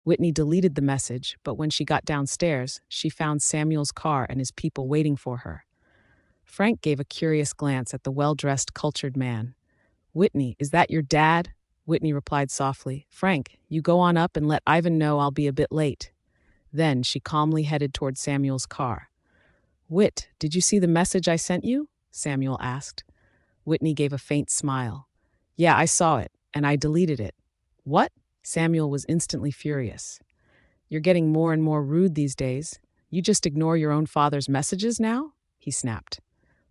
Whitney deleted the message, but when she got downstairs, she found Samuel's car and his people waiting for her. Frank gave a curious glance at the well-dressed, cultured man. "Whitney, is that your dad?" Whitney replied softly. "Frank, you go on up and let Ivan know I'll be a bit late." Then she calmly headed toward Samuel's car. "Whit, did you see the message I sent you?" Samuel asked. Whitney gave a faint smile. "Yeah, I saw it, and I deleted it." "What?" Samuel was instantly furious. "You're getting more and more rude these days. You just ignore your own father's messages now?" he snapped.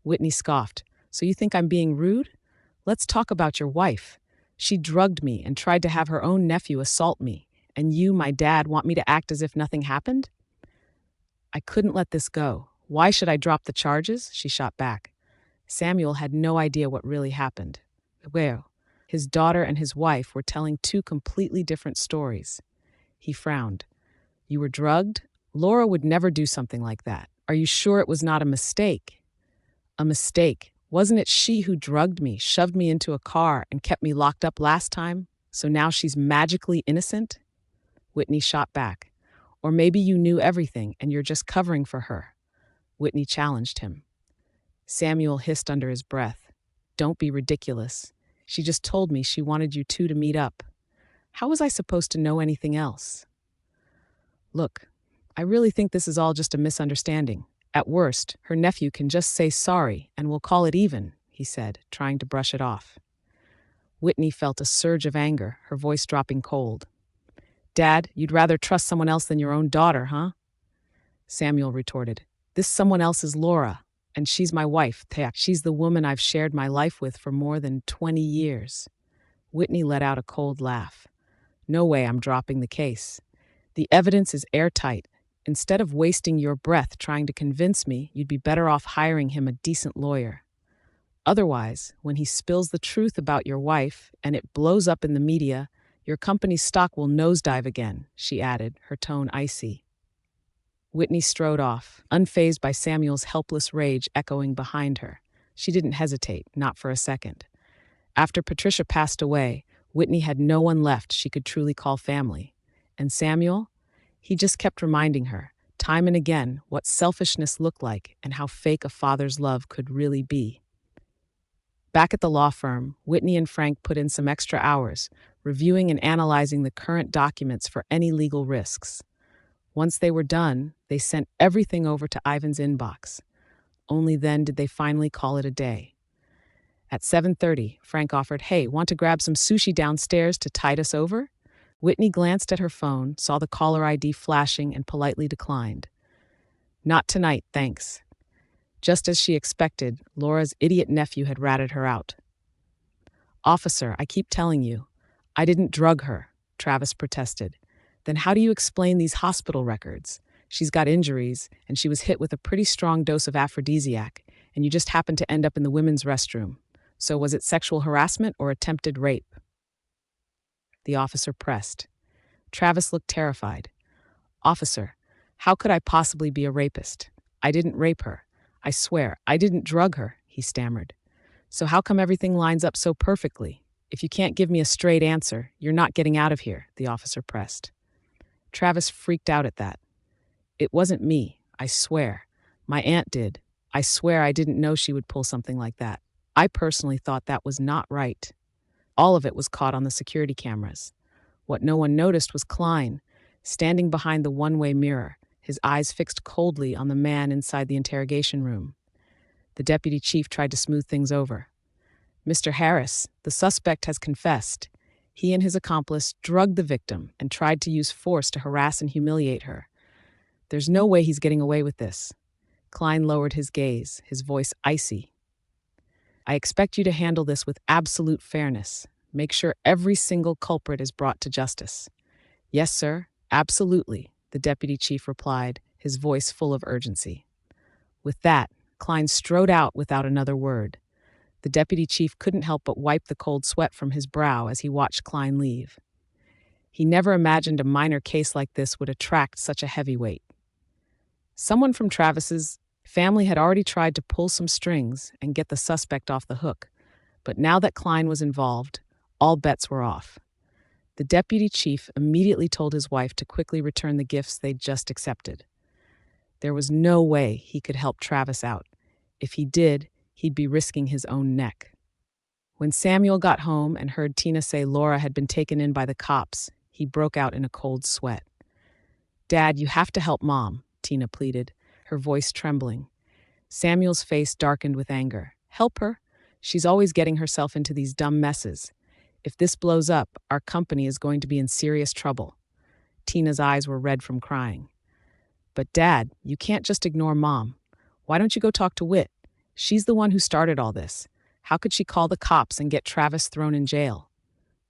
Whitney scoffed. "So you think I'm being rude? Let's talk about your wife. She drugged me and tried to have her own nephew assault me, and you, my dad, want me to act as if nothing happened?" "I couldn't let this go. Why should I drop the charges?" she shot back. Samuel had no idea what really happened. Well, his daughter and his wife were telling two completely different stories. He frowned. "You were drugged? Laura would never do something like that. Are you sure it was not a mistake?" "A mistake? Wasn't it she who drugged me, shoved me into a car, and kept me locked up last time? So now she's magically innocent?" Whitney shot back. "Or maybe you knew everything and you're just covering for her." Whitney challenged him. Samuel hissed under his breath. "Don't be ridiculous. She just told me she wanted you two to meet up. How was I supposed to know anything else?" "Look, I really think this is all just a misunderstanding. At worst, her nephew can just say sorry and we'll call it even," he said, trying to brush it off. Whitney felt a surge of anger, her voice dropping cold. "Dad, you'd rather trust someone else than your own daughter, huh?" Samuel retorted. "This someone else is Laura, and she's my wife, Thea. She's the woman I've shared my life with for more than 20 years. Whitney let out a cold laugh. "No way I'm dropping the case. The evidence is airtight. Instead of wasting your breath trying to convince me, you'd be better off hiring him a decent lawyer. Otherwise, when he spills the truth about your wife and it blows up in the media, your company's stock will nosedive again," she added, her tone icy. Whitney strode off, unfazed by Samuel's helpless rage echoing behind her. She didn't hesitate, not for a second. After Patricia passed away, Whitney had no one left she could truly call family. And Samuel? He just kept reminding her, time and again, what selfishness looked like and how fake a father's love could really be. Back at the law firm, Whitney and Frank put in some extra hours, reviewing and analyzing the current documents for any legal risks. Once they were done, they sent everything over to Ivan's inbox. Only then did they finally call it a day. At 7:30, Frank offered, "Hey, want to grab some sushi downstairs to tide us over?" Whitney glanced at her phone, saw the caller ID flashing, and politely declined. "Not tonight, thanks." Just as she expected, Laura's idiot nephew had ratted her out. "Officer, I keep telling you, I didn't drug her," Travis protested. "Then how do you explain these hospital records? She's got injuries, and she was hit with a pretty strong dose of aphrodisiac, and you just happened to end up in the women's restroom. So was it sexual harassment or attempted rape?" The officer pressed. Travis looked terrified. "Officer, how could I possibly be a rapist? I didn't rape her. I swear, I didn't drug her," he stammered. "So how come everything lines up so perfectly? If you can't give me a straight answer, you're not getting out of here," the officer pressed. Travis freaked out at that. "It wasn't me, I swear. My aunt did. I swear I didn't know she would pull something like that. I personally thought that was not right." All of it was caught on the security cameras. What no one noticed was Klein, standing behind the one-way mirror, his eyes fixed coldly on the man inside the interrogation room. The deputy chief tried to smooth things over. "Mr. Harris, the suspect has confessed. He and his accomplice drugged the victim and tried to use force to harass and humiliate her. There's no way he's getting away with this." Klein lowered his gaze, his voice icy. "I expect you to handle this with absolute fairness. Make sure every single culprit is brought to justice." "Yes, sir, absolutely," the deputy chief replied, his voice full of urgency. With that, Klein strode out without another word. The deputy chief couldn't help but wipe the cold sweat from his brow as he watched Klein leave. He never imagined a minor case like this would attract such a heavyweight. Someone from Travis's family had already tried to pull some strings and get the suspect off the hook, but now that Klein was involved, all bets were off. The deputy chief immediately told his wife to quickly return the gifts they'd just accepted. There was no way he could help Travis out. If he did, he'd be risking his own neck. When Samuel got home and heard Tina say Laura had been taken in by the cops, he broke out in a cold sweat. "Dad, you have to help Mom," Tina pleaded, her voice trembling. Samuel's face darkened with anger. "Help her? She's always getting herself into these dumb messes. If this blows up, our company is going to be in serious trouble." Tina's eyes were red from crying. "But Dad, you can't just ignore Mom. Why don't you go talk to Whit? She's the one who started all this. How could she call the cops and get Travis thrown in jail?"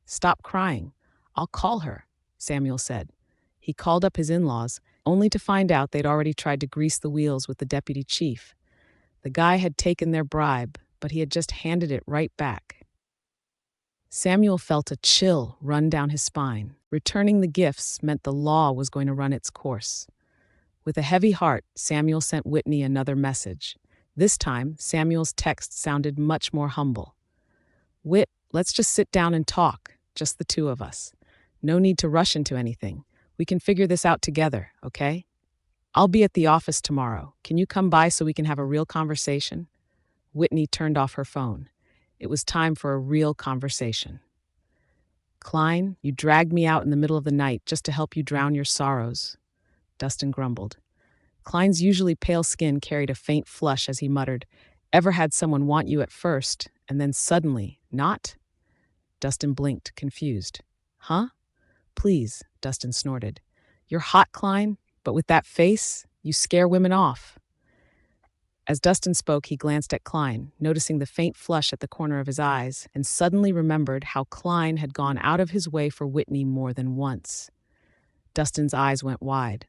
"Stop crying. I'll call her," Samuel said. He called up his in-laws, only to find out they'd already tried to grease the wheels with the deputy chief. The guy had taken their bribe, but he had just handed it right back. Samuel felt a chill run down his spine. Returning the gifts meant the law was going to run its course. With a heavy heart, Samuel sent Whitney another message. This time, Samuel's text sounded much more humble. "Whit, let's just sit down and talk, just the two of us. No need to rush into anything. We can figure this out together, okay? I'll be at the office tomorrow. Can you come by so we can have a real conversation?" Whitney turned off her phone. It was time for a real conversation. "Klein, you dragged me out in the middle of the night just to help you drown your sorrows," Dustin grumbled. Klein's usually pale skin carried a faint flush as he muttered, "Ever had someone want you at first, and then suddenly, not?" Dustin blinked, confused. "Huh? Please," Dustin snorted. "You're hot, Klein, but with that face, you scare women off." As Dustin spoke, he glanced at Klein, noticing the faint flush at the corner of his eyes, and suddenly remembered how Klein had gone out of his way for Whitney more than once. Dustin's eyes went wide.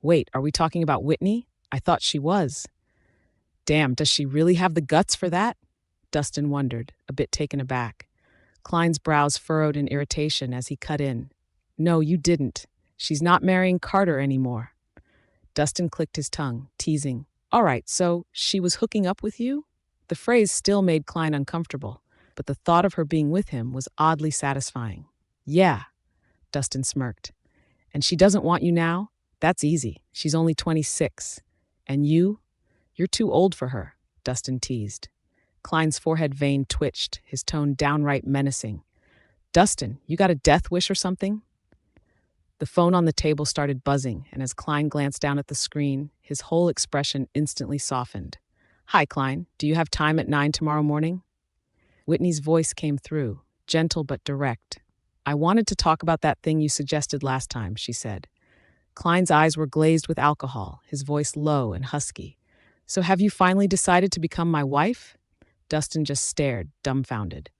"Wait, are we talking about Whitney? I thought she was." "Damn, does she really have the guts for that?" Dustin wondered, a bit taken aback. Klein's brows furrowed in irritation as he cut in. "No, you didn't. She's not marrying Carter anymore." Dustin clicked his tongue, teasing. "All right, so she was hooking up with you?" The phrase still made Klein uncomfortable, but the thought of her being with him was oddly satisfying. "Yeah," Dustin smirked. "And she doesn't want you now? That's easy. She's only 26. And you? You're too old for her," Dustin teased. Klein's forehead vein twitched, his tone downright menacing. "Dustin, you got a death wish or something?" The phone on the table started buzzing, and as Klein glanced down at the screen, his whole expression instantly softened. "Hi, Klein. Do you have time at 9 tomorrow morning?" Whitney's voice came through, gentle but direct. "I wanted to talk about that thing you suggested last time," she said. Klein's eyes were glazed with alcohol, his voice low and husky. "So have you finally decided to become my wife?" Dustin just stared, dumbfounded.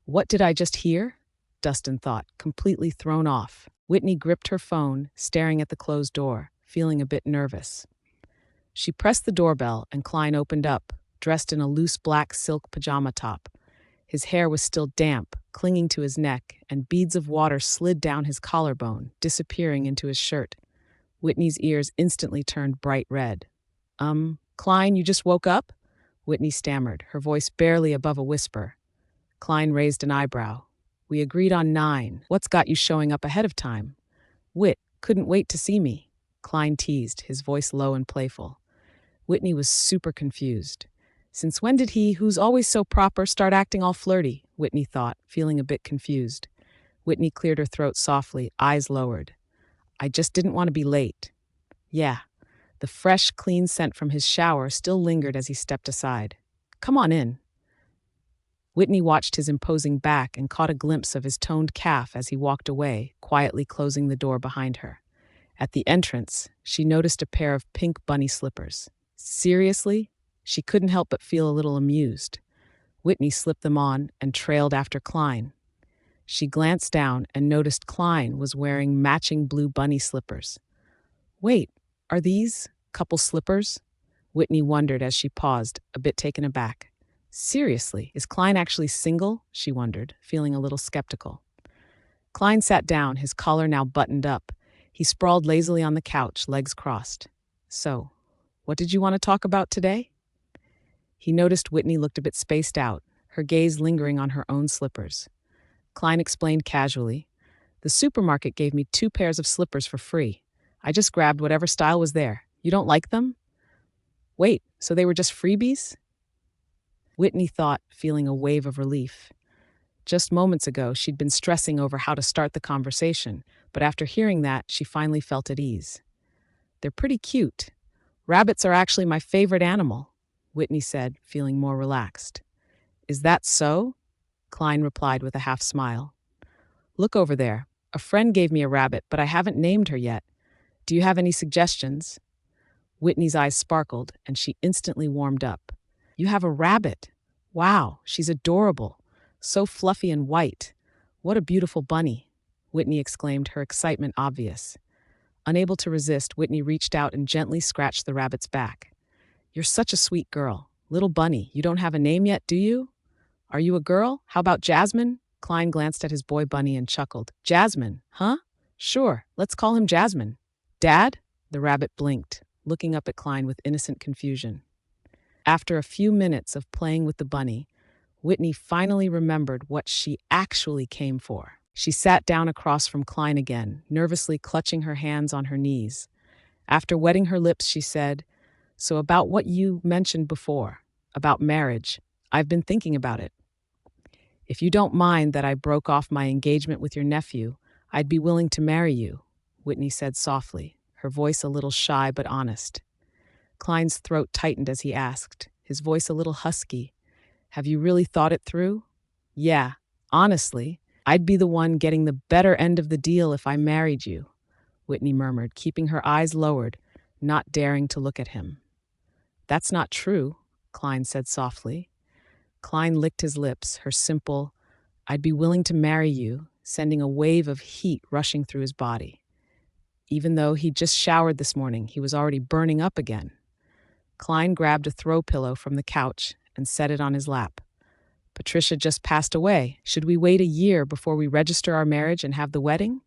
"What did I just hear?" Dustin thought, completely thrown off. Whitney gripped her phone, staring at the closed door, feeling a bit nervous. She pressed the doorbell and Klein opened up, dressed in a loose black silk pajama top. His hair was still damp, clinging to his neck, and beads of water slid down his collarbone, disappearing into his shirt. Whitney's ears instantly turned bright red. Klein, you just woke up?" Whitney stammered, her voice barely above a whisper. Klein raised an eyebrow. "We agreed on 9. What's got you showing up ahead of time?" "Whit, couldn't wait to see me," Klein teased, his voice low and playful. Whitney was super confused. Since when did he, who's always so proper, start acting all flirty? Whitney thought, feeling a bit confused. Whitney cleared her throat softly, eyes lowered. "I just didn't want to be late." "Yeah." The fresh, clean scent from his shower still lingered as he stepped aside. "Come on in." Whitney watched his imposing back and caught a glimpse of his toned calf as he walked away, quietly closing the door behind her. At the entrance, she noticed a pair of pink bunny slippers. Seriously? She couldn't help but feel a little amused. Whitney slipped them on and trailed after Klein. She glanced down and noticed Klein was wearing matching blue bunny slippers. "Wait, are these couple slippers?" Whitney wondered as she paused, a bit taken aback. Seriously, is Klein actually single? She wondered, feeling a little skeptical. Klein sat down, his collar now buttoned up. He sprawled lazily on the couch, legs crossed. "So, what did you want to talk about today?" He noticed Whitney looked a bit spaced out, her gaze lingering on her own slippers. Klein explained casually, The supermarket gave me 2 pairs of slippers for free. I just grabbed whatever style was there. You don't like them? Wait, so they were just freebies? Whitney thought, feeling a wave of relief. Just moments ago, she'd been stressing over how to start the conversation, but after hearing that, she finally felt at ease. They're pretty cute. Rabbits are actually my favorite animal, Whitney said, feeling more relaxed. Is that so? Klein replied with a half smile. Look over there. A friend gave me a rabbit, but I haven't named her yet. Do you have any suggestions? Whitney's eyes sparkled, and she instantly warmed up. You have a rabbit. Wow, she's adorable. So fluffy and white. What a beautiful bunny, Whitney exclaimed, her excitement obvious. Unable to resist, Whitney reached out and gently scratched the rabbit's back. You're such a sweet girl. Little bunny, you don't have a name yet, do you? Are you a girl? How about Jasmine? Klein glanced at his boy bunny and chuckled. Jasmine, huh? Sure, let's call him Jasmine. Dad? The rabbit blinked, looking up at Klein with innocent confusion. After a few minutes of playing with the bunny, Whitney finally remembered what she actually came for. She sat down across from Klein again, nervously clutching her hands on her knees. After wetting her lips, she said, So about what you mentioned before, about marriage, I've been thinking about it. If you don't mind that I broke off my engagement with your nephew, I'd be willing to marry you, Whitney said softly, her voice a little shy but honest. Klein's throat tightened as he asked, his voice a little husky. Have you really thought it through? Yeah, honestly, I'd be the one getting the better end of the deal if I married you, Whitney murmured, keeping her eyes lowered, not daring to look at him. That's not true, Klein said softly. Klein licked his lips, her simple, I'd be willing to marry you, sending a wave of heat rushing through his body. Even though he'd just showered this morning, he was already burning up again. Klein grabbed a throw pillow from the couch and set it on his lap. Patricia just passed away. Should we wait a year before we register our marriage and have the wedding?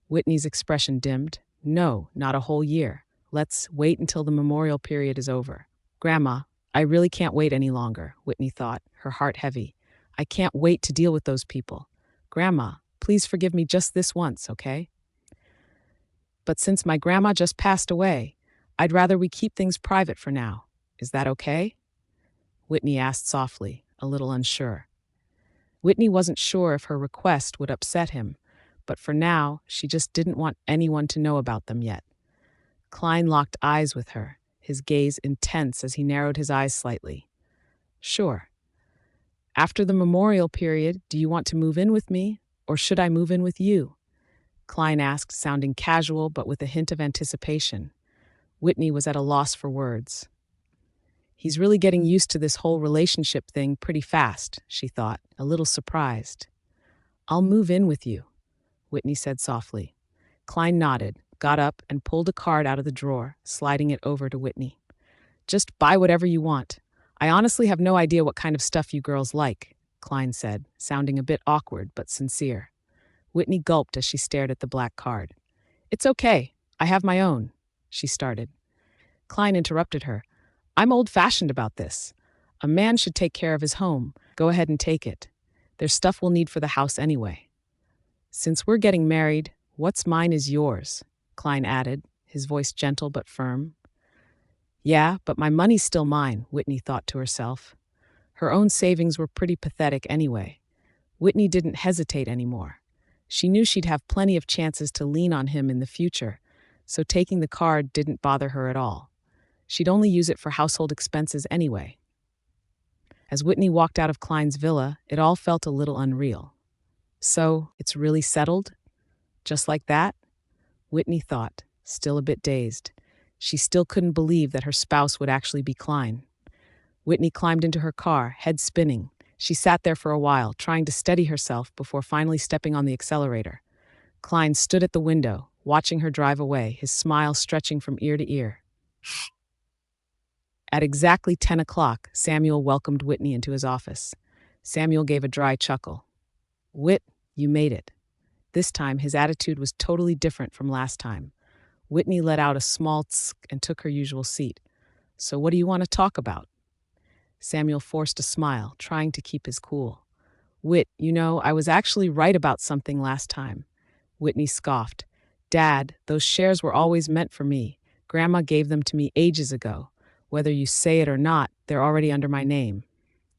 Whitney's expression dimmed. No, not a whole year. Let's wait until the memorial period is over. Grandma, I really can't wait any longer, Whitney thought, her heart heavy. I can't wait to deal with those people. Grandma, please forgive me just this once, okay? But since my grandma just passed away, I'd rather we keep things private for now. Is that okay? Whitney asked softly, a little unsure. Whitney wasn't sure if her request would upset him, but for now, she just didn't want anyone to know about them yet. Klein locked eyes with her, his gaze intense as he narrowed his eyes slightly. Sure. After the memorial period, do you want to move in with me, or should I move in with you? Klein asked, sounding casual but with a hint of anticipation. Whitney was at a loss for words. He's really getting used to this whole relationship thing pretty fast, she thought, a little surprised. I'll move in with you, Whitney said softly. Klein nodded, got up, and pulled a card out of the drawer, sliding it over to Whitney. Just buy whatever you want. I honestly have no idea what kind of stuff you girls like, Klein said, sounding a bit awkward but sincere. Whitney gulped as she stared at the black card. It's okay. I have my own, she started. Klein interrupted her. I'm old-fashioned about this. A man should take care of his home. Go ahead and take it. There's stuff we'll need for the house anyway. Since we're getting married, what's mine is yours, Klein added, his voice gentle but firm. Yeah, but my money's still mine, Whitney thought to herself. Her own savings were pretty pathetic anyway. Whitney didn't hesitate anymore. She knew she'd have plenty of chances to lean on him in the future, so taking the card didn't bother her at all. She'd only use it for household expenses anyway. As Whitney walked out of Klein's villa, it all felt a little unreal. So, it's really settled? Just like that? Whitney thought, still a bit dazed. She still couldn't believe that her spouse would actually be Klein. Whitney climbed into her car, head spinning. She sat there for a while, trying to steady herself before finally stepping on the accelerator. Klein stood at the window, watching her drive away, his smile stretching from ear to ear. At exactly 10 o'clock, Samuel welcomed Whitney into his office. Samuel gave a dry chuckle. Whit, you made it. This time, his attitude was totally different from last time. Whitney let out a small tsk and took her usual seat. So what do you want to talk about? Samuel forced a smile, trying to keep his cool. Whit, I was actually right about something last time. Whitney scoffed. Dad, those shares were always meant for me. Grandma gave them to me ages ago. Whether you say it or not, they're already under my name.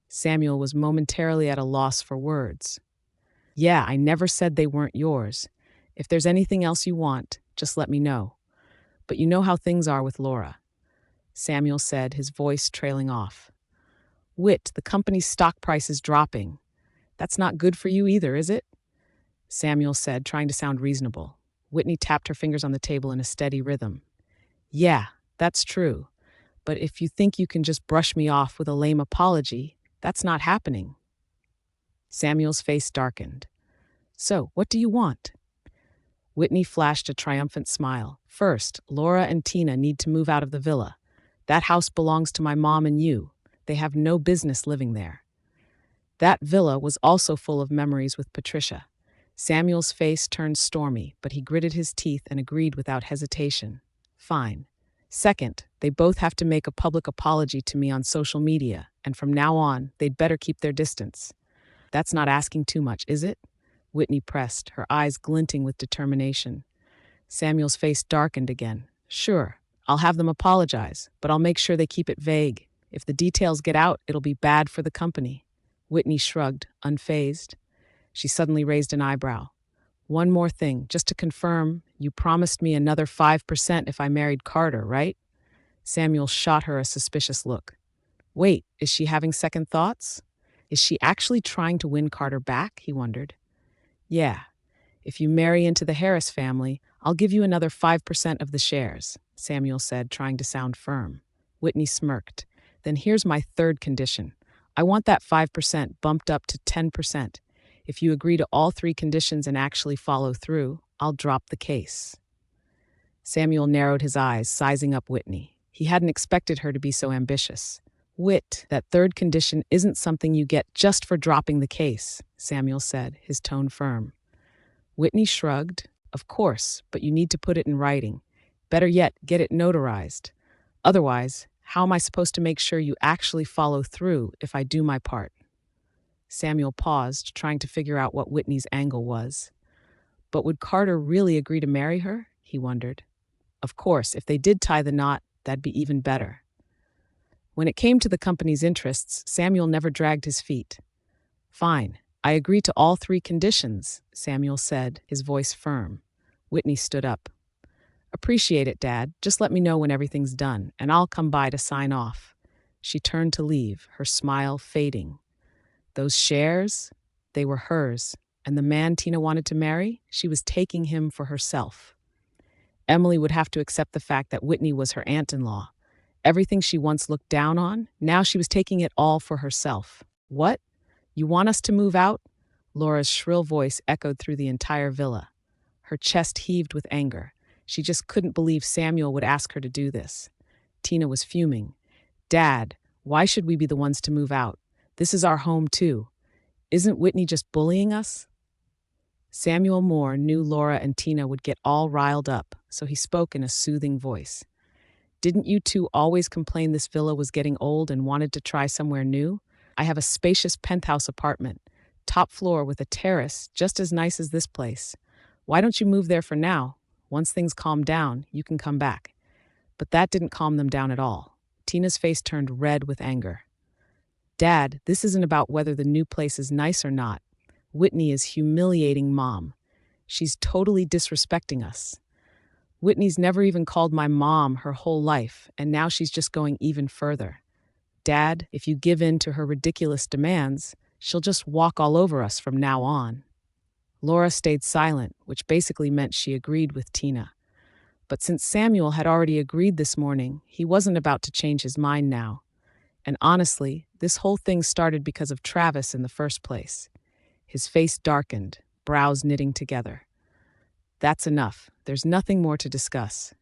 Samuel was momentarily at a loss for words. Yeah, I never said they weren't yours. If there's anything else you want, just let me know. But you know how things are with Laura, Samuel said, his voice trailing off. Whit, the company's stock price is dropping. That's not good for you either, is it? Samuel said, trying to sound reasonable. Whitney tapped her fingers on the table in a steady rhythm. Yeah, that's true. But if you think you can just brush me off with a lame apology, that's not happening. Samuel's face darkened. So, what do you want? Whitney flashed a triumphant smile. First, Laura and Tina need to move out of the villa. That house belongs to my mom and you. They have no business living there. That villa was also full of memories with Patricia. Samuel's face turned stormy, but he gritted his teeth and agreed without hesitation. Fine. Second, they both have to make a public apology to me on social media, and from now on, they'd better keep their distance. That's not asking too much, is it? Whitney pressed, her eyes glinting with determination. Samuel's face darkened again. Sure, I'll have them apologize, but I'll make sure they keep it vague. If the details get out, it'll be bad for the company. Whitney shrugged, unfazed. She suddenly raised an eyebrow. One more thing, just to confirm, you promised me another 5% if I married Carter, right? Samuel shot her a suspicious look. Wait, is she having second thoughts? Is she actually trying to win Carter back? He wondered. Yeah, if you marry into the Harris family, I'll give you another 5% of the shares, Samuel said, trying to sound firm. Whitney smirked. Then here's my third condition. I want that 5% bumped up to 10%. If you agree to all three conditions and actually follow through, I'll drop the case. Samuel narrowed his eyes, sizing up Whitney. He hadn't expected her to be so ambitious. Whit, that third condition isn't something you get just for dropping the case, Samuel said, his tone firm. Whitney shrugged. Of course, but you need to put it in writing. Better yet, get it notarized. Otherwise, how am I supposed to make sure you actually follow through if I do my part? Samuel paused, trying to figure out what Whitney's angle was. But would Carter really agree to marry her? He wondered. Of course, if they did tie the knot, that'd be even better. When it came to the company's interests, Samuel never dragged his feet. Fine, I agree to all three conditions, Samuel said, his voice firm. Whitney stood up. Appreciate it, Dad. Just let me know when everything's done, and I'll come by to sign off. She turned to leave, her smile fading. Those shares, they were hers, and the man Tina wanted to marry, she was taking him for herself. Emily would have to accept the fact that Whitney was her aunt-in-law. Everything she once looked down on, now she was taking it all for herself. What? You want us to move out? Laura's shrill voice echoed through the entire villa. Her chest heaved with anger. She just couldn't believe Samuel would ask her to do this. Tina was fuming. Dad, why should we be the ones to move out? This is our home, too. Isn't Whitney just bullying us? Samuel Moore knew Laura and Tina would get all riled up, so he spoke in a soothing voice. Didn't you two always complain this villa was getting old and wanted to try somewhere new? I have a spacious penthouse apartment, top floor with a terrace, just as nice as this place. Why don't you move there for now? Once things calm down, you can come back. But that didn't calm them down at all. Tina's face turned red with anger. Dad, this isn't about whether the new place is nice or not. Whitney is humiliating Mom. She's totally disrespecting us. Whitney's never even called my mom her whole life, and now she's just going even further. Dad, if you give in to her ridiculous demands, she'll just walk all over us from now on. Laura stayed silent, which basically meant she agreed with Tina. But since Samuel had already agreed this morning, he wasn't about to change his mind now. And honestly, this whole thing started because of Travis in the first place. His face darkened, brows knitting together. That's enough. There's nothing more to discuss.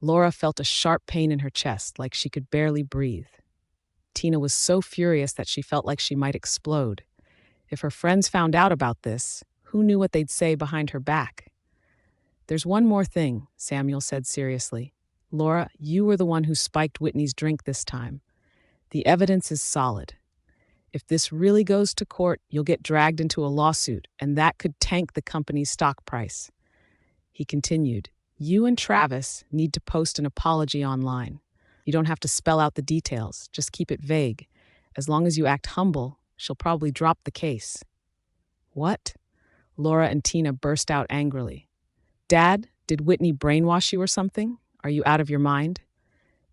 Laura felt a sharp pain in her chest, like she could barely breathe. Tina was so furious that she felt like she might explode. If her friends found out about this, who knew what they'd say behind her back? There's one more thing, Samuel said seriously. Laura, you were the one who spiked Whitney's drink this time. The evidence is solid. If this really goes to court, you'll get dragged into a lawsuit, and that could tank the company's stock price. He continued, you and Travis need to post an apology online. You don't have to spell out the details, just keep it vague. As long as you act humble, she'll probably drop the case. What? Laura and Tina burst out angrily. Dad, did Whitney brainwash you or something? Are you out of your mind?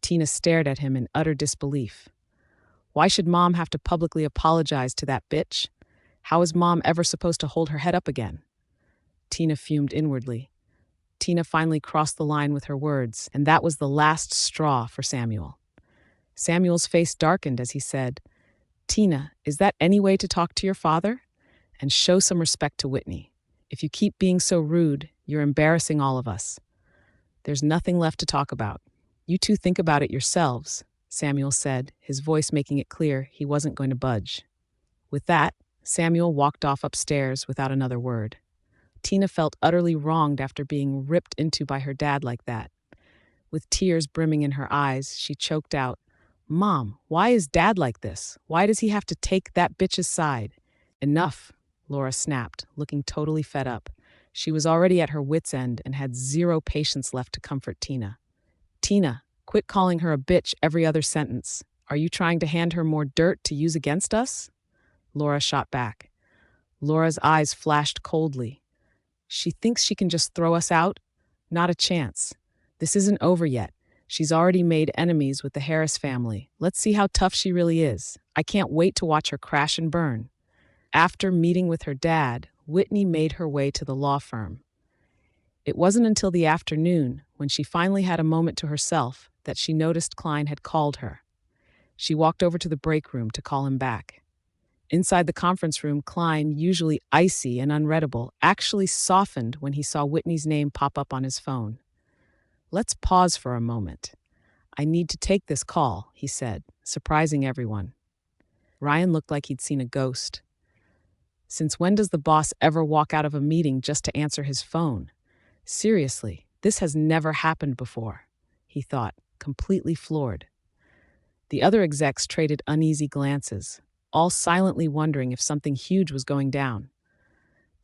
Tina stared at him in utter disbelief. Why should Mom have to publicly apologize to that bitch? How is Mom ever supposed to hold her head up again? Tina fumed inwardly. Tina finally crossed the line with her words, and that was the last straw for Samuel. Samuel's face darkened as he said, Tina, is that any way to talk to your father? And show some respect to Whitney. If you keep being so rude, you're embarrassing all of us. There's nothing left to talk about. You two think about it yourselves, Samuel said, his voice making it clear he wasn't going to budge. With that, Samuel walked off upstairs without another word. Tina felt utterly wronged after being ripped into by her dad like that. With tears brimming in her eyes, she choked out, Mom, why is Dad like this? Why does he have to take that bitch's side? Enough, Laura snapped, looking totally fed up. She was already at her wit's end and had zero patience left to comfort Tina. Tina, quit calling her a bitch every other sentence. Are you trying to hand her more dirt to use against us? Laura shot back. Laura's eyes flashed coldly. She thinks she can just throw us out? Not a chance. This isn't over yet. She's already made enemies with the Harris family. Let's see how tough she really is. I can't wait to watch her crash and burn. After meeting with her dad, Whitney made her way to the law firm. It wasn't until the afternoon, when she finally had a moment to herself, that she noticed Klein had called her. She walked over to the break room to call him back. Inside the conference room, Klein, usually icy and unreadable, actually softened when he saw Whitney's name pop up on his phone. Let's pause for a moment. I need to take this call, he said, surprising everyone. Ryan looked like he'd seen a ghost. Since when does the boss ever walk out of a meeting just to answer his phone? Seriously, this has never happened before, he thought, completely floored. The other execs traded uneasy glances, all silently wondering if something huge was going down.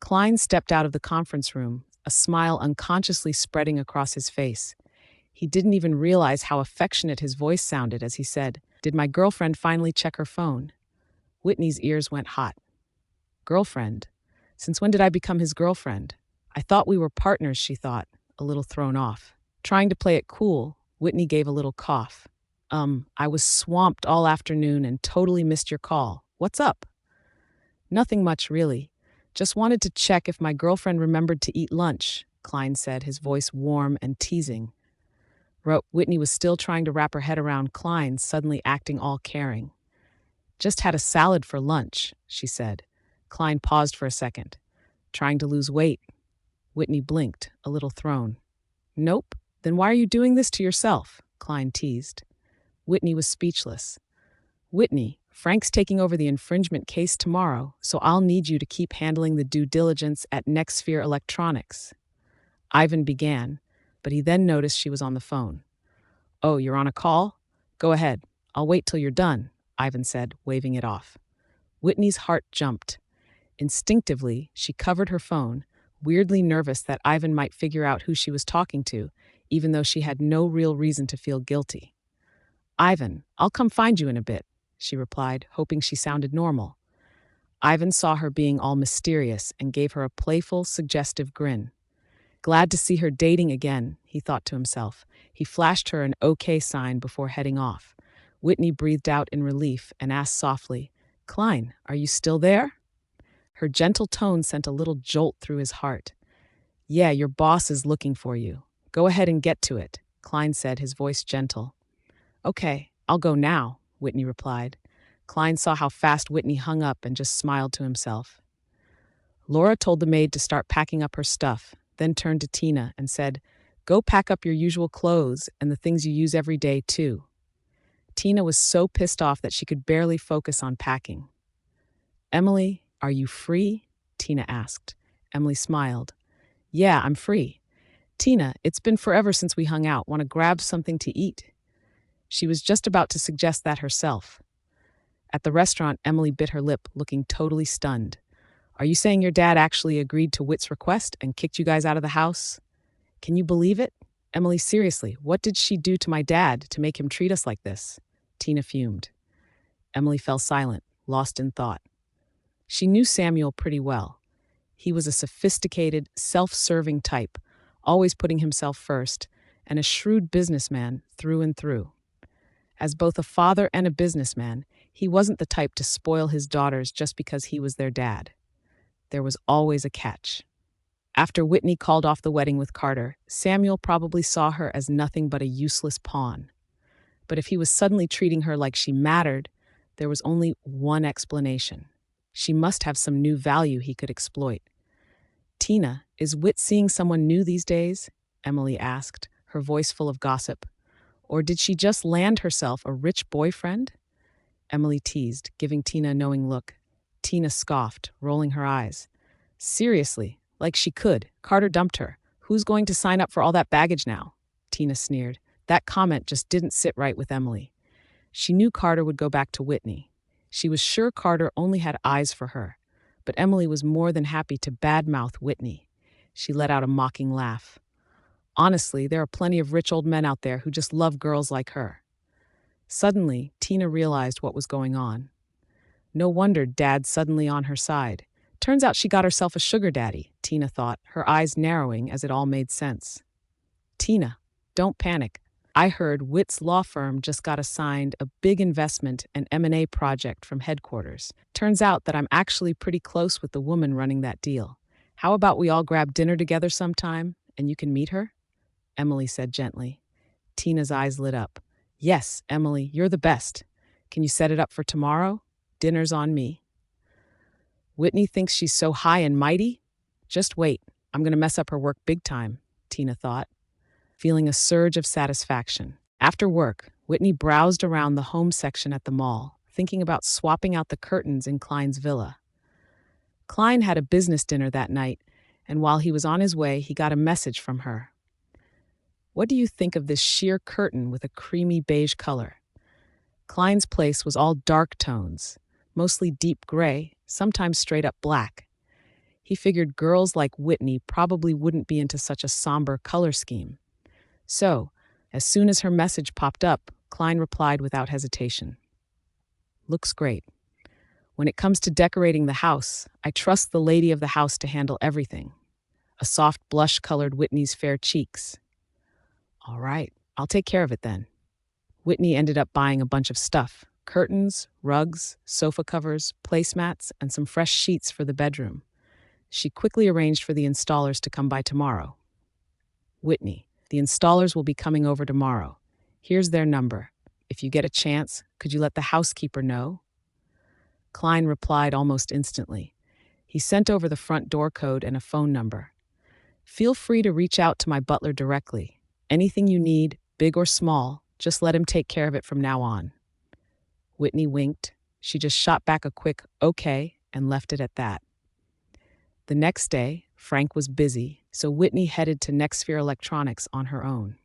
Klein stepped out of the conference room, a smile unconsciously spreading across his face. He didn't even realize how affectionate his voice sounded as he said, Did my girlfriend finally check her phone? Whitney's ears went hot. Girlfriend? Since when did I become his girlfriend? I thought we were partners, she thought, a little thrown off. Trying to play it cool, Whitney gave a little cough. I was swamped all afternoon and totally missed your call. What's up? Nothing much, really. Just wanted to check if my girlfriend remembered to eat lunch, Klein said, his voice warm and teasing. Whitney was still trying to wrap her head around Klein, suddenly acting all caring. Just had a salad for lunch, she said. Klein paused for a second. Trying to lose weight. Whitney blinked, a little thrown. Nope. Then why are you doing this to yourself? Klein teased. Whitney was speechless. Whitney, Frank's taking over the infringement case tomorrow, so I'll need you to keep handling the due diligence at NextSphere Electronics. Ivan began, but he then noticed she was on the phone. Oh, you're on a call? Go ahead. I'll wait till you're done, Ivan said, waving it off. Whitney's heart jumped. Instinctively, she covered her phone, weirdly nervous that Ivan might figure out who she was talking to, even though she had no real reason to feel guilty. Ivan, I'll come find you in a bit, she replied, hoping she sounded normal. Ivan saw her being all mysterious and gave her a playful, suggestive grin. Glad to see her dating again, he thought to himself. He flashed her an okay sign before heading off. Whitney breathed out in relief and asked softly, Klein, are you still there? Her gentle tone sent a little jolt through his heart. Yeah, your boss is looking for you. Go ahead and get to it, Klein said, his voice gentle. Okay, I'll go now, Whitney replied. Klein saw how fast Whitney hung up and just smiled to himself. Laura told the maid to start packing up her stuff, then turned to Tina and said, Go pack up your usual clothes and the things you use every day, too. Tina was so pissed off that she could barely focus on packing. Emily, are you free? Tina asked. Emily smiled. Yeah, I'm free. Tina, it's been forever since we hung out. Want to grab something to eat? She was just about to suggest that herself. At the restaurant, Emily bit her lip, looking totally stunned. Are you saying your dad actually agreed to Whit's request and kicked you guys out of the house? Can you believe it? Emily, seriously, what did she do to my dad to make him treat us like this? Tina fumed. Emily fell silent, lost in thought. She knew Samuel pretty well. He was a sophisticated, self-serving type, always putting himself first, and a shrewd businessman through and through. As both a father and a businessman, he wasn't the type to spoil his daughters just because he was their dad. There was always a catch. After Whitney called off the wedding with Carter, Samuel probably saw her as nothing but a useless pawn. But if he was suddenly treating her like she mattered, there was only one explanation. She must have some new value he could exploit. Tina, is Whit seeing someone new these days? Emily asked, her voice full of gossip. Or did she just land herself a rich boyfriend? Emily teased, giving Tina a knowing look. Tina scoffed, rolling her eyes. Seriously, like she could. Carter dumped her. Who's going to sign up for all that baggage now? Tina sneered. That comment just didn't sit right with Emily. She knew Carter would go back to Whitney. She was sure Carter only had eyes for her, but Emily was more than happy to badmouth Whitney. She let out a mocking laugh. Honestly, there are plenty of rich old men out there who just love girls like her. Suddenly, Tina realized what was going on. No wonder Dad's suddenly on her side. Turns out she got herself a sugar daddy, Tina thought, her eyes narrowing as it all made sense. Tina, don't panic. I heard Whit's law firm just got assigned a big investment and M&A project from headquarters. Turns out that I'm actually pretty close with the woman running that deal. How about we all grab dinner together sometime and you can meet her? Emily said gently. Tina's eyes lit up. Yes, Emily, you're the best. Can you set it up for tomorrow? Dinner's on me. Whitney thinks she's so high and mighty? Just wait, I'm going to mess up her work big time, Tina thought, feeling a surge of satisfaction. After work, Whitney browsed around the home section at the mall, thinking about swapping out the curtains in Klein's villa. Klein had a business dinner that night, and while he was on his way, he got a message from her. What do you think of this sheer curtain with a creamy beige color? Klein's place was all dark tones, mostly deep gray, sometimes straight up black. He figured girls like Whitney probably wouldn't be into such a somber color scheme. So, as soon as her message popped up, Klein replied without hesitation. Looks great. When it comes to decorating the house, I trust the lady of the house to handle everything. A soft blush colored Whitney's fair cheeks. All right, I'll take care of it then. Whitney ended up buying a bunch of stuff: curtains, rugs, sofa covers, placemats, and some fresh sheets for the bedroom. She quickly arranged for the installers to come by tomorrow. Whitney, the installers will be coming over tomorrow. Here's their number. If you get a chance, could you let the housekeeper know? Klein replied almost instantly. He sent over the front door code and a phone number. Feel free to reach out to my butler directly. Anything you need, big or small, just let him take care of it from now on. Whitney winked. She just shot back a quick okay and left it at that. The next day, Frank was busy, so Whitney headed to NextSphere Electronics on her own.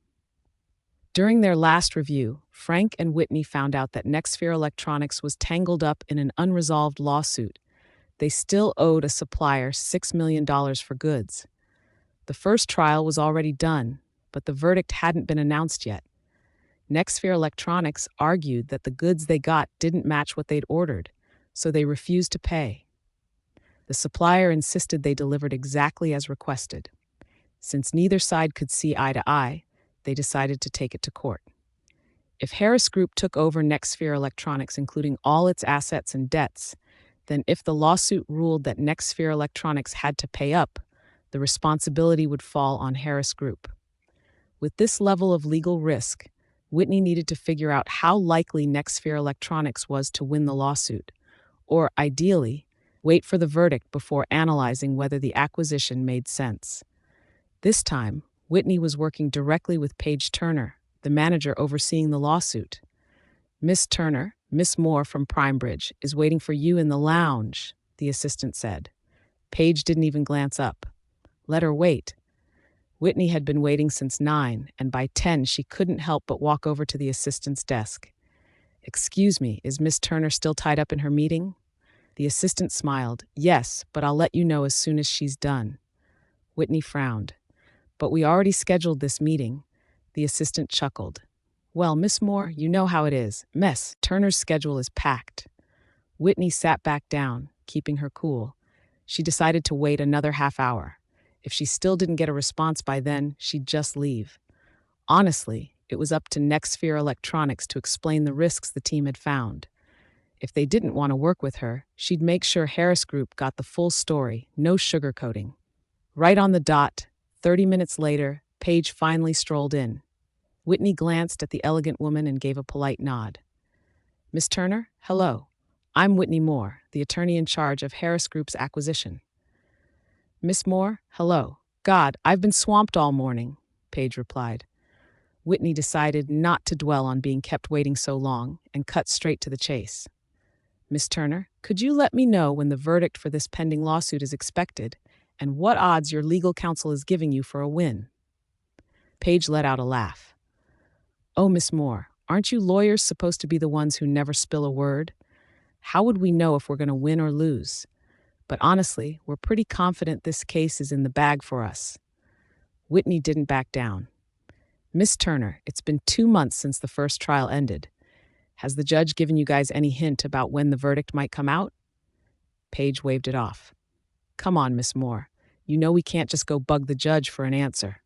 During their last review, Frank and Whitney found out that NextSphere Electronics was tangled up in an unresolved lawsuit. They still owed a supplier $6 million for goods. The first trial was already done, but the verdict hadn't been announced yet. NextSphere Electronics argued that the goods they got didn't match what they'd ordered, so they refused to pay. The supplier insisted they delivered exactly as requested. Since neither side could see eye to eye, they decided to take it to court. If Harris Group took over NextSphere Electronics, including all its assets and debts, then if the lawsuit ruled that NextSphere Electronics had to pay up, the responsibility would fall on Harris Group. With this level of legal risk, Whitney needed to figure out how likely NextSphere Electronics was to win the lawsuit, or, ideally, wait for the verdict before analyzing whether the acquisition made sense. This time, Whitney was working directly with Paige Turner, the manager overseeing the lawsuit. Miss Turner, Miss Moore from PrimeBridge, is waiting for you in the lounge, the assistant said. Paige didn't even glance up. Let her wait. Whitney had been waiting since 9, and by 10 she couldn't help but walk over to the assistant's desk. Excuse me, is Miss Turner still tied up in her meeting? The assistant smiled. Yes, but I'll let you know as soon as she's done. Whitney frowned. But we already scheduled this meeting. The assistant chuckled. Well, Miss Moore, you know how it is. Miss Turner's schedule is packed. Whitney sat back down, keeping her cool. She decided to wait another half hour. If she still didn't get a response by then, she'd just leave. Honestly, it was up to Nextsphere Electronics to explain the risks the team had found. If they didn't want to work with her, she'd make sure Harris Group got the full story, no sugarcoating. Right on the dot, 30 minutes later, Paige finally strolled in. Whitney glanced at the elegant woman and gave a polite nod. Miss Turner, hello. I'm Whitney Moore, the attorney in charge of Harris Group's acquisition. Miss Moore, hello. God, I've been swamped all morning, Paige replied. Whitney decided not to dwell on being kept waiting so long and cut straight to the chase. Miss Turner, could you let me know when the verdict for this pending lawsuit is expected and what odds your legal counsel is giving you for a win? Paige let out a laugh. Oh, Miss Moore, aren't you lawyers supposed to be the ones who never spill a word? How would we know if we're going to win or lose? But honestly, we're pretty confident this case is in the bag for us. Whitney didn't back down. Miss Turner, it's been 2 months since the first trial ended. Has the judge given you guys any hint about when the verdict might come out? Paige waved it off. Come on, Miss Moore. You know we can't just go bug the judge for an answer.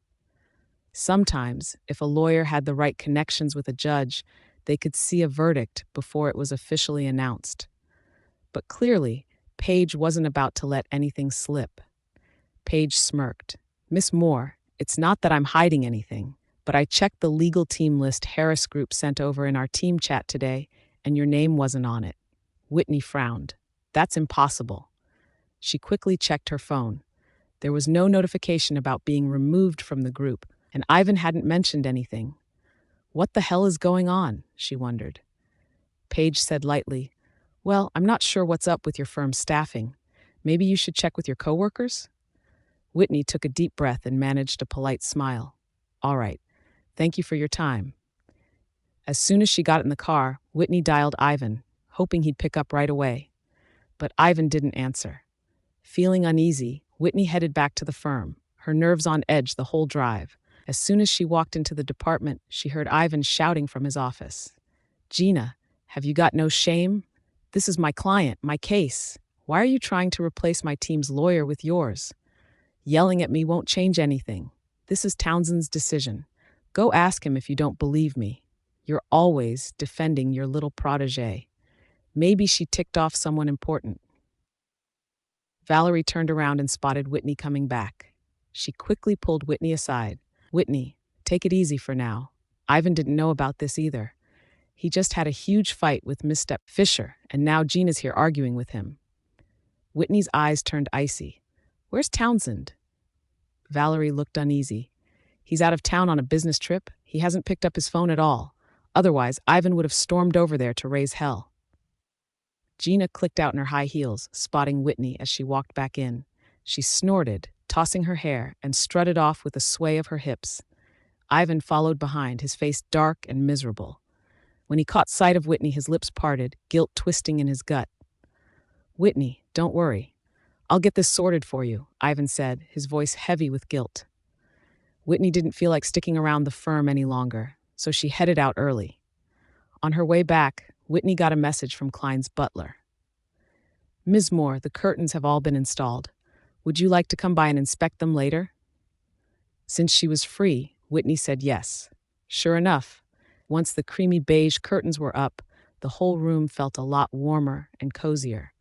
Sometimes, if a lawyer had the right connections with a judge, they could see a verdict before it was officially announced. But clearly, Paige wasn't about to let anything slip. Paige smirked. Miss Moore, it's not that I'm hiding anything, but I checked the legal team list Harris Group sent over in our team chat today, and your name wasn't on it. Whitney frowned. That's impossible. She quickly checked her phone. There was no notification about being removed from the group, and Ivan hadn't mentioned anything. What the hell is going on? She wondered. Paige said lightly, Well, I'm not sure what's up with your firm's staffing. Maybe you should check with your coworkers? Whitney took a deep breath and managed a polite smile. All right. Thank you for your time. As soon as she got in the car, Whitney dialed Ivan, hoping he'd pick up right away. But Ivan didn't answer. Feeling uneasy, Whitney headed back to the firm, her nerves on edge the whole drive. As soon as she walked into the department, she heard Ivan shouting from his office. Gina, have you got no shame? This is my client, my case. Why are you trying to replace my team's lawyer with yours? Yelling at me won't change anything. This is Townsend's decision. Go ask him if you don't believe me. You're always defending your little protégé. Maybe she ticked off someone important. Valerie turned around and spotted Whitney coming back. She quickly pulled Whitney aside. Whitney, take it easy for now. Ivan didn't know about this either. He just had a huge fight with Mr. Fisher, and now Gina's here arguing with him. Whitney's eyes turned icy. Where's Townsend? Valerie looked uneasy. He's out of town on a business trip. He hasn't picked up his phone at all. Otherwise, Ivan would have stormed over there to raise hell. Gina clicked out in her high heels, spotting Whitney as she walked back in. She snorted, tossing her hair, and strutted off with a sway of her hips. Ivan followed behind, his face dark and miserable. When he caught sight of Whitney, his lips parted, guilt twisting in his gut. Whitney, don't worry. I'll get this sorted for you, Ivan said, his voice heavy with guilt. Whitney didn't feel like sticking around the firm any longer, so she headed out early. On her way back, Whitney got a message from Klein's butler. Ms. Moore, the curtains have all been installed. Would you like to come by and inspect them later? Since she was free, Whitney said yes. Sure enough, once the creamy beige curtains were up, the whole room felt a lot warmer and cozier.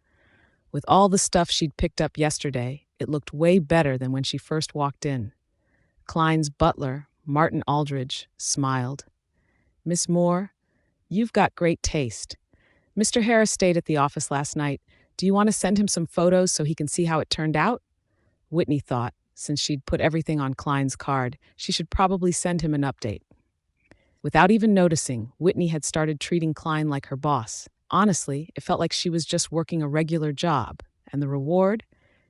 With all the stuff she'd picked up yesterday, it looked way better than when she first walked in. Klein's butler, Martin Aldridge, smiled. Miss Moore, you've got great taste. Mr. Harris stayed at the office last night. Do you want to send him some photos so he can see how it turned out? Whitney thought, since she'd put everything on Klein's card, she should probably send him an update. Without even noticing, Whitney had started treating Klein like her boss. Honestly, it felt like she was just working a regular job. And the reward?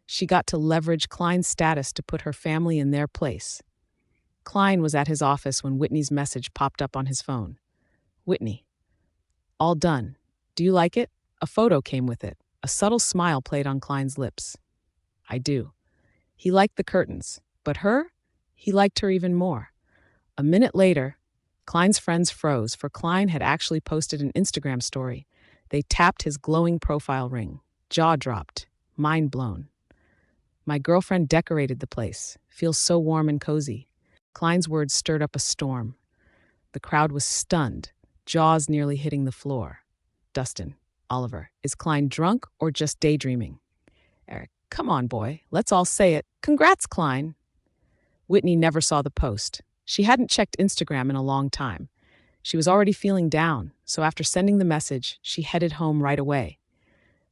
She got to leverage Klein's status to put her family in their place. Klein was at his office when Whitney's message popped up on his phone. Whitney. All done. Do you like it? A photo came with it. A subtle smile played on Klein's lips. I do. He liked the curtains, but her? He liked her even more. A minute later, Klein's friends froze, for Klein had actually posted an Instagram story. They tapped his glowing profile ring. Jaw dropped. Mind blown. My girlfriend decorated the place. Feels so warm and cozy. Klein's words stirred up a storm. The crowd was stunned, jaws nearly hitting the floor. Dustin, Oliver, is Klein drunk or just daydreaming? Eric, come on, boy. Let's all say it. Congrats, Klein. Whitney never saw the post. She hadn't checked Instagram in a long time. She was already feeling down, so after sending the message, she headed home right away.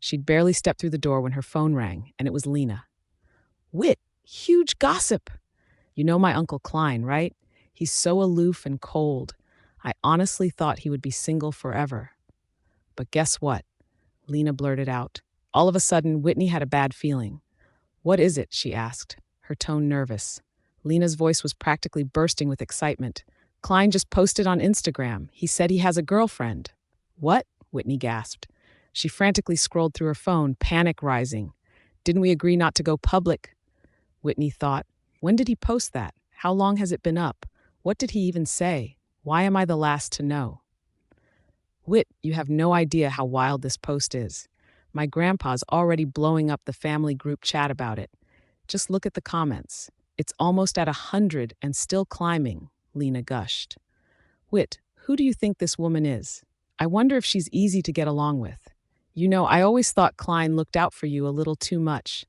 She'd barely stepped through the door when her phone rang, and it was Lena. Whit, huge gossip. You know my Uncle Klein, right? He's so aloof and cold. I honestly thought he would be single forever. But guess what? Lena blurted out. All of a sudden, Whitney had a bad feeling. What is it? She asked, her tone nervous. Lena's voice was practically bursting with excitement. Klein just posted on Instagram. He said he has a girlfriend. What? Whitney gasped. She frantically scrolled through her phone, panic rising. Didn't we agree not to go public? Whitney thought. When did he post that? How long has it been up? What did he even say? Why am I the last to know? Whit, you have no idea how wild this post is. My grandpa's already blowing up the family group chat about it. Just look at the comments. It's almost at 100 and still climbing, Lena gushed. Whit, who do you think this woman is? I wonder if she's easy to get along with. You know, I always thought Klein looked out for you a little too much.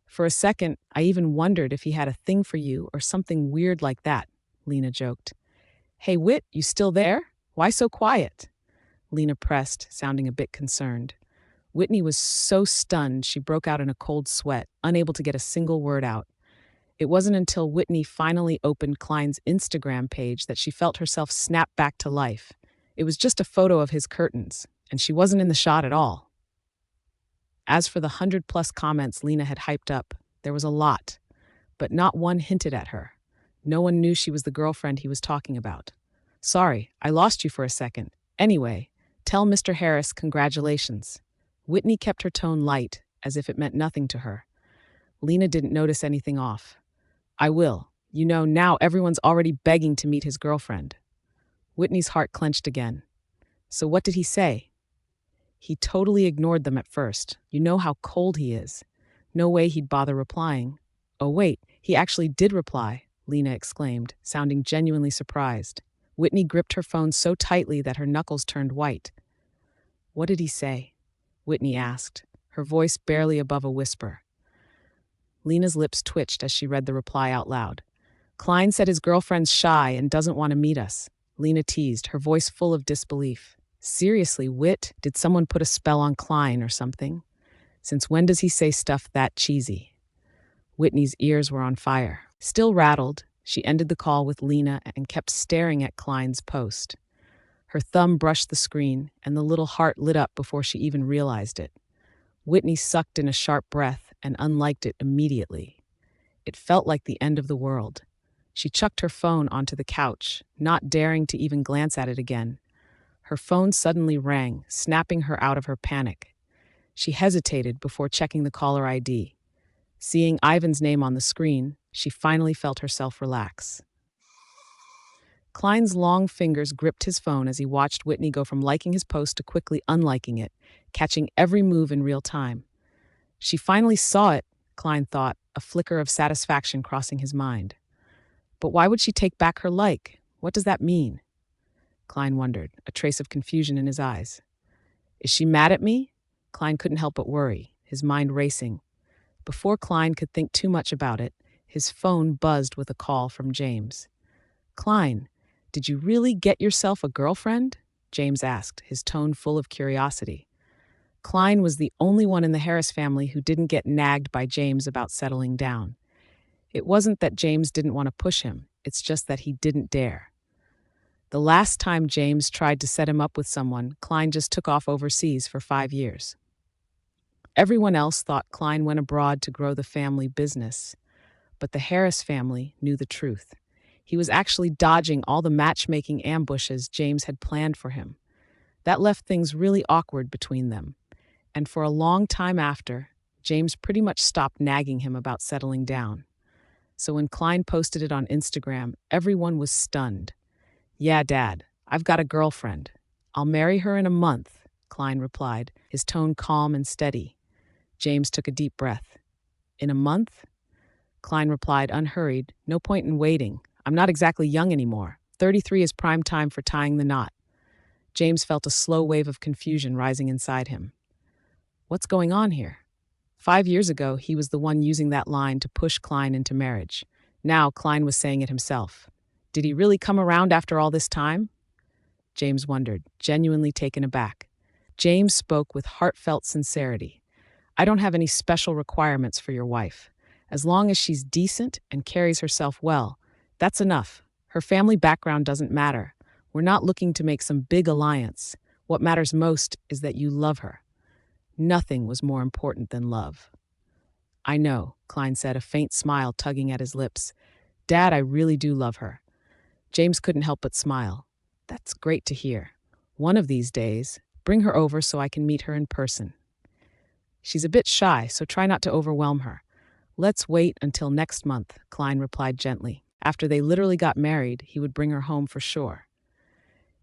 For a second, I even wondered if he had a thing for you or something weird like that, Lena joked. Hey, Whit, you still there? Why so quiet? Lena pressed, sounding a bit concerned. Whitney was so stunned she broke out in a cold sweat, unable to get a single word out. It wasn't until Whitney finally opened Klein's Instagram page that she felt herself snap back to life. It was just a photo of his curtains, and she wasn't in the shot at all. As for the 100+ comments Lena had hyped up, there was a lot, but not one hinted at her. No one knew she was the girlfriend he was talking about. Sorry, I lost you for a second. Anyway, tell Mr. Harris congratulations. Whitney kept her tone light, as if it meant nothing to her. Lena didn't notice anything off. I will. You know, now everyone's already begging to meet his girlfriend. Whitney's heart clenched again. So what did he say? He totally ignored them at first. You know how cold he is. No way he'd bother replying. Oh wait, he actually did reply, Lena exclaimed, sounding genuinely surprised. Whitney gripped her phone so tightly that her knuckles turned white. What did he say? Whitney asked, her voice barely above a whisper. Lena's lips twitched as she read the reply out loud. Klein said his girlfriend's shy and doesn't want to meet us, Lena teased, her voice full of disbelief. Seriously, Whit, did someone put a spell on Klein or something? Since when does he say stuff that cheesy? Whitney's ears were on fire. Still rattled, she ended the call with Lena and kept staring at Klein's post. Her thumb brushed the screen, and the little heart lit up before she even realized it. Whitney sucked in a sharp breath and unliked it immediately. It felt like the end of the world. She chucked her phone onto the couch, not daring to even glance at it again. Her phone suddenly rang, snapping her out of her panic. She hesitated before checking the caller ID. Seeing Ivan's name on the screen, she finally felt herself relax. Klein's long fingers gripped his phone as he watched Whitney go from liking his post to quickly unliking it, catching every move in real time. She finally saw it, Klein thought, a flicker of satisfaction crossing his mind. But why would she take back her like? What does that mean? Klein wondered, a trace of confusion in his eyes. Is she mad at me? Klein couldn't help but worry, his mind racing. Before Klein could think too much about it, his phone buzzed with a call from James. Klein, did you really get yourself a girlfriend? James asked, his tone full of curiosity. Klein was the only one in the Harris family who didn't get nagged by James about settling down. It wasn't that James didn't want to push him, it's just that he didn't dare. The last time James tried to set him up with someone, Klein just took off overseas for 5 years. Everyone else thought Klein went abroad to grow the family business, but the Harris family knew the truth. He was actually dodging all the matchmaking ambushes James had planned for him. That left things really awkward between them. And for a long time after, James pretty much stopped nagging him about settling down. So when Klein posted it on Instagram, everyone was stunned. "Yeah, Dad, I've got a girlfriend. I'll marry her in a month," Klein replied, his tone calm and steady. James took a deep breath. "In a month?" Klein replied, unhurried, "No point in waiting. I'm not exactly young anymore. 33 is prime time for tying the knot." James felt a slow wave of confusion rising inside him. What's going on here? 5 years ago, he was the one using that line to push Klein into marriage. Now, Klein was saying it himself. Did he really come around after all this time? James wondered, genuinely taken aback. James spoke with heartfelt sincerity. "I don't have any special requirements for your wife. As long as she's decent and carries herself well, that's enough. Her family background doesn't matter. We're not looking to make some big alliance. What matters most is that you love her." Nothing was more important than love. "I know," Klein said, a faint smile tugging at his lips. "Dad, I really do love her." James couldn't help but smile. "That's great to hear. One of these days, bring her over so I can meet her in person." "She's a bit shy, so try not to overwhelm her." "Let's wait until next month," Klein replied gently. After they literally got married, he would bring her home for sure.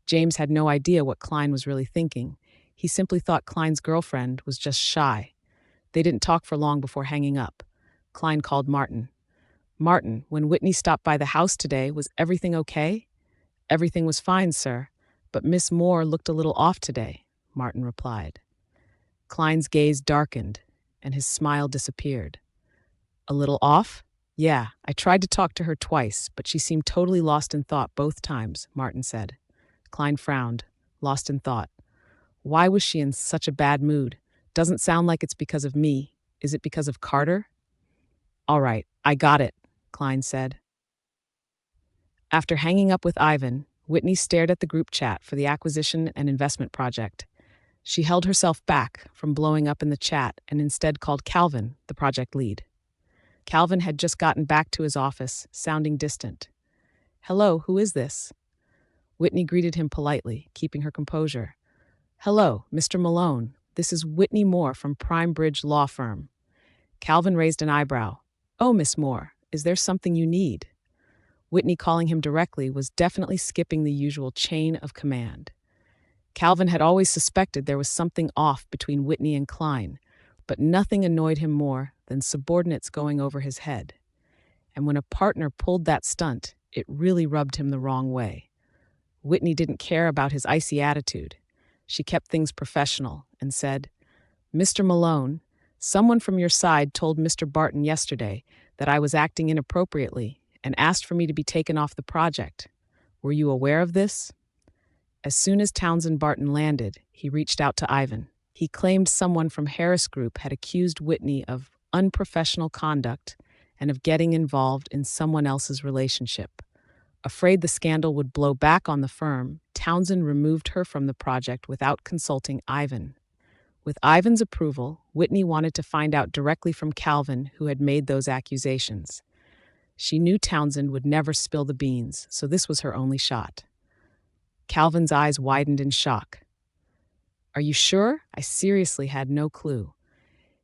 James had no idea what Klein was really thinking. He simply thought Klein's girlfriend was just shy. They didn't talk for long before hanging up. Klein called Martin. "Martin, when Whitney stopped by the house today, was everything okay?" "Everything was fine, sir, but Miss Moore looked a little off today," Martin replied. Klein's gaze darkened, and his smile disappeared. "A little off?" "Yeah, I tried to talk to her twice, but she seemed totally lost in thought both times," Martin said. Klein frowned, lost in thought. "Why was she in such a bad mood? Doesn't sound like it's because of me. Is it because of Carter?" "All right, I got it," Klein said. After hanging up with Ivan, Whitney stared at the group chat for the acquisition and investment project. She held herself back from blowing up in the chat and instead called Calvin, the project lead. Calvin had just gotten back to his office, sounding distant. "Hello, who is this?" Whitney greeted him politely, keeping her composure. "Hello, Mr. Malone. This is Whitney Moore from Prime Bridge Law Firm." Calvin raised an eyebrow. "Oh, Miss Moore, is there something you need?" Whitney calling him directly was definitely skipping the usual chain of command. Calvin had always suspected there was something off between Whitney and Klein, but nothing annoyed him more than subordinates going over his head. And when a partner pulled that stunt, it really rubbed him the wrong way. Whitney didn't care about his icy attitude. She kept things professional and said, "Mr. Malone, someone from your side told Mr. Barton yesterday that I was acting inappropriately and asked for me to be taken off the project. Were you aware of this?" As soon as Townsend Barton landed, he reached out to Ivan. He claimed someone from Harris Group had accused Whitney of unprofessional conduct and of getting involved in someone else's relationship. Afraid the scandal would blow back on the firm, Townsend removed her from the project without consulting Ivan. With Ivan's approval, Whitney wanted to find out directly from Calvin who had made those accusations. She knew Townsend would never spill the beans, so this was her only shot. Calvin's eyes widened in shock. "Are you sure? I seriously had no clue."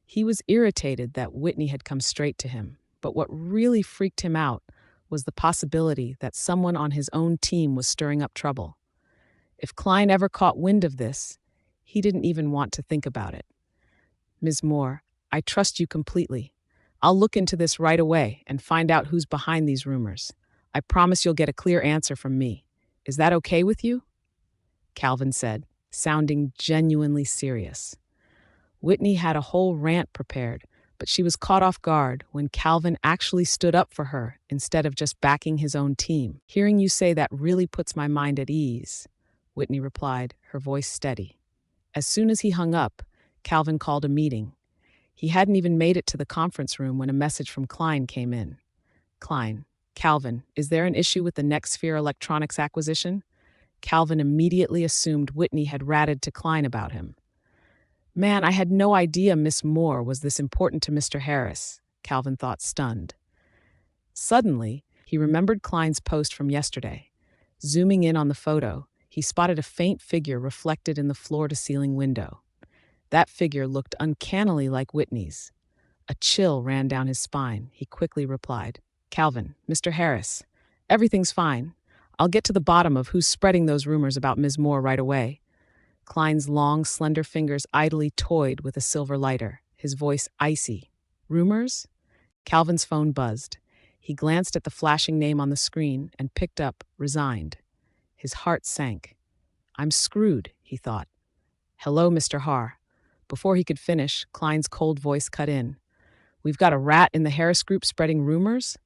He was irritated that Whitney had come straight to him, but what really freaked him out was the possibility that someone on his own team was stirring up trouble. If Klein ever caught wind of this, he didn't even want to think about it. "Ms. Moore, I trust you completely. I'll look into this right away and find out who's behind these rumors. I promise you'll get a clear answer from me. Is that okay with you?" Calvin said, sounding genuinely serious. Whitney had a whole rant prepared, but she was caught off guard when Calvin actually stood up for her instead of just backing his own team. "Hearing you say that really puts my mind at ease," Whitney replied, her voice steady. As soon as he hung up, Calvin called a meeting. He hadn't even made it to the conference room when a message from Klein came in. "Klein, Calvin, is there an issue with the NextSphere Electronics acquisition?" Calvin immediately assumed Whitney had ratted to Klein about him. "Man, I had no idea Miss Moore was this important to Mr. Harris," Calvin thought, stunned. Suddenly, he remembered Klein's post from yesterday. Zooming in on the photo, he spotted a faint figure reflected in the floor-to-ceiling window. That figure looked uncannily like Whitney's. A chill ran down his spine. He quickly replied, "Calvin, Mr. Harris, everything's fine. I'll get to the bottom of who's spreading those rumors about Ms. Moore right away." Klein's long, slender fingers idly toyed with a silver lighter, his voice icy. "Rumors?" Calvin's phone buzzed. He glanced at the flashing name on the screen and picked up, resigned. His heart sank. "I'm screwed," he thought. "Hello, Mr. Har." Before he could finish, Klein's cold voice cut in. "We've got a rat in the Harris group spreading rumors?"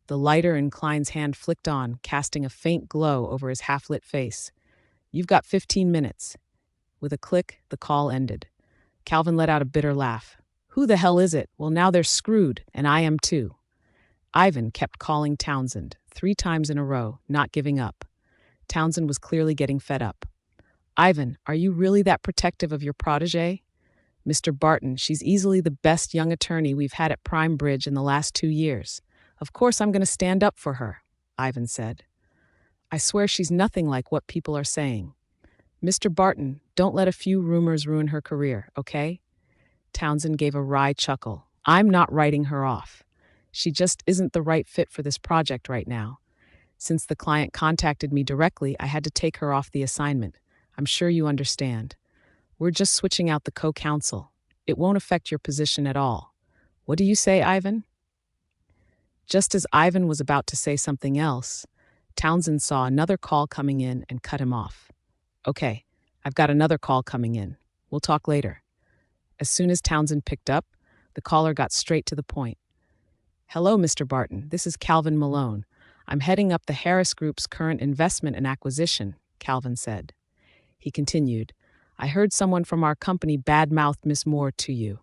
The lighter in Klein's hand flicked on, casting a faint glow over his half-lit face. "You've got 15 minutes. With a click, the call ended. Calvin let out a bitter laugh. "Who the hell is it? Well, now they're screwed, and I am too." Ivan kept calling Townsend, 3 times in a row, not giving up. Townsend was clearly getting fed up. "Ivan, are you really that protective of your protege?" "Mr. Barton, she's easily the best young attorney we've had at Prime Bridge in the last 2 years. Of course I'm going to stand up for her," Ivan said. "I swear she's nothing like what people are saying. Mr. Barton, don't let a few rumors ruin her career, okay?" Townsend gave a wry chuckle. "I'm not writing her off. She just isn't the right fit for this project right now. Since the client contacted me directly, I had to take her off the assignment. I'm sure you understand. We're just switching out the co-counsel. It won't affect your position at all. What do you say, Ivan?" Just as Ivan was about to say something else, Townsend saw another call coming in and cut him off. "Okay, I've got another call coming in. We'll talk later." As soon as Townsend picked up, the caller got straight to the point. "Hello, Mr. Barton. This is Calvin Malone. I'm heading up the Harris Group's current investment and acquisition," Calvin said. He continued, "I heard someone from our company bad-mouthed Miss Moore to you.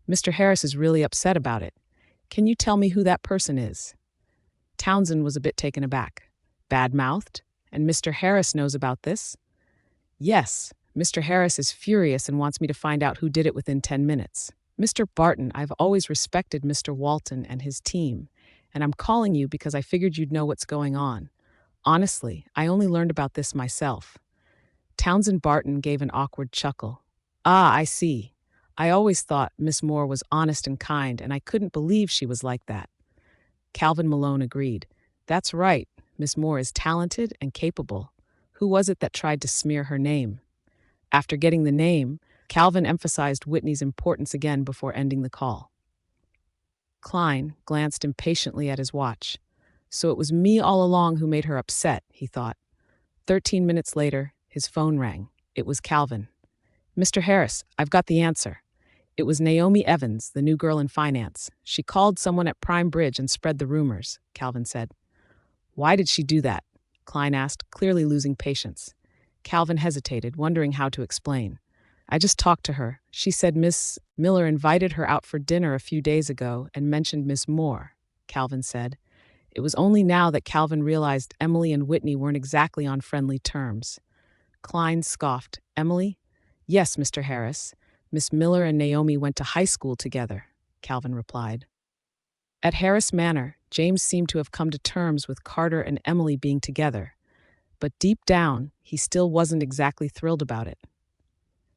Mr. Harris is really upset about it. Can you tell me who that person is?" Townsend was a bit taken aback. "Bad-mouthed? And Mr. Harris knows about this?" "Yes, Mr. Harris is furious and wants me to find out who did it within 10 minutes. Mr. Barton, I've always respected Mr. Walton and his team, and I'm calling you because I figured you'd know what's going on. Honestly, I only learned about this myself." Townsend Barton gave an awkward chuckle. "Ah, I see. I always thought Miss Moore was honest and kind, and I couldn't believe she was like that." Calvin Malone agreed. "That's right. Miss Moore is talented and capable. Who was it that tried to smear her name?" After getting the name, Calvin emphasized Whitney's importance again before ending the call. Klein glanced impatiently at his watch. So it was me all along who made her upset, he thought. 13 minutes later, his phone rang. It was Calvin. "Mr. Harris, I've got the answer. It was Naomi Evans, the new girl in finance. She called someone at Prime Bridge and spread the rumors," Calvin said. "Why did she do that?" Klein asked, clearly losing patience. Calvin hesitated, wondering how to explain. "I just talked to her. She said Miss Miller invited her out for dinner a few days ago and mentioned Miss Moore," Calvin said. It was only now that Calvin realized Emily and Whitney weren't exactly on friendly terms. Klein scoffed. "Emily?" "Yes, Mr. Harris. Miss Miller and Naomi went to high school together," Calvin replied. At Harris Manor, James seemed to have come to terms with Carter and Emily being together, but deep down, he still wasn't exactly thrilled about it.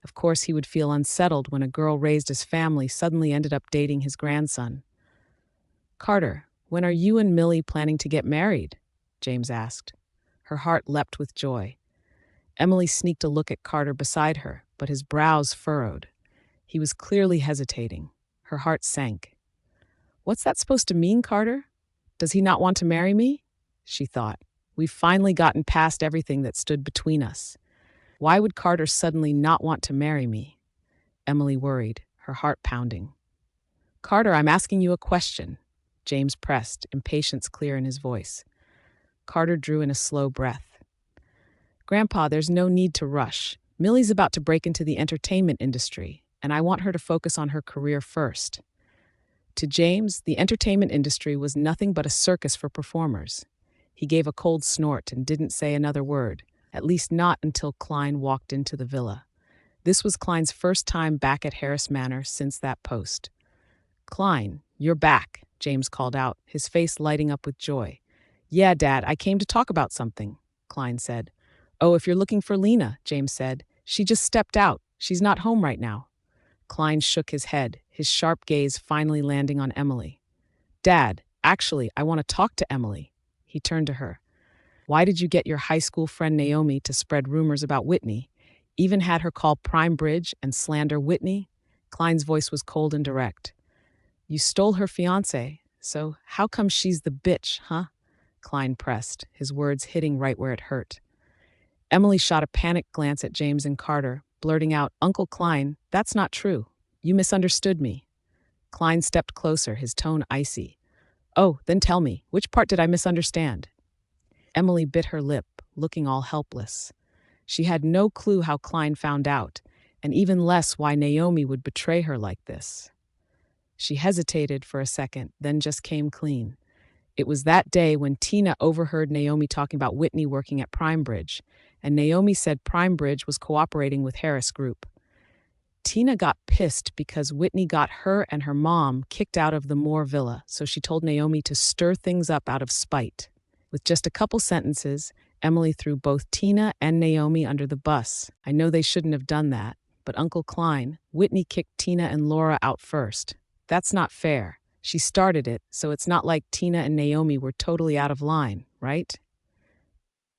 Of course, he would feel unsettled when a girl raised his family suddenly ended up dating his grandson. "Carter, when are you and Millie planning to get married?" James asked. Her heart leapt with joy. Emily sneaked a look at Carter beside her, but his brows furrowed. He was clearly hesitating. Her heart sank. "What's that supposed to mean, Carter? Does he not want to marry me?" she thought. "We've finally gotten past everything that stood between us. Why would Carter suddenly not want to marry me?" Emily worried, her heart pounding. "Carter, I'm asking you a question," James pressed, impatience clear in his voice. Carter drew in a slow breath. "Grandpa, there's no need to rush. Millie's about to break into the entertainment industry, and I want her to focus on her career first." To James, the entertainment industry was nothing but a circus for performers. He gave a cold snort and didn't say another word, at least not until Klein walked into the villa. This was Klein's first time back at Harris Manor since that post. "Klein, you're back," James called out, his face lighting up with joy. "Yeah, Dad, I came to talk about something," Klein said. Oh, if you're looking for Lena, James said. She just stepped out. She's not home right now. Klein shook his head, his sharp gaze finally landing on Emily. Dad, actually, I want to talk to Emily. He turned to her. Why did you get your high school friend Naomi to spread rumors about Whitney? Even had her call Prime Bridge and slander Whitney? Klein's voice was cold and direct. You stole her fiancé, so how come she's the bitch, huh? Klein pressed, his words hitting right where it hurt. Emily shot a panicked glance at James and Carter, blurting out, Uncle Klein, that's not true. You misunderstood me. Klein stepped closer, his tone icy. Oh, then tell me, which part did I misunderstand? Emily bit her lip, looking all helpless. She had no clue how Klein found out, and even less why Naomi would betray her like this. She hesitated for a second, then just came clean. It was that day when Tina overheard Naomi talking about Whitney working at Prime Bridge, and Naomi said Prime Bridge was cooperating with Harris Group. Tina got pissed because Whitney got her and her mom kicked out of the Moore Villa, so she told Naomi to stir things up out of spite. With just a couple sentences, Emily threw both Tina and Naomi under the bus. I know they shouldn't have done that, but Uncle Klein, Whitney kicked Tina and Laura out first. That's not fair. She started it, so it's not like Tina and Naomi were totally out of line, right?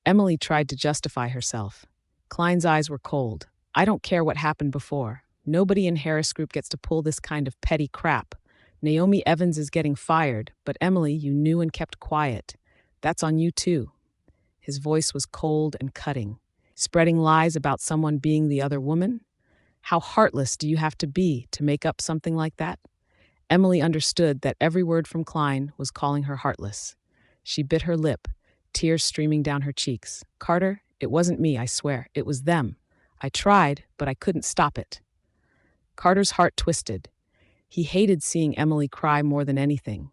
Emily tried to justify herself. Klein's eyes were cold. I don't care what happened before. Nobody in Harris Group gets to pull this kind of petty crap. Naomi Evans is getting fired, but Emily, you knew and kept quiet. That's on you too. His voice was cold and cutting. Spreading lies about someone being the other woman? How heartless do you have to be to make up something like that? Emily understood that every word from Klein was calling her heartless. She bit her lip, tears streaming down her cheeks. Carter, it wasn't me, I swear. It was them. I tried, but I couldn't stop it. Carter's heart twisted. He hated seeing Emily cry more than anything.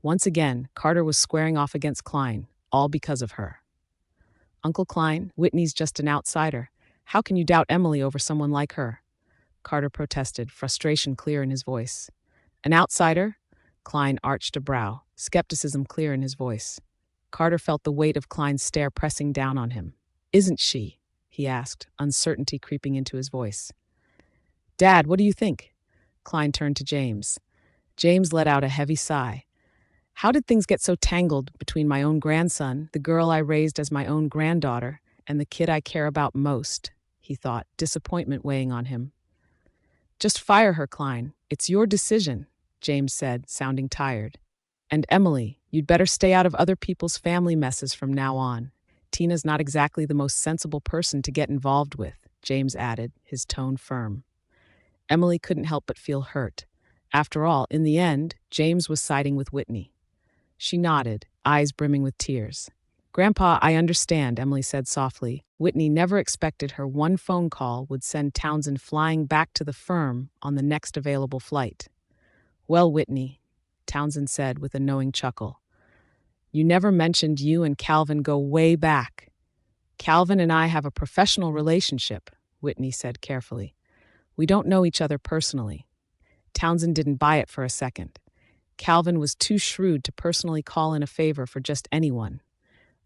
Once again, Carter was squaring off against Klein, all because of her. Uncle Klein, Whitney's just an outsider. How can you doubt Emily over someone like her? Carter protested, frustration clear in his voice. An outsider? Klein arched a brow, skepticism clear in his voice. Carter felt the weight of Klein's stare pressing down on him. Isn't she? He asked, uncertainty creeping into his voice. Dad, what do you think? Klein turned to James. James let out a heavy sigh. How did things get so tangled between my own grandson, the girl I raised as my own granddaughter, and the kid I care about most? He thought, disappointment weighing on him. Just fire her, Klein. It's your decision, James said, sounding tired. And Emily, you'd better stay out of other people's family messes from now on. Tina's not exactly the most sensible person to get involved with, James added, his tone firm. Emily couldn't help but feel hurt. After all, in the end, James was siding with Whitney. She nodded, eyes brimming with tears. Grandpa, I understand, Emily said softly. Whitney never expected her one phone call would send Townsend flying back to the firm on the next available flight. Well, Whitney, Townsend said with a knowing chuckle. You never mentioned you and Calvin go way back. Calvin and I have a professional relationship, Whitney said carefully. We don't know each other personally. Townsend didn't buy it for a second. Calvin was too shrewd to personally call in a favor for just anyone.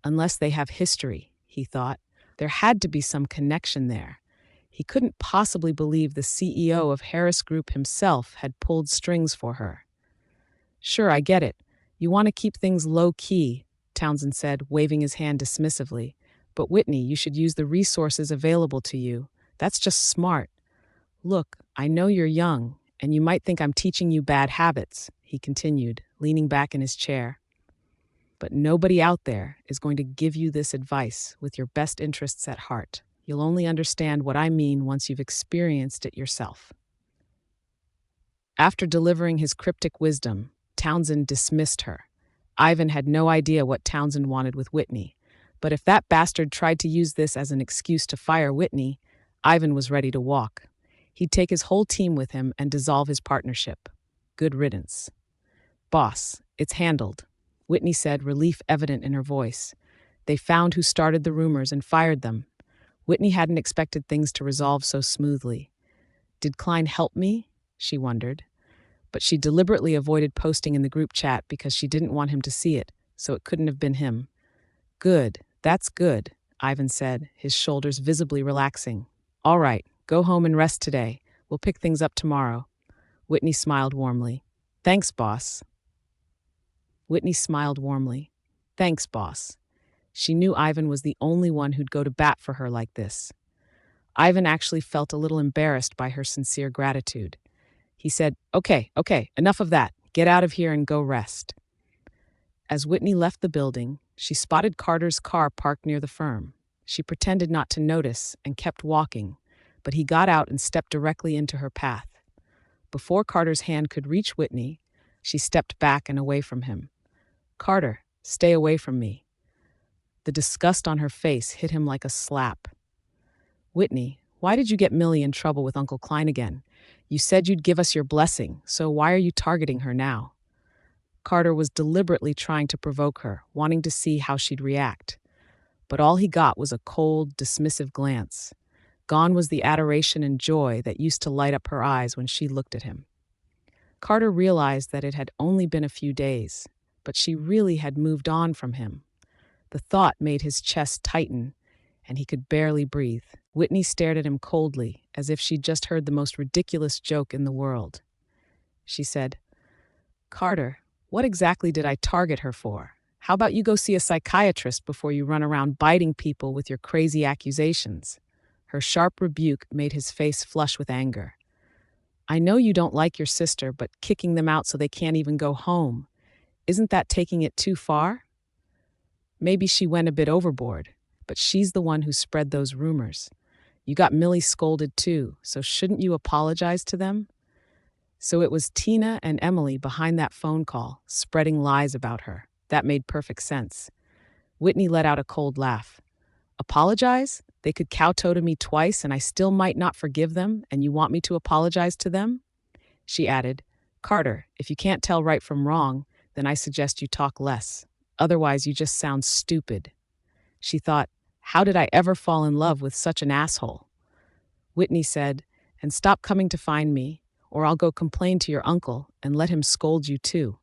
Unless they have history, he thought. There had to be some connection there. He couldn't possibly believe the CEO of Harris Group himself had pulled strings for her. Sure, I get it. You want to keep things low-key, Townsend said, waving his hand dismissively. But Whitney, you should use the resources available to you. That's just smart. Look, I know you're young, and you might think I'm teaching you bad habits, he continued, leaning back in his chair. But nobody out there is going to give you this advice with your best interests at heart. You'll only understand what I mean once you've experienced it yourself. After delivering his cryptic wisdom, Townsend dismissed her. Ivan had no idea what Townsend wanted with Whitney, but if that bastard tried to use this as an excuse to fire Whitney, Ivan was ready to walk. He'd take his whole team with him and dissolve his partnership. Good riddance. Boss, it's handled, Whitney said, relief evident in her voice. They found who started the rumors and fired them. Whitney hadn't expected things to resolve so smoothly. Did Klein help me? She wondered. But she deliberately avoided posting in the group chat because she didn't want him to see it, so it couldn't have been him. Good, that's good, Ivan said, his shoulders visibly relaxing. All right, go home and rest today. We'll pick things up tomorrow. Whitney smiled warmly. Thanks, boss. Whitney smiled warmly. Thanks, boss. She knew Ivan was the only one who'd go to bat for her like this. Ivan actually felt a little embarrassed by her sincere gratitude. He said, Okay, enough of that. Get out of here and go rest. As Whitney left the building, she spotted Carter's car parked near the firm. She pretended not to notice and kept walking, but he got out and stepped directly into her path. Before Carter's hand could reach Whitney, she stepped back and away from him. Carter, stay away from me. The disgust on her face hit him like a slap. Whitney, why did you get Millie in trouble with Uncle Klein again? You said you'd give us your blessing, so why are you targeting her now? Carter was deliberately trying to provoke her, wanting to see how she'd react. But all he got was a cold, dismissive glance. Gone was the adoration and joy that used to light up her eyes when she looked at him. Carter realized that it had only been a few days, but she really had moved on from him. The thought made his chest tighten, and he could barely breathe. Whitney stared at him coldly, as if she'd just heard the most ridiculous joke in the world. She said, Carter, what exactly did I target her for? How about you go see a psychiatrist before you run around biting people with your crazy accusations? Her sharp rebuke made his face flush with anger. I know you don't like your sister, but kicking them out so they can't even go home, isn't that taking it too far? Maybe she went a bit overboard, but she's the one who spread those rumors. You got Millie scolded too, so shouldn't you apologize to them? So it was Tina and Emily behind that phone call, spreading lies about her. That made perfect sense. Whitney let out a cold laugh. Apologize? They could kowtow to me twice and I still might not forgive them, and you want me to apologize to them? She added, Carter, if you can't tell right from wrong, then I suggest you talk less. Otherwise, you just sound stupid. She thought, how did I ever fall in love with such an asshole? Whitney said, and stop coming to find me, or I'll go complain to your uncle and let him scold you too.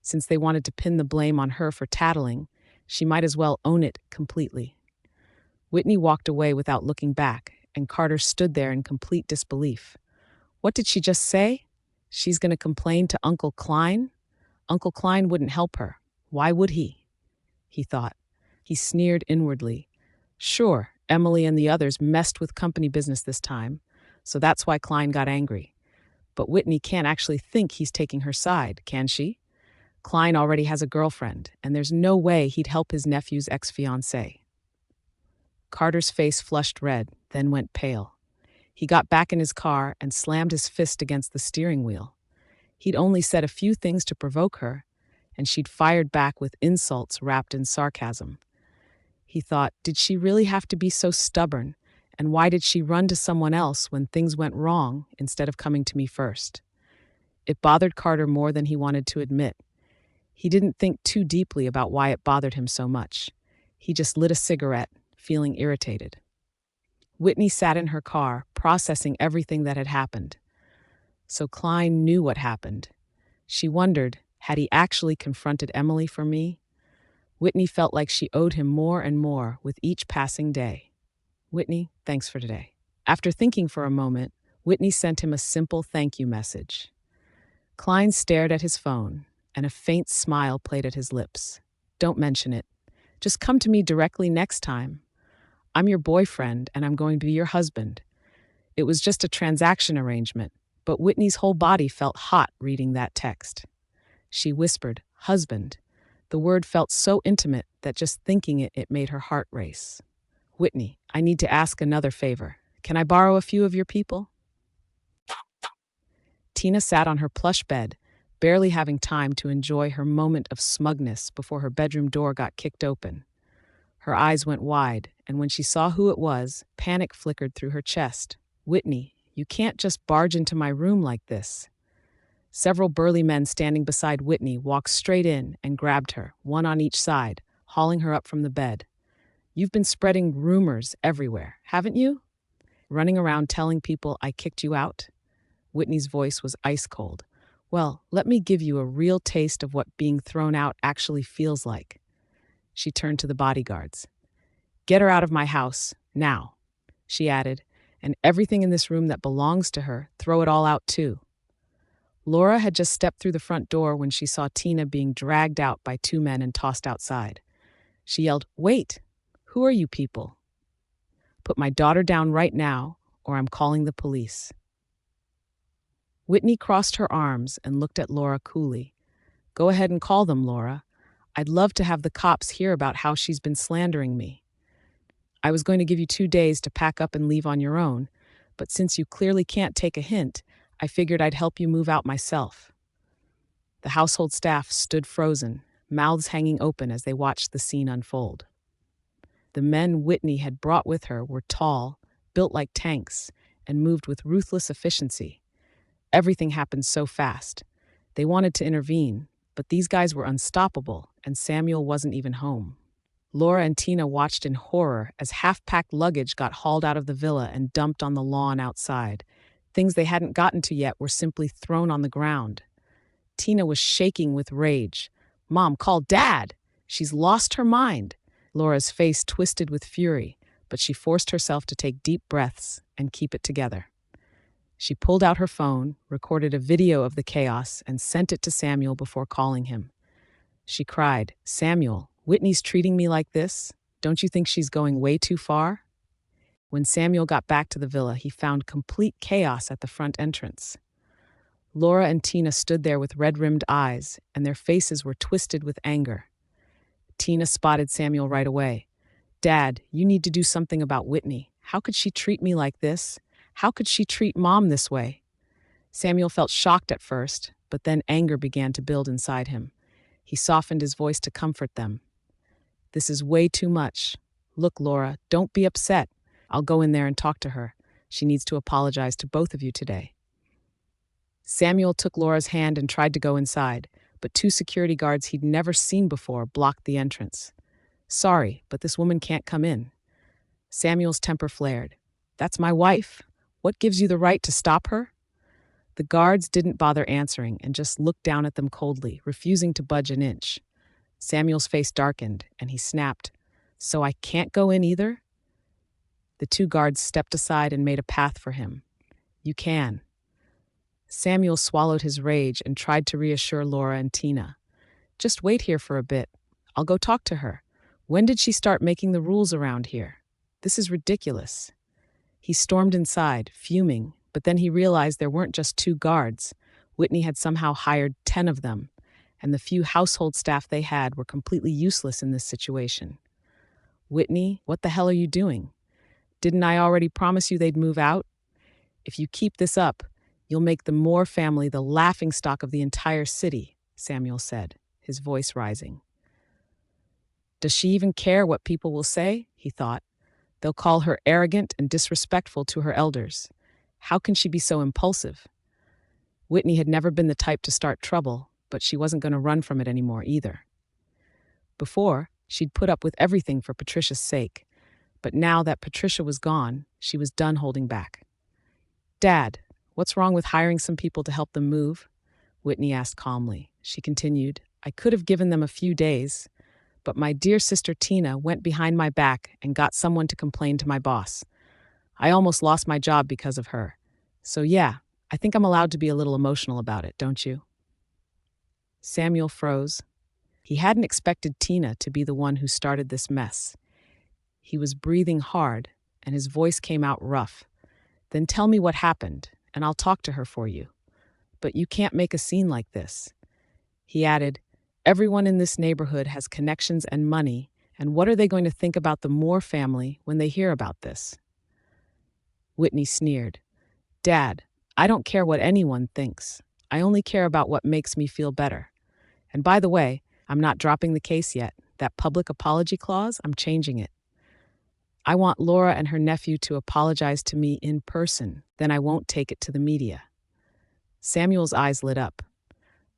Since they wanted to pin the blame on her for tattling, she might as well own it completely. Whitney walked away without looking back, and Carter stood there in complete disbelief. What did she just say? She's going to complain to Uncle Klein? Uncle Klein wouldn't help her. Why would he? He thought. He sneered inwardly. Sure, Emily and the others messed with company business this time, so that's why Klein got angry. But Whitney can't actually think he's taking her side, can she? Klein already has a girlfriend, and there's no way he'd help his nephew's ex-fiancé. Carter's face flushed red, then went pale. He got back in his car and slammed his fist against the steering wheel. He'd only said a few things to provoke her, and she'd fired back with insults wrapped in sarcasm. He thought, did she really have to be so stubborn, and why did she run to someone else when things went wrong instead of coming to me first? It bothered Carter more than he wanted to admit. He didn't think too deeply about why it bothered him so much. He just lit a cigarette, feeling irritated. Whitney sat in her car, processing everything that had happened. So Klein knew what happened. She wondered, had he actually confronted Emily for me? Whitney felt like she owed him more and more with each passing day. Whitney, thanks for today. After thinking for a moment, Whitney sent him a simple thank you message. Klein stared at his phone, and a faint smile played at his lips. Don't mention it. Just come to me directly next time. I'm your boyfriend, and I'm going to be your husband. It was just a transaction arrangement, but Whitney's whole body felt hot reading that text. She whispered, husband. The word felt so intimate that just thinking it made her heart race. Whitney, I need to ask another favor. Can I borrow a few of your people? Tina sat on her plush bed, barely having time to enjoy her moment of smugness before her bedroom door got kicked open. Her eyes went wide, and when she saw who it was, panic flickered through her chest. Whitney, you can't just barge into my room like this. Several burly men standing beside Whitney walked straight in and grabbed her, one on each side, hauling her up from the bed. You've been spreading rumors everywhere, haven't you? Running around telling people I kicked you out? Whitney's voice was ice cold. Well, let me give you a real taste of what being thrown out actually feels like. She turned to the bodyguards. Get her out of my house, now, she added, and everything in this room that belongs to her, throw it all out too. Laura had just stepped through the front door when she saw Tina being dragged out by two men and tossed outside. She yelled, "Wait! Who are you people? Put my daughter down right now, or I'm calling the police." Whitney crossed her arms and looked at Laura coolly. "Go ahead and call them, Laura. I'd love to have the cops hear about how she's been slandering me. I was going to give you 2 days to pack up and leave on your own, but since you clearly can't take a hint, I figured I'd help you move out myself." The household staff stood frozen, mouths hanging open as they watched the scene unfold. The men Whitney had brought with her were tall, built like tanks, and moved with ruthless efficiency. Everything happened so fast. They wanted to intervene, but these guys were unstoppable, and Samuel wasn't even home. Laura and Tina watched in horror as half-packed luggage got hauled out of the villa and dumped on the lawn outside. Things they hadn't gotten to yet were simply thrown on the ground. Tina was shaking with rage. "Mom, call Dad! She's lost her mind!" Laura's face twisted with fury, but she forced herself to take deep breaths and keep it together. She pulled out her phone, recorded a video of the chaos, and sent it to Samuel before calling him. She cried, "Samuel, Whitney's treating me like this? Don't you think she's going way too far?" When Samuel got back to the villa, he found complete chaos at the front entrance. Laura and Tina stood there with red-rimmed eyes, and their faces were twisted with anger. Tina spotted Samuel right away. "Dad, you need to do something about Whitney. How could she treat me like this? How could she treat Mom this way?" Samuel felt shocked at first, but then anger began to build inside him. He softened his voice to comfort them. "This is way too much. Look, Laura, don't be upset. I'll go in there and talk to her. She needs to apologize to both of you today." Samuel took Laura's hand and tried to go inside, but 2 security guards he'd never seen before blocked the entrance. "Sorry, but this woman can't come in." Samuel's temper flared. "That's my wife. What gives you the right to stop her?" The guards didn't bother answering and just looked down at them coldly, refusing to budge an inch. Samuel's face darkened, and he snapped, "So I can't go in either?" The 2 guards stepped aside and made a path for him. "You can." Samuel swallowed his rage and tried to reassure Laura and Tina. "Just wait here for a bit. I'll go talk to her. When did she start making the rules around here? This is ridiculous." He stormed inside, fuming, but then he realized there weren't just 2 guards. Whitney had somehow hired 10 of them, and the few household staff they had were completely useless in this situation. "Whitney, what the hell are you doing? Didn't I already promise you they'd move out? If you keep this up, you'll make the Moore family the laughingstock of the entire city," Samuel said, his voice rising. "Does she even care what people will say?" he thought. "They'll call her arrogant and disrespectful to her elders. How can she be so impulsive?" Whitney had never been the type to start trouble, but she wasn't going to run from it anymore either. Before, she'd put up with everything for Patricia's sake, but now that Patricia was gone, she was done holding back. "Dad, what's wrong with hiring some people to help them move?" Whitney asked calmly. She continued, "I could have given them a few days, but my dear sister Tina went behind my back and got someone to complain to my boss. I almost lost my job because of her. So yeah, I think I'm allowed to be a little emotional about it, don't you?" Samuel froze. He hadn't expected Tina to be the one who started this mess. He was breathing hard, and his voice came out rough. "Then tell me what happened, and I'll talk to her for you. But you can't make a scene like this." He added, "Everyone in this neighborhood has connections and money, and what are they going to think about the Moore family when they hear about this?" Whitney sneered. "Dad, I don't care what anyone thinks. I only care about what makes me feel better. And by the way, I'm not dropping the case yet. That public apology clause, I'm changing it. I want Laura and her nephew to apologize to me in person. Then I won't take it to the media." Samuel's eyes lit up.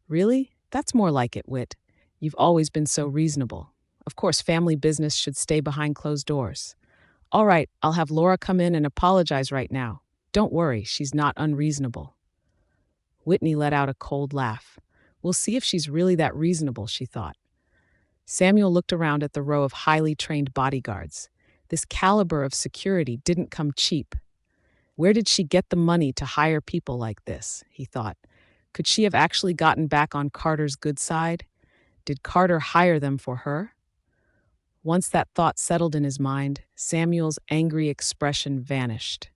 "Really? That's more like it, Whit. You've always been so reasonable. Of course, family business should stay behind closed doors. All right, I'll have Laura come in and apologize right now. Don't worry, she's not unreasonable." Whitney let out a cold laugh. "We'll see if she's really that reasonable," she thought. Samuel looked around at the row of highly trained bodyguards. This caliber of security didn't come cheap. Where did she get the money to hire people like this? He thought. Could she have actually gotten back on Carter's good side? Did Carter hire them for her? Once that thought settled in his mind, Samuel's angry expression vanished.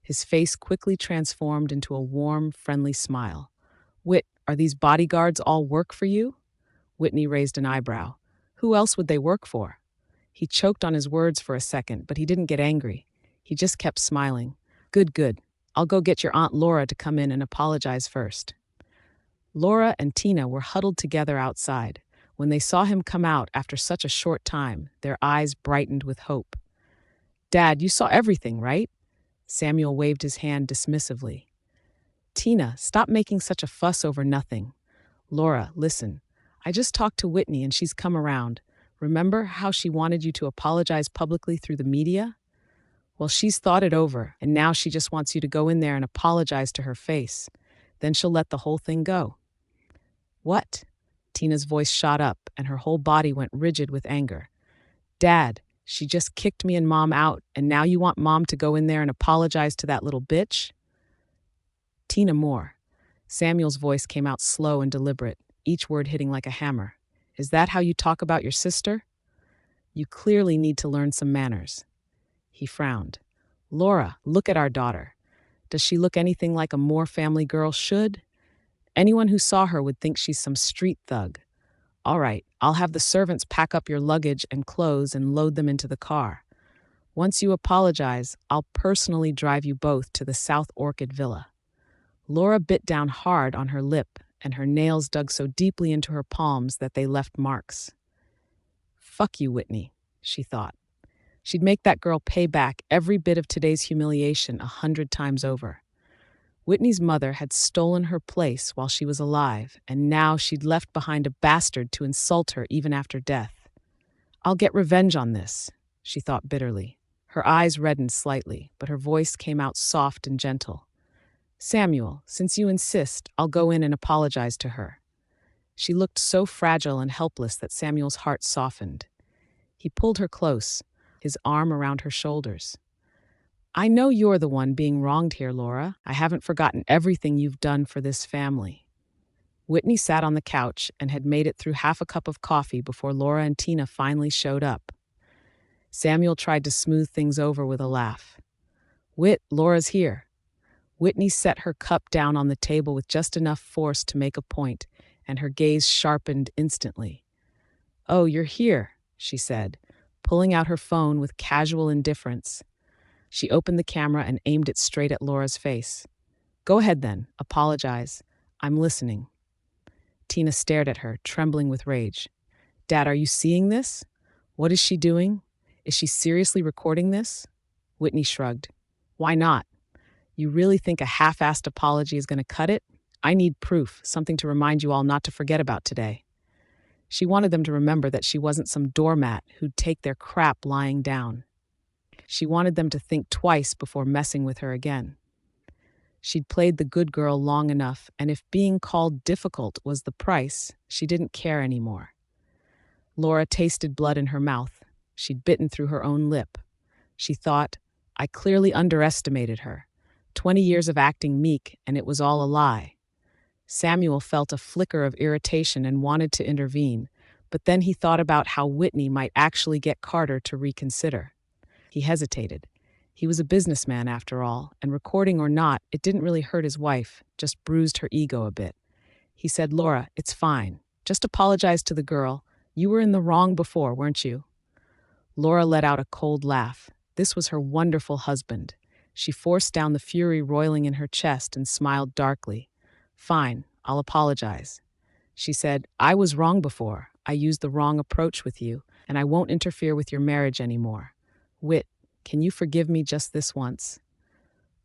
His face quickly transformed into a warm, friendly smile. Whit, are these bodyguards all work for you? Whitney raised an eyebrow. Who else would they work for? He choked on his words for a second, but he didn't get angry. He just kept smiling. Good, good. I'll go get your Aunt Laura to come in and apologize first. Laura and Tina were huddled together outside. When they saw him come out after such a short time, their eyes brightened with hope. Dad, you saw everything, right? Samuel waved his hand dismissively. Tina, stop making such a fuss over nothing. Laura, listen. I just talked to Whitney and she's come around. Remember how she wanted you to apologize publicly through the media? Well, she's thought it over, and now she just wants you to go in there and apologize to her face. Then she'll let the whole thing go. What? Tina's voice shot up, and her whole body went rigid with anger. Dad, she just kicked me and Mom out, and now you want Mom to go in there and apologize to that little bitch? Tina Moore. Samuel's voice came out slow and deliberate, each word hitting like a hammer. Is that how you talk about your sister? You clearly need to learn some manners. He frowned. Laura, look at our daughter. Does she look anything like a Moore family girl should? Anyone who saw her would think she's some street thug. All right, I'll have the servants pack up your luggage and clothes and load them into the car. Once you apologize, I'll personally drive you both to the South Orchid Villa. Laura bit down hard on her lip, and her nails dug so deeply into her palms that they left marks. Fuck you, Whitney, she thought. She'd make that girl pay back every bit of today's humiliation 100 times over. Whitney's mother had stolen her place while she was alive, and now she'd left behind a bastard to insult her even after death. I'll get revenge on this, she thought bitterly. Her eyes reddened slightly, but her voice came out soft and gentle. Samuel, since you insist, I'll go in and apologize to her. She looked so fragile and helpless that Samuel's heart softened. He pulled her close, his arm around her shoulders. I know you're the one being wronged here, Laura. I haven't forgotten everything you've done for this family. Whitney sat on the couch and had made it through half a cup of coffee before Laura and Tina finally showed up. Samuel tried to smooth things over with a laugh. Whit, Laura's here. Whitney set her cup down on the table with just enough force to make a point, and her gaze sharpened instantly. Oh, you're here, she said, pulling out her phone with casual indifference. She opened the camera and aimed it straight at Laura's face. Go ahead then, apologize. I'm listening. Tina stared at her, trembling with rage. Dad, are you seeing this? What is she doing? Is she seriously recording this? Whitney shrugged. Why not? You really think a half-assed apology is going to cut it? I need proof, something to remind you all not to forget about today. She wanted them to remember that she wasn't some doormat who'd take their crap lying down. She wanted them to think twice before messing with her again. She'd played the good girl long enough, and if being called difficult was the price, she didn't care anymore. Laura tasted blood in her mouth. She'd bitten through her own lip. She thought, I clearly underestimated her. 20 years of acting meek, and it was all a lie. Samuel felt a flicker of irritation and wanted to intervene, but then he thought about how Whitney might actually get Carter to reconsider. He hesitated. He was a businessman after all, and recording or not, it didn't really hurt his wife, just bruised her ego a bit. He said, Laura, it's fine. Just apologize to the girl. You were in the wrong before, weren't you? Laura let out a cold laugh. This was her wonderful husband. She forced down the fury roiling in her chest and smiled darkly. Fine, I'll apologize. She said, I was wrong before. I used the wrong approach with you, and I won't interfere with your marriage anymore. Whit, can you forgive me just this once?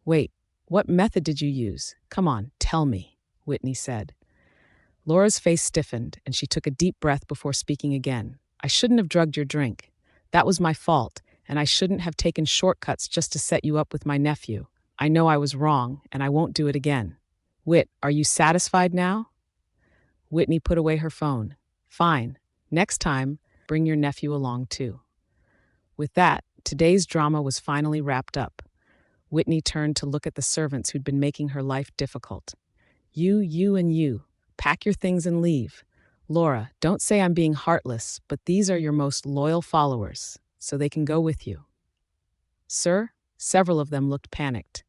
Wait, what method did you use? Come on, tell me, Whitney said. Laura's face stiffened, and she took a deep breath before speaking again. I shouldn't have drugged your drink. That was my fault, and I shouldn't have taken shortcuts just to set you up with my nephew. I know I was wrong, and I won't do it again. Whit, are you satisfied now? Whitney put away her phone. Fine. Next time, bring your nephew along too. With that, Today's drama was finally wrapped up. Whitney turned to look at the servants who'd been making her life difficult. You, and you. Pack your things and leave. Laura, don't say I'm being heartless, but these are your most loyal followers, so they can go with you. Sir? Several of them looked panicked.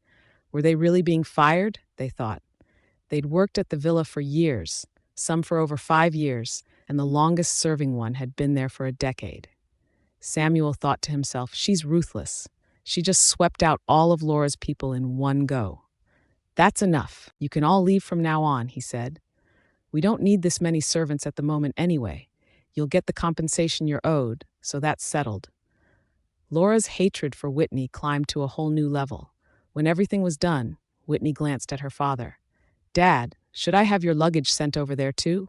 Were they really being fired? They thought. They'd worked at the villa for years, some for over 5 years, and the longest-serving one had been there for a decade. Samuel thought to himself, she's ruthless. She just swept out all of Laura's people in one go. That's enough. You can all leave from now on, he said. We don't need this many servants at the moment anyway. You'll get the compensation you're owed, so that's settled. Laura's hatred for Whitney climbed to a whole new level. When everything was done, Whitney glanced at her father. Dad, should I have your luggage sent over there too?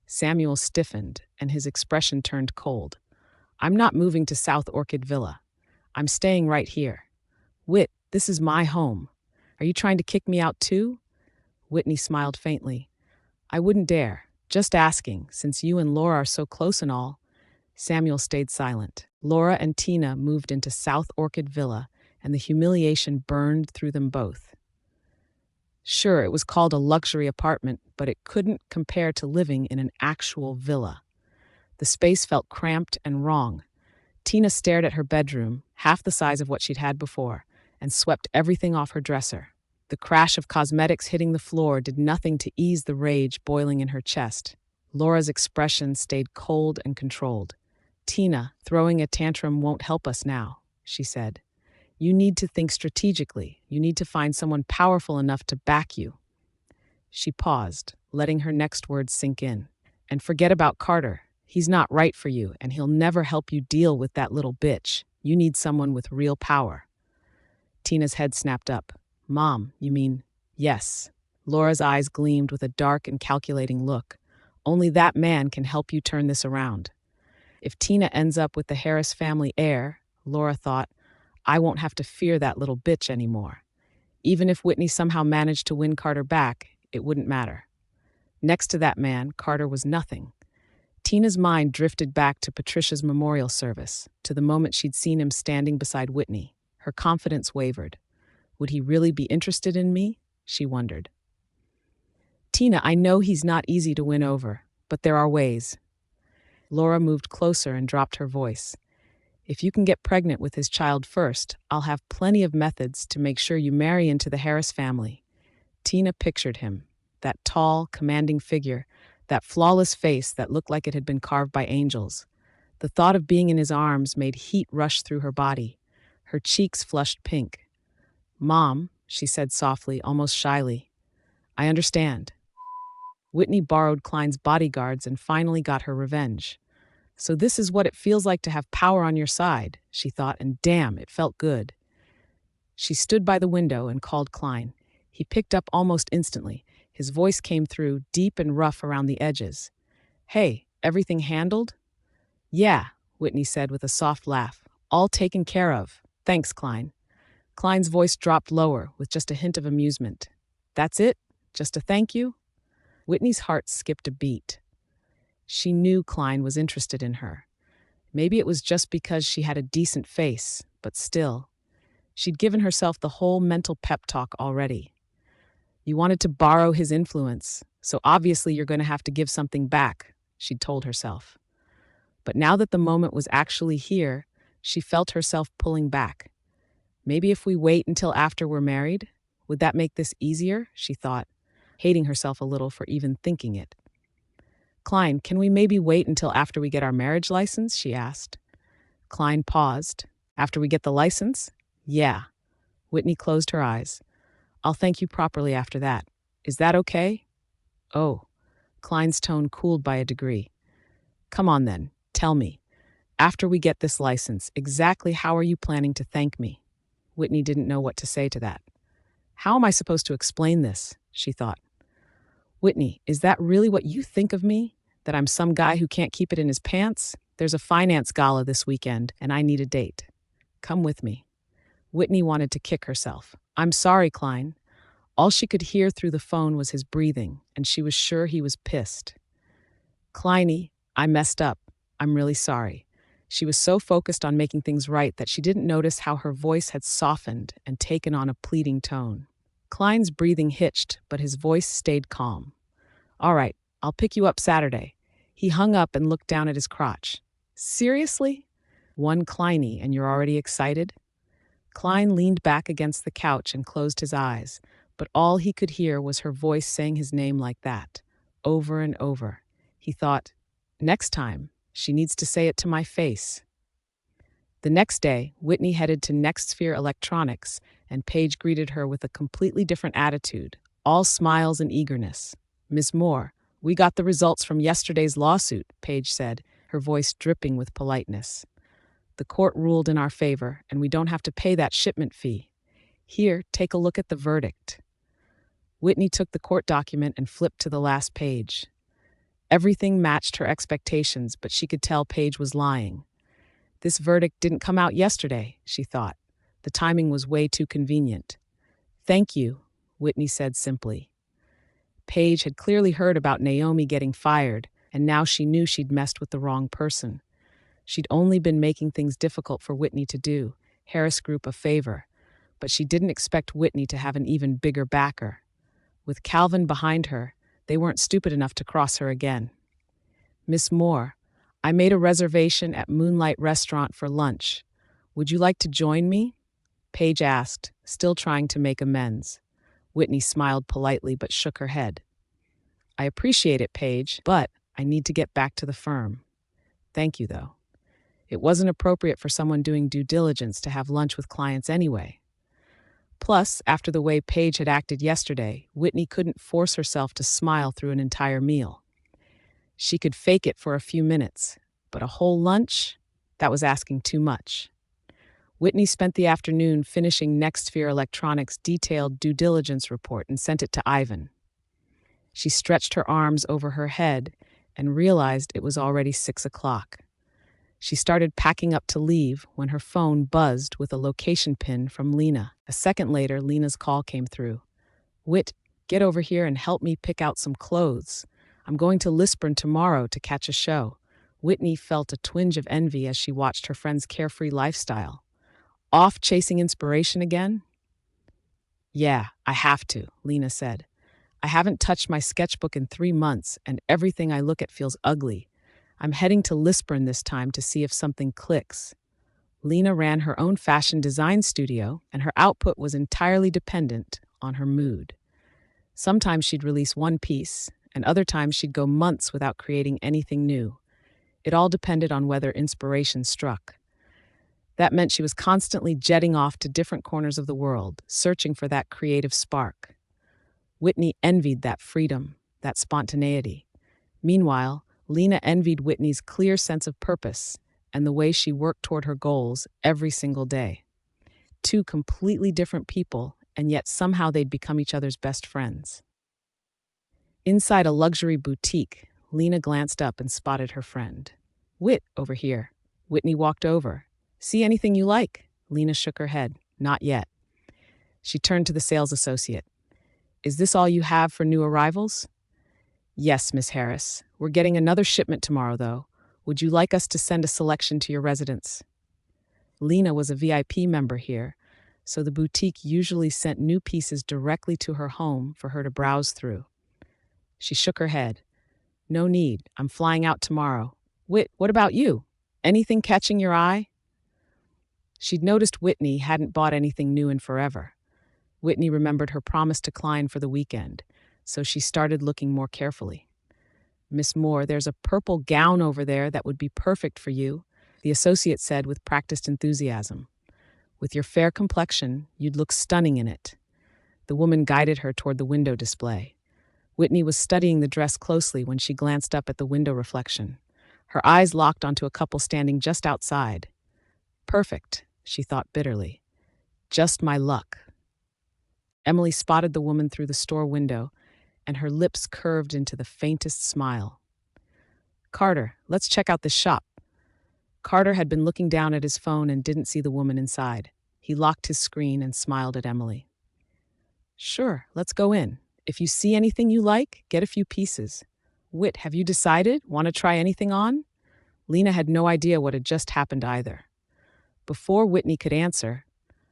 Samuel stiffened, and his expression turned cold. I'm not moving to South Orchid Villa. I'm staying right here. Whit, this is my home. Are you trying to kick me out too? Whitney smiled faintly. I wouldn't dare. Just asking, since you and Laura are so close and all. Samuel stayed silent. Laura and Tina moved into South Orchid Villa, and the humiliation burned through them both. Sure, it was called a luxury apartment, but it couldn't compare to living in an actual villa. The space felt cramped and wrong. Tina stared at her bedroom, half the size of what she'd had before, and swept everything off her dresser. The crash of cosmetics hitting the floor did nothing to ease the rage boiling in her chest. Laura's expression stayed cold and controlled. Tina, throwing a tantrum won't help us now, she said. You need to think strategically. You need to find someone powerful enough to back you. She paused, letting her next words sink in. And forget about Carter. He's not right for you, and he'll never help you deal with that little bitch. You need someone with real power. Tina's head snapped up. Mom, you mean? Yes. Laura's eyes gleamed with a dark and calculating look. Only that man can help you turn this around. If Tina ends up with the Harris family heir, Laura thought, I won't have to fear that little bitch anymore. Even if Whitney somehow managed to win Carter back, it wouldn't matter. Next to that man, Carter was nothing. Tina's mind drifted back to Patricia's memorial service, to the moment she'd seen him standing beside Whitney. Her confidence wavered. Would he really be interested in me? She wondered. Tina, I know he's not easy to win over, but there are ways. Laura moved closer and dropped her voice. If you can get pregnant with his child first, I'll have plenty of methods to make sure you marry into the Harris family. Tina pictured him, that tall, commanding figure, that flawless face that looked like it had been carved by angels. The thought of being in his arms made heat rush through her body. Her cheeks flushed pink. Mom, she said softly, almost shyly. I understand. Whitney borrowed Klein's bodyguards and finally got her revenge. So this is what it feels like to have power on your side, she thought, and damn, it felt good. She stood by the window and called Klein. He picked up almost instantly. His voice came through, deep and rough around the edges. Hey, everything handled? Yeah, Whitney said with a soft laugh. All taken care of. Thanks, Klein. Klein's voice dropped lower, with just a hint of amusement. That's it? Just a thank you? Whitney's heart skipped a beat. She knew Klein was interested in her. Maybe it was just because she had a decent face, but still. She'd given herself the whole mental pep talk already. You wanted to borrow his influence, so obviously you're going to have to give something back, she'd told herself. But now that the moment was actually here, she felt herself pulling back. Maybe if we wait until after we're married, would that make this easier, she thought, hating herself a little for even thinking it. Klein, can we maybe wait until after we get our marriage license? She asked. Klein paused. After we get the license? Yeah. Whitney closed her eyes. I'll thank you properly after that. Is that okay? Oh. Klein's tone cooled by a degree. Come on then, tell me. After we get this license, exactly how are you planning to thank me? Whitney didn't know what to say to that. How am I supposed to explain this? She thought. Whitney, is that really what you think of me? That I'm some guy who can't keep it in his pants? There's a finance gala this weekend, and I need a date. Come with me. Whitney wanted to kick herself. I'm sorry, Klein. All she could hear through the phone was his breathing, and she was sure he was pissed. Kleiny, I messed up. I'm really sorry. She was so focused on making things right that she didn't notice how her voice had softened and taken on a pleading tone. Klein's breathing hitched, but his voice stayed calm. "All right, I'll pick you up Saturday." He hung up and looked down at his crotch. "Seriously? One Kleiny and you're already excited?" Klein leaned back against the couch and closed his eyes, but all he could hear was her voice saying his name like that, over and over. He thought, next time, she needs to say it to my face. The next day, Whitney headed to NextSphere Electronics, and Paige greeted her with a completely different attitude, all smiles and eagerness. "Miss Moore, we got the results from yesterday's lawsuit," Paige said, her voice dripping with politeness. "The court ruled in our favor, and we don't have to pay that shipment fee. Here, take a look at the verdict." Whitney took the court document and flipped to the last page. Everything matched her expectations, but she could tell Paige was lying. This verdict didn't come out yesterday, she thought. The timing was way too convenient. "Thank you," Whitney said simply. Paige had clearly heard about Naomi getting fired, and now she knew she'd messed with the wrong person. She'd only been making things difficult for Whitney to do, Harris Group a favor, but she didn't expect Whitney to have an even bigger backer. With Calvin behind her, they weren't stupid enough to cross her again. "Miss Moore, I made a reservation at Moonlight Restaurant for lunch. Would you like to join me?" Paige asked, still trying to make amends. Whitney smiled politely but shook her head. "I appreciate it, Paige, but I need to get back to the firm." "Thank you, though." It wasn't appropriate for someone doing due diligence to have lunch with clients anyway. Plus, after the way Paige had acted yesterday, Whitney couldn't force herself to smile through an entire meal. She could fake it for a few minutes, but a whole lunch? That was asking too much. Whitney spent the afternoon finishing NextSphere Electronics' detailed due diligence report and sent it to Ivan. She stretched her arms over her head and realized it was already 6 o'clock. She started packing up to leave when her phone buzzed with a location pin from Lena. A second later, Lena's call came through. "Whit, get over here and help me pick out some clothes. I'm going to Lisburn tomorrow to catch a show." Whitney felt a twinge of envy as she watched her friend's carefree lifestyle. "Off chasing inspiration again?" "Yeah, I have to," Lena said. "I haven't touched my sketchbook in 3 months, and everything I look at feels ugly. I'm heading to Lisburn this time to see if something clicks." Lena ran her own fashion design studio, and her output was entirely dependent on her mood. Sometimes she'd release one piece, and other times she'd go months without creating anything new. It all depended on whether inspiration struck. That meant she was constantly jetting off to different corners of the world, searching for that creative spark. Whitney envied that freedom, that spontaneity. Meanwhile, Lena envied Whitney's clear sense of purpose and the way she worked toward her goals every single day. Two completely different people, and yet somehow they'd become each other's best friends. Inside a luxury boutique, Lena glanced up and spotted her friend. "Whit, over here." Whitney walked over. "See anything you like?" Lena shook her head. "Not yet." She turned to the sales associate. "Is this all you have for new arrivals?" "Yes, Miss Harris. We're getting another shipment tomorrow, though. Would you like us to send a selection to your residence?" Lena was a VIP member here, so the boutique usually sent new pieces directly to her home for her to browse through. She shook her head. "No need. I'm flying out tomorrow." "Whit, what about you? Anything catching your eye?" She'd noticed Whitney hadn't bought anything new in forever. Whitney remembered her promise to Klein for the weekend, so she started looking more carefully. "Miss Moore, there's a purple gown over there that would be perfect for you," the associate said with practiced enthusiasm. "With your fair complexion, you'd look stunning in it." The woman guided her toward the window display. Whitney was studying the dress closely when she glanced up at the window reflection. Her eyes locked onto a couple standing just outside. "Perfect," she thought bitterly. "Just my luck." Emily spotted the woman through the store window, and her lips curved into the faintest smile. "Carter, let's check out this shop." Carter had been looking down at his phone and didn't see the woman inside. He locked his screen and smiled at Emily. "Sure, let's go in. If you see anything you like, get a few pieces." "Whit, have you decided? Want to try anything on?" Lena had no idea what had just happened either. Before Whitney could answer,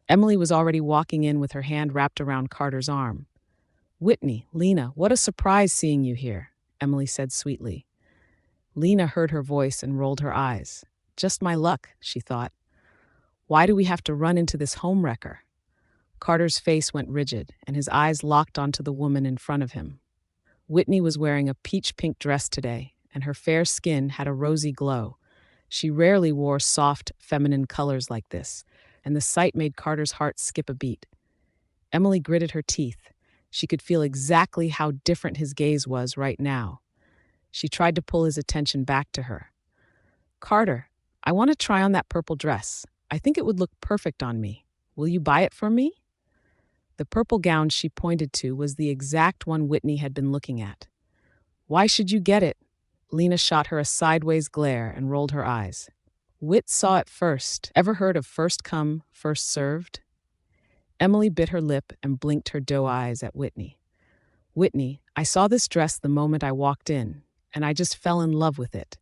Emily was already walking in with her hand wrapped around Carter's arm. "Whitney, Lena, what a surprise seeing you here," Emily said sweetly. Lena heard her voice and rolled her eyes. "Just my luck," she thought. "Why do we have to run into this homewrecker?" Carter's face went rigid, and his eyes locked onto the woman in front of him. Whitney was wearing a peach-pink dress today, and her fair skin had a rosy glow. She rarely wore soft, feminine colors like this, and the sight made Carter's heart skip a beat. Emily gritted her teeth. She could feel exactly how different his gaze was right now. She tried to pull his attention back to her. "Carter, I want to try on that purple dress. I think it would look perfect on me. Will you buy it for me?" The purple gown she pointed to was the exact one Whitney had been looking at. "Why should you get it?" Lena shot her a sideways glare and rolled her eyes. "Whit saw it first. Ever heard of first come, first served?" Emily bit her lip and blinked her doe eyes at Whitney. "Whitney, I saw this dress the moment I walked in, and I just fell in love with it.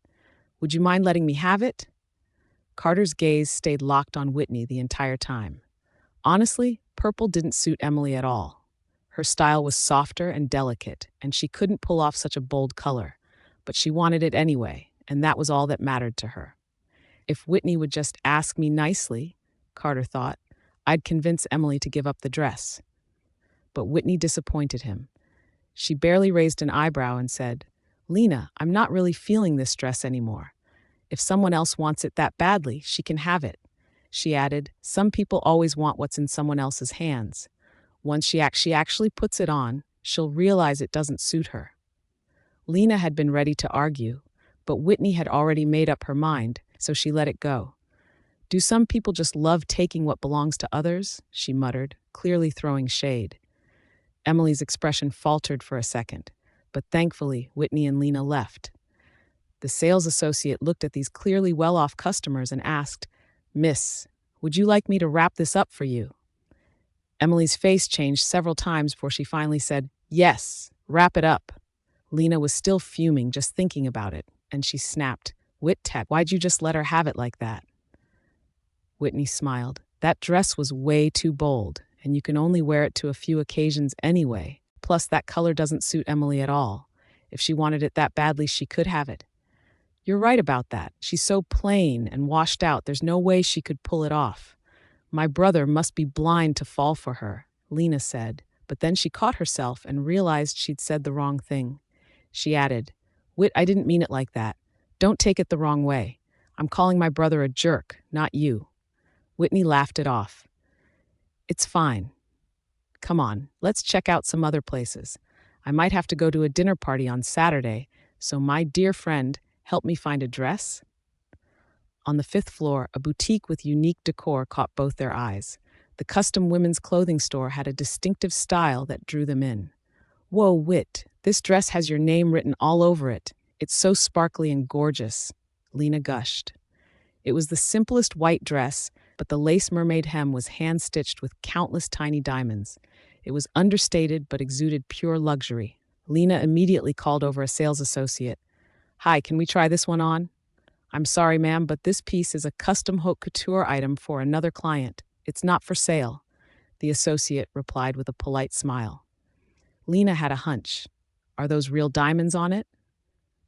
Would you mind letting me have it?" Carter's gaze stayed locked on Whitney the entire time. Honestly, purple didn't suit Emily at all. Her style was softer and delicate, and she couldn't pull off such a bold color. But she wanted it anyway, and that was all that mattered to her. If Whitney would just ask me nicely, Carter thought, I'd convince Emily to give up the dress. But Whitney disappointed him. She barely raised an eyebrow and said, "Lena, I'm not really feeling this dress anymore. If someone else wants it that badly, she can have it." She added, "Some people always want what's in someone else's hands. Once she actually puts it on, she'll realize it doesn't suit her." Lena had been ready to argue, but Whitney had already made up her mind, so she let it go. "Do some people just love taking what belongs to others?" she muttered, clearly throwing shade. Emily's expression faltered for a second, but thankfully Whitney and Lena left. The sales associate looked at these clearly well-off customers and asked, "Miss, would you like me to wrap this up for you?" Emily's face changed several times before she finally said, "Yes, wrap it up." Lena was still fuming just thinking about it, and she snapped, Why'd you just let her have it like that?" Whitney smiled. "That dress was way too bold, and you can only wear it to a few occasions anyway. Plus, that color doesn't suit Emily at all. If she wanted it that badly, she could have it." "You're right about that. She's so plain and washed out, there's no way she could pull it off. My brother must be blind to fall for her," Lena said, but then she caught herself and realized she'd said the wrong thing. She added, "Whit, I didn't mean it like that. Don't take it the wrong way. I'm calling my brother a jerk, not you." Whitney laughed it off. "It's fine. Come on, let's check out some other places. I might have to go to a dinner party on Saturday, so my dear friend, help me find a dress." On the 5th floor, a boutique with unique decor caught both their eyes. The custom women's clothing store had a distinctive style that drew them in. "Whoa, Whit, this dress has your name written all over it. It's so sparkly and gorgeous," Lena gushed. It was the simplest white dress, but the lace mermaid hem was hand-stitched with countless tiny diamonds. It was understated but exuded pure luxury. Lena immediately called over a sales associate. "Hi, can we try this one on?" "I'm sorry, ma'am, but this piece is a custom haute couture item for another client. It's not for sale," the associate replied with a polite smile. Lena had a hunch. "Are those real diamonds on it?"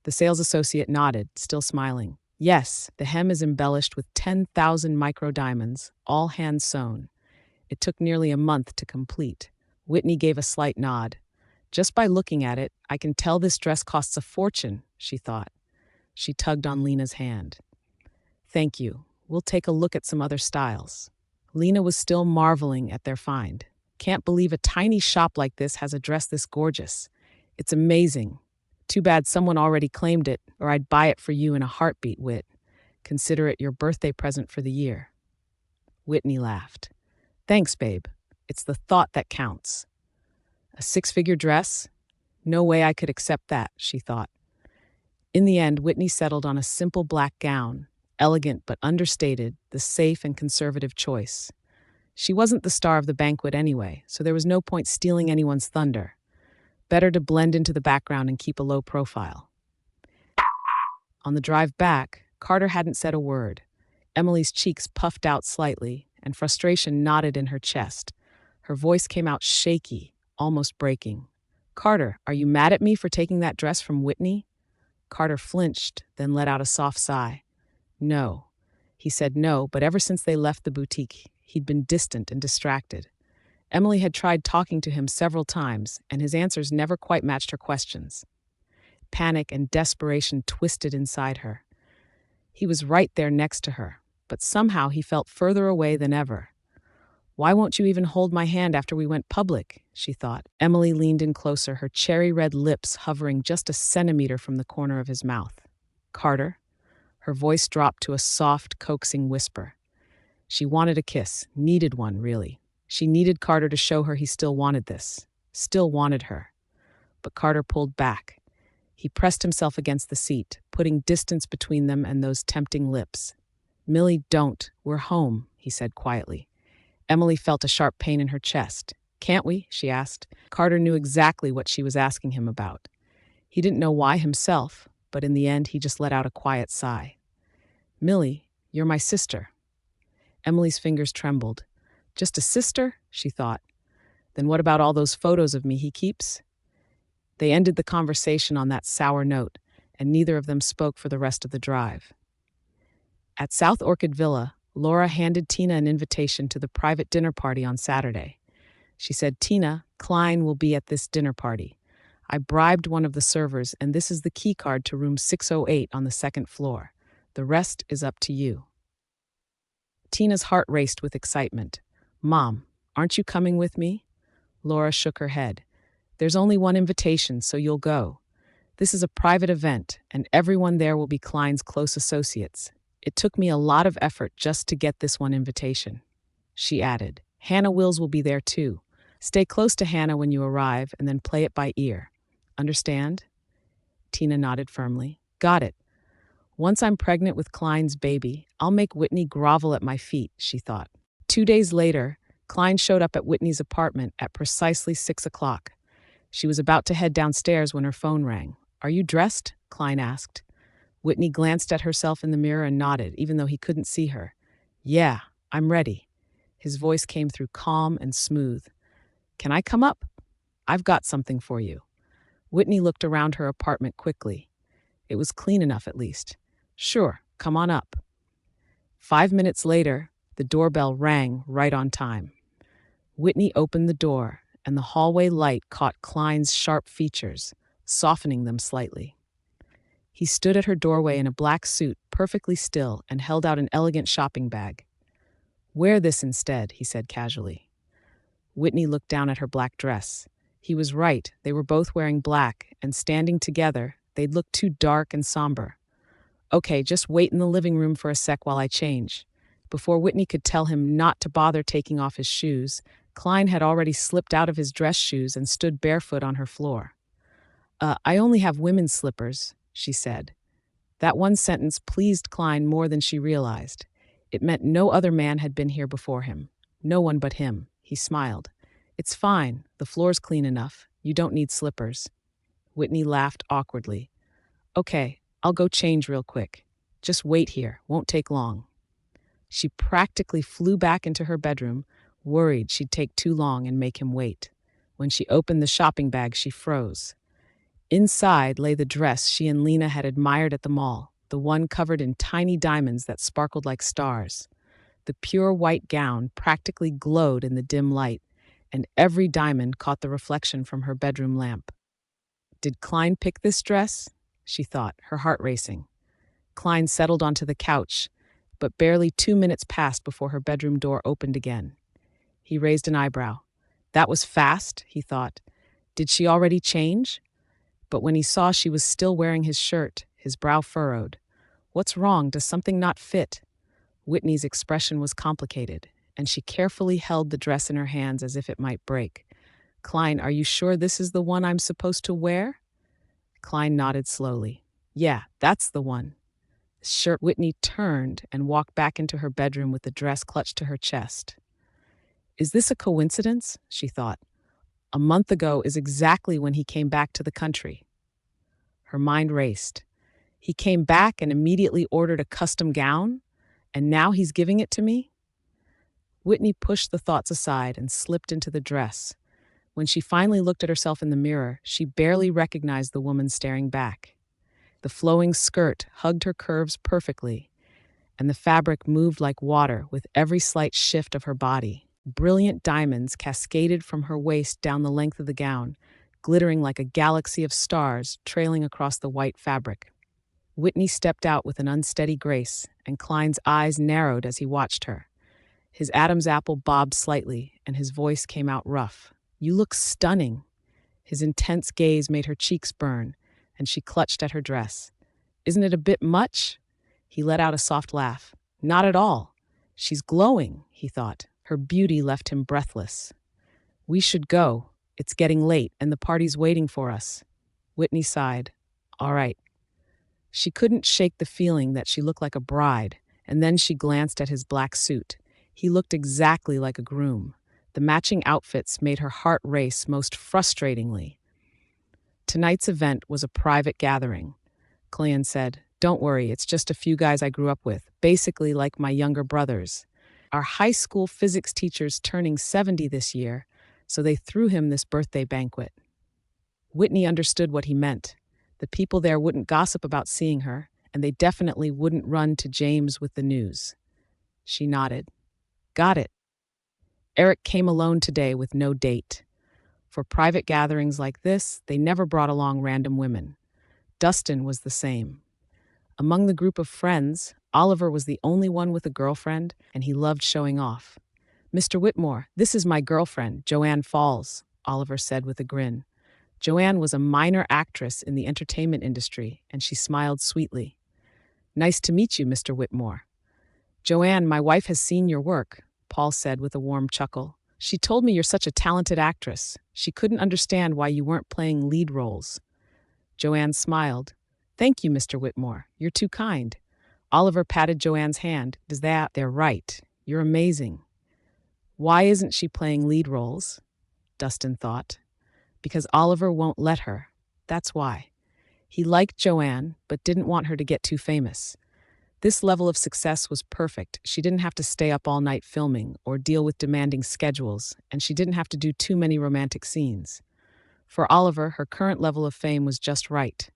The sales associate nodded, still smiling. "Yes, the hem is embellished with 10,000 micro-diamonds, all hand-sewn. It took nearly a month to complete." Whitney gave a slight nod. "Just by looking at it, I can tell this dress costs a fortune," she thought. She tugged on Lena's hand. "Thank you. We'll take a look at some other styles." Lena was still marveling at their find. "Can't believe a tiny shop like this has a dress this gorgeous. It's amazing. Too bad someone already claimed it, or I'd buy it for you in a heartbeat, Whit. Consider it your birthday present for the year." Whitney laughed. "Thanks, babe. It's the thought that counts." A 6-figure dress? No way I could accept that, she thought. In the end, Whitney settled on a simple black gown, elegant but understated, the safe and conservative choice. She wasn't the star of the banquet anyway, so there was no point stealing anyone's thunder. Better to blend into the background and keep a low profile. On the drive back, Carter hadn't said a word. Emily's cheeks puffed out slightly, and frustration knotted in her chest. Her voice came out shaky, almost breaking. "Carter, are you mad at me for taking that dress from Whitney?" Carter flinched, then let out a soft sigh. No. He said no, but ever since they left the boutique, he'd been distant and distracted. Emily had tried talking to him several times, and his answers never quite matched her questions. Panic and desperation twisted inside her. He was right there next to her, but somehow he felt further away than ever. "Why won't you even hold my hand after we went public?" she thought. Emily leaned in closer, her cherry-red lips hovering just a centimeter from the corner of his mouth. "Carter?" Her voice dropped to a soft, coaxing whisper. She wanted a kiss, needed one, really. She needed Carter to show her he still wanted this, still wanted her. But Carter pulled back. He pressed himself against the seat, putting distance between them and those tempting lips. "Millie, don't. We're home," he said quietly. Emily felt a sharp pain in her chest. "Can't we?" she asked. Carter knew exactly what she was asking him about. He didn't know why himself, but in the end he just let out a quiet sigh. "Millie, you're my sister." Emily's fingers trembled. "Just a sister?" she thought. "Then what about all those photos of me he keeps?" They ended the conversation on that sour note, and neither of them spoke for the rest of the drive. At South Orchid Villa, Laura handed Tina an invitation to the private dinner party on Saturday. She said, "Tina, Klein will be at this dinner party. I bribed one of the servers, and this is the key card to room 608 on the second floor. The rest is up to you." Tina's heart raced with excitement. "Mom, aren't you coming with me?" Laura shook her head. "There's only one invitation, so you'll go. This is a private event, and everyone there will be Klein's close associates. It took me a lot of effort just to get this one invitation." She added, "Hannah Wills will be there too. Stay close to Hannah when you arrive and then play it by ear. Understand?" Tina nodded firmly. "Got it. Once I'm pregnant with Klein's baby, I'll make Whitney grovel at my feet," she thought. 2 days later, Klein showed up at Whitney's apartment at precisely 6 o'clock. She was about to head downstairs when her phone rang. "Are you dressed?" Klein asked. Whitney glanced at herself in the mirror and nodded, even though he couldn't see her. "Yeah, I'm ready." His voice came through calm and smooth. "Can I come up? I've got something for you." Whitney looked around her apartment quickly. It was clean enough, at least. "Sure, come on up." 5 minutes later, the doorbell rang right on time. Whitney opened the door, and the hallway light caught Klein's sharp features, softening them slightly. He stood at her doorway in a black suit, perfectly still, and held out an elegant shopping bag. "Wear this instead," he said casually. Whitney looked down at her black dress. He was right, they were both wearing black, and standing together, they'd look too dark and somber. "Okay, just wait in the living room for a sec while I change." Before Whitney could tell him not to bother taking off his shoes, Klein had already slipped out of his dress shoes and stood barefoot on her floor. I only have women's slippers," she said. That one sentence pleased Klein more than she realized. It meant no other man had been here before him. No one but him. He smiled. "It's fine. The floor's clean enough. You don't need slippers." Whitney laughed awkwardly. "Okay, I'll go change real quick. Just wait here. Won't take long." She practically flew back into her bedroom, worried she'd take too long and make him wait. When she opened the shopping bag, she froze. Inside lay the dress she and Lena had admired at the mall, the one covered in tiny diamonds that sparkled like stars. The pure white gown practically glowed in the dim light, and every diamond caught the reflection from her bedroom lamp. Did Klein pick this dress? She thought, her heart racing. Klein settled onto the couch, but barely 2 minutes passed before her bedroom door opened again. He raised an eyebrow. That was fast, he thought. Did she already change? But when he saw she was still wearing his shirt, his brow furrowed. What's wrong? Does something not fit? Whitney's expression was complicated, and she carefully held the dress in her hands as if it might break. Klein, are you sure this is the one I'm supposed to wear? Klein nodded slowly. Yeah, that's the one. Sure. Whitney turned and walked back into her bedroom with the dress clutched to her chest. Is this a coincidence? She thought. A month ago is exactly when he came back to the country. Her mind raced. He came back and immediately ordered a custom gown, and now he's giving it to me? Whitney pushed the thoughts aside and slipped into the dress. When she finally looked at herself in the mirror, she barely recognized the woman staring back. The flowing skirt hugged her curves perfectly, and the fabric moved like water with every slight shift of her body. Brilliant diamonds cascaded from her waist down the length of the gown, glittering like a galaxy of stars trailing across the white fabric. Whitney stepped out with an unsteady grace, and Klein's eyes narrowed as he watched her. His Adam's apple bobbed slightly, and his voice came out rough. "You look stunning." His intense gaze made her cheeks burn, and she clutched at her dress. "Isn't it a bit much?" He let out a soft laugh. "Not at all. She's glowing," he thought. Her beauty left him breathless. "We should go. It's getting late, and the party's waiting for us." Whitney sighed. "All right." She couldn't shake the feeling that she looked like a bride, and then she glanced at his black suit. He looked exactly like a groom. The matching outfits made her heart race most frustratingly. Tonight's event was a private gathering. Klein said, "Don't worry, it's just a few guys I grew up with, basically like my younger brothers. Our high school physics teacher's turning 70 this year, so they threw him this birthday banquet." Whitney understood what he meant. The people there wouldn't gossip about seeing her, and they definitely wouldn't run to James with the news. She nodded. "Got it." Eric came alone today with no date. For private gatherings like this, they never brought along random women. Dustin was the same. Among the group of friends, Oliver was the only one with a girlfriend, and he loved showing off. "Mr. Whitmore, this is my girlfriend, Joanne Falls," Oliver said with a grin. Joanne was a minor actress in the entertainment industry, and she smiled sweetly. "Nice to meet you, Mr. Whitmore." "Joanne, my wife has seen your work," Paul said with a warm chuckle. "She told me you're such a talented actress. She couldn't understand why you weren't playing lead roles." Joanne smiled. "Thank you, Mr. Whitmore. You're too kind." Oliver patted Joanne's hand. They're right. You're amazing." Why isn't she playing lead roles? Dustin thought. Because Oliver won't let her. That's why. He liked Joanne, but didn't want her to get too famous. This level of success was perfect. She didn't have to stay up all night filming or deal with demanding schedules, and she didn't have to do too many romantic scenes. For Oliver, her current level of fame was just right.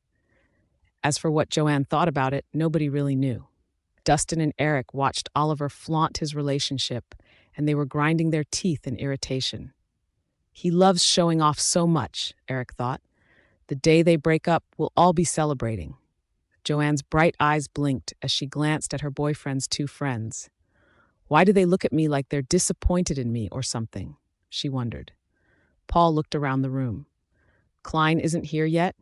As for what Joanne thought about it, nobody really knew. Dustin and Eric watched Oliver flaunt his relationship, and they were grinding their teeth in irritation. He loves showing off so much, Eric thought. The day they break up, we'll all be celebrating. Joanne's bright eyes blinked as she glanced at her boyfriend's two friends. Why do they look at me like they're disappointed in me or something? She wondered. Paul looked around the room. Klein isn't here yet?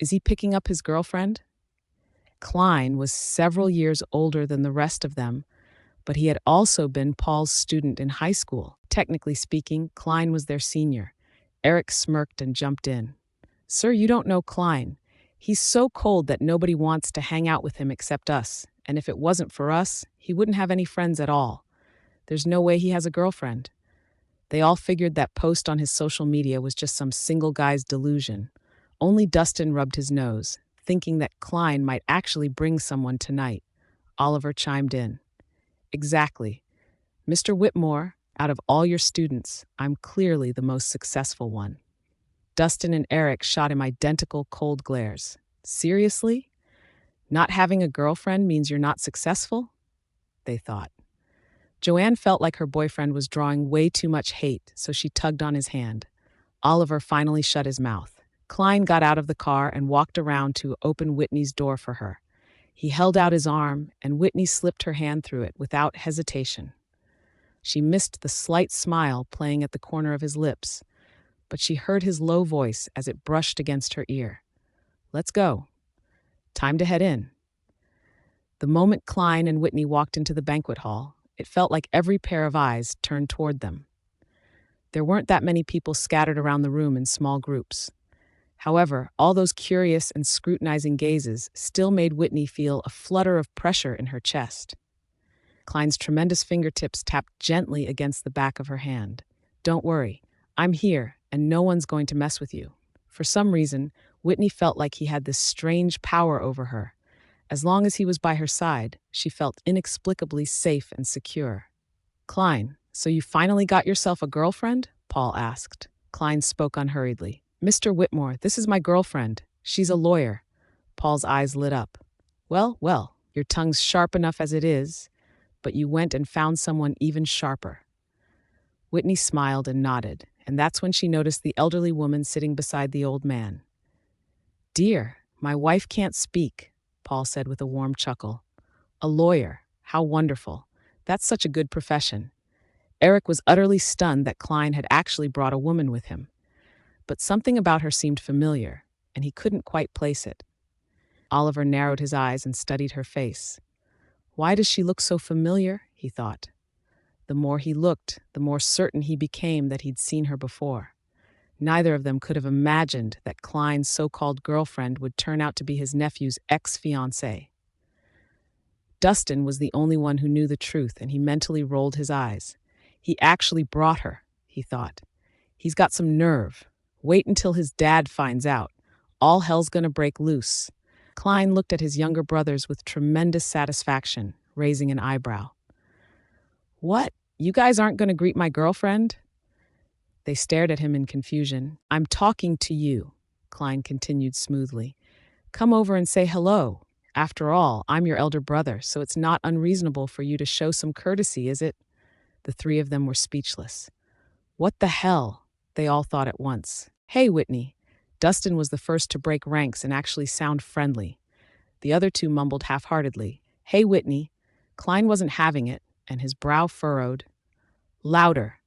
Is he picking up his girlfriend? Klein was several years older than the rest of them, but he had also been Paul's student in high school. Technically speaking, Klein was their senior. Eric smirked and jumped in. Sir, you don't know Klein. He's so cold that nobody wants to hang out with him except us, and if it wasn't for us, he wouldn't have any friends at all. There's no way he has a girlfriend. They all figured that post on his social media was just some single guy's delusion. Only Dustin rubbed his nose, thinking that Klein might actually bring someone tonight. Oliver chimed in. Exactly. Mr. Whitmore, out of all your students, I'm clearly the most successful one. Dustin and Eric shot him identical cold glares. Seriously? Not having a girlfriend means you're not successful? They thought. Joanne felt like her boyfriend was drawing way too much hate, so she tugged on his hand. Oliver finally shut his mouth. Klein got out of the car and walked around to open Whitney's door for her. He held out his arm, and Whitney slipped her hand through it without hesitation. She missed the slight smile playing at the corner of his lips, but she heard his low voice as it brushed against her ear. Let's go. Time to head in. The moment Klein and Whitney walked into the banquet hall, it felt like every pair of eyes turned toward them. There weren't that many people scattered around the room in small groups. However, all those curious and scrutinizing gazes still made Whitney feel a flutter of pressure in her chest. Klein's tremendous fingertips tapped gently against the back of her hand. Don't worry, I'm here, and no one's going to mess with you. For some reason, Whitney felt like he had this strange power over her. As long as he was by her side, she felt inexplicably safe and secure. "Klein, so you finally got yourself a girlfriend?" Paul asked. Klein spoke unhurriedly. "Mr. Whitmore, this is my girlfriend. She's a lawyer." Paul's eyes lit up. Well, well, your tongue's sharp enough as it is, but you went and found someone even sharper." Whitney smiled and nodded, and that's when she noticed the elderly woman sitting beside the old man. "Dear, my wife can't speak," Paul said with a warm chuckle. "A lawyer, how wonderful. That's such a good profession." Eric was utterly stunned that Klein had actually brought a woman with him. But something about her seemed familiar, and he couldn't quite place it. Oliver narrowed his eyes and studied her face. "Why does she look so familiar?" he thought. The more he looked, the more certain he became that he'd seen her before. Neither of them could have imagined that Klein's so-called girlfriend would turn out to be his nephew's ex-fiancé. Dustin was the only one who knew the truth, and he mentally rolled his eyes. He actually brought her, he thought. He's got some nerve. Wait until his dad finds out. All hell's gonna break loose. Klein looked at his younger brothers with tremendous satisfaction, raising an eyebrow. "What? You guys aren't gonna greet my girlfriend?" They stared at him in confusion. "I'm talking to you," Klein continued smoothly. "Come over and say hello. After all, I'm your elder brother, so it's not unreasonable for you to show some courtesy, is it?" The three of them were speechless. "What the hell?" they all thought at once. "Hey, Whitney." Dustin was the first to break ranks and actually sound friendly. The other two mumbled half-heartedly. "Hey, Whitney." Klein wasn't having it, and his brow furrowed. "Louder,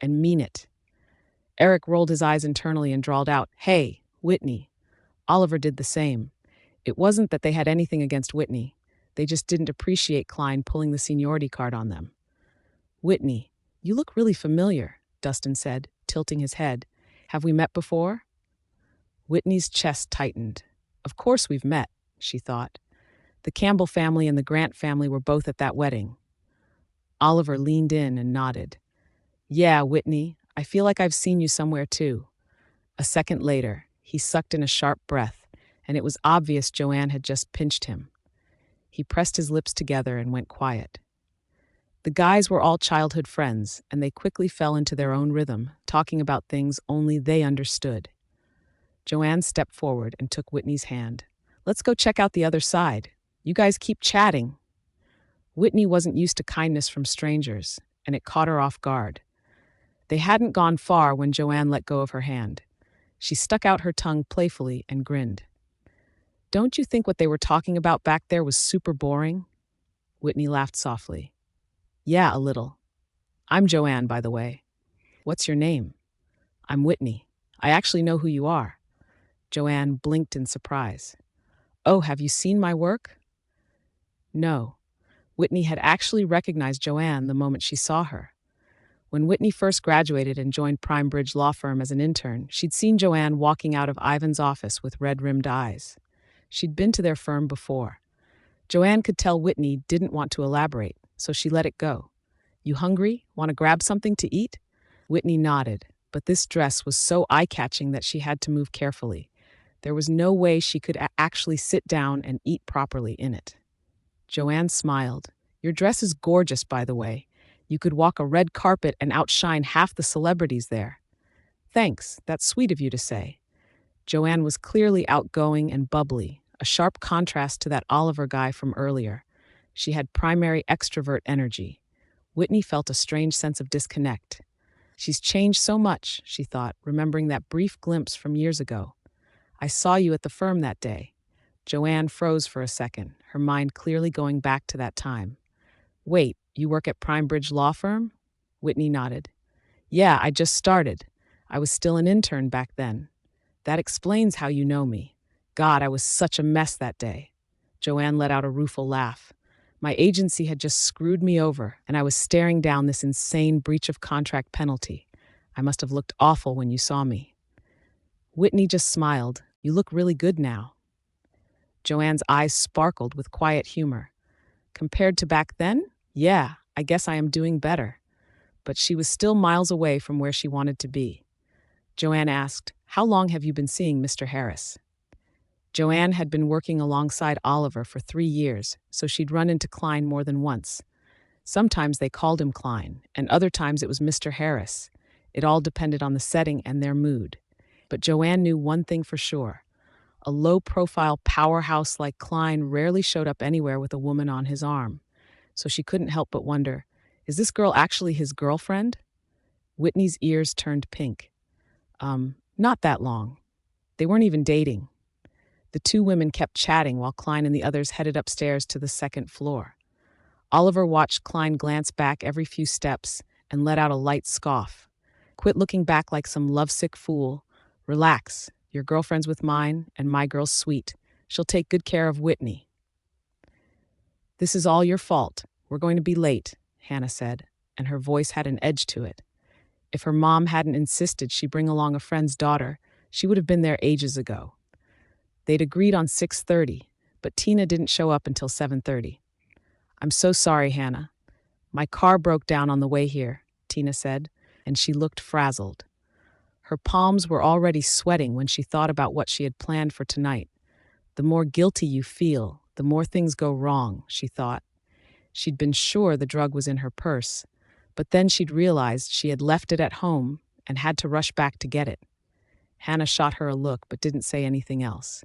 and mean it." Eric rolled his eyes internally and drawled out, "Hey, Whitney." Oliver did the same. It wasn't that they had anything against Whitney. They just didn't appreciate Klein pulling the seniority card on them. "Whitney, you look really familiar," Dustin said, tilting his head. "Have we met before?" Whitney's chest tightened. Of course we've met, she thought. The Campbell family and the Grant family were both at that wedding. Oliver leaned in and nodded. "Yeah, Whitney, I feel like I've seen you somewhere too." A second later, he sucked in a sharp breath, and it was obvious Joanne had just pinched him. He pressed his lips together and went quiet. The guys were all childhood friends, and they quickly fell into their own rhythm, talking about things only they understood. Joanne stepped forward and took Whitney's hand. "Let's go check out the other side. You guys keep chatting." Whitney wasn't used to kindness from strangers, and it caught her off guard. They hadn't gone far when Joanne let go of her hand. She stuck out her tongue playfully and grinned. "Don't you think what they were talking about back there was super boring?" Whitney laughed softly. "Yeah, a little. I'm Joanne, by the way." "What's your name?" "I'm Whitney. I actually know who you are." Joanne blinked in surprise. "Oh, have you seen my work?" No. Whitney had actually recognized Joanne the moment she saw her. When Whitney first graduated and joined Prime Bridge Law Firm as an intern, she'd seen Joanne walking out of Ivan's office with red-rimmed eyes. She'd been to their firm before. Joanne could tell Whitney didn't want to elaborate, so she let it go. "You hungry? Want to grab something to eat?" Whitney nodded, but this dress was so eye-catching that she had to move carefully. There was no way she could actually sit down and eat properly in it. Joanne smiled. "Your dress is gorgeous, by the way. You could walk a red carpet and outshine half the celebrities there." "Thanks, that's sweet of you to say." Joanne was clearly outgoing and bubbly, a sharp contrast to that Oliver guy from earlier. She had primary extrovert energy. Whitney felt a strange sense of disconnect. She's changed so much, she thought, remembering that brief glimpse from years ago. "I saw you at the firm that day." Joanne froze for a second, her mind clearly going back to that time. "Wait, you work at Prime Bridge Law Firm?" Whitney nodded. "Yeah, I just started. I was still an intern back then." "That explains how you know me. God, I was such a mess that day." Joanne let out a rueful laugh. "My agency had just screwed me over, and I was staring down this insane breach of contract penalty. I must have looked awful when you saw me." Whitney just smiled. "You look really good now." Joanne's eyes sparkled with quiet humor. "Compared to back then? Yeah, I guess I am doing better." But she was still miles away from where she wanted to be. Joanne asked, "How long have you been seeing Mr. Harris?" Joanne had been working alongside Oliver for 3 years, so she'd run into Klein more than once. Sometimes they called him Klein, and other times it was Mr. Harris. It all depended on the setting and their mood. But Joanne knew one thing for sure. A low-profile powerhouse like Klein rarely showed up anywhere with a woman on his arm. So she couldn't help but wonder, is this girl actually his girlfriend? Whitney's ears turned pink. Not that long. They weren't even dating. The two women kept chatting while Klein and the others headed upstairs to the second floor. Oliver watched Klein glance back every few steps and let out a light scoff. Quit looking back like some lovesick fool. Relax. Your girlfriend's with mine, and my girl's sweet. She'll take good care of Whitney. This is all your fault. We're going to be late, Hannah said, and her voice had an edge to it. If her mom hadn't insisted she bring along a friend's daughter, she would have been there ages ago. They'd agreed on 6:30, but Tina didn't show up until 7:30. I'm so sorry, Hannah. My car broke down on the way here, Tina said, and she looked frazzled. Her palms were already sweating when she thought about what she had planned for tonight. The more guilty you feel, the more things go wrong, she thought. She'd been sure the drug was in her purse, but then she'd realized she had left it at home and had to rush back to get it. Hannah shot her a look but didn't say anything else.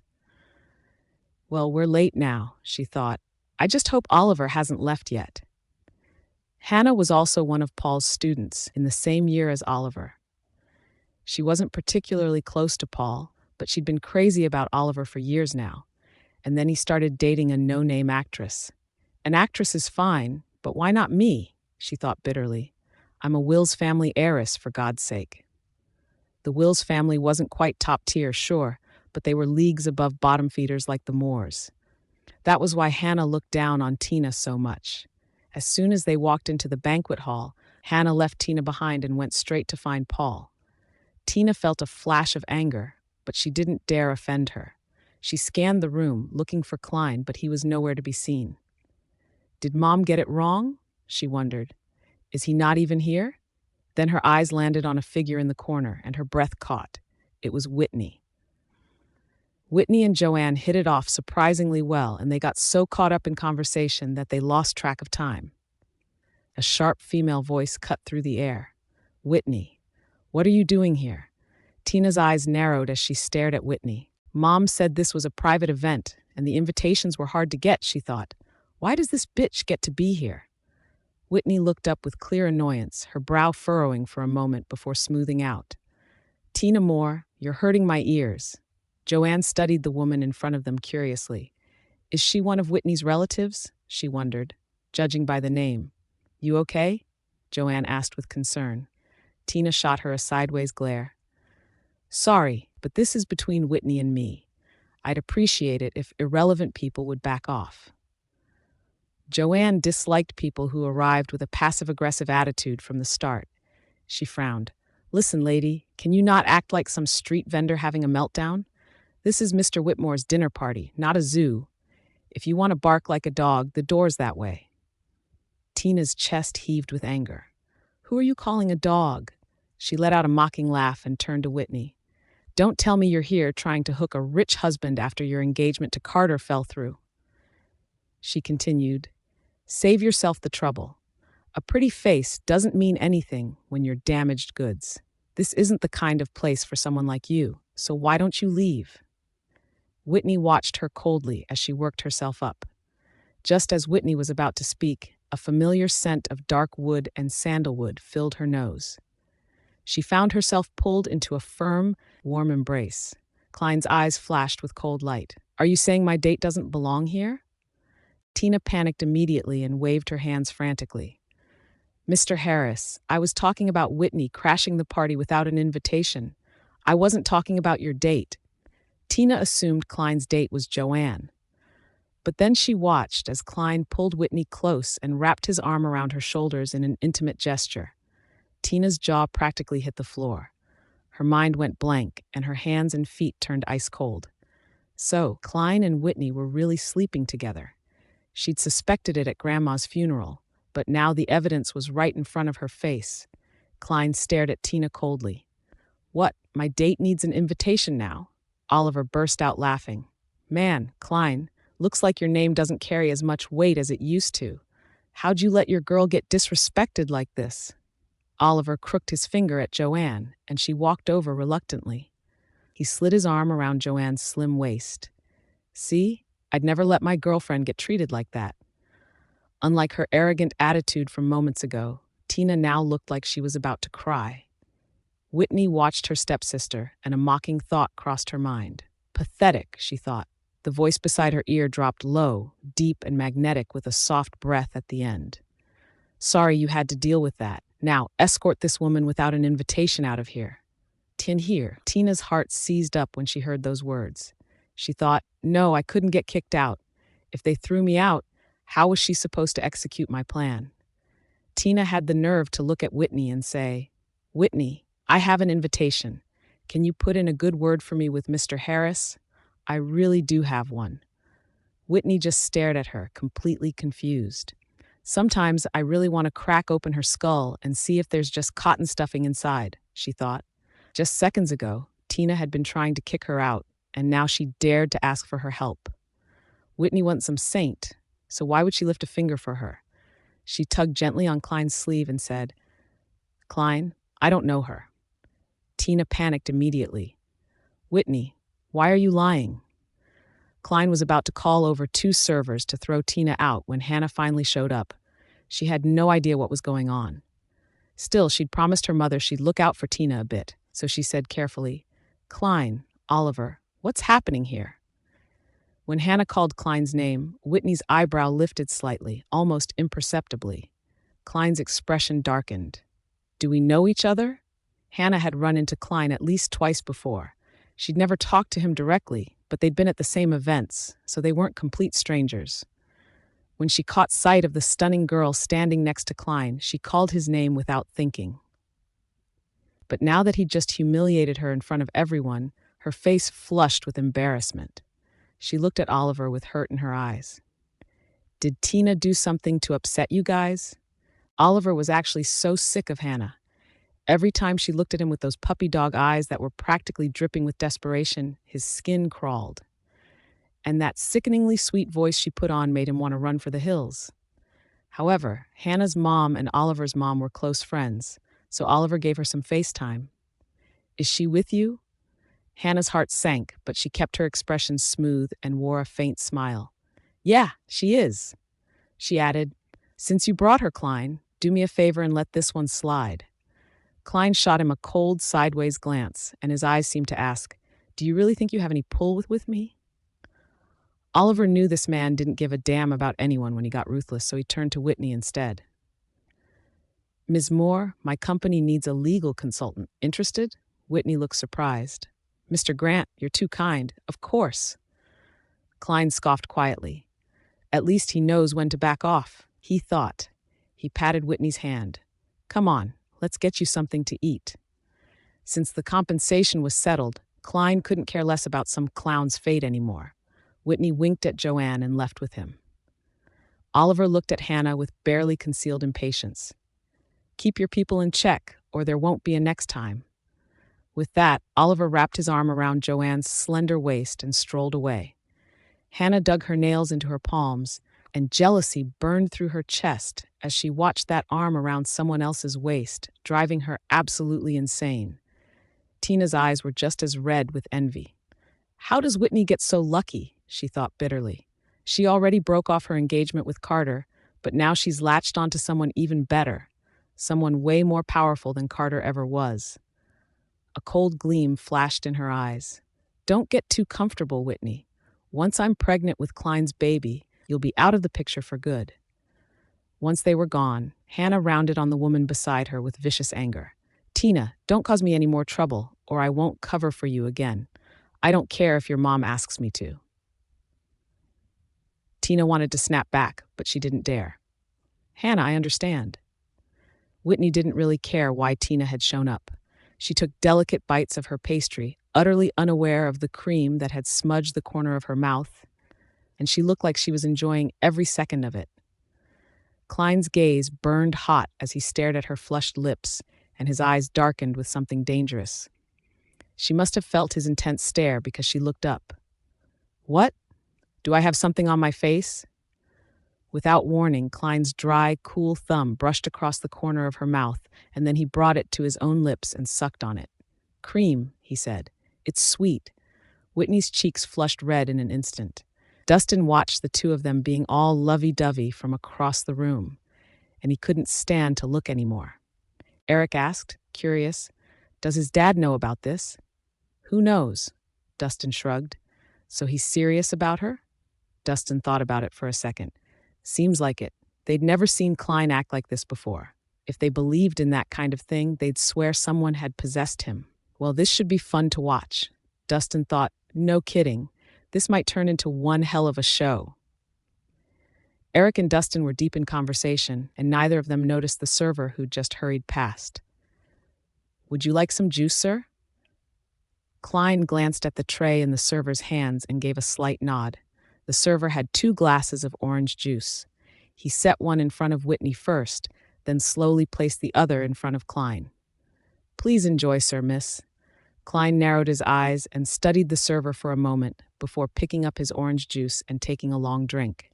Well, we're late now, she thought. I just hope Oliver hasn't left yet. Hannah was also one of Paul's students in the same year as Oliver. She wasn't particularly close to Paul, but she'd been crazy about Oliver for years now. And then he started dating a no-name actress. An actress is fine, but why not me? She thought bitterly. I'm a Wills family heiress, for God's sake. The Wills family wasn't quite top tier, sure, but they were leagues above bottom feeders like the Moores. That was why Hannah looked down on Tina so much. As soon as they walked into the banquet hall, Hannah left Tina behind and went straight to find Paul. Tina felt a flash of anger, but she didn't dare offend her. She scanned the room, looking for Klein, but he was nowhere to be seen. Did Mom get it wrong? She wondered. Is he not even here? Then her eyes landed on a figure in the corner, and her breath caught. It was Whitney. Whitney and Joanne hit it off surprisingly well, and they got so caught up in conversation that they lost track of time. A sharp female voice cut through the air. Whitney, what are you doing here? Tina's eyes narrowed as she stared at Whitney. Mom said this was a private event, and the invitations were hard to get, she thought. Why does this bitch get to be here? Whitney looked up with clear annoyance, her brow furrowing for a moment before smoothing out. Tina Moore, you're hurting my ears. Joanne studied the woman in front of them curiously. Is she one of Whitney's relatives? She wondered, judging by the name. You okay? Joanne asked with concern. Tina shot her a sideways glare. Sorry, but this is between Whitney and me. I'd appreciate it if irrelevant people would back off. Joanne disliked people who arrived with a passive-aggressive attitude from the start. She frowned. Listen, lady, can you not act like some street vendor having a meltdown? This is Mr. Whitmore's dinner party, not a zoo. If you want to bark like a dog, the door's that way. Tina's chest heaved with anger. Who are you calling a dog? She let out a mocking laugh and turned to Whitney. Don't tell me you're here trying to hook a rich husband after your engagement to Carter fell through. She continued, Save yourself the trouble. A pretty face doesn't mean anything when you're damaged goods. This isn't the kind of place for someone like you, so why don't you leave? Whitney watched her coldly as she worked herself up. Just as Whitney was about to speak, a familiar scent of dark wood and sandalwood filled her nose. She found herself pulled into a firm, warm embrace. Klein's eyes flashed with cold light. Are you saying my date doesn't belong here? Tina panicked immediately and waved her hands frantically. Mr. Harris, I was talking about Whitney crashing the party without an invitation. I wasn't talking about your date. Tina assumed Klein's date was Joanne. But then she watched as Klein pulled Whitney close and wrapped his arm around her shoulders in an intimate gesture. Tina's jaw practically hit the floor. Her mind went blank, and her hands and feet turned ice cold. So, Klein and Whitney were really sleeping together. She'd suspected it at Grandma's funeral, but now the evidence was right in front of her face. Klein stared at Tina coldly. What, my date needs an invitation now? Oliver burst out laughing. Man, Klein, looks like your name doesn't carry as much weight as it used to. How'd you let your girl get disrespected like this? Oliver crooked his finger at Joanne, and she walked over reluctantly. He slid his arm around Joanne's slim waist. See, I'd never let my girlfriend get treated like that. Unlike her arrogant attitude from moments ago, Tina now looked like she was about to cry. Whitney watched her stepsister, and a mocking thought crossed her mind. Pathetic, she thought. The voice beside her ear dropped low, deep and magnetic with a soft breath at the end. Sorry you had to deal with that. Now, escort this woman without an invitation out of here. Tina's heart seized up when she heard those words. She thought, no, I couldn't get kicked out. If they threw me out, how was she supposed to execute my plan? Tina had the nerve to look at Whitney and say, Whitney, I have an invitation. Can you put in a good word for me with Mr. Harris? I really do have one. Whitney just stared at her, completely confused. Sometimes I really want to crack open her skull and see if there's just cotton stuffing inside, she thought. Just seconds ago, Tina had been trying to kick her out, and now she dared to ask for her help. Whitney wasn't some saint, so why would she lift a finger for her? She tugged gently on Klein's sleeve and said, Klein, I don't know her. Tina panicked immediately. Whitney, why are you lying? Klein was about to call over 2 servers to throw Tina out when Hannah finally showed up. She had no idea what was going on. Still, she'd promised her mother she'd look out for Tina a bit, so she said carefully, Klein, Oliver, what's happening here? When Hannah called Klein's name, Whitney's eyebrow lifted slightly, almost imperceptibly. Klein's expression darkened. Do we know each other? Hannah had run into Klein at least twice before. She'd never talked to him directly, but they'd been at the same events, so they weren't complete strangers. When she caught sight of the stunning girl standing next to Klein, she called his name without thinking. But now that he'd just humiliated her in front of everyone, her face flushed with embarrassment. She looked at Oliver with hurt in her eyes. Did Tina do something to upset you guys? Oliver was actually so sick of Hannah. Every time she looked at him with those puppy dog eyes that were practically dripping with desperation, his skin crawled. And that sickeningly sweet voice she put on made him want to run for the hills. However, Hannah's mom and Oliver's mom were close friends, so Oliver gave her some FaceTime. Is she with you? Hannah's heart sank, but she kept her expression smooth and wore a faint smile. Yeah, she is. She added, Since you brought her, Klein, do me a favor and let this one slide. Klein shot him a cold, sideways glance, and his eyes seemed to ask, Do you really think you have any pull with me? Oliver knew this man didn't give a damn about anyone when he got ruthless, so he turned to Whitney instead. Ms. Moore, my company needs a legal consultant. Interested? Whitney looked surprised. Mr. Grant, you're too kind. Of course. Klein scoffed quietly. At least he knows when to back off, he thought. He patted Whitney's hand. Come on, let's get you something to eat. Since the compensation was settled, Klein couldn't care less about some clown's fate anymore. Whitney winked at Joanne and left with him. Oliver looked at Hannah with barely concealed impatience. Keep your people in check, or there won't be a next time. With that, Oliver wrapped his arm around Joanne's slender waist and strolled away. Hannah dug her nails into her palms, and jealousy burned through her chest as she watched that arm around someone else's waist, driving her absolutely insane. Tina's eyes were just as red with envy. How does Whitney get so lucky? She thought bitterly. She already broke off her engagement with Carter, but now she's latched onto someone even better, someone way more powerful than Carter ever was. A cold gleam flashed in her eyes. Don't get too comfortable, Whitney. Once I'm pregnant with Klein's baby, you'll be out of the picture for good. Once they were gone, Hannah rounded on the woman beside her with vicious anger. Tina, don't cause me any more trouble, or I won't cover for you again. I don't care if your mom asks me to. Tina wanted to snap back, but she didn't dare. Hannah, I understand. Whitney didn't really care why Tina had shown up. She took delicate bites of her pastry, utterly unaware of the cream that had smudged the corner of her mouth, and she looked like she was enjoying every second of it. Klein's gaze burned hot as he stared at her flushed lips, and his eyes darkened with something dangerous. She must have felt his intense stare because she looked up. What? Do I have something on my face? Without warning, Klein's dry, cool thumb brushed across the corner of her mouth, and then he brought it to his own lips and sucked on it. Cream, he said. It's sweet. Whitney's cheeks flushed red in an instant. Dustin watched the two of them being all lovey-dovey from across the room, and he couldn't stand to look anymore. Eric asked, curious, "Does his dad know about this?" "Who knows?" Dustin shrugged. "So he's serious about her?" Dustin thought about it for a second. Seems like it. They'd never seen Klein act like this before. If they believed in that kind of thing, they'd swear someone had possessed him. Well, this should be fun to watch. Dustin thought, no kidding. This might turn into one hell of a show. Eric and Dustin were deep in conversation, and neither of them noticed the server who'd just hurried past. "Would you like some juice, sir?" Klein glanced at the tray in the server's hands and gave a slight nod. The server had 2 glasses of orange juice. He set one in front of Whitney first, then slowly placed the other in front of Klein. "Please enjoy, sir, miss." Klein narrowed his eyes and studied the server for a moment before picking up his orange juice and taking a long drink.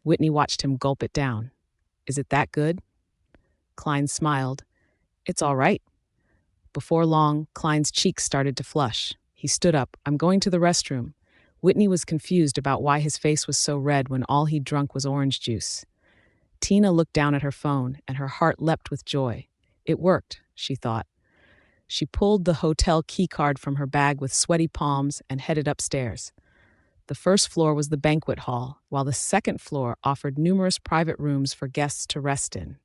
Whitney watched him gulp it down. "Is it that good?" Klein smiled. "It's all right." Before long, Klein's cheeks started to flush. He stood up. "I'm going to the restroom." Whitney was confused about why his face was so red when all he'd drunk was orange juice. Tina looked down at her phone, and her heart leapt with joy. It worked, she thought. She pulled the hotel key card from her bag with sweaty palms and headed upstairs. The first floor was the banquet hall, while the second floor offered numerous private rooms for guests to rest in.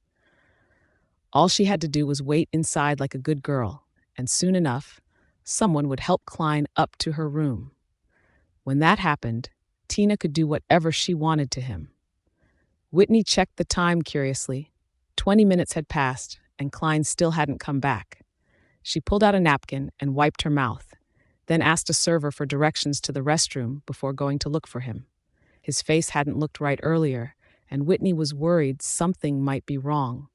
All she had to do was wait inside like a good girl, and soon enough, someone would help Klein up to her room. When that happened, Tina could do whatever she wanted to him. Whitney checked the time curiously. 20 minutes had passed, and Klein still hadn't come back. She pulled out a napkin and wiped her mouth, then asked a server for directions to the restroom before going to look for him. His face hadn't looked right earlier, and Whitney was worried something might be wrong.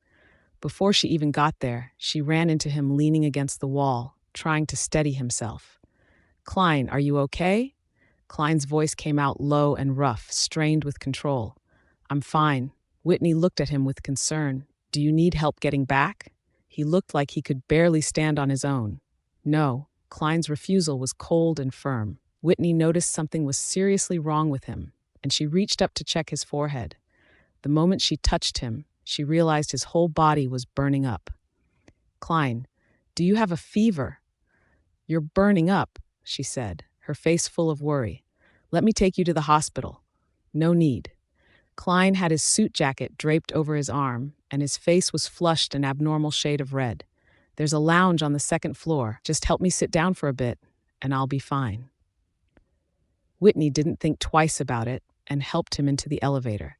Before she even got there, she ran into him leaning against the wall, trying to steady himself. "Klein, are you okay?" Klein's voice came out low and rough, strained with control. "I'm fine." Whitney looked at him with concern. "Do you need help getting back?" He looked like he could barely stand on his own. No, Klein's refusal was cold and firm. Whitney noticed something was seriously wrong with him, and she reached up to check his forehead. The moment she touched him, she realized his whole body was burning up. "Klein, do you have a fever?" "You're burning up," she said, her face full of worry. "Let me take you to the hospital." "No need." Klein had his suit jacket draped over his arm, and his face was flushed an abnormal shade of red. "There's a lounge on the second floor. Just help me sit down for a bit, and I'll be fine." Whitney didn't think twice about it and helped him into the elevator.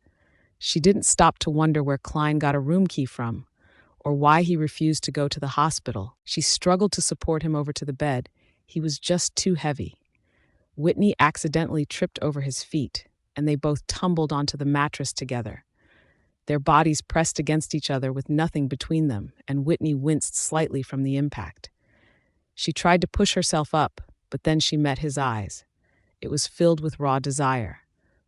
She didn't stop to wonder where Klein got a room key from, or why he refused to go to the hospital. She struggled to support him over to the bed. He was just too heavy. Whitney accidentally tripped over his feet, and they both tumbled onto the mattress together. Their bodies pressed against each other with nothing between them, and Whitney winced slightly from the impact. She tried to push herself up, but then she met his eyes. It was filled with raw desire.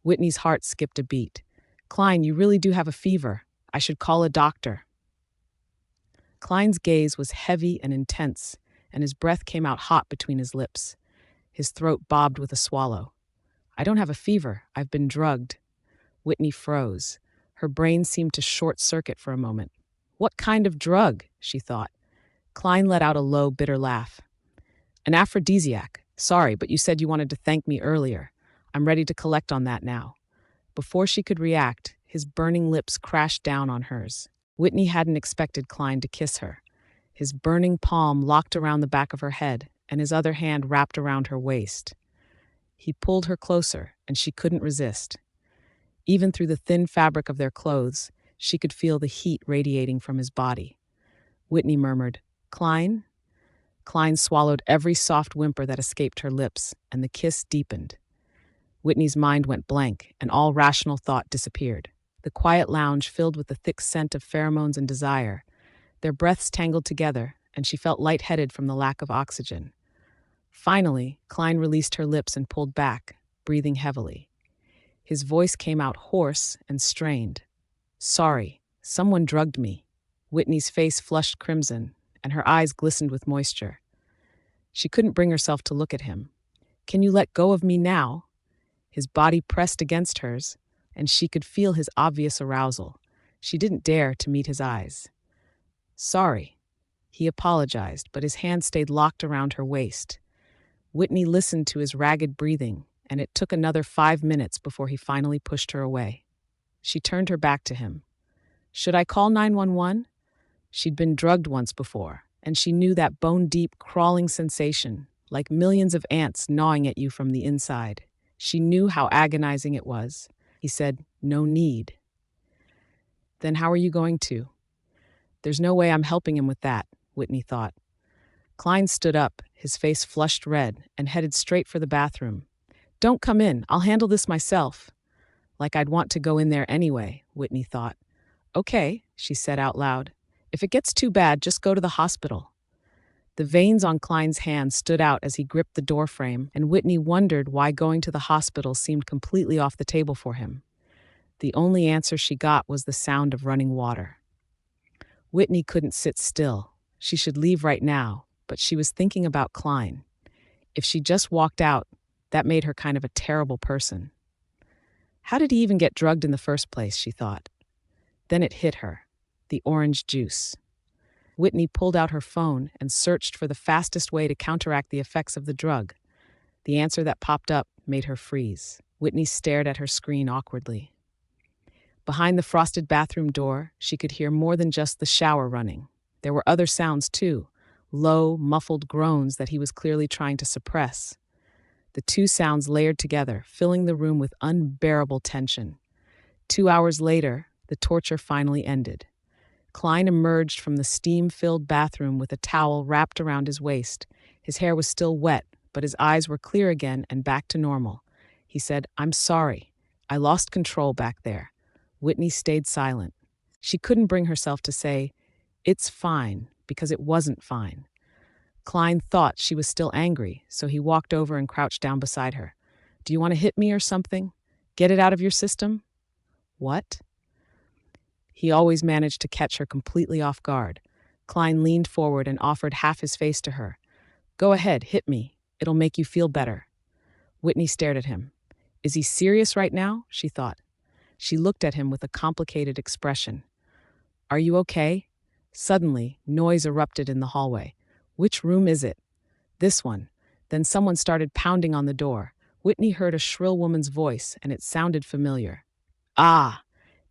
Whitney's heart skipped a beat. "Klein, you really do have a fever. I should call a doctor." Klein's gaze was heavy and intense, and his breath came out hot between his lips. His throat bobbed with a swallow. "I don't have a fever. I've been drugged." Whitney froze. Her brain seemed to short-circuit for a moment. "What kind of drug?" she thought. Klein let out a low, bitter laugh. "An aphrodisiac. Sorry, but you said you wanted to thank me earlier. I'm ready to collect on that now." Before she could react, his burning lips crashed down on hers. Whitney hadn't expected Klein to kiss her. His burning palm locked around the back of her head, and his other hand wrapped around her waist. He pulled her closer, and she couldn't resist. Even through the thin fabric of their clothes, she could feel the heat radiating from his body. Whitney murmured, "Klein?" Klein swallowed every soft whimper that escaped her lips, and the kiss deepened. Whitney's mind went blank, and all rational thought disappeared. The quiet lounge filled with the thick scent of pheromones and desire. Their breaths tangled together, and she felt lightheaded from the lack of oxygen. Finally, Klein released her lips and pulled back, breathing heavily. His voice came out hoarse and strained. Sorry, someone drugged me. Whitney's face flushed crimson, and her eyes glistened with moisture. She couldn't bring herself to look at him. Can you let go of me now? His body pressed against hers, and she could feel his obvious arousal. She didn't dare to meet his eyes. Sorry. He apologized, but his hand stayed locked around her waist. Whitney listened to his ragged breathing, and it took another 5 minutes before he finally pushed her away. She turned her back to him. Should I call 911? She'd been drugged once before, and she knew that bone-deep, crawling sensation, like millions of ants gnawing at you from the inside. She knew how agonizing it was. He said, no need. Then how are you going to? There's no way I'm helping him with that, Whitney thought. Klein stood up, his face flushed red, and headed straight for the bathroom. Don't come in, I'll handle this myself. Like I'd want to go in there anyway, Whitney thought. Okay, she said out loud. If it gets too bad, just go to the hospital. The veins on Klein's hand stood out as he gripped the doorframe, and Whitney wondered why going to the hospital seemed completely off the table for him. The only answer she got was the sound of running water. Whitney couldn't sit still. She should leave right now, but she was thinking about Klein. If she just walked out, that made her kind of a terrible person. How did he even get drugged in the first place, she thought. Then it hit her. The orange juice. Whitney pulled out her phone and searched for the fastest way to counteract the effects of the drug. The answer that popped up made her freeze. Whitney stared at her screen awkwardly. Behind the frosted bathroom door, she could hear more than just the shower running. There were other sounds too, low, muffled groans that he was clearly trying to suppress. The two sounds layered together, filling the room with unbearable tension. 2 hours later, the torture finally ended. Klein emerged from the steam-filled bathroom with a towel wrapped around his waist. His hair was still wet, but his eyes were clear again and back to normal. He said, I'm sorry. I lost control back there. Whitney stayed silent. She couldn't bring herself to say, it's fine, because it wasn't fine. Klein thought she was still angry, so he walked over and crouched down beside her. Do you want to hit me or something? Get it out of your system? What? He always managed to catch her completely off guard. Klein leaned forward and offered half his face to her. Go ahead, hit me. It'll make you feel better. Whitney stared at him. Is he serious right now? She thought. She looked at him with a complicated expression. Are you okay? Suddenly, noise erupted in the hallway. Which room is it? This one. Then someone started pounding on the door. Whitney heard a shrill woman's voice, and it sounded familiar. Ah!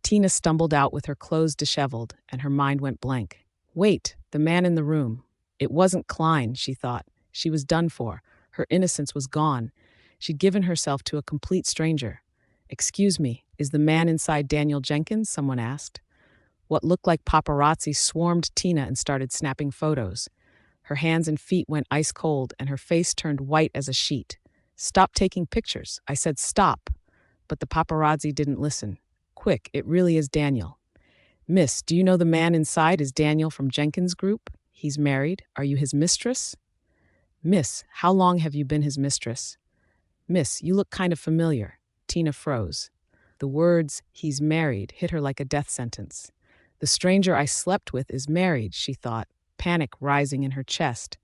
Tina stumbled out with her clothes disheveled, and her mind went blank. Wait, the man in the room. It wasn't Klein, she thought. She was done for. Her innocence was gone. She'd given herself to a complete stranger. Excuse me, is the man inside Daniel Jenkins? Someone asked. What looked like paparazzi swarmed Tina and started snapping photos. Her hands and feet went ice cold, and her face turned white as a sheet. Stop taking pictures. I said stop. But the paparazzi didn't listen. Quick, it really is Daniel. Miss, do you know the man inside is Daniel from Jenkins Group? He's married. Are you his mistress? Miss, how long have you been his mistress? Miss, you look kind of familiar. Tina froze. The words, he's married, hit her like a death sentence. The stranger I slept with is married, she thought, panic rising in her chest.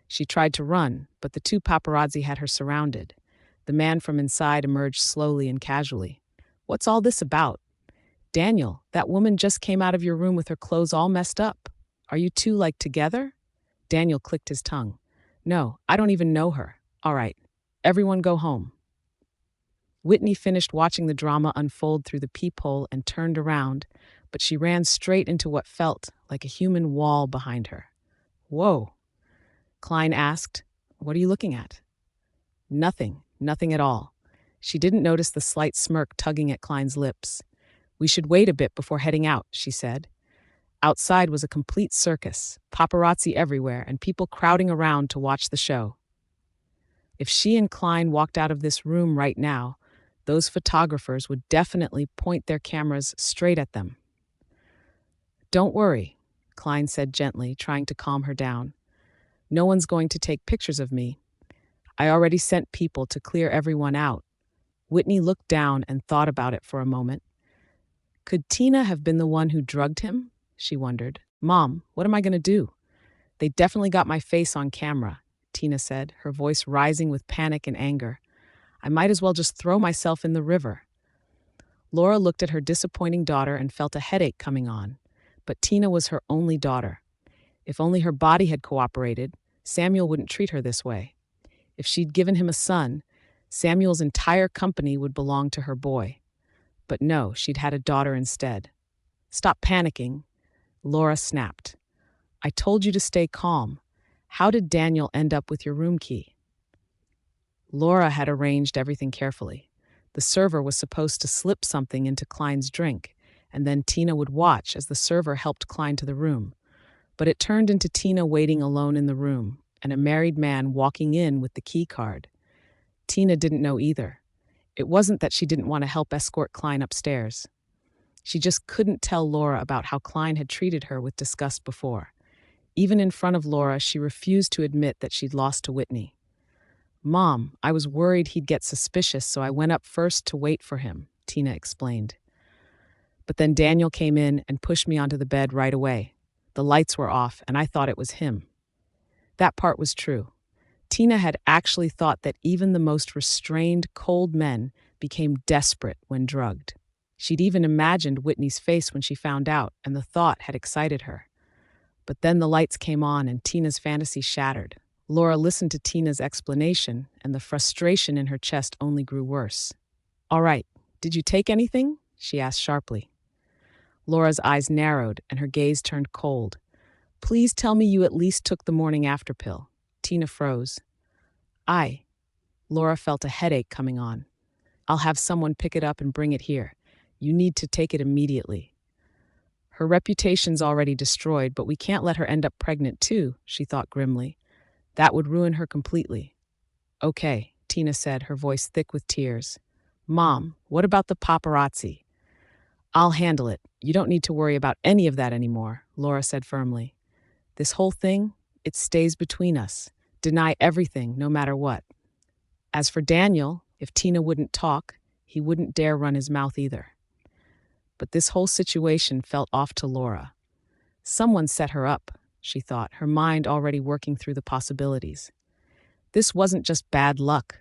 She tried to run, but the two paparazzi had her surrounded. The man from inside emerged slowly and casually. What's all this about? Daniel, that woman just came out of your room with her clothes all messed up. Are you two, together? Daniel clicked his tongue. No, I don't even know her. All right, everyone go home. Whitney finished watching the drama unfold through the peephole and turned around, but she ran straight into what felt like a human wall behind her. Whoa. Klein asked, What are you looking at? Nothing at all. She didn't notice the slight smirk tugging at Klein's lips. We should wait a bit before heading out, she said. Outside was a complete circus, paparazzi everywhere, and people crowding around to watch the show. If she and Klein walked out of this room right now, those photographers would definitely point their cameras straight at them. Don't worry, Klein said gently, trying to calm her down. No one's going to take pictures of me. I already sent people to clear everyone out. Whitney looked down and thought about it for a moment. Could Tina have been the one who drugged him? She wondered. Mom, what am I going to do? They definitely got my face on camera, Tina said, her voice rising with panic and anger. I might as well just throw myself in the river. Laura looked at her disappointing daughter and felt a headache coming on. But Tina was her only daughter. If only her body had cooperated, Samuel wouldn't treat her this way. If she'd given him a son, Samuel's entire company would belong to her boy. But no, she'd had a daughter instead. Stop panicking, Laura snapped. I told you to stay calm. How did Daniel end up with your room key? Laura had arranged everything carefully. The server was supposed to slip something into Klein's drink, and then Tina would watch as the server helped Klein to the room. But it turned into Tina waiting alone in the room, and a married man walking in with the key card. Tina didn't know either. It wasn't that she didn't want to help escort Klein upstairs. She just couldn't tell Laura about how Klein had treated her with disgust before. Even in front of Laura, she refused to admit that she'd lost to Whitney. Mom, I was worried he'd get suspicious, so I went up first to wait for him, Tina explained. But then Daniel came in and pushed me onto the bed right away. The lights were off, and I thought it was him. That part was true. Tina had actually thought that even the most restrained, cold men became desperate when drugged. She'd even imagined Whitney's face when she found out, and the thought had excited her. But then the lights came on and Tina's fantasy shattered. Laura listened to Tina's explanation, and the frustration in her chest only grew worse. All right, did you take anything? She asked sharply. Laura's eyes narrowed and her gaze turned cold. Please tell me you at least took the morning after pill. Tina froze. Laura felt a headache coming on. I'll have someone pick it up and bring it here. You need to take it immediately. Her reputation's already destroyed, but we can't let her end up pregnant too, she thought grimly. That would ruin her completely. Okay, Tina said, her voice thick with tears. Mom, what about the paparazzi? I'll handle it. You don't need to worry about any of that anymore, Laura said firmly. This whole thing, it stays between us. Deny everything, no matter what. As for Daniel, if Tina wouldn't talk, he wouldn't dare run his mouth either. But this whole situation felt off to Laura. Someone set her up, she thought, her mind already working through the possibilities. This wasn't just bad luck.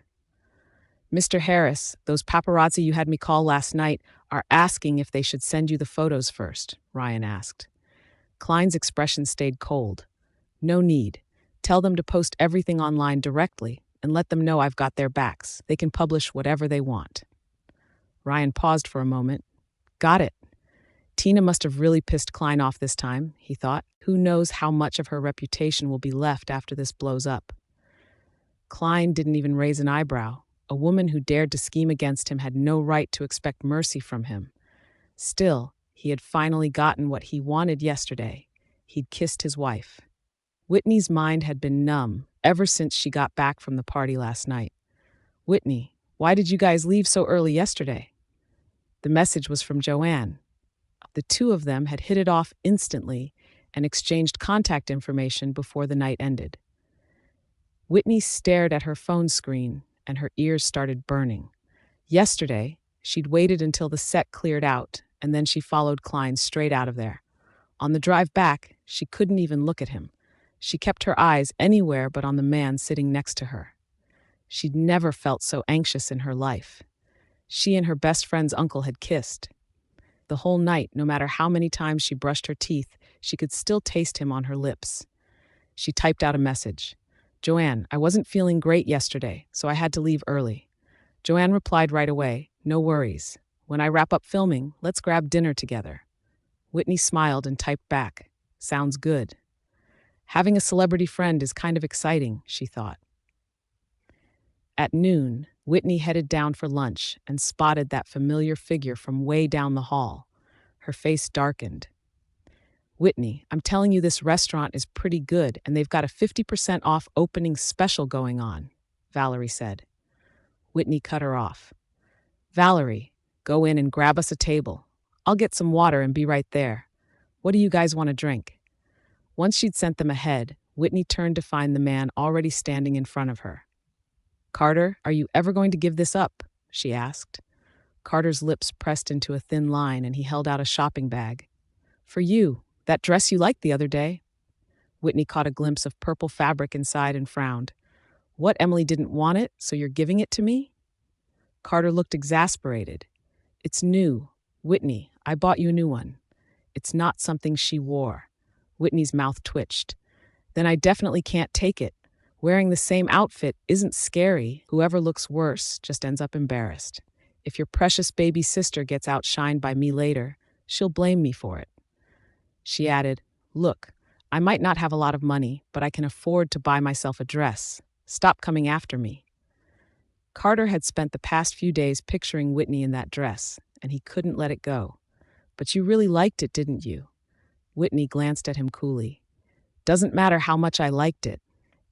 Mr. Harris, those paparazzi you had me call last night are asking if they should send you the photos first, Ryan asked. Klein's expression stayed cold. No need. Tell them to post everything online directly and let them know I've got their backs. They can publish whatever they want. Ryan paused for a moment. Got it. Tina must have really pissed Klein off this time, he thought. Who knows how much of her reputation will be left after this blows up. Klein didn't even raise an eyebrow. A woman who dared to scheme against him had no right to expect mercy from him. Still, he had finally gotten what he wanted yesterday. He'd kissed his wife. Whitney's mind had been numb ever since she got back from the party last night. Whitney, why did you guys leave so early yesterday? The message was from Joanne. The two of them had hit it off instantly and exchanged contact information before the night ended. Whitney stared at her phone screen and her ears started burning. Yesterday, she'd waited until the set cleared out, and then she followed Klein straight out of there. On the drive back, she couldn't even look at him. She kept her eyes anywhere but on the man sitting next to her. She'd never felt so anxious in her life. She and her best friend's uncle had kissed. The whole night, no matter how many times she brushed her teeth, she could still taste him on her lips. She typed out a message. Joanne, I wasn't feeling great yesterday, so I had to leave early. Joanne replied right away, no worries. When I wrap up filming, let's grab dinner together. Whitney smiled and typed back, sounds good. Having a celebrity friend is kind of exciting, she thought. At noon, Whitney headed down for lunch and spotted that familiar figure from way down the hall. Her face darkened. Whitney, I'm telling you this restaurant is pretty good and they've got a 50% off opening special going on, Valerie said. Whitney cut her off. Valerie, go in and grab us a table. I'll get some water and be right there. What do you guys want to drink? Once she'd sent them ahead, Whitney turned to find the man already standing in front of her. Carter, are you ever going to give this up? she asked. Carter's lips pressed into a thin line and he held out a shopping bag. For you, that dress you liked the other day. Whitney caught a glimpse of purple fabric inside and frowned. What, Emily didn't want it, so you're giving it to me? Carter looked exasperated. It's new. Whitney, I bought you a new one. It's not something she wore. Whitney's mouth twitched. Then I definitely can't take it. Wearing the same outfit isn't scary. Whoever looks worse just ends up embarrassed. If your precious baby sister gets outshined by me later, she'll blame me for it. She added, Look, I might not have a lot of money, but I can afford to buy myself a dress. Stop coming after me. Carter had spent the past few days picturing Whitney in that dress, and he couldn't let it go. But you really liked it, didn't you? Whitney glanced at him coolly. Doesn't matter how much I liked it.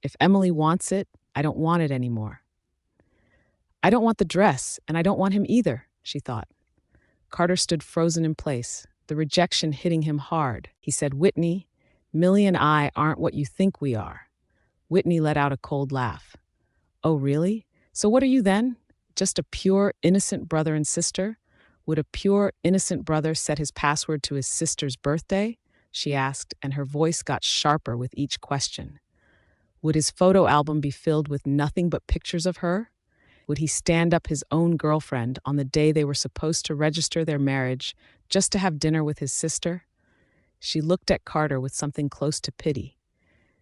If Emily wants it, I don't want it anymore. I don't want the dress, and I don't want him either, she thought. Carter stood frozen in place, the rejection hitting him hard. He said, Whitney, Millie and I aren't what you think we are. Whitney let out a cold laugh. Oh, really? So what are you then? Just a pure, innocent brother and sister? Would a pure, innocent brother set his password to his sister's birthday? She asked, and her voice got sharper with each question. Would his photo album be filled with nothing but pictures of her? Would he stand up his own girlfriend on the day they were supposed to register their marriage just to have dinner with his sister? She looked at Carter with something close to pity.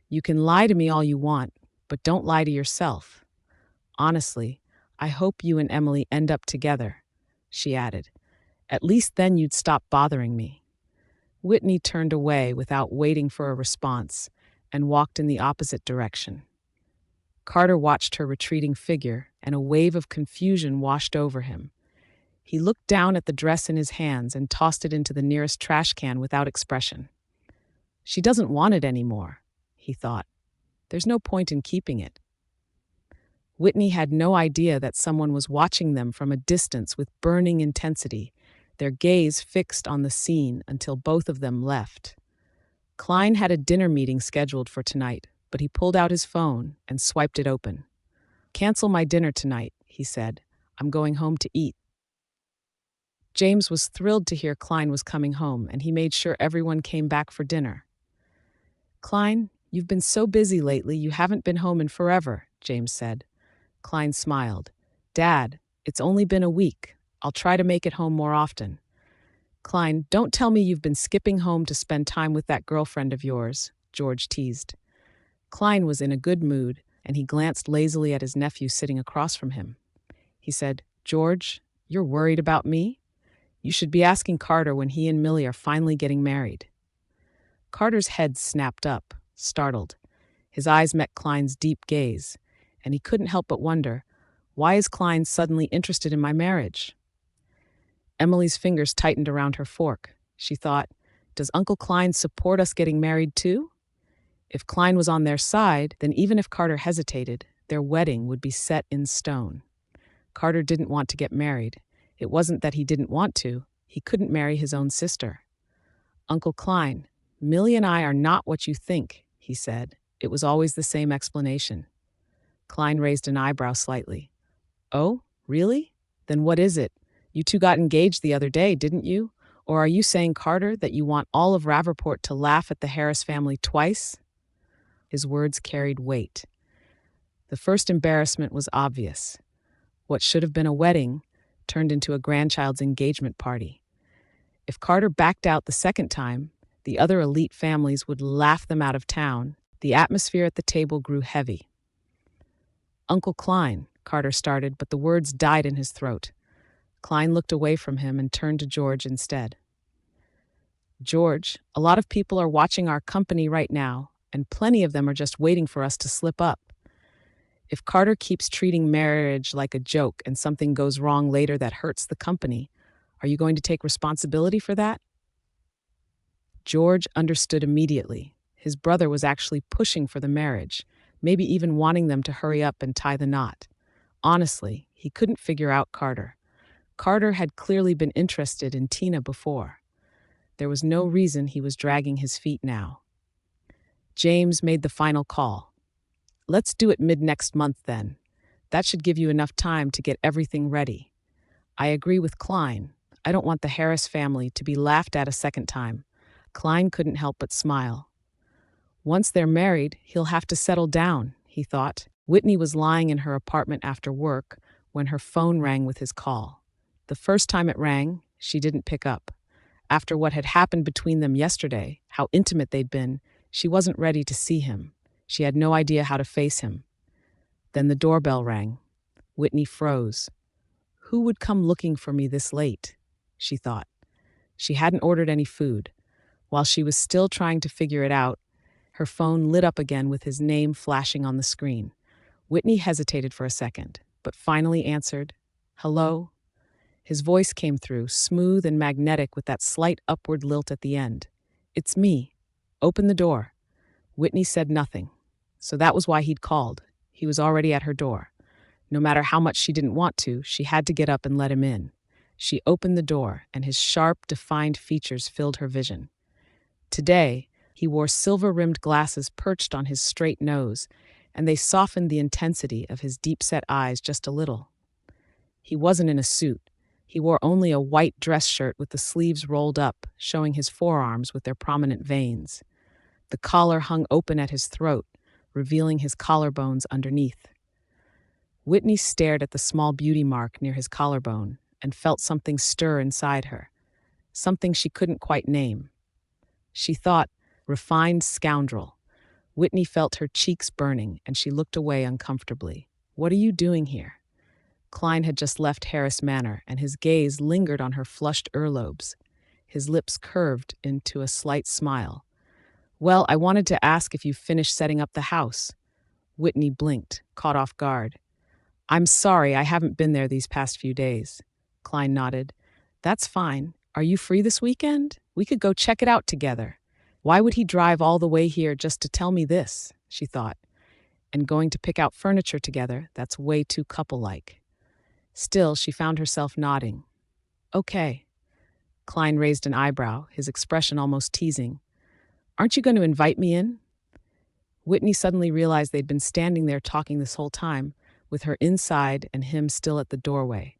You can lie to me all you want, but don't lie to yourself. Honestly, I hope you and Emily end up together, she added. At least then you'd stop bothering me. Whitney turned away without waiting for a response and walked in the opposite direction. Carter watched her retreating figure, and a wave of confusion washed over him. He looked down at the dress in his hands and tossed it into the nearest trash can without expression. She doesn't want it anymore, he thought. There's no point in keeping it. Whitney had no idea that someone was watching them from a distance with burning intensity, their gaze fixed on the scene until both of them left. Klein had a dinner meeting scheduled for tonight, but he pulled out his phone and swiped it open. Cancel my dinner tonight, he said. I'm going home to eat. James was thrilled to hear Klein was coming home, and he made sure everyone came back for dinner. Klein, you've been so busy lately you haven't been home in forever, James said. Klein smiled. Dad, it's only been a week. I'll try to make it home more often. Klein, don't tell me you've been skipping home to spend time with that girlfriend of yours, George teased. Klein was in a good mood, and he glanced lazily at his nephew sitting across from him. He said, George, you're worried about me? You should be asking Carter when he and Millie are finally getting married. Carter's head snapped up, startled. His eyes met Klein's deep gaze, and he couldn't help but wonder, why is Klein suddenly interested in my marriage? Emily's fingers tightened around her fork. She thought, does Uncle Klein support us getting married too? If Klein was on their side, then even if Carter hesitated, their wedding would be set in stone. Carter didn't want to get married. It wasn't that he didn't want to. He couldn't marry his own sister. Uncle Klein, Millie and I are not what you think, he said. It was always the same explanation. Klein raised an eyebrow slightly. Oh, really? Then what is it? You two got engaged the other day, didn't you? Or are you saying, Carter, that you want all of Rappaport to laugh at the Harris family twice? His words carried weight. The first embarrassment was obvious. What should have been a wedding turned into a grandchild's engagement party. If Carter backed out the second time, the other elite families would laugh them out of town. The atmosphere at the table grew heavy. Uncle Klein, Carter started, but the words died in his throat. Klein looked away from him and turned to George instead. George, a lot of people are watching our company right now, and plenty of them are just waiting for us to slip up. If Carter keeps treating marriage like a joke and something goes wrong later that hurts the company, are you going to take responsibility for that? George understood immediately. His brother was actually pushing for the marriage, maybe even wanting them to hurry up and tie the knot. Honestly, he couldn't figure out Carter. Carter had clearly been interested in Tina before. There was no reason he was dragging his feet now. James made the final call. Let's do it mid-next month then. That should give you enough time to get everything ready. I agree with Klein. I don't want the Harris family to be laughed at a second time. Klein couldn't help but smile. Once they're married, he'll have to settle down, he thought. Whitney was lying in her apartment after work when her phone rang with his call. The first time it rang, she didn't pick up. After what had happened between them yesterday, how intimate they'd been, she wasn't ready to see him. She had no idea how to face him. Then the doorbell rang. Whitney froze. Who would come looking for me this late? She thought. She hadn't ordered any food. While she was still trying to figure it out, her phone lit up again with his name flashing on the screen. Whitney hesitated for a second, but finally answered, "Hello?" His voice came through, smooth and magnetic with that slight upward lilt at the end. "It's me. Open the door." Whitney said nothing. So that was why he'd called. He was already at her door. No matter how much she didn't want to, she had to get up and let him in. She opened the door, and his sharp, defined features filled her vision. Today, he wore silver-rimmed glasses perched on his straight nose, and they softened the intensity of his deep-set eyes just a little. He wasn't in a suit. He wore only a white dress shirt with the sleeves rolled up, showing his forearms with their prominent veins. The collar hung open at his throat, revealing his collarbones underneath. Whitney stared at the small beauty mark near his collarbone and felt something stir inside her, something she couldn't quite name. She thought, refined scoundrel. Whitney felt her cheeks burning, and she looked away uncomfortably. "What are you doing here?" Klein had just left Harris Manor, and his gaze lingered on her flushed earlobes. His lips curved into a slight smile. "Well, I wanted to ask if you finished setting up the house." Whitney blinked, caught off guard. "I'm sorry, I haven't been there these past few days." Klein nodded. "That's fine. Are you free this weekend? We could go check it out together." Why would he drive all the way here just to tell me this, she thought. And going to pick out furniture together, that's way too couple-like. Still, she found herself nodding. "Okay." Klein raised an eyebrow, his expression almost teasing. "Aren't you going to invite me in?" Whitney suddenly realized they'd been standing there talking this whole time, with her inside and him still at the doorway.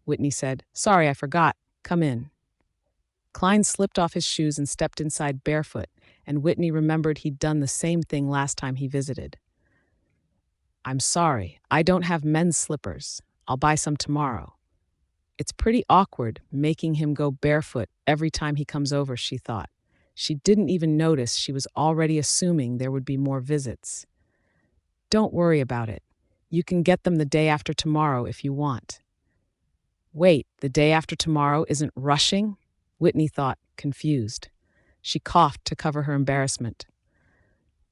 Whitney said, "Sorry, I forgot. Come in." Klein slipped off his shoes and stepped inside barefoot, and Whitney remembered he'd done the same thing last time he visited. "I'm sorry, I don't have men's slippers. I'll buy some tomorrow." It's pretty awkward making him go barefoot every time he comes over, she thought. She didn't even notice she was already assuming there would be more visits. "Don't worry about it. You can get them the day after tomorrow if you want." Wait, the day after tomorrow isn't rushing? Whitney thought, confused. She coughed to cover her embarrassment.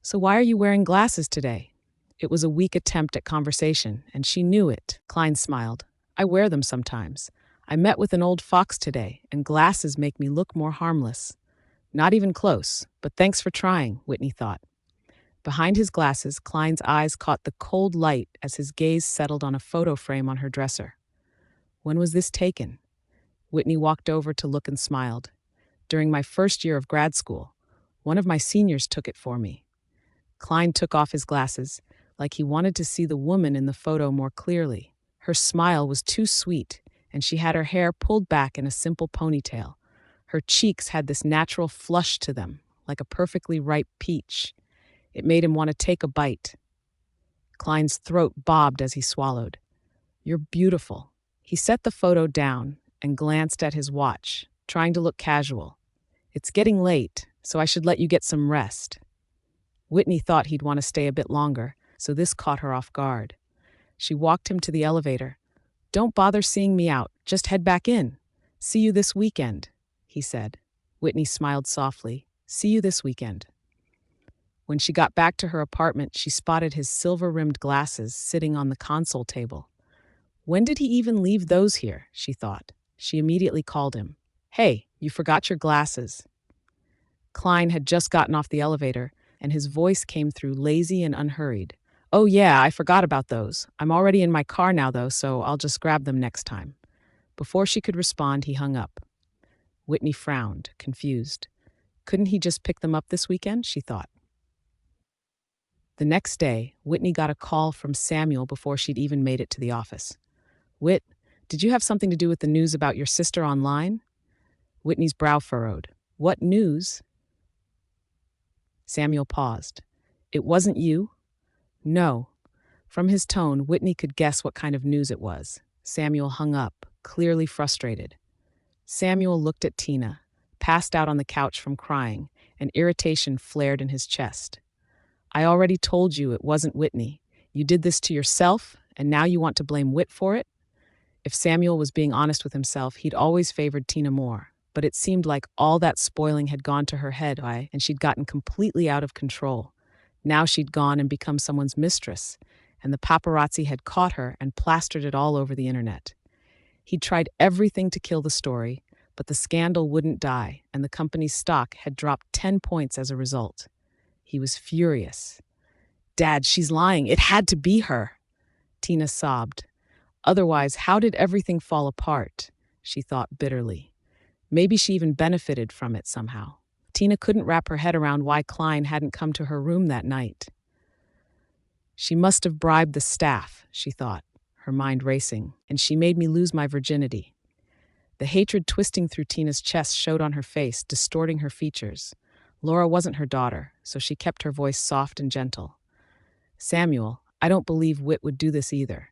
"So why are you wearing glasses today?" It was a weak attempt at conversation, and she knew it. Klein smiled. "I wear them sometimes. I met with an old fox today, and glasses make me look more harmless." Not even close, but thanks for trying, Whitney thought. Behind his glasses, Klein's eyes caught the cold light as his gaze settled on a photo frame on her dresser. "When was this taken?" Whitney walked over to look and smiled. "During my first year of grad school. One of my seniors took it for me." Klein took off his glasses, like he wanted to see the woman in the photo more clearly. Her smile was too sweet, and she had her hair pulled back in a simple ponytail. Her cheeks had this natural flush to them, like a perfectly ripe peach. It made him want to take a bite. Klein's throat bobbed as he swallowed. "You're beautiful." He set the photo down and glanced at his watch, trying to look casual. "It's getting late, so I should let you get some rest." Whitney thought he'd want to stay a bit longer, so this caught her off guard. She walked him to the elevator. "Don't bother seeing me out, just head back in. See you this weekend," he said. Whitney smiled softly. "See you this weekend." When she got back to her apartment, she spotted his silver-rimmed glasses sitting on the console table. When did he even leave those here, she thought. She immediately called him. "Hey, you forgot your glasses." Klein had just gotten off the elevator, and his voice came through lazy and unhurried. "Oh yeah, I forgot about those. I'm already in my car now though, so I'll just grab them next time." Before she could respond, he hung up. Whitney frowned, confused. Couldn't he just pick them up this weekend, she thought. The next day, Whitney got a call from Samuel before she'd even made it to the office. "Whit, Did you have something to do with the news about your sister online? Whitney's brow furrowed. What news? Samuel paused. It wasn't you? No. From his tone, Whitney could guess what kind of news it was. Samuel hung up, clearly frustrated. Samuel looked at Tina, passed out on the couch from crying, and irritation flared in his chest. I already told you it wasn't Whitney. You did this to yourself, and now you want to blame Whit for it? If Samuel was being honest with himself, he'd always favored Tina more. But it seemed like all that spoiling had gone to her head, and she'd gotten completely out of control. Now she'd gone and become someone's mistress, and the paparazzi had caught her and plastered it all over the internet. He'd tried everything to kill the story, but the scandal wouldn't die, and the company's stock had dropped 10 points as a result. He was furious. Dad, she's lying. It had to be her. Tina sobbed. Otherwise, how did everything fall apart? She thought bitterly. Maybe she even benefited from it somehow. Tina couldn't wrap her head around why Klein hadn't come to her room that night. She must have bribed the staff, she thought, her mind racing, and she made me lose my virginity. The hatred twisting through Tina's chest showed on her face, distorting her features. Laura wasn't her daughter, so she kept her voice soft and gentle. Samuel, I don't believe Whit would do this either.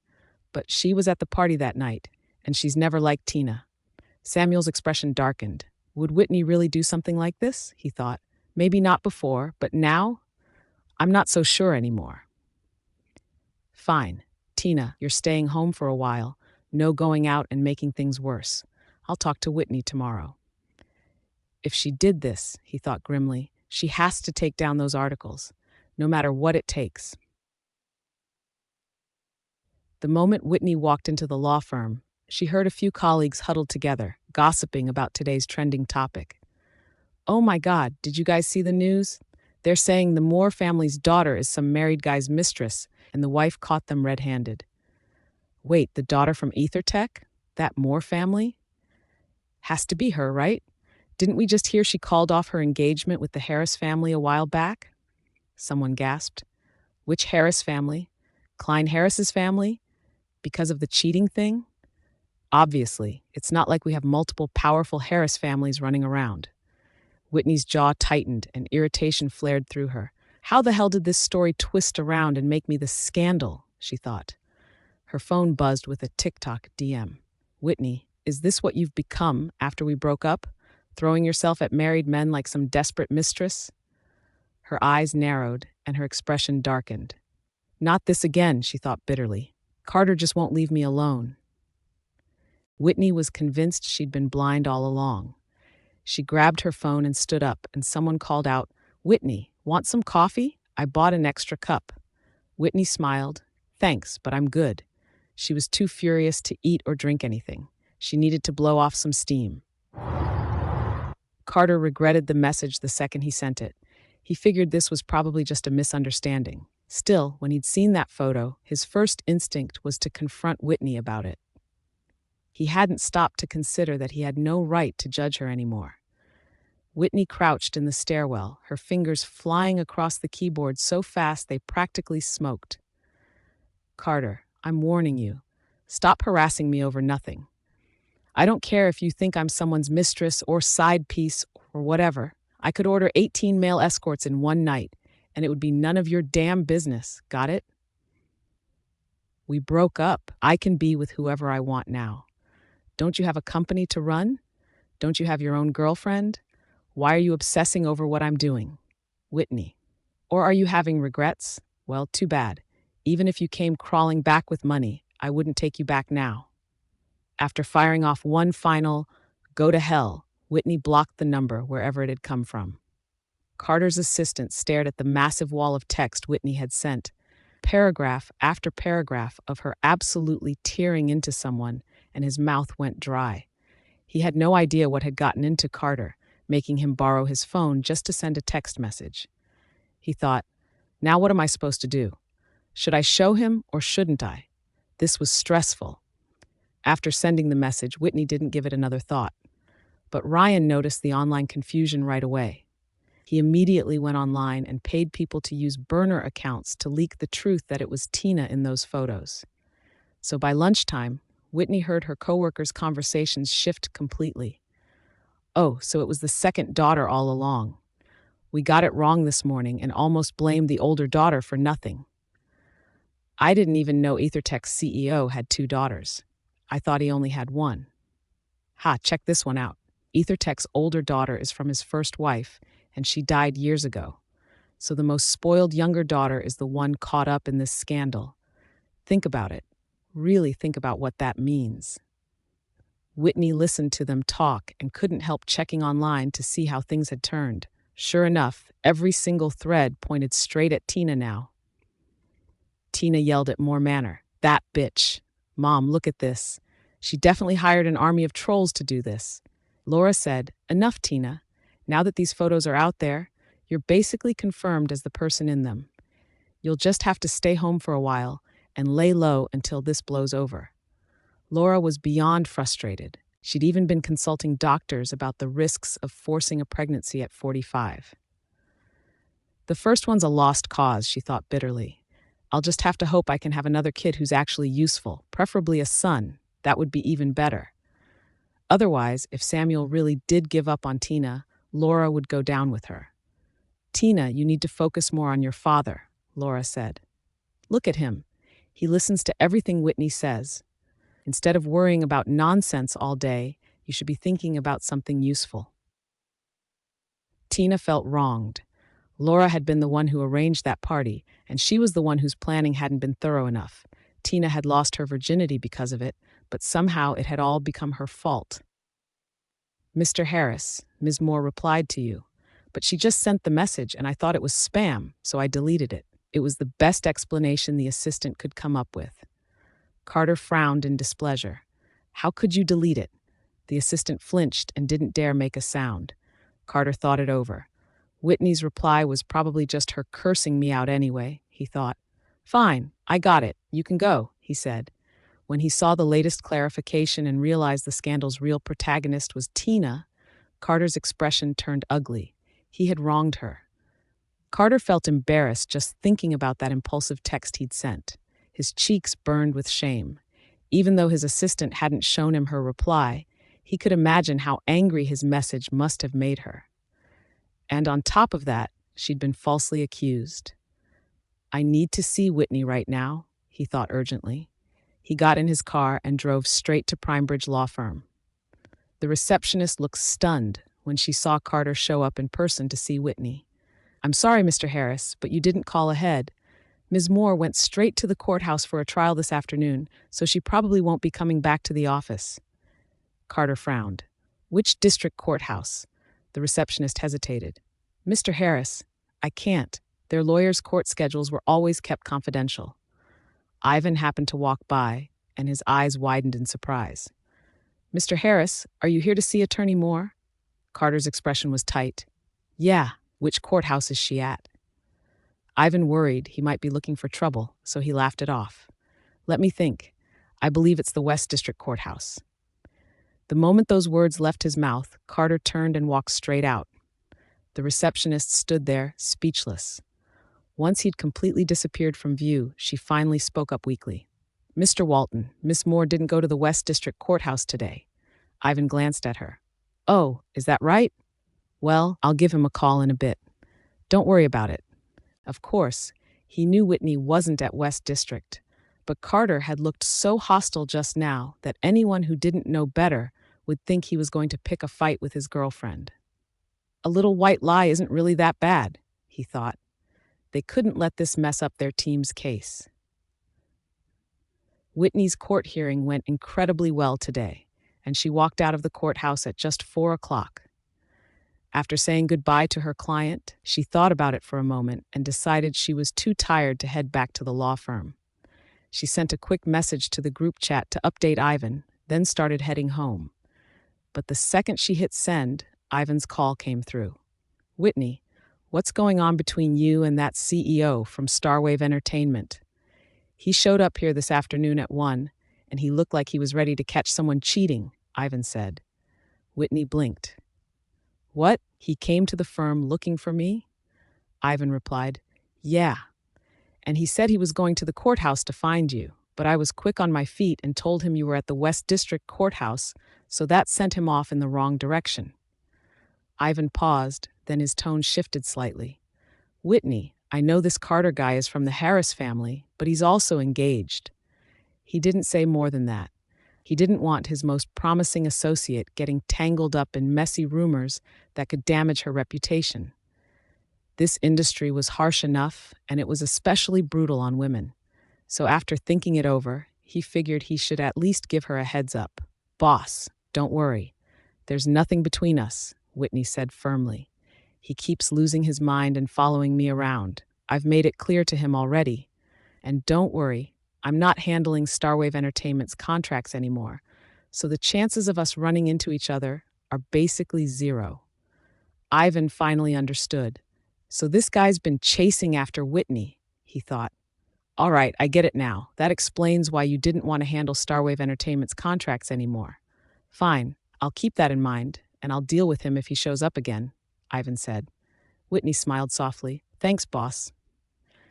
But she was at the party that night, and she's never liked Tina. Samuel's expression darkened. Would Whitney really do something like this? He thought. Maybe not before, but now? I'm not so sure anymore. Fine. Tina, you're staying home for a while. No going out and making things worse. I'll talk to Whitney tomorrow. If she did this, he thought grimly, she has to take down those articles, no matter what it takes. The moment Whitney walked into the law firm, she heard a few colleagues huddled together, gossiping about today's trending topic. Oh my God, did you guys see the news? They're saying the Moore family's daughter is some married guy's mistress, and the wife caught them red-handed. Wait, the daughter from EtherTech? That Moore family? Has to be her, right? Didn't we just hear she called off her engagement with the Harris family a while back? Someone gasped. Which Harris family? Klein Harris's family? Because of the cheating thing? Obviously, it's not like we have multiple powerful Harris families running around. Whitney's jaw tightened and irritation flared through her. How the hell did this story twist around and make me the scandal, she thought. Her phone buzzed with a TikTok DM. Whitney, is this what you've become after we broke up? Throwing yourself at married men like some desperate mistress? Her eyes narrowed and her expression darkened. Not this again, she thought bitterly. Carter just won't leave me alone. Whitney was convinced she'd been blind all along. She grabbed her phone and stood up, and someone called out, Whitney, want some coffee? I bought an extra cup. Whitney smiled. Thanks, but I'm good. She was too furious to eat or drink anything. She needed to blow off some steam. Carter regretted the message the second he sent it. He figured this was probably just a misunderstanding. Still, when he'd seen that photo, his first instinct was to confront Whitney about it. He hadn't stopped to consider that he had no right to judge her anymore. Whitney crouched in the stairwell, her fingers flying across the keyboard so fast they practically smoked. Carter, I'm warning you. Stop harassing me over nothing. I don't care if you think I'm someone's mistress or side piece or whatever. I could order 18 male escorts in one night, and it would be none of your damn business. Got it? We broke up. I can be with whoever I want now. Don't you have a company to run? Don't you have your own girlfriend? Why are you obsessing over what I'm doing? Whitney. Or are you having regrets? Well, too bad. Even if you came crawling back with money, I wouldn't take you back now. After firing off one final, go to hell, Whitney blocked the number wherever it had come from. Carter's assistant stared at the massive wall of text Whitney had sent, paragraph after paragraph of her absolutely tearing into someone, and his mouth went dry. He had no idea what had gotten into Carter, making him borrow his phone just to send a text message. He thought, now what am I supposed to do? Should I show him or shouldn't I? This was stressful. After sending the message, Whitney didn't give it another thought. But Ryan noticed the online confusion right away. He immediately went online and paid people to use burner accounts to leak the truth that it was Tina in those photos. So by lunchtime, Whitney heard her coworkers' conversations shift completely. Oh, so it was the second daughter all along. We got it wrong this morning and almost blamed the older daughter for nothing. I didn't even know EtherTech's CEO had two daughters. I thought he only had one. Ha, check this one out. EtherTech's older daughter is from his first wife, and she died years ago. So the most spoiled younger daughter is the one caught up in this scandal. Think about it. Really think about what that means. Whitney listened to them talk and couldn't help checking online to see how things had turned. Sure enough, every single thread pointed straight at Tina now. Tina yelled at More Manor. That bitch. Mom, look at this. She definitely hired an army of trolls to do this. Laura said, enough, Tina. Now that these photos are out there, you're basically confirmed as the person in them. You'll just have to stay home for a while and lay low until this blows over. Laura was beyond frustrated. She'd even been consulting doctors about the risks of forcing a pregnancy at 45. The first one's a lost cause, she thought bitterly. I'll just have to hope I can have another kid who's actually useful, preferably a son. That would be even better. Otherwise, if Samuel really did give up on Tina, Laura would go down with her. Tina, you need to focus more on your father, Laura said. Look at him. He listens to everything Whitney says. Instead of worrying about nonsense all day, you should be thinking about something useful. Tina felt wronged. Laura had been the one who arranged that party, and she was the one whose planning hadn't been thorough enough. Tina had lost her virginity because of it, but somehow it had all become her fault. Mr. Harris, Ms. Moore replied to you, but she just sent the message and I thought it was spam, so I deleted it. It was the best explanation the assistant could come up with. Carter frowned in displeasure. How could you delete it? The assistant flinched and didn't dare make a sound. Carter thought it over. Whitney's reply was probably just her cursing me out anyway, he thought. Fine, I got it. You can go, he said. When he saw the latest clarification and realized the scandal's real protagonist was Tina, Carter's expression turned ugly. He had wronged her. Carter felt embarrassed just thinking about that impulsive text he'd sent. His cheeks burned with shame. Even though his assistant hadn't shown him her reply, he could imagine how angry his message must have made her. And on top of that, she'd been falsely accused. I need to see Whitney right now, he thought urgently. He got in his car and drove straight to Primebridge Law Firm. The receptionist looked stunned when she saw Carter show up in person to see Whitney. I'm sorry, Mr. Harris, but you didn't call ahead. Ms. Moore went straight to the courthouse for a trial this afternoon, so she probably won't be coming back to the office. Carter frowned. Which district courthouse? The receptionist hesitated. Mr. Harris, I can't. Their lawyers' court schedules were always kept confidential. Ivan happened to walk by, and his eyes widened in surprise. Mr. Harris, are you here to see Attorney Moore? Carter's expression was tight. Yeah, which courthouse is she at? Ivan worried he might be looking for trouble, so he laughed it off. Let me think. I believe it's the West District Courthouse. The moment those words left his mouth, Carter turned and walked straight out. The receptionist stood there, speechless. Once he'd completely disappeared from view, she finally spoke up weakly. Mr. Walton, Miss Moore didn't go to the West District Courthouse today. Ivan glanced at her. Oh, is that right? Well, I'll give him a call in a bit. Don't worry about it. Of course, he knew Whitney wasn't at West District, but Carter had looked so hostile just now that anyone who didn't know better would think he was going to pick a fight with his girlfriend. A little white lie isn't really that bad, he thought. They couldn't let this mess up their team's case. Whitney's court hearing went incredibly well today, and she walked out of the courthouse at just 4 o'clock. After saying goodbye to her client, she thought about it for a moment and decided she was too tired to head back to the law firm. She sent a quick message to the group chat to update Ivan, then started heading home. But the second she hit send, Ivan's call came through. Whitney, what's going on between you and that CEO from Starwave Entertainment? He showed up here this afternoon at 1, and he looked like he was ready to catch someone cheating, Ivan said. Whitney blinked. What? He came to the firm looking for me? Ivan replied, Yeah. And he said he was going to the courthouse to find you. but I was quick on my feet and told him you were at the West District Courthouse, so that sent him off in the wrong direction." Ivan paused, then his tone shifted slightly. "Whitney, I know this Carter guy is from the Harris family, but he's also engaged." He didn't say more than that. He didn't want his most promising associate getting tangled up in messy rumors that could damage her reputation. This industry was harsh enough, and it was especially brutal on women. So after thinking it over, he figured he should at least give her a heads up. "Boss, don't worry. There's nothing between us," Whitney said firmly. "He keeps losing his mind and following me around. I've made it clear to him already. And don't worry, I'm not handling Starwave Entertainment's contracts anymore, so the chances of us running into each other are basically zero." Ivan finally understood. So this guy's been chasing after Whitney, he thought. "All right, I get it now. That explains why you didn't want to handle Starwave Entertainment's contracts anymore. Fine, I'll keep that in mind, and I'll deal with him if he shows up again," Ivan said. Whitney smiled softly. "Thanks, boss."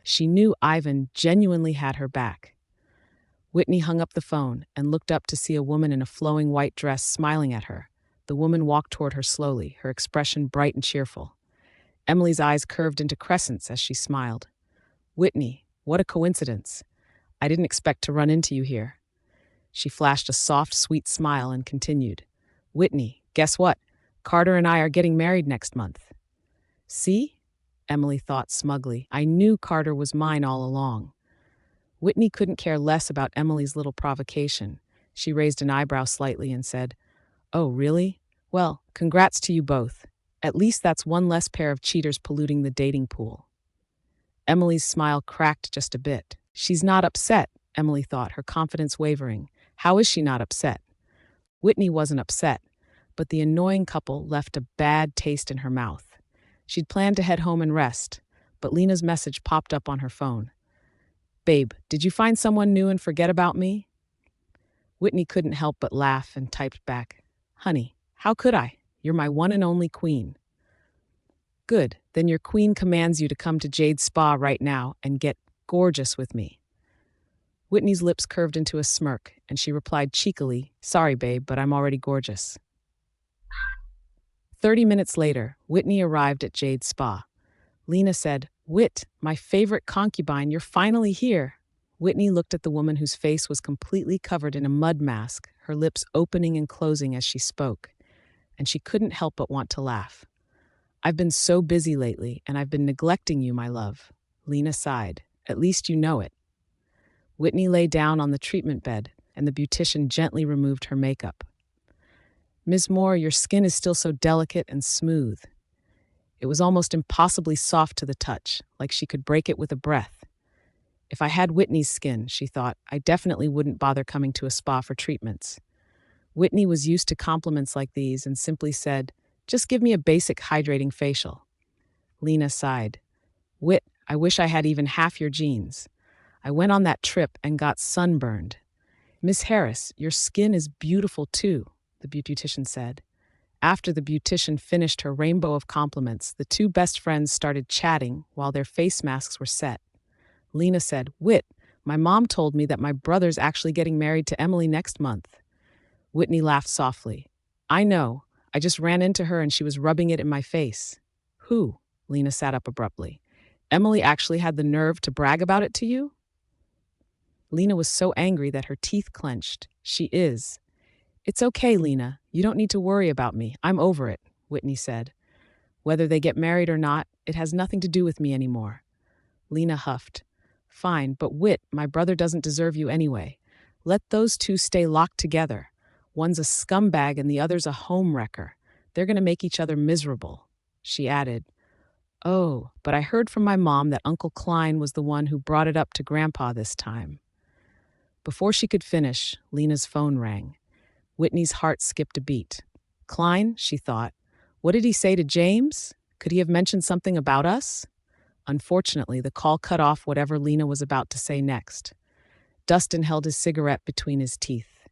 She knew Ivan genuinely had her back. Whitney hung up the phone and looked up to see a woman in a flowing white dress smiling at her. The woman walked toward her slowly, her expression bright and cheerful. Emily's eyes curved into crescents as she smiled. "Whitney, what a coincidence. I didn't expect to run into you here." She flashed a soft, sweet smile and continued. "Whitney, guess what? Carter and I are getting married next month." "See?" Emily thought smugly. "I knew Carter was mine all along." Whitney couldn't care less about Emily's little provocation. She raised an eyebrow slightly and said, "Oh, really? Well, congrats to you both. At least that's one less pair of cheaters polluting the dating pool." Emily's smile cracked just a bit. "She's not upset," Emily thought, her confidence wavering. How is she not upset? Whitney wasn't upset, but the annoying couple left a bad taste in her mouth. She'd planned to head home and rest, but Lena's message popped up on her phone. "Babe, did you find someone new and forget about me?" Whitney couldn't help but laugh and typed back, "Honey, how could I? You're my one and only queen." "Good, then your queen commands you to come to Jade's spa right now and get gorgeous with me." Whitney's lips curved into a smirk, and she replied cheekily, "Sorry, babe, but I'm already gorgeous." 30 minutes later, Whitney arrived at Jade's spa. Lena said, "Whit, my favorite concubine, you're finally here." Whitney looked at the woman whose face was completely covered in a mud mask, her lips opening and closing as she spoke, and she couldn't help but want to laugh. "I've been so busy lately, and I've been neglecting you, my love." Lena sighed. "At least you know it." Whitney lay down on the treatment bed, and the beautician gently removed her makeup. "Ms. Moore, your skin is still so delicate and smooth." It was almost impossibly soft to the touch, like she could break it with a breath. If I had Whitney's skin, she thought, I definitely wouldn't bother coming to a spa for treatments. Whitney was used to compliments like these and simply said, "Just give me a basic hydrating facial." Lena sighed. "Whit, I wish I had even half your genes. I went on that trip and got sunburned." "Miss Harris, your skin is beautiful too," the beautician said. After the beautician finished her rainbow of compliments, the two best friends started chatting while their face masks were set. Lena said, "Whit, my mom told me that my brother's actually getting married to Emily next month." Whitney laughed softly. "I know. I just ran into her and she was rubbing it in my face." "Who?" Lena sat up abruptly. "Emily actually had the nerve to brag about it to you?" Lena was so angry that her teeth clenched. "She is." "It's okay, Lena. You don't need to worry about me. I'm over it," Whitney said. "Whether they get married or not, it has nothing to do with me anymore." Lena huffed. "Fine, but Whit, my brother doesn't deserve you anyway. Let those two stay locked together. One's a scumbag and the other's a homewrecker. They're going to make each other miserable." She added, "Oh, but I heard from my mom that Uncle Klein was the one who brought it up to Grandpa this time." Before she could finish, Lena's phone rang. Whitney's heart skipped a beat. "Klein," she thought. "What did he say to James? Could he have mentioned something about us?" Unfortunately, the call cut off whatever Lena was about to say next. Dustin held his cigarette between his teeth.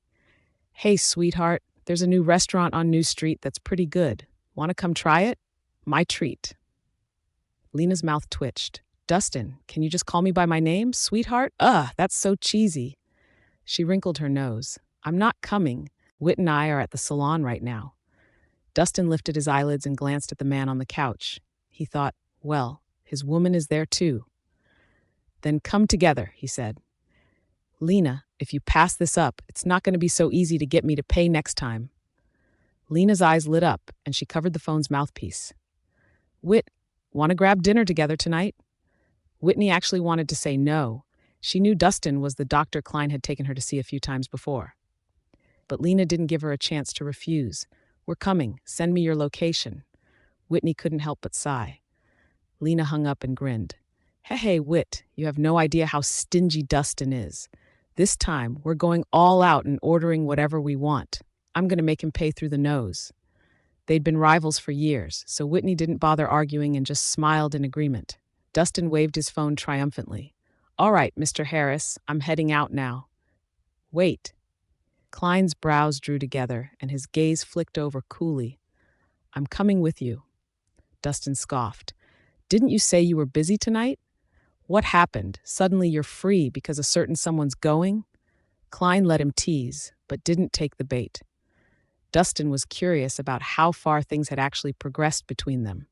"Hey, sweetheart, there's a new restaurant on New Street that's pretty good. Want to come try it? My treat." Lena's mouth twitched. "Dustin, can you just call me by my name? Sweetheart? Ugh, that's so cheesy." She wrinkled her nose. I'm not coming. Whit and I are at the salon right now. Dustin lifted his eyelids and glanced at the man on the couch. He thought, well, his woman is there too. Then come together, he said. Lena, if you pass this up, it's not going to be so easy to get me to pay next time. Lena's eyes lit up, and she covered the phone's mouthpiece. Whit, want to grab dinner together tonight? Whitney actually wanted to say no. She knew Dustin was the doctor Klein had taken her to see a few times before. But Lena didn't give her a chance to refuse. We're coming. Send me your location. Whitney couldn't help but sigh. Lena hung up and grinned. Hey, Whit, you have no idea how stingy Dustin is. This time, we're going all out and ordering whatever we want. I'm going to make him pay through the nose. They'd been rivals for years, so Whitney didn't bother arguing and just smiled in agreement. Dustin waved his phone triumphantly. All right, Mr. Harris, I'm heading out now. Wait. Klein's brows drew together, and his gaze flicked over coolly. I'm coming with you. Dustin scoffed. Didn't you say you were busy tonight? What happened? Suddenly you're free because a certain someone's going? Klein let him tease, but didn't take the bait. Dustin was curious about how far things had actually progressed between them.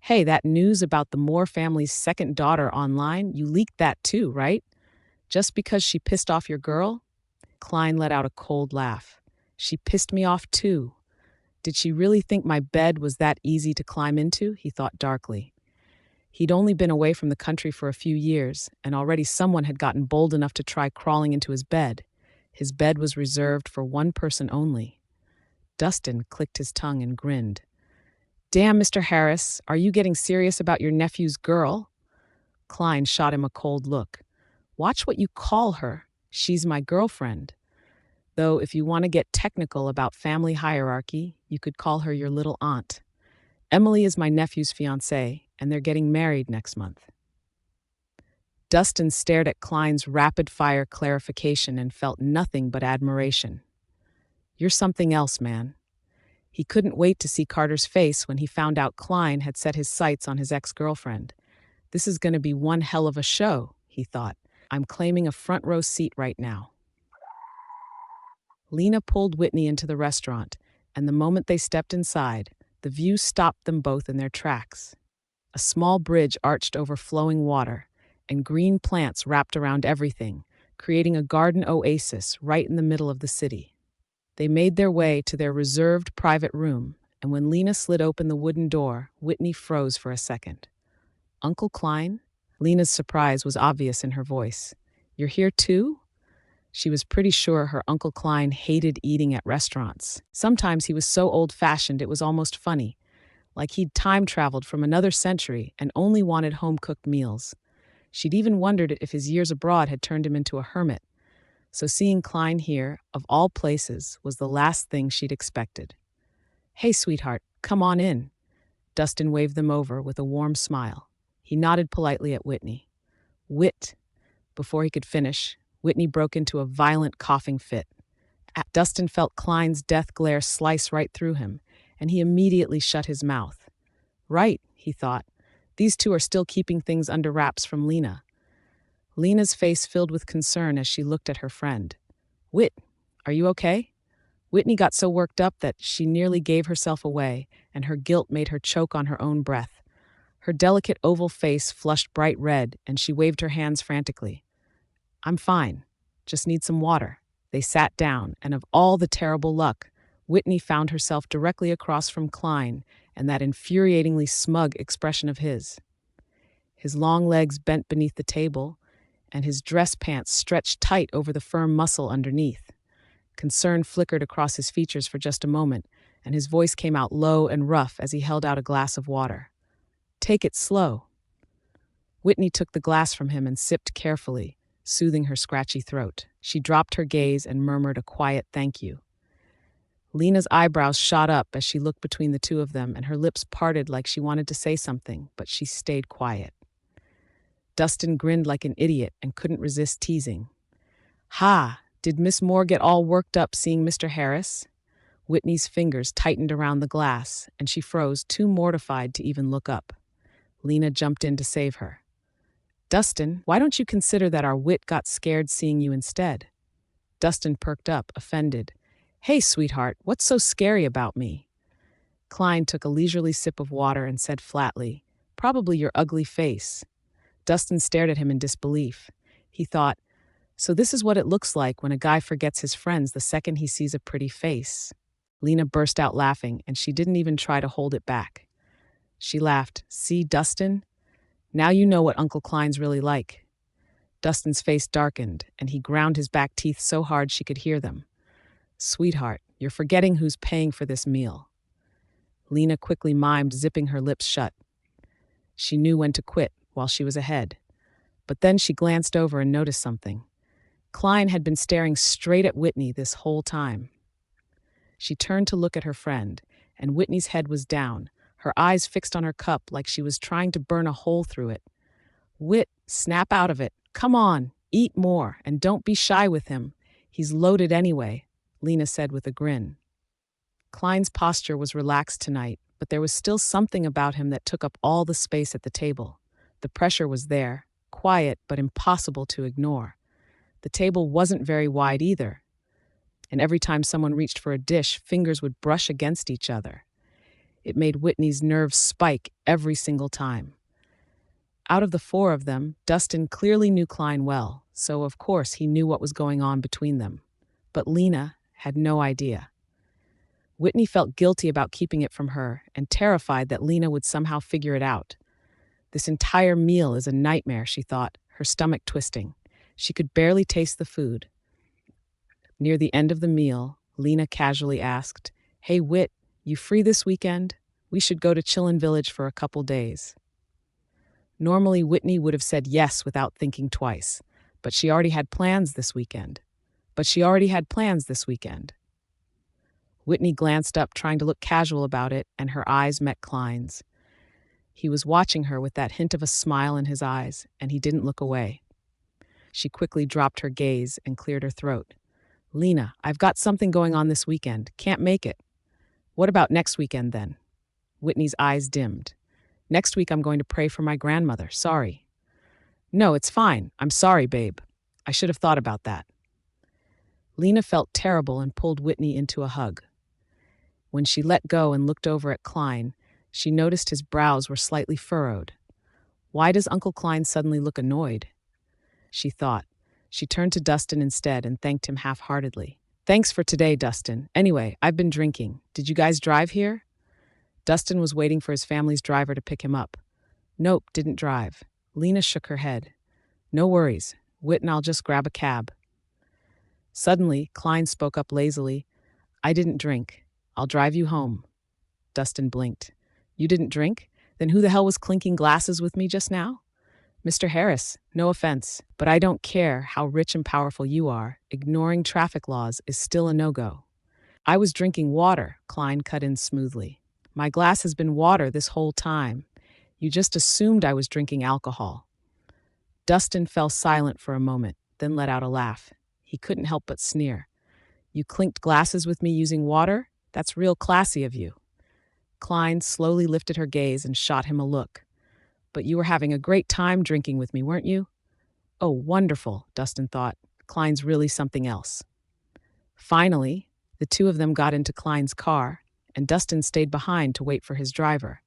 Hey, that news about the Moore family's second daughter online, you leaked that too, right? Just because she pissed off your girl? Klein let out a cold laugh. She pissed me off too. Did she really think my bed was that easy to climb into? He thought darkly. He'd only been away from the country for a few years, and already someone had gotten bold enough to try crawling into his bed. His bed was reserved for one person only. Dustin clicked his tongue and grinned. Damn, Mr. Harris, are you getting serious about your nephew's girl? Klein shot him a cold look. Watch what you call her. She's my girlfriend. Though if you want to get technical about family hierarchy, you could call her your little aunt. Emily is my nephew's fiancé, and they're getting married next month. Dustin stared at Klein's rapid-fire clarification and felt nothing but admiration. You're something else, man. He couldn't wait to see Carter's face when he found out Klein had set his sights on his ex-girlfriend. This is going to be one hell of a show, he thought. I'm claiming a front row seat right now. Lena pulled Whitney into the restaurant, and the moment they stepped inside, the view stopped them both in their tracks. A small bridge arched over flowing water, and green plants wrapped around everything, creating a garden oasis right in the middle of the city. They made their way to their reserved private room, and when Lena slid open the wooden door, Whitney froze for a second. Uncle Klein? Lena's surprise was obvious in her voice. You're here too? She was pretty sure her Uncle Klein hated eating at restaurants. Sometimes he was so old-fashioned it was almost funny, like he'd time-traveled from another century and only wanted home-cooked meals. She'd even wondered if his years abroad had turned him into a hermit. So seeing Klein here, of all places, was the last thing she'd expected. Hey, sweetheart, come on in. Dustin waved them over with a warm smile. He nodded politely at Whitney. Whit. Before he could finish, Whitney broke into a violent coughing fit. Dustin felt Klein's death glare slice right through him, and he immediately shut his mouth. Right, he thought. These two are still keeping things under wraps from Lena. Lena's face filled with concern as she looked at her friend. Whit, are you okay? Whitney got so worked up that she nearly gave herself away, and her guilt made her choke on her own breath. Her delicate oval face flushed bright red, and she waved her hands frantically. I'm fine. Just need some water. They sat down, and of all the terrible luck, Whitney found herself directly across from Klein and that infuriatingly smug expression of his. His long legs bent beneath the table, and his dress pants stretched tight over the firm muscle underneath. Concern flickered across his features for just a moment, and his voice came out low and rough as he held out a glass of water. Take it slow. Whitney took the glass from him and sipped carefully, soothing her scratchy throat. She dropped her gaze and murmured a quiet thank you. Lena's eyebrows shot up as she looked between the two of them, and her lips parted like she wanted to say something, but she stayed quiet. Dustin grinned like an idiot and couldn't resist teasing. Ha! Did Miss Moore get all worked up seeing Mr. Harris? Whitney's fingers tightened around the glass, and she froze, too mortified to even look up. Lena jumped in to save her. Dustin, why don't you consider that our Whit got scared seeing you instead? Dustin perked up, offended. Hey, sweetheart, what's so scary about me? Klein took a leisurely sip of water and said flatly, Probably your ugly face. Dustin stared at him in disbelief. He thought, so this is what it looks like when a guy forgets his friends the second he sees a pretty face. Lena burst out laughing, and she didn't even try to hold it back. She laughed. See, Dustin? Now you know what Uncle Klein's really like. Dustin's face darkened, and he ground his back teeth so hard she could hear them. Sweetheart, you're forgetting who's paying for this meal. Lena quickly mimed, zipping her lips shut. She knew when to quit while she was ahead. But then she glanced over and noticed something. Klein had been staring straight at Whitney this whole time. She turned to look at her friend, and Whitney's head was down, her eyes fixed on her cup like she was trying to burn a hole through it. Whit, snap out of it. Come on, eat more, and don't be shy with him. He's loaded anyway, Lena said with a grin. Klein's posture was relaxed tonight, but there was still something about him that took up all the space at the table. The pressure was there, quiet but impossible to ignore. The table wasn't very wide either, and every time someone reached for a dish, fingers would brush against each other. It made Whitney's nerves spike every single time. Out of the four of them, Dustin clearly knew Klein well, so of course he knew what was going on between them. But Lena had no idea. Whitney felt guilty about keeping it from her and terrified that Lena would somehow figure it out. This entire meal is a nightmare, she thought, her stomach twisting. She could barely taste the food. Near the end of the meal, Lena casually asked, Hey, Whit, you free this weekend? We should go to Chillin' Village for a couple days. Normally, Whitney would have said yes without thinking twice, but she already had plans this weekend. Whitney glanced up, trying to look casual about it, and her eyes met Klein's. He was watching her with that hint of a smile in his eyes, and he didn't look away. She quickly dropped her gaze and cleared her throat. Lena, I've got something going on this weekend. Can't make it. What about next weekend, then? Whitney's eyes dimmed. Next week I'm going to pray for my grandmother. Sorry. No, it's fine. I'm sorry, babe. I should have thought about that. Lena felt terrible and pulled Whitney into a hug. When she let go and looked over at Klein, she noticed his brows were slightly furrowed. Why does Uncle Klein suddenly look annoyed? She thought. She turned to Dustin instead and thanked him half-heartedly. Thanks for today, Dustin. Anyway, I've been drinking. Did you guys drive here? Dustin was waiting for his family's driver to pick him up. Nope, didn't drive. Lena shook her head. No worries. Whit and I'll just grab a cab. Suddenly, Klein spoke up lazily. I didn't drink. I'll drive you home. Dustin blinked. You didn't drink? Then who the hell was clinking glasses with me just now? Mr. Harris, no offense, but I don't care how rich and powerful you are. Ignoring traffic laws is still a no-go. I was drinking water, Klein cut in smoothly. My glass has been water this whole time. You just assumed I was drinking alcohol. Dustin fell silent for a moment, then let out a laugh. He couldn't help but sneer. You clinked glasses with me using water? That's real classy of you. Klein slowly lifted her gaze and shot him a look. But you were having a great time drinking with me, weren't you? Oh, wonderful, Dustin thought. Klein's really something else. Finally, the two of them got into Klein's car, and Dustin stayed behind to wait for his driver.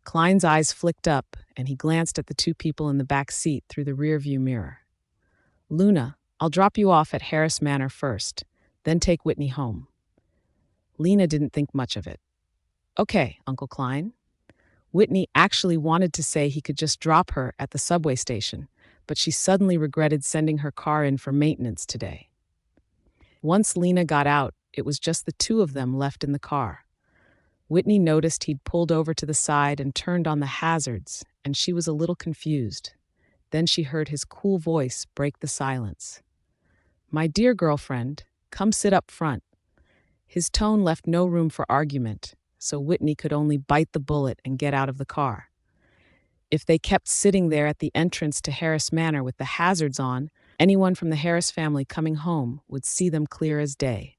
Klein's eyes flicked up, and he glanced at the two people in the back seat through the rearview mirror. Luna, I'll drop you off at Harris Manor first, then take Whitney home. Lena didn't think much of it. Okay, Uncle Klein. Whitney actually wanted to say he could just drop her at the subway station, but she suddenly regretted sending her car in for maintenance today. Once Lena got out, it was just the two of them left in the car. Whitney noticed he'd pulled over to the side and turned on the hazards, and she was a little confused. Then she heard his cool voice break the silence. My dear girlfriend, come sit up front. His tone left no room for argument, so Whitney could only bite the bullet and get out of the car. If they kept sitting there at the entrance to Harris Manor with the hazards on, anyone from the Harris family coming home would see them clear as day.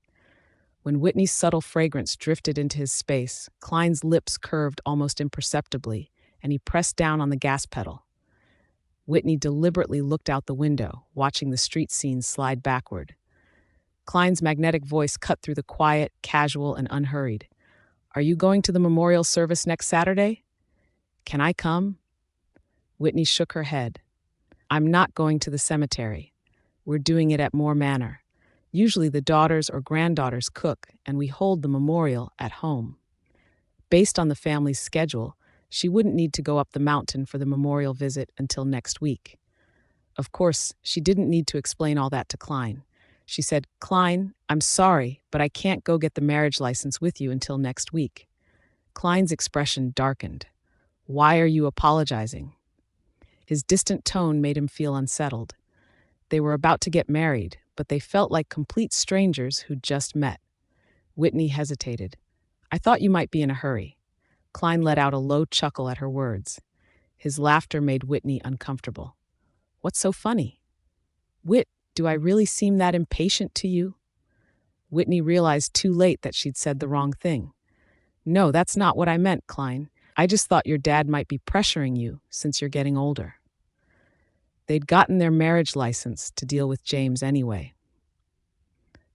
When Whitney's subtle fragrance drifted into his space, Klein's lips curved almost imperceptibly, and he pressed down on the gas pedal. Whitney deliberately looked out the window, watching the street scenes slide backward. Klein's magnetic voice cut through the quiet, casual, and unhurried. Are you going to the memorial service next Saturday? Can I come? Whitney shook her head. I'm not going to the cemetery. We're doing it at Moore Manor. Usually the daughters or granddaughters cook, and we hold the memorial at home. Based on the family's schedule, she wouldn't need to go up the mountain for the memorial visit until next week. Of course, she didn't need to explain all that to Klein. She said, Klein, I'm sorry, but I can't go get the marriage license with you until next week. Klein's expression darkened. Why are you apologizing? His distant tone made him feel unsettled. They were about to get married, but they felt like complete strangers who'd just met. Whitney hesitated. I thought you might be in a hurry. Klein let out a low chuckle at her words. His laughter made Whitney uncomfortable. What's so funny? Whit, do I really seem that impatient to you? Whitney realized too late that she'd said the wrong thing. No, that's not what I meant, Klein. I just thought your dad might be pressuring you since you're getting older. They'd gotten their marriage license to deal with James anyway.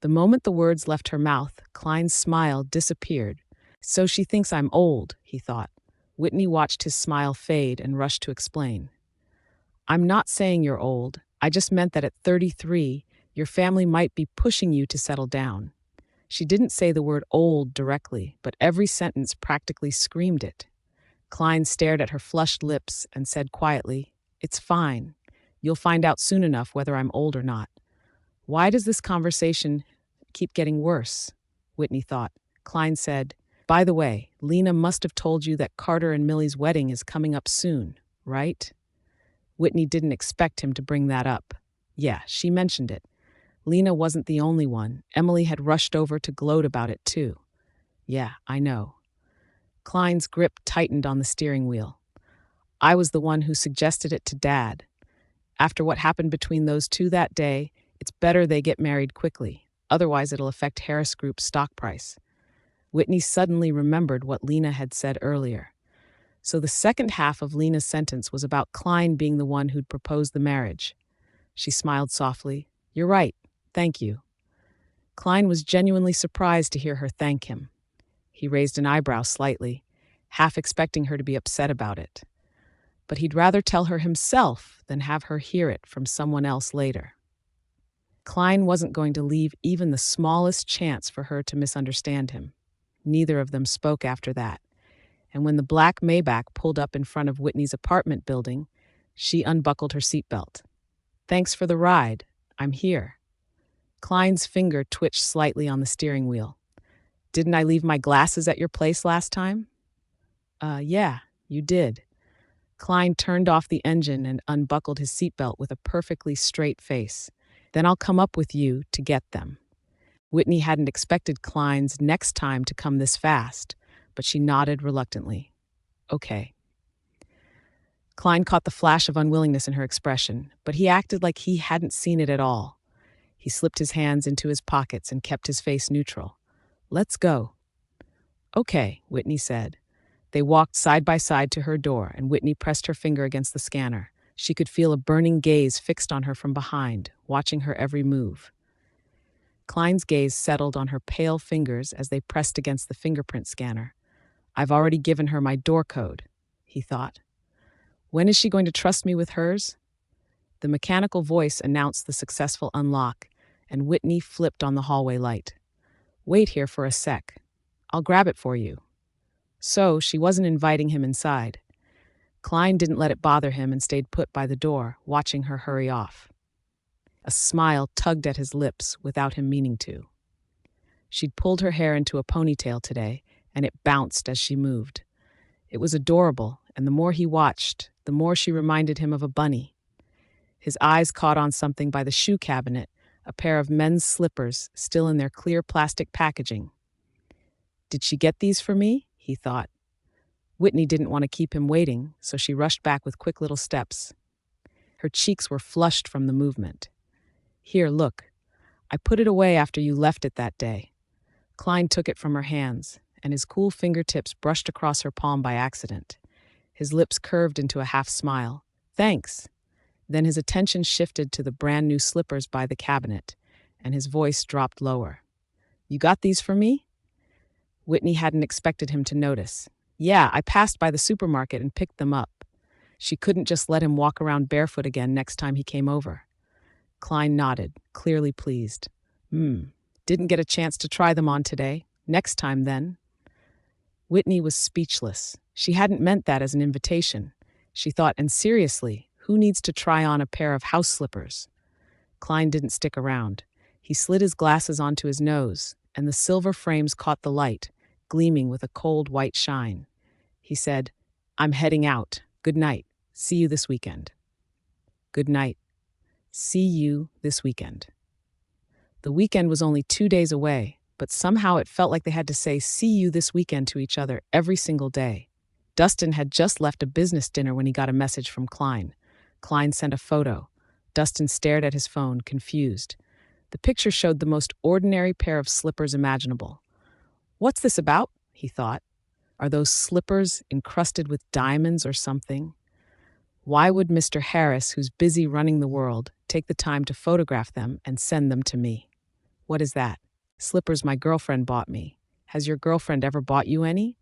The moment the words left her mouth, Klein's smile disappeared. So she thinks I'm old, he thought. Whitney watched his smile fade and rushed to explain. I'm not saying you're old. I just meant that at 33, your family might be pushing you to settle down. She didn't say the word old directly, but every sentence practically screamed it. Klein stared at her flushed lips and said quietly, It's fine. You'll find out soon enough whether I'm old or not. Why does this conversation keep getting worse? Whitney thought. Klein said, By the way, Lena must have told you that Carter and Millie's wedding is coming up soon, right? Whitney didn't expect him to bring that up. Yeah, she mentioned it. Lena wasn't the only one. Emily had rushed over to gloat about it too. Yeah, I know. Klein's grip tightened on the steering wheel. I was the one who suggested it to Dad. After what happened between those two that day, it's better they get married quickly. Otherwise, it'll affect Harris Group's stock price. Whitney suddenly remembered what Lena had said earlier. So the second half of Lena's sentence was about Klein being the one who'd proposed the marriage. She smiled softly. You're right. Thank you. Klein was genuinely surprised to hear her thank him. He raised an eyebrow slightly, half expecting her to be upset about it. But he'd rather tell her himself than have her hear it from someone else later. Klein wasn't going to leave even the smallest chance for her to misunderstand him. Neither of them spoke after that, and when the black Maybach pulled up in front of Whitney's apartment building, she unbuckled her seatbelt. Thanks for the ride. I'm here. Klein's finger twitched slightly on the steering wheel. Didn't I leave my glasses at your place last time? Yeah, you did. Klein turned off the engine and unbuckled his seatbelt with a perfectly straight face. Then I'll come up with you to get them. Whitney hadn't expected Klein's next time to come this fast, but she nodded reluctantly. Okay. Klein caught the flash of unwillingness in her expression, but he acted like he hadn't seen it at all. He slipped his hands into his pockets and kept his face neutral. Let's go. Okay, Whitney said. They walked side by side to her door, and Whitney pressed her finger against the scanner. She could feel a burning gaze fixed on her from behind, watching her every move. Klein's gaze settled on her pale fingers as they pressed against the fingerprint scanner. I've already given her my door code, he thought. When is she going to trust me with hers? The mechanical voice announced the successful unlock, and Whitney flipped on the hallway light. Wait here for a sec. I'll grab it for you. So she wasn't inviting him inside. Klein didn't let it bother him and stayed put by the door, watching her hurry off. A smile tugged at his lips without him meaning to. She'd pulled her hair into a ponytail today, and it bounced as she moved. It was adorable, and the more he watched, the more she reminded him of a bunny. His eyes caught on something by the shoe cabinet, a pair of men's slippers still in their clear plastic packaging. Did she get these for me? He thought. Whitney didn't want to keep him waiting, so she rushed back with quick little steps. Her cheeks were flushed from the movement. Here, look. I put it away after you left it that day. Klein took it from her hands, and his cool fingertips brushed across her palm by accident. His lips curved into a half smile. Thanks. Then his attention shifted to the brand new slippers by the cabinet, and his voice dropped lower. You got these for me? Whitney hadn't expected him to notice. Yeah, I passed by the supermarket and picked them up. She couldn't just let him walk around barefoot again next time he came over. Klein nodded, clearly pleased. Didn't get a chance to try them on today. Next time, then. Whitney was speechless. She hadn't meant that as an invitation. She thought, and seriously, who needs to try on a pair of house slippers? Klein didn't stick around. He slid his glasses onto his nose, and the silver frames caught the light, gleaming with a cold white shine. He said, I'm heading out. Good night. See you this weekend. Good night. See you this weekend. The weekend was only 2 days away, but somehow it felt like they had to say see you this weekend to each other every single day. Dustin had just left a business dinner when he got a message from Klein. Klein sent a photo. Dustin stared at his phone, confused. The picture showed the most ordinary pair of slippers imaginable. What's this about? He thought. Are those slippers encrusted with diamonds or something? Why would Mr. Harris, who's busy running the world, take the time to photograph them and send them to me? What is that? Slippers my girlfriend bought me. Has your girlfriend ever bought you any?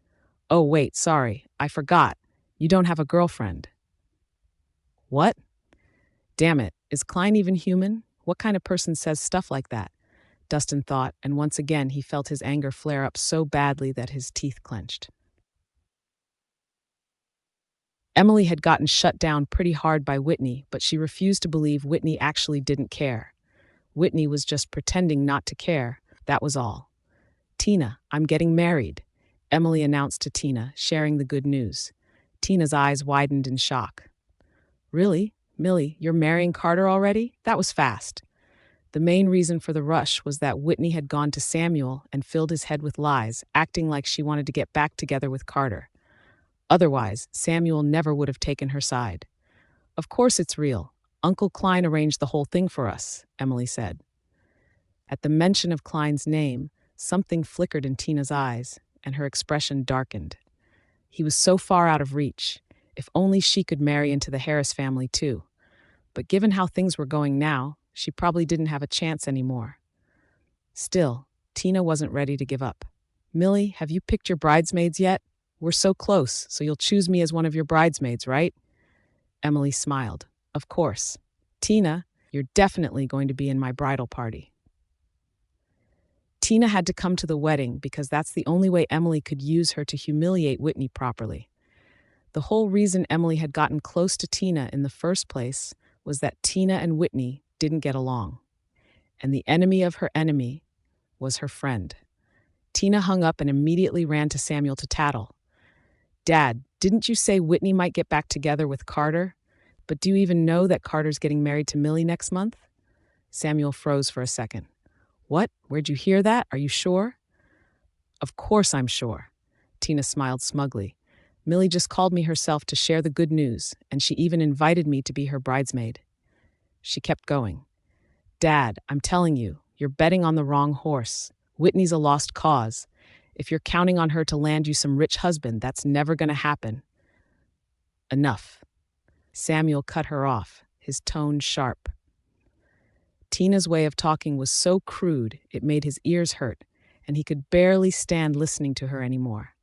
Oh, wait, sorry, I forgot. You don't have a girlfriend. What? Damn it, is Klein even human? What kind of person says stuff like that? Dustin thought, and once again he felt his anger flare up so badly that his teeth clenched. Emily had gotten shut down pretty hard by Whitney, but she refused to believe Whitney actually didn't care. Whitney was just pretending not to care, that was all. Tina, I'm getting married, Emily announced to Tina, sharing the good news. Tina's eyes widened in shock. Really? Millie, you're marrying Carter already? That was fast. The main reason for the rush was that Whitney had gone to Samuel and filled his head with lies, acting like she wanted to get back together with Carter. Otherwise, Samuel never would have taken her side. Of course it's real. Uncle Klein arranged the whole thing for us, Emily said. At the mention of Klein's name, something flickered in Tina's eyes, and her expression darkened. He was so far out of reach. If only she could marry into the Harris family too. But given how things were going now, she probably didn't have a chance anymore. Still, Tina wasn't ready to give up. Millie, have you picked your bridesmaids yet? We're so close, so you'll choose me as one of your bridesmaids, right? Emily smiled. Of course. Tina, you're definitely going to be in my bridal party. Tina had to come to the wedding because that's the only way Emily could use her to humiliate Whitney properly. The whole reason Emily had gotten close to Tina in the first place was that Tina and Whitney didn't get along. And the enemy of her enemy was her friend. Tina hung up and immediately ran to Samuel to tattle. Dad, didn't you say Whitney might get back together with Carter? But do you even know that Carter's getting married to Millie next month? Samuel froze for a second. What? Where'd you hear that? Are you sure? Of course I'm sure. Tina smiled smugly. Millie just called me herself to share the good news, and she even invited me to be her bridesmaid. She kept going. Dad, I'm telling you, you're betting on the wrong horse. Whitney's a lost cause. If you're counting on her to land you some rich husband, that's never going to happen. Enough. Samuel cut her off, his tone sharp. Tina's way of talking was so crude it made his ears hurt, and he could barely stand listening to her anymore.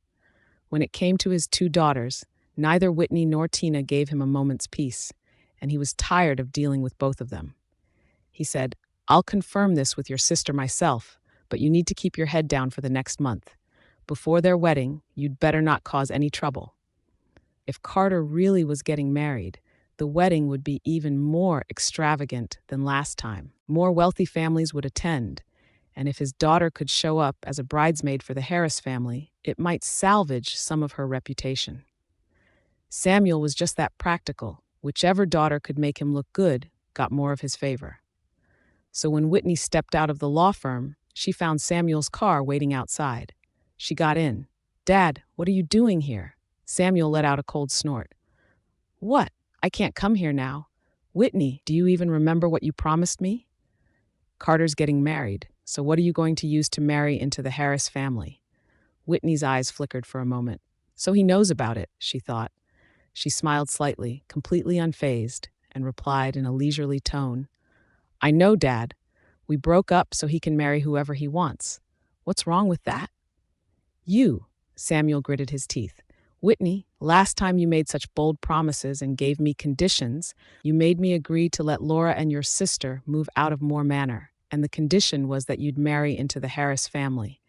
When it came to his 2 daughters, neither Whitney nor Tina gave him a moment's peace, and he was tired of dealing with both of them. He said, I'll confirm this with your sister myself, but you need to keep your head down for the next month. Before their wedding, you'd better not cause any trouble. If Carter really was getting married, the wedding would be even more extravagant than last time. More wealthy families would attend, and if his daughter could show up as a bridesmaid for the Harris family, it might salvage some of her reputation. Samuel was just that practical. Whichever daughter could make him look good got more of his favor. So when Whitney stepped out of the law firm, she found Samuel's car waiting outside. She got in. Dad, what are you doing here? Samuel let out a cold snort. What? I can't come here now. Whitney, do you even remember what you promised me? Carter's getting married, so what are you going to use to marry into the Harris family? Whitney's eyes flickered for a moment. So he knows about it, she thought. She smiled slightly, completely unfazed, and replied in a leisurely tone, I know, Dad. We broke up so he can marry whoever he wants. What's wrong with that? You, Samuel gritted his teeth. Whitney, last time you made such bold promises and gave me conditions, you made me agree to let Laura and your sister move out of Moore Manor, and the condition was that you'd marry into the Harris family.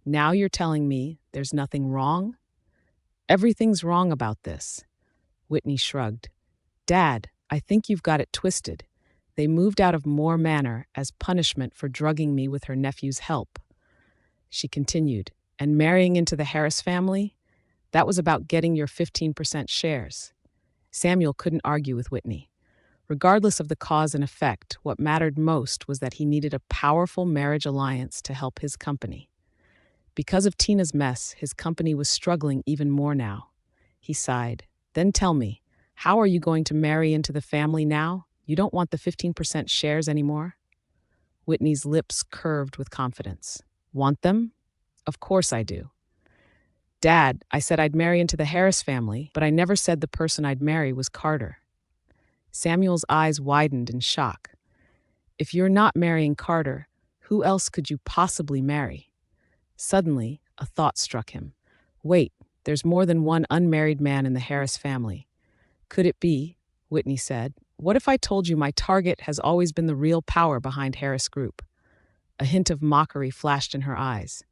Now you're telling me there's nothing wrong? Everything's wrong about this. Whitney shrugged. Dad, I think you've got it twisted. They moved out of Moore Manor as punishment for drugging me with her nephew's help. She continued, and marrying into the Harris family? That was about getting your 15% shares. Samuel couldn't argue with Whitney. Regardless of the cause and effect, what mattered most was that he needed a powerful marriage alliance to help his company. Because of Tina's mess, his company was struggling even more now. He sighed. Then tell me, how are you going to marry into the family now? You don't want the 15% shares anymore? Whitney's lips curved with confidence. Want them? Of course I do. Dad, I said I'd marry into the Harris family, but I never said the person I'd marry was Carter. Samuel's eyes widened in shock. If you're not marrying Carter, who else could you possibly marry? Suddenly, a thought struck him. Wait, there's more than one unmarried man in the Harris family. Could it be? Whitney said. What if I told you my target has always been the real power behind Harris Group? A hint of mockery flashed in her eyes.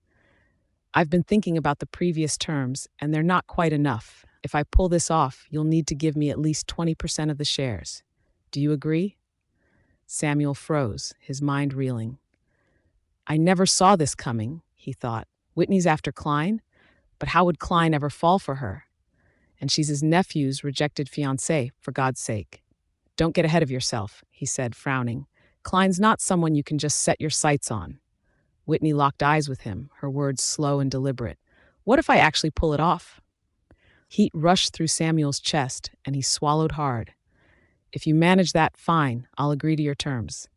I've been thinking about the previous terms, and they're not quite enough. If I pull this off, you'll need to give me at least 20% of the shares. Do you agree? Samuel froze, his mind reeling. I never saw this coming, he thought. Whitney's after Klein? But how would Klein ever fall for her? And she's his nephew's rejected fiancé, for God's sake. Don't get ahead of yourself, he said, frowning. Klein's not someone you can just set your sights on. Whitney locked eyes with him, her words slow and deliberate. What if I actually pull it off? Heat rushed through Samuel's chest, and he swallowed hard. If you manage that, fine, I'll agree to your terms.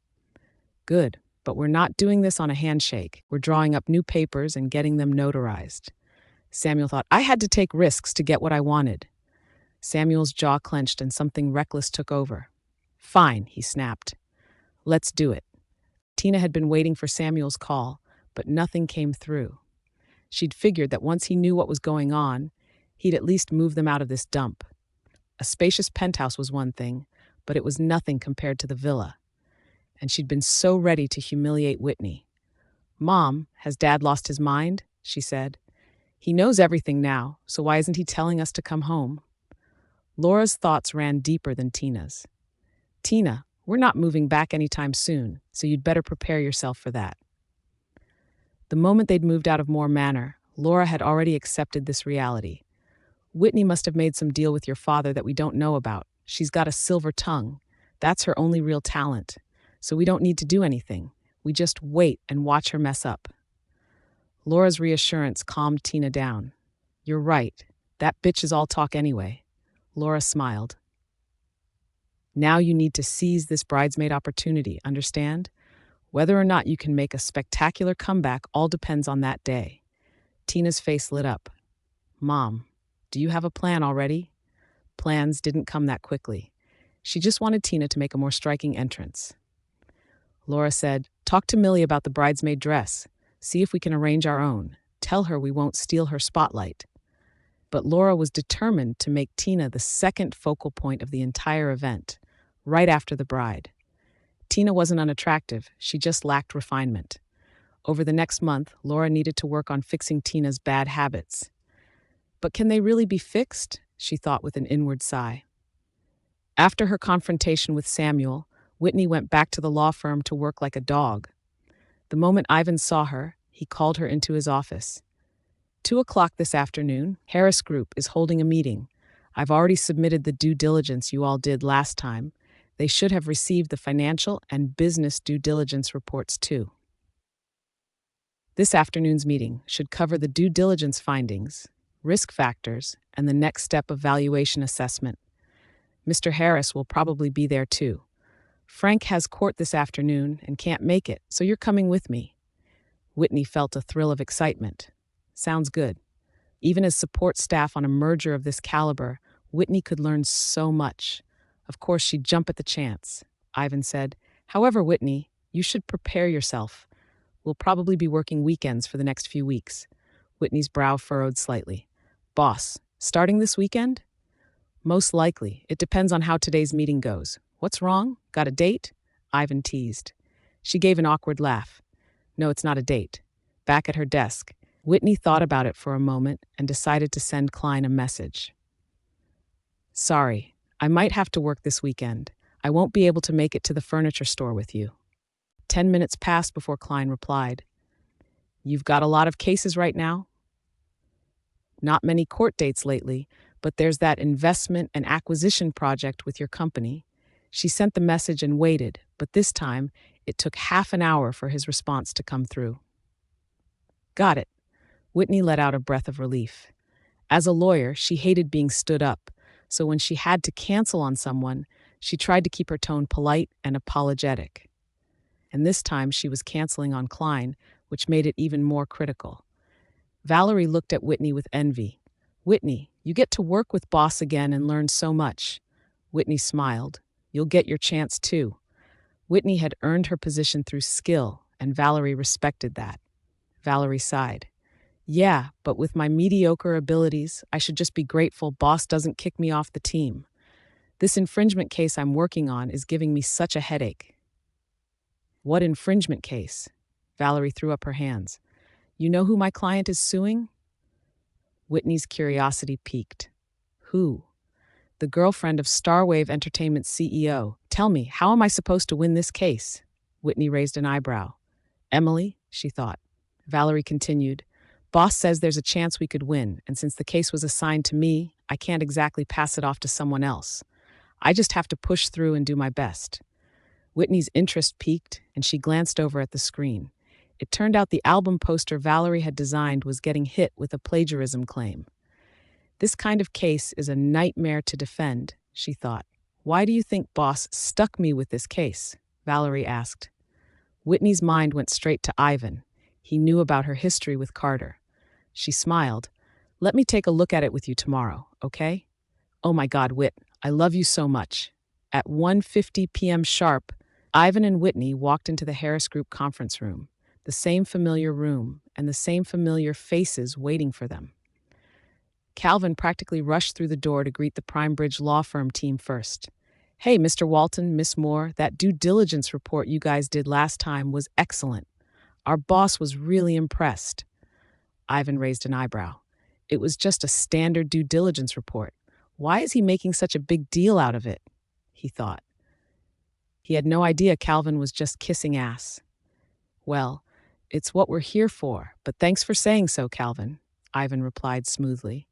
Good, but we're not doing this on a handshake. We're drawing up new papers and getting them notarized. Samuel thought, I had to take risks to get what I wanted. Samuel's jaw clenched and something reckless took over. Fine, he snapped. Let's do it. Tina had been waiting for Samuel's call, but nothing came through. She'd figured that once he knew what was going on, he'd at least move them out of this dump. A spacious penthouse was one thing, but it was nothing compared to the villa. And she'd been so ready to humiliate Whitney. Mom, has Dad lost his mind? She said. He knows everything now, so why isn't he telling us to come home? Laura's thoughts ran deeper than Tina's. Tina, we're not moving back anytime soon, so you'd better prepare yourself for that. The moment they'd moved out of Moore Manor, Laura had already accepted this reality. Whitney must have made some deal with your father that we don't know about. She's got a silver tongue. That's her only real talent. So we don't need to do anything. We just wait and watch her mess up. Laura's reassurance calmed Tina down. You're right. That bitch is all talk anyway. Laura smiled. Now you need to seize this bridesmaid opportunity, understand? Whether or not you can make a spectacular comeback all depends on that day. Tina's face lit up. Mom, do you have a plan already? Plans didn't come that quickly. She just wanted Tina to make a more striking entrance. Laura said, talk to Millie about the bridesmaid dress. See if we can arrange our own. Tell her we won't steal her spotlight. But Laura was determined to make Tina the second focal point of the entire event, right after the bride. Tina wasn't unattractive, she just lacked refinement. Over the next month, Laura needed to work on fixing Tina's bad habits. But can they really be fixed? She thought with an inward sigh. After her confrontation with Samuel, Whitney went back to the law firm to work like a dog. The moment Ivan saw her, he called her into his office. 2:00 this afternoon, Harris Group is holding a meeting. I've already submitted the due diligence you all did last time. They should have received the financial and business due diligence reports too. This afternoon's meeting should cover the due diligence findings, risk factors, and the next step of valuation assessment. Mr. Harris will probably be there too. Frank has court this afternoon and can't make it, so you're coming with me. Whitney felt a thrill of excitement. Sounds good. Even as support staff on a merger of this caliber, Whitney could learn so much. Of course, she'd jump at the chance. Ivan said, However, Whitney, You should prepare yourself. We'll probably be working weekends for the next few weeks. Whitney's brow furrowed slightly. Boss, starting this weekend? Most likely. It depends on how today's meeting goes. What's wrong? Got a date? Ivan teased. She gave an awkward laugh. No, it's not a date. Back at her desk, Whitney thought about it for a moment and decided to send Klein a message. Sorry, I might have to work this weekend. I won't be able to make it to the furniture store with you. 10 minutes passed before Klein replied. You've got a lot of cases right now? Not many court dates lately, but there's that investment and acquisition project with your company. She sent the message and waited, but this time it took half an hour for his response to come through. Got it. Whitney let out a breath of relief. As a lawyer, she hated being stood up, so when she had to cancel on someone, she tried to keep her tone polite and apologetic. And this time she was canceling on Klein, which made it even more critical. Valerie looked at Whitney with envy. Whitney, you get to work with boss again and learn so much. Whitney smiled. You'll get your chance too. Whitney had earned her position through skill, and Valerie respected that. Valerie sighed. Yeah, but with my mediocre abilities, I should just be grateful boss doesn't kick me off the team. This infringement case I'm working on is giving me such a headache. What infringement case? Valerie threw up her hands. You know who my client is suing? Whitney's curiosity piqued. Who? The girlfriend of Starwave Entertainment's CEO. Tell me, how am I supposed to win this case? Whitney raised an eyebrow. Emily, she thought. Valerie continued. Boss says there's a chance we could win, and since the case was assigned to me, I can't exactly pass it off to someone else. I just have to push through and do my best. Whitney's interest piqued, and she glanced over at the screen. It turned out the album poster Valerie had designed was getting hit with a plagiarism claim. This kind of case is a nightmare to defend, she thought. Why do you think boss stuck me with this case? Valerie asked. Whitney's mind went straight to Ivan. He knew about her history with Carter. She smiled. Let me take a look at it with you tomorrow, okay? Oh my God, Whit, I love you so much. At 1:50 p.m. sharp, Ivan and Whitney walked into the Harris Group conference room. The same familiar room, and the same familiar faces waiting for them. Calvin practically rushed through the door to greet the PrimeBridge law firm team first. Hey, Mr. Walton, Miss Moore, that due diligence report you guys did last time was excellent. Our boss was really impressed. Ivan raised an eyebrow. It was just a standard due diligence report. Why is he making such a big deal out of it? He thought. He had no idea Calvin was just kissing ass. Well, it's what we're here for, but thanks for saying so, Calvin, Ivan replied smoothly.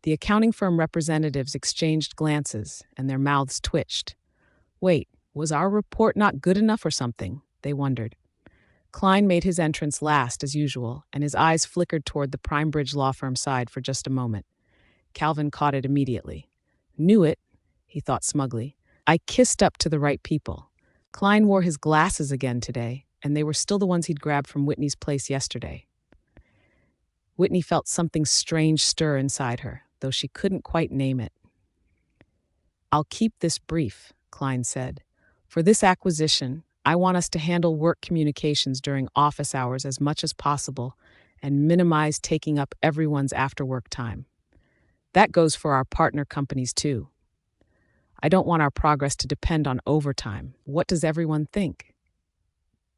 The accounting firm representatives exchanged glances, and their mouths twitched. Wait, was our report not good enough or something? They wondered. Klein made his entrance last, as usual, and his eyes flickered toward the PrimeBridge law firm side for just a moment. Calvin caught it immediately. Knew it, he thought smugly. I kissed up to the right people. Klein wore his glasses again today, and they were still the ones he'd grabbed from Whitney's place yesterday. Whitney felt something strange stir inside her, though she couldn't quite name it. I'll keep this brief, Klein said. For this acquisition, I want us to handle work communications during office hours as much as possible and minimize taking up everyone's after-work time. That goes for our partner companies too. I don't want our progress to depend on overtime. What does everyone think?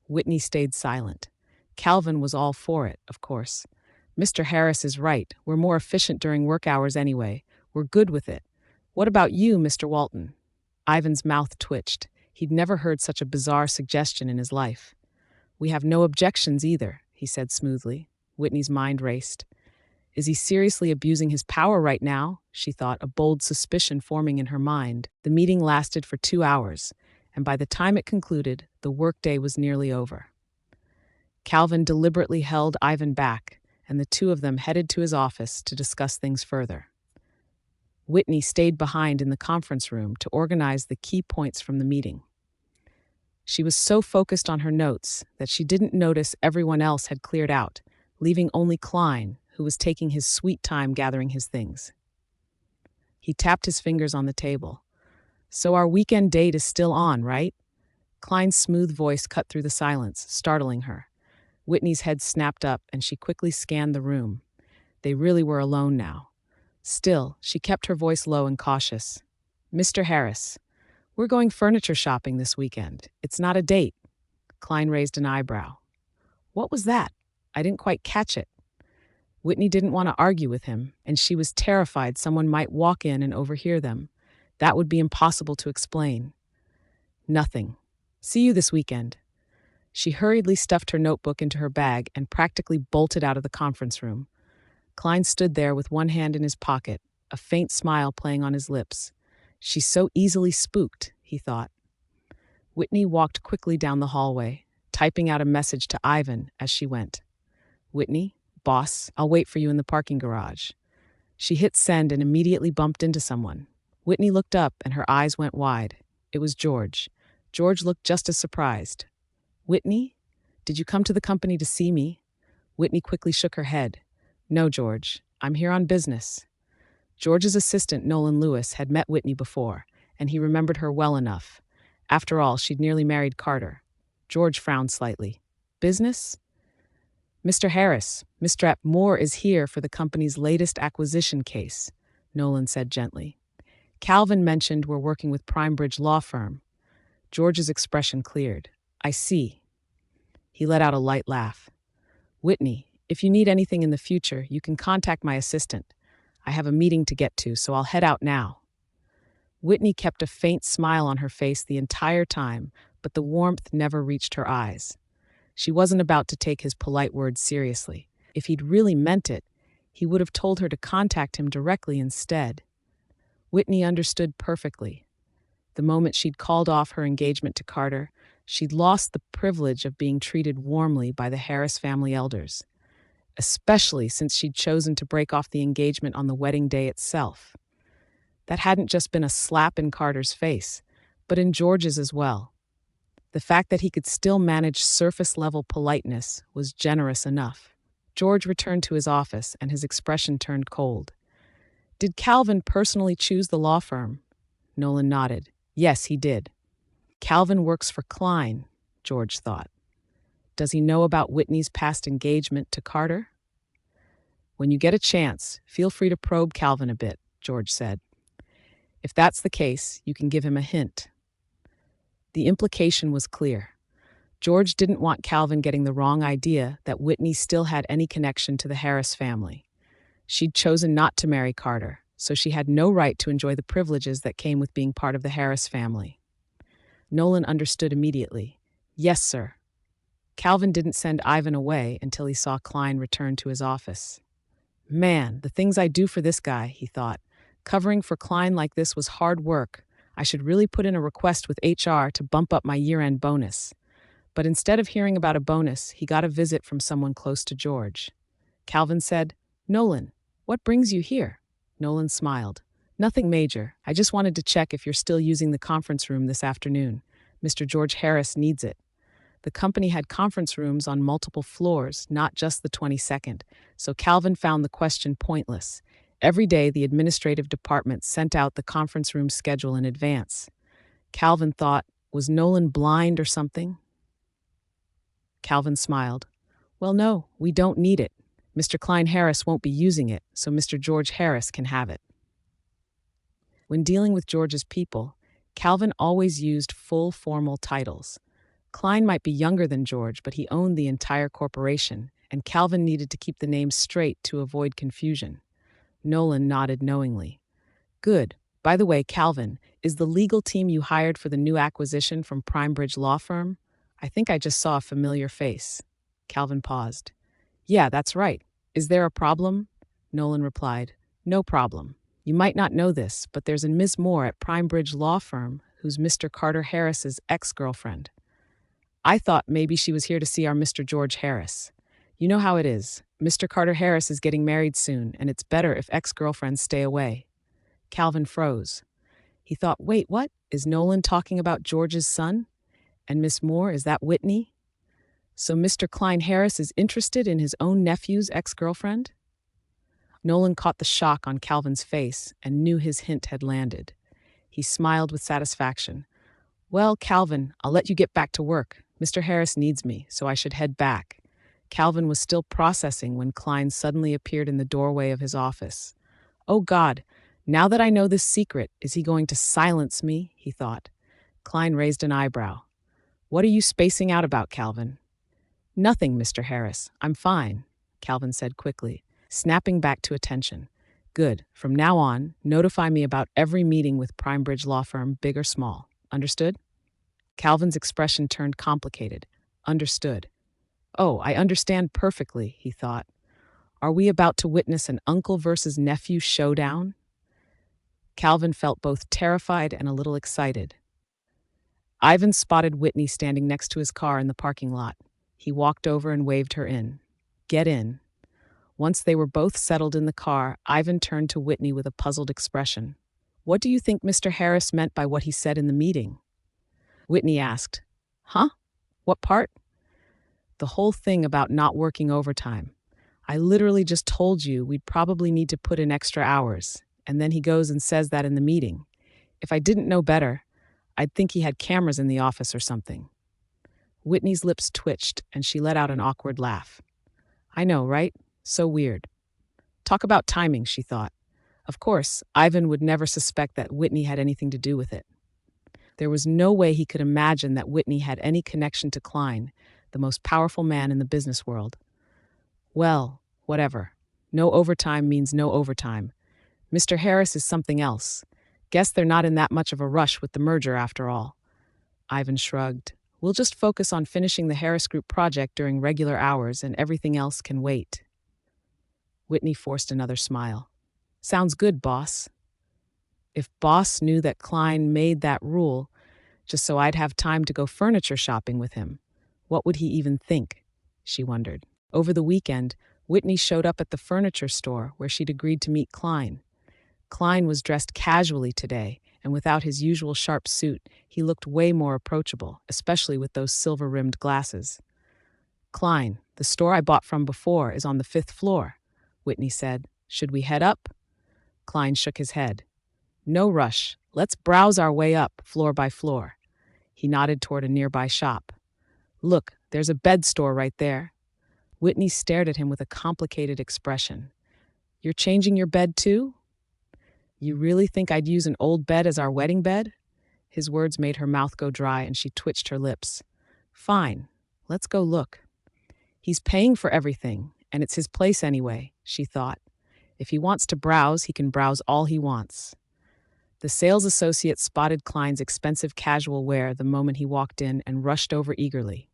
Whitney stayed silent. Calvin was all for it, of course. Mr. Harris is right. We're more efficient during work hours anyway. We're good with it. What about you, Mr. Walton? Ivan's mouth twitched. He'd never heard such a bizarre suggestion in his life. We have no objections either, he said smoothly. Whitney's mind raced. Is he seriously abusing his power right now? She thought, a bold suspicion forming in her mind. The meeting lasted for 2 hours, and by the time it concluded, the workday was nearly over. Calvin deliberately held Ivan back, and the two of them headed to his office to discuss things further. Whitney stayed behind in the conference room to organize the key points from the meeting. She was so focused on her notes that she didn't notice everyone else had cleared out, leaving only Klein, who was taking his sweet time gathering his things. He tapped his fingers on the table. So our weekend date is still on, right? Klein's smooth voice cut through the silence, startling her. Whitney's head snapped up, and she quickly scanned the room. They really were alone now. Still, she kept her voice low and cautious. "Mr. Harris, we're going furniture shopping this weekend. It's not a date." Klein raised an eyebrow. "What was that? I didn't quite catch it." Whitney didn't want to argue with him, and she was terrified someone might walk in and overhear them. That would be impossible to explain. "Nothing. See you this weekend." She hurriedly stuffed her notebook into her bag and practically bolted out of the conference room. Klein stood there with one hand in his pocket, a faint smile playing on his lips. She's so easily spooked, he thought. Whitney walked quickly down the hallway, typing out a message to Ivan as she went. "Whitney, boss, I'll wait for you in the parking garage." She hit send and immediately bumped into someone. Whitney looked up and her eyes went wide. It was George. George looked just as surprised. "Whitney? Did you come to the company to see me?" Whitney quickly shook her head. "No, George. I'm here on business." George's assistant, Nolan Lewis, had met Whitney before, and he remembered her well enough. After all, she'd nearly married Carter. George frowned slightly. "Business?" "Mr. Harris, Mr. Moore is here for the company's latest acquisition case," Nolan said gently. "Calvin mentioned we're working with PrimeBridge Law Firm." George's expression cleared. "I see." He let out a light laugh. "Whitney, if you need anything in the future, you can contact my assistant. I have a meeting to get to, so I'll head out now." Whitney kept a faint smile on her face the entire time, but the warmth never reached her eyes. She wasn't about to take his polite words seriously. If he'd really meant it, he would have told her to contact him directly instead. Whitney understood perfectly. The moment she'd called off her engagement to Carter, she'd lost the privilege of being treated warmly by the Harris family elders, especially since she'd chosen to break off the engagement on the wedding day itself. That hadn't just been a slap in Carter's face, but in George's as well. The fact that he could still manage surface-level politeness was generous enough. George returned to his office, and his expression turned cold. "Did Calvin personally choose the law firm?" Nolan nodded. "Yes, he did." "Calvin works for Klein," George thought. "Does he know about Whitney's past engagement to Carter?" "When you get a chance, feel free to probe Calvin a bit," George said. "If that's the case, you can give him a hint." The implication was clear. George didn't want Calvin getting the wrong idea that Whitney still had any connection to the Harris family. She'd chosen not to marry Carter, so she had no right to enjoy the privileges that came with being part of the Harris family. Nolan understood immediately. "Yes, sir." Calvin didn't send Ivan away until he saw Klein return to his office. "Man, the things I do for this guy," he thought. "Covering for Klein like this was hard work. I should really put in a request with HR to bump up my year-end bonus." But instead of hearing about a bonus, he got a visit from someone close to George. Calvin said, "Nolan, what brings you here?" Nolan smiled. "Nothing major. I just wanted to check if you're still using the conference room this afternoon. Mr. George Harris needs it." The company had conference rooms on multiple floors, not just the 22nd, so Calvin found the question pointless. Every day, the administrative department sent out the conference room schedule in advance. Calvin thought, was Nolan blind or something? Calvin smiled. "Well, no, we don't need it. Mr. Klein Harris won't be using it, so Mr. George Harris can have it." When dealing with George's people, Calvin always used full formal titles. Klein might be younger than George, but he owned the entire corporation, and Calvin needed to keep the names straight to avoid confusion. Nolan nodded knowingly. "Good. By the way, Calvin, is the legal team you hired for the new acquisition from PrimeBridge Law Firm? I think I just saw a familiar face." Calvin paused. "Yeah, that's right. Is there a problem?" Nolan replied. "No problem. You might not know this, but there's a Ms. Moore at PrimeBridge Law Firm who's Mr. Carter Harris's ex-girlfriend. I thought maybe she was here to see our Mr. George Harris. You know how it is. Mr. Carter Harris is getting married soon, and it's better if ex-girlfriends stay away." Calvin froze. He thought, wait, what? Is Nolan talking about George's son? And Miss Moore, is that Whitney? So Mr. Klein Harris is interested in his own nephew's ex-girlfriend? Nolan caught the shock on Calvin's face and knew his hint had landed. He smiled with satisfaction. Well, Calvin, I'll let you get back to work. Mr. Harris needs me, so I should head back. Calvin was still processing when Klein suddenly appeared in the doorway of his office. Oh God, now that I know this secret, is he going to silence me? He thought. Klein raised an eyebrow. What are you spacing out about, Calvin? Nothing, Mr. Harris. I'm fine, Calvin said quickly, snapping back to attention. Good. From now on, notify me about every meeting with Primebridge Law Firm, big or small. Understood? Calvin's expression turned complicated. Understood. Oh, I understand perfectly, he thought. Are we about to witness an uncle versus nephew showdown? Calvin felt both terrified and a little excited. Ivan spotted Whitney standing next to his car in the parking lot. He walked over and waved her in. Get in. Once they were both settled in the car, Ivan turned to Whitney with a puzzled expression. What do you think Mr. Harris meant by what he said in the meeting? Whitney asked. Huh? What part? The whole thing about not working overtime. I literally just told you we'd probably need to put in extra hours, and then he goes and says that in the meeting. If I didn't know better, I'd think he had cameras in the office or something. Whitney's lips twitched, and she let out an awkward laugh. I know, right? So weird. Talk about timing, she thought. Of course, Ivan would never suspect that Whitney had anything to do with it. There was no way he could imagine that Whitney had any connection to Klein, the most powerful man in the business world. Well, whatever. No overtime means no overtime. Mr. Harris is something else. Guess they're not in that much of a rush with the merger after all. Ivan shrugged. We'll just focus on finishing the Harris Group project during regular hours and everything else can wait. Whitney forced another smile. Sounds good, boss. If boss knew that Klein made that rule, just so I'd have time to go furniture shopping with him, what would he even think? She wondered. Over the weekend, Whitney showed up at the furniture store where she'd agreed to meet Klein. Klein was dressed casually today, and without his usual sharp suit, he looked way more approachable, especially with those silver-rimmed glasses. Klein, the store I bought from before, is on the 5th floor, Whitney said. Should we head up? Klein shook his head. No rush. Let's browse our way up, floor by floor. He nodded toward a nearby shop. Look, there's a bed store right there. Whitney stared at him with a complicated expression. You're changing your bed too? You really think I'd use an old bed as our wedding bed? His words made her mouth go dry and she twitched her lips. Fine, let's go look. He's paying for everything, and it's his place anyway, she thought. If he wants to browse, he can browse all he wants. The sales associate spotted Klein's expensive casual wear the moment he walked in and rushed over eagerly.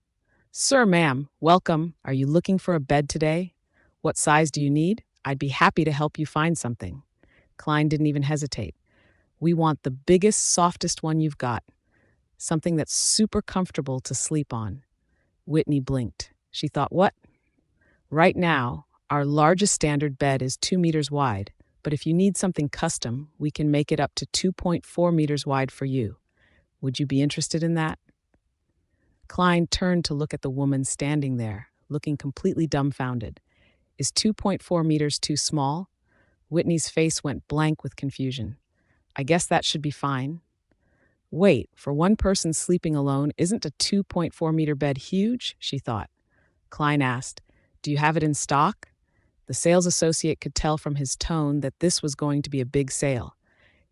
Sir, ma'am, welcome. Are you looking for a bed today? What size do you need? I'd be happy to help you find something. Klein didn't even hesitate. We want the biggest, softest one you've got. Something that's super comfortable to sleep on. Whitney blinked. She thought, what? Right now, our largest standard bed is 2 meters wide, but if you need something custom, we can make it up to 2.4 meters wide for you. Would you be interested in that? Klein turned to look at the woman standing there, looking completely dumbfounded. Is 2.4 meters too small? Whitney's face went blank with confusion. I guess that should be fine. Wait, for one person sleeping alone, isn't a 2.4 meter bed huge? She thought. Klein asked, do you have it in stock? The sales associate could tell from his tone that this was going to be a big sale.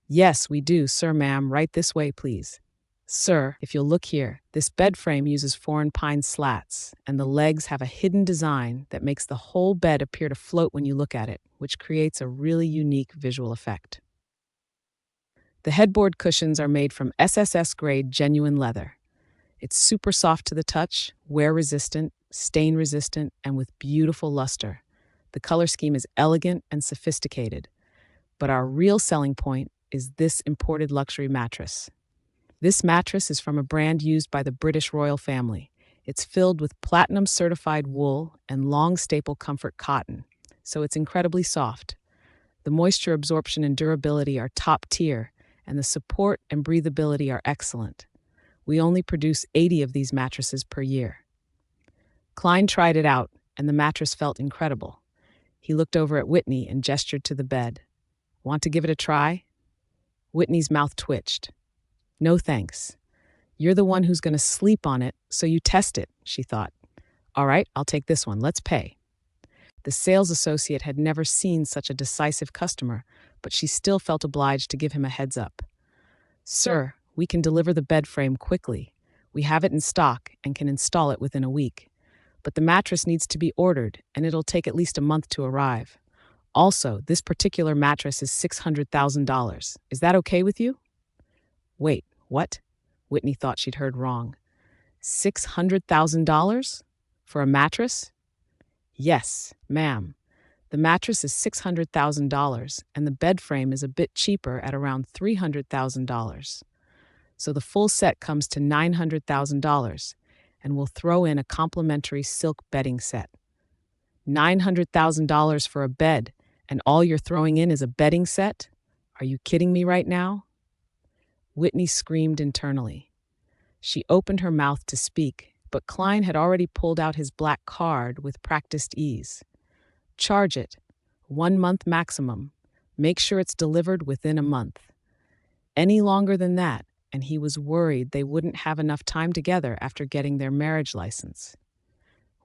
Yes, we do, sir, ma'am. Right this way, please. Sir, if you'll look here, this bed frame uses foreign pine slats, and the legs have a hidden design that makes the whole bed appear to float when you look at it, which creates a really unique visual effect. The headboard cushions are made from SSS-grade genuine leather. It's super soft to the touch, wear-resistant, stain-resistant, and with beautiful luster. The color scheme is elegant and sophisticated. But our real selling point is this imported luxury mattress. This mattress is from a brand used by the British royal family. It's filled with platinum-certified wool and long staple comfort cotton, so it's incredibly soft. The moisture absorption and durability are top tier, and the support and breathability are excellent. We only produce 80 of these mattresses per year. Klein tried it out, and the mattress felt incredible. He looked over at Whitney and gestured to the bed. Want to give it a try? Whitney's mouth twitched. No thanks. You're the one who's going to sleep on it, so you test it, she thought. All right, I'll take this one. Let's pay. The sales associate had never seen such a decisive customer, but she still felt obliged to give him a heads up. Sir, we can deliver the bed frame quickly. We have it in stock and can install it within a week. But the mattress needs to be ordered, and it'll take at least a month to arrive. Also, this particular mattress is $600,000. Is that okay with you? Wait, what? Whitney thought she'd heard wrong. $600,000? For a mattress? Yes, ma'am. The mattress is $600,000, and the bed frame is a bit cheaper at around $300,000. So the full set comes to $900,000, and we'll throw in a complimentary silk bedding set. $900,000 for a bed, and all you're throwing in is a bedding set? Are you kidding me right now? Whitney screamed internally. She opened her mouth to speak, but Klein had already pulled out his black card with breakup.Is. Charge it. 1 month maximum. Make sure it's delivered within a month. Any longer than that, and he was worried they wouldn't have enough time together after getting their marriage license.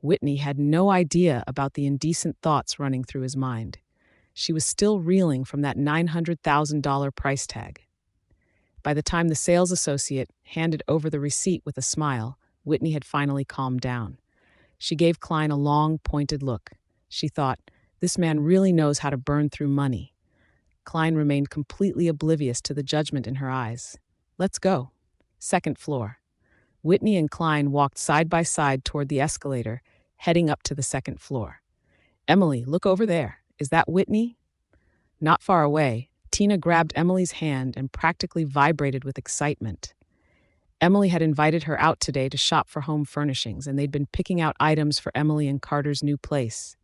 Whitney had no idea about the indecent thoughts running through his mind. She was still reeling from that $900,000 price tag. By the time the sales associate handed over the receipt with a smile, Whitney had finally calmed down. She gave Klein a long, pointed look. She thought, this man really knows how to burn through money. Klein remained completely oblivious to the judgment in her eyes. Let's go. 2nd floor. Whitney and Klein walked side by side toward the escalator, heading up to the 2nd floor. Emily, look over there. Is that Whitney? Not far away, Tina grabbed Emily's hand and practically vibrated with excitement. Emily had invited her out today to shop for home furnishings, and they'd been picking out items for Emily and Carter's new place.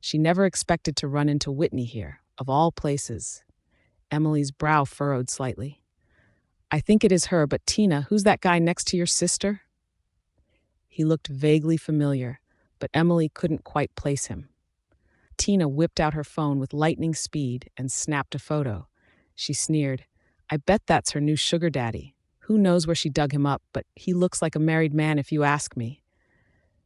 She never expected to run into Whitney here, of all places. Emily's brow furrowed slightly. I think it is her, but Tina, who's that guy next to your sister? He looked vaguely familiar, but Emily couldn't quite place him. Tina whipped out her phone with lightning speed and snapped a photo. She sneered, I bet that's her new sugar daddy. Who knows where she dug him up, but he looks like a married man if you ask me.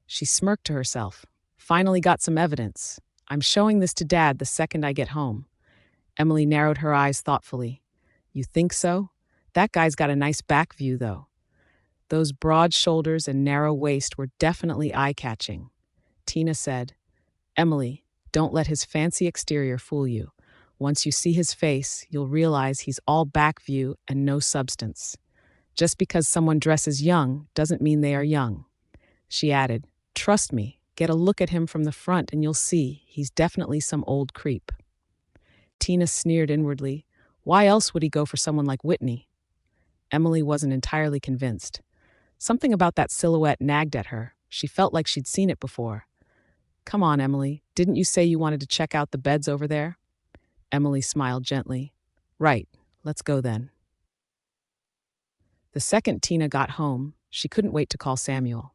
She smirked to herself. Finally got some evidence. I'm showing this to Dad the second I get home. Emily narrowed her eyes thoughtfully. You think so? That guy's got a nice back view, though. Those broad shoulders and narrow waist were definitely eye-catching. Tina said, Emily, don't let his fancy exterior fool you. Once you see his face, you'll realize he's all back view and no substance. Just because someone dresses young doesn't mean they are young. She added, trust me, get a look at him from the front and you'll see he's definitely some old creep. Tina sneered inwardly. Why else would he go for someone like Whitney? Emily wasn't entirely convinced. Something about that silhouette nagged at her. She felt like she'd seen it before. Come on, Emily, didn't you say you wanted to check out the beds over there? Emily smiled gently. Right, let's go then. The second Tina got home, she couldn't wait to call Samuel.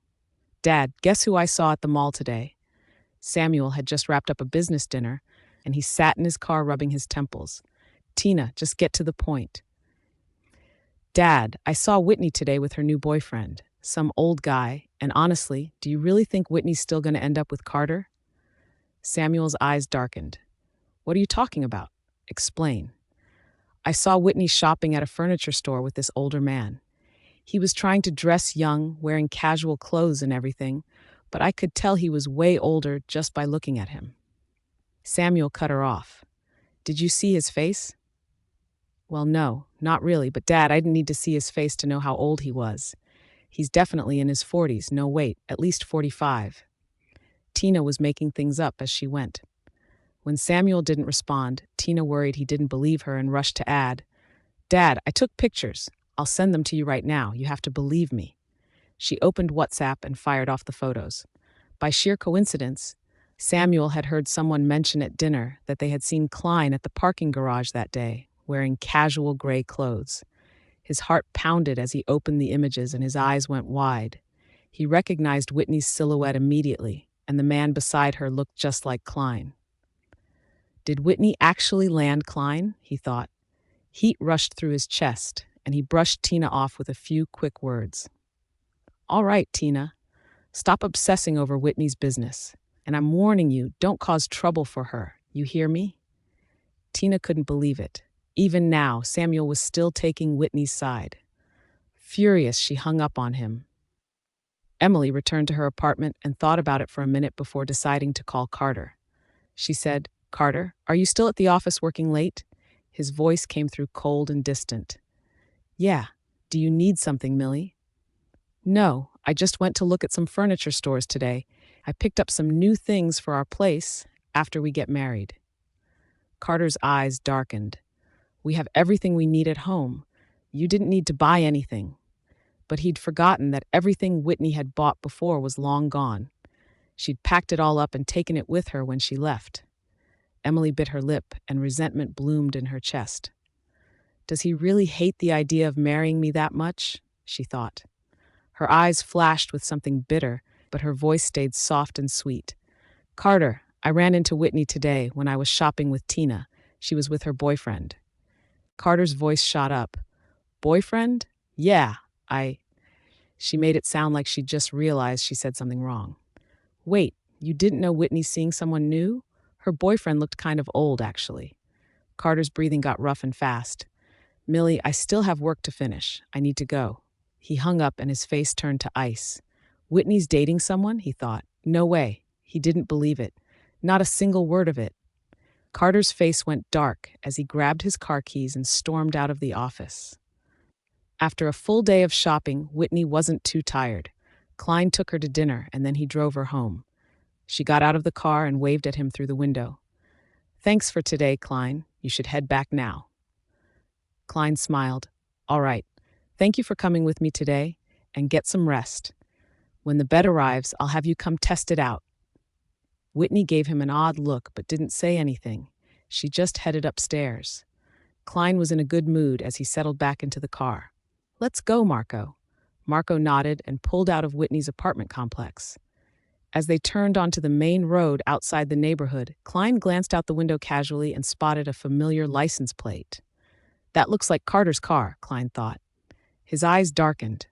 Dad, guess who I saw at the mall today? Samuel had just wrapped up a business dinner, and he sat in his car rubbing his temples. Tina, just get to the point. Dad, I saw Whitney today with her new boyfriend, some old guy, and honestly, do you really think Whitney's still going to end up with Carter? Samuel's eyes darkened. What are you talking about? Explain. I saw Whitney shopping at a furniture store with this older man. He was trying to dress young, wearing casual clothes and everything, but I could tell he was way older just by looking at him. Samuel cut her off. Did you see his face? Well, no, not really, but Dad, I didn't need to see his face to know how old he was. He's definitely in his 40s, no wait, at least 45. Tina was making things up as she went. When Samuel didn't respond, Tina worried he didn't believe her and rushed to add, Dad, I took pictures. I'll send them to you right now. You have to believe me. She opened WhatsApp and fired off the photos. By sheer coincidence, Samuel had heard someone mention at dinner that they had seen Klein at the parking garage that day, wearing casual gray clothes. His heart pounded as he opened the images and his eyes went wide. He recognized Whitney's silhouette immediately, and the man beside her looked just like Klein. Did Whitney actually land Klein? He thought. Heat rushed through his chest, and he brushed Tina off with a few quick words. All right, Tina, stop obsessing over Whitney's business. And I'm warning you, don't cause trouble for her. You hear me? Tina couldn't believe it. Even now, Samuel was still taking Whitney's side. Furious, she hung up on him. Emily returned to her apartment and thought about it for a minute before deciding to call Carter. She said, Carter, are you still at the office working late? His voice came through cold and distant. Yeah. Do you need something, Millie? No, I just went to look at some furniture stores today. I picked up some new things for our place after we get married. Carter's eyes darkened. We have everything we need at home. You didn't need to buy anything. But he'd forgotten that everything Whitney had bought before was long gone. She'd packed it all up and taken it with her when she left. Emily bit her lip, and resentment bloomed in her chest. Does he really hate the idea of marrying me that much? She thought. Her eyes flashed with something bitter, but her voice stayed soft and sweet. Carter, I ran into Whitney today when I was shopping with Tina. She was with her boyfriend. Carter's voice shot up. Boyfriend? Yeah, She made it sound like she'd just realized she said something wrong. Wait, you didn't know Whitney's seeing someone new? Her boyfriend looked kind of old, actually. Carter's breathing got rough and fast. Millie, I still have work to finish. I need to go. He hung up and his face turned to ice. Whitney's dating someone, he thought. No way. He didn't believe it. Not a single word of it. Carter's face went dark as he grabbed his car keys and stormed out of the office. After a full day of shopping, Whitney wasn't too tired. Klein took her to dinner and then he drove her home. She got out of the car and waved at him through the window. Thanks for today, Klein. You should head back now. Klein smiled. All right. Thank you for coming with me today, and get some rest. When the bed arrives, I'll have you come test it out. Whitney gave him an odd look but didn't say anything. She just headed upstairs. Klein was in a good mood as he settled back into the car. Let's go, Marco. Marco nodded and pulled out of Whitney's apartment complex. As they turned onto the main road outside the neighborhood, Klein glanced out the window casually and spotted a familiar license plate. That looks like Carter's car, Klein thought. His eyes darkened.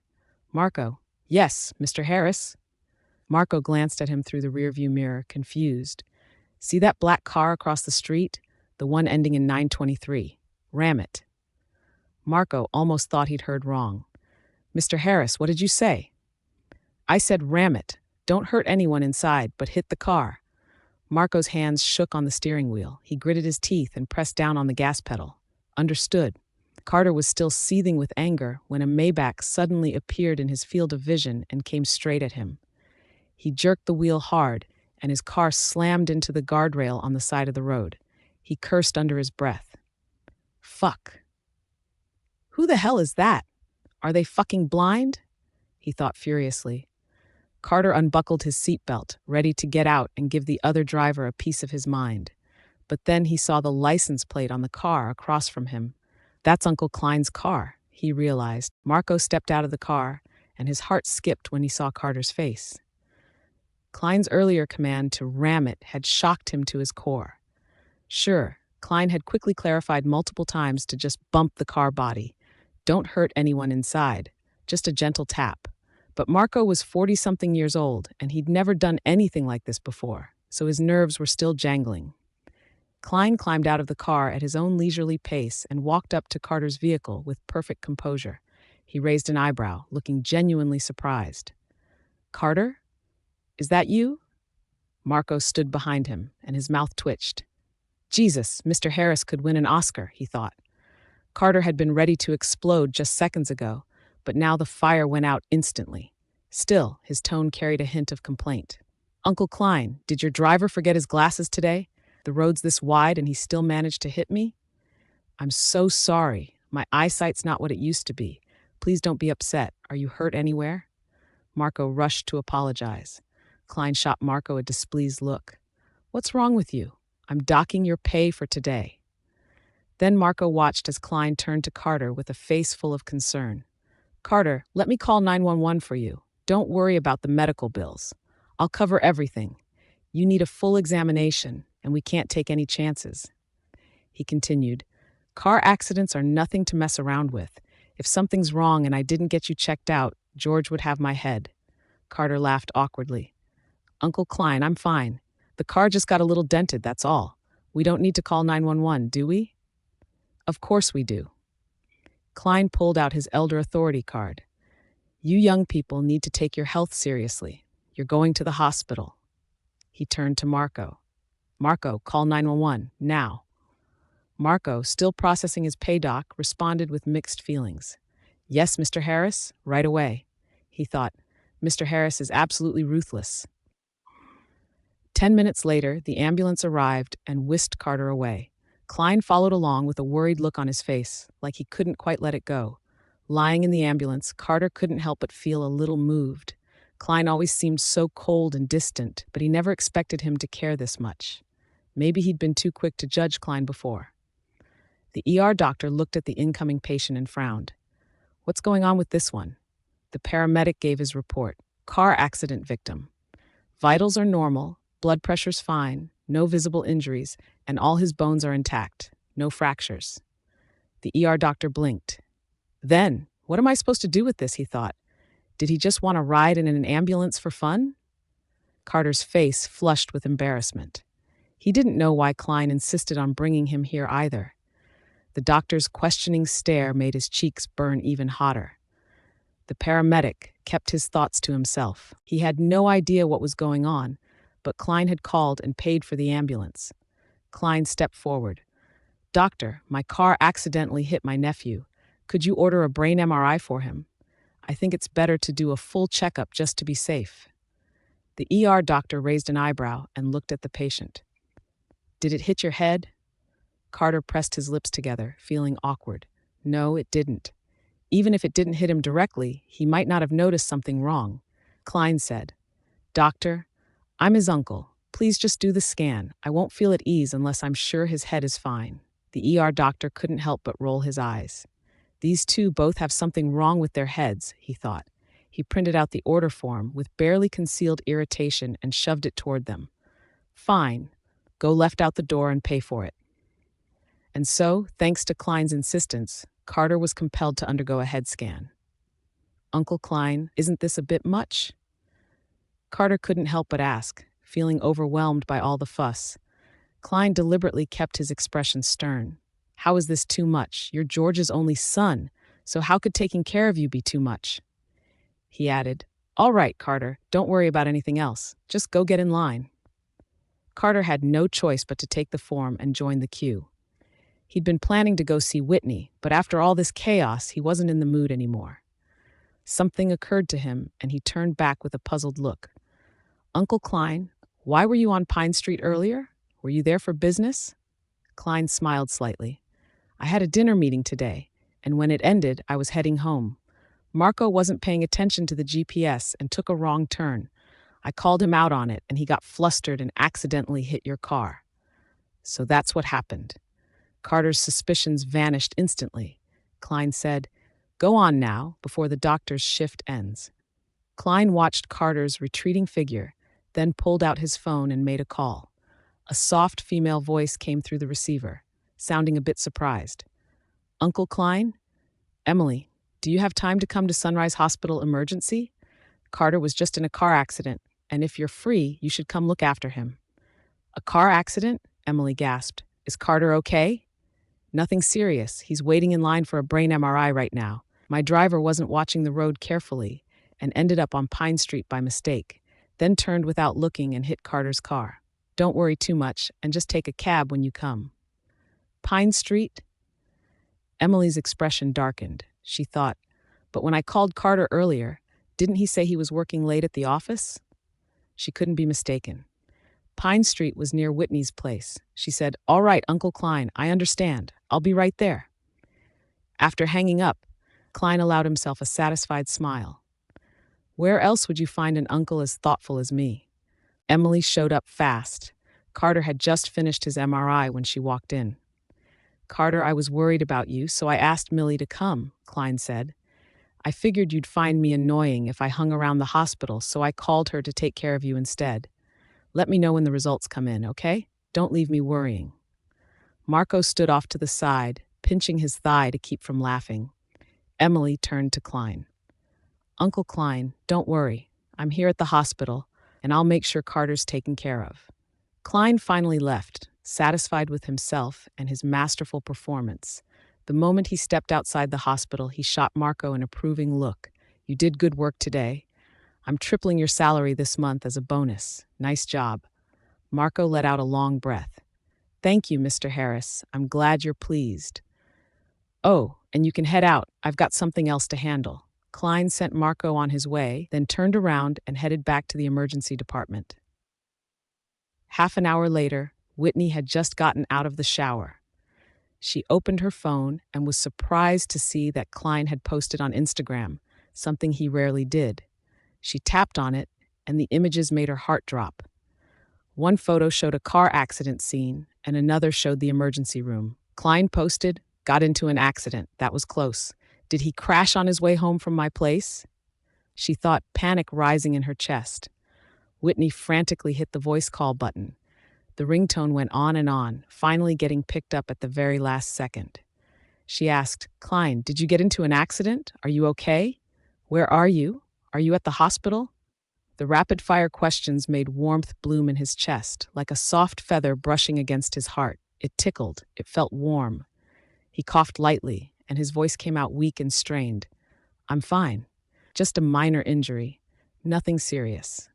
Marco. Yes, Mr. Harris. Marco glanced at him through the rearview mirror, confused. See that black car across the street? The one ending in 923. Ram it. Marco almost thought he'd heard wrong. Mr. Harris, what did you say? I said ram it. Don't hurt anyone inside, but hit the car. Marco's hands shook on the steering wheel. He gritted his teeth and pressed down on the gas pedal. Understood. Carter was still seething with anger when a Maybach suddenly appeared in his field of vision and came straight at him. He jerked the wheel hard, and his car slammed into the guardrail on the side of the road. He cursed under his breath. Fuck. Who the hell is that? Are they fucking blind? He thought furiously. Carter unbuckled his seatbelt, ready to get out and give the other driver a piece of his mind. But then he saw the license plate on the car across from him. That's Uncle Klein's car, he realized. Marco stepped out of the car, and his heart skipped when he saw Carter's face. Klein's earlier command to ram it had shocked him to his core. Sure, Klein had quickly clarified multiple times to just bump the car body. Don't hurt anyone inside, just a gentle tap. But Marco was 40-something years old, and he'd never done anything like this before, so his nerves were still jangling. Klein climbed out of the car at his own leisurely pace and walked up to Carter's vehicle with perfect composure. He raised an eyebrow, looking genuinely surprised. Carter? Is that you? Marco stood behind him, and his mouth twitched. Jesus, Mr. Harris could win an Oscar, he thought. Carter had been ready to explode just seconds ago, but now the fire went out instantly. Still, his tone carried a hint of complaint. Uncle Klein, did your driver forget his glasses today? The road's this wide and he still managed to hit me? I'm so sorry. My eyesight's not what it used to be. Please don't be upset. Are you hurt anywhere? Marco rushed to apologize. Klein shot Marco a displeased look. What's wrong with you? I'm docking your pay for today. Then Marco watched as Klein turned to Carter with a face full of concern. Carter, let me call 911 for you. Don't worry about the medical bills. I'll cover everything. You need a full examination, and we can't take any chances. He continued, car accidents are nothing to mess around with. If something's wrong and I didn't get you checked out, George would have my head. Carter laughed awkwardly. Uncle Klein, I'm fine. The car just got a little dented, that's all. We don't need to call 911, do we? Of course we do. Klein pulled out his elder authority card. You young people need to take your health seriously. You're going to the hospital. He turned to Marco. Marco, call 911, now. Marco, still processing his pay doc, responded with mixed feelings. Yes, Mr. Harris, right away. He thought, Mr. Harris is absolutely ruthless. 10 minutes later, the ambulance arrived and whisked Carter away. Klein followed along with a worried look on his face, like he couldn't quite let it go. Lying in the ambulance, Carter couldn't help but feel a little moved. Klein always seemed so cold and distant, but he never expected him to care this much. Maybe he'd been too quick to judge Klein before. The ER doctor looked at the incoming patient and frowned. What's going on with this one? The paramedic gave his report. Car accident victim. Vitals are normal, blood pressure's fine, no visible injuries, and all his bones are intact, no fractures. The ER doctor blinked. Then, what am I supposed to do with this, he thought. Did he just want to ride in an ambulance for fun? Carter's face flushed with embarrassment. He didn't know why Klein insisted on bringing him here either. The doctor's questioning stare made his cheeks burn even hotter. The paramedic kept his thoughts to himself. He had no idea what was going on, but Klein had called and paid for the ambulance. Klein stepped forward. Doctor, my car accidentally hit my nephew. Could you order a brain MRI for him? I think it's better to do a full checkup just to be safe. The ER doctor raised an eyebrow and looked at the patient. Did it hit your head? Carter pressed his lips together, feeling awkward. No, it didn't. Even if it didn't hit him directly, he might not have noticed something wrong. Klein said, Doctor, I'm his uncle. Please just do the scan. I won't feel at ease unless I'm sure his head is fine. The ER doctor couldn't help but roll his eyes. These two both have something wrong with their heads, he thought. He printed out the order form with barely concealed irritation and shoved it toward them. Fine. Go left out the door and pay for it. And so, thanks to Klein's insistence, Carter was compelled to undergo a head scan. Uncle Klein, isn't this a bit much? Carter couldn't help but ask, feeling overwhelmed by all the fuss. Klein deliberately kept his expression stern. How is this too much? You're George's only son, so how could taking care of you be too much? He added, All right, Carter, don't worry about anything else. Just go get in line. Carter had no choice but to take the form and join the queue. He'd been planning to go see Whitney, but after all this chaos, he wasn't in the mood anymore. Something occurred to him, and he turned back with a puzzled look. Uncle Klein, why were you on Pine Street earlier? Were you there for business? Klein smiled slightly. I had a dinner meeting today, and when it ended, I was heading home. Marco wasn't paying attention to the GPS and took a wrong turn. I called him out on it, and he got flustered and accidentally hit your car. So that's what happened. Carter's suspicions vanished instantly. Klein said, Go on now, before the doctor's shift ends. Klein watched Carter's retreating figure, then pulled out his phone and made a call. A soft female voice came through the receiver, sounding a bit surprised. Uncle Klein? Emily, do you have time to come to Sunrise Hospital Emergency? Carter was just in a car accident, and if you're free, you should come look after him. A car accident? Emily gasped. Is Carter okay? Nothing serious. He's waiting in line for a brain MRI right now. My driver wasn't watching the road carefully and ended up on Pine Street by mistake, then turned without looking and hit Carter's car. Don't worry too much and just take a cab when you come. Pine Street? Emily's expression darkened. She thought, but when I called Carter earlier, didn't he say he was working late at the office? She couldn't be mistaken. Pine Street was near Whitney's place. She said, All right, Uncle Klein, I understand. I'll be right there. After hanging up, Klein allowed himself a satisfied smile. Where else would you find an uncle as thoughtful as me? Emily showed up fast. Carter had just finished his MRI when she walked in. Carter, I was worried about you, so I asked Millie to come, Klein said. I figured you'd find me annoying if I hung around the hospital, so I called her to take care of you instead. Let me know when the results come in, okay? Don't leave me worrying. Marco stood off to the side, pinching his thigh to keep from laughing. Emily turned to Klein. Uncle Klein, don't worry. I'm here at the hospital, and I'll make sure Carter's taken care of. Klein finally left, satisfied with himself and his masterful performance. The moment he stepped outside the hospital, he shot Marco an approving look. You did good work today. I'm tripling your salary this month as a bonus. Nice job. Marco let out a long breath. Thank you, Mr. Harris. I'm glad you're pleased. Oh, and you can head out. I've got something else to handle. Klein sent Marco on his way, then turned around and headed back to the emergency department. Half an hour later, Whitney had just gotten out of the shower. She opened her phone and was surprised to see that Klein had posted on Instagram, something he rarely did. She tapped on it, and the images made her heart drop. One photo showed a car accident scene, and another showed the emergency room. Klein posted, "Got into an accident. That was close. Did he crash on his way home from my place?" She thought, panic rising in her chest. Whitney frantically hit the voice call button. The ringtone went on, finally getting picked up at the very last second. She asked, Klein, did you get into an accident? Are you okay? Where are you? Are you at the hospital? The rapid-fire questions made warmth bloom in his chest, like a soft feather brushing against his heart. It tickled. It felt warm. He coughed lightly, and his voice came out weak and strained. I'm fine. Just a minor injury. Nothing serious.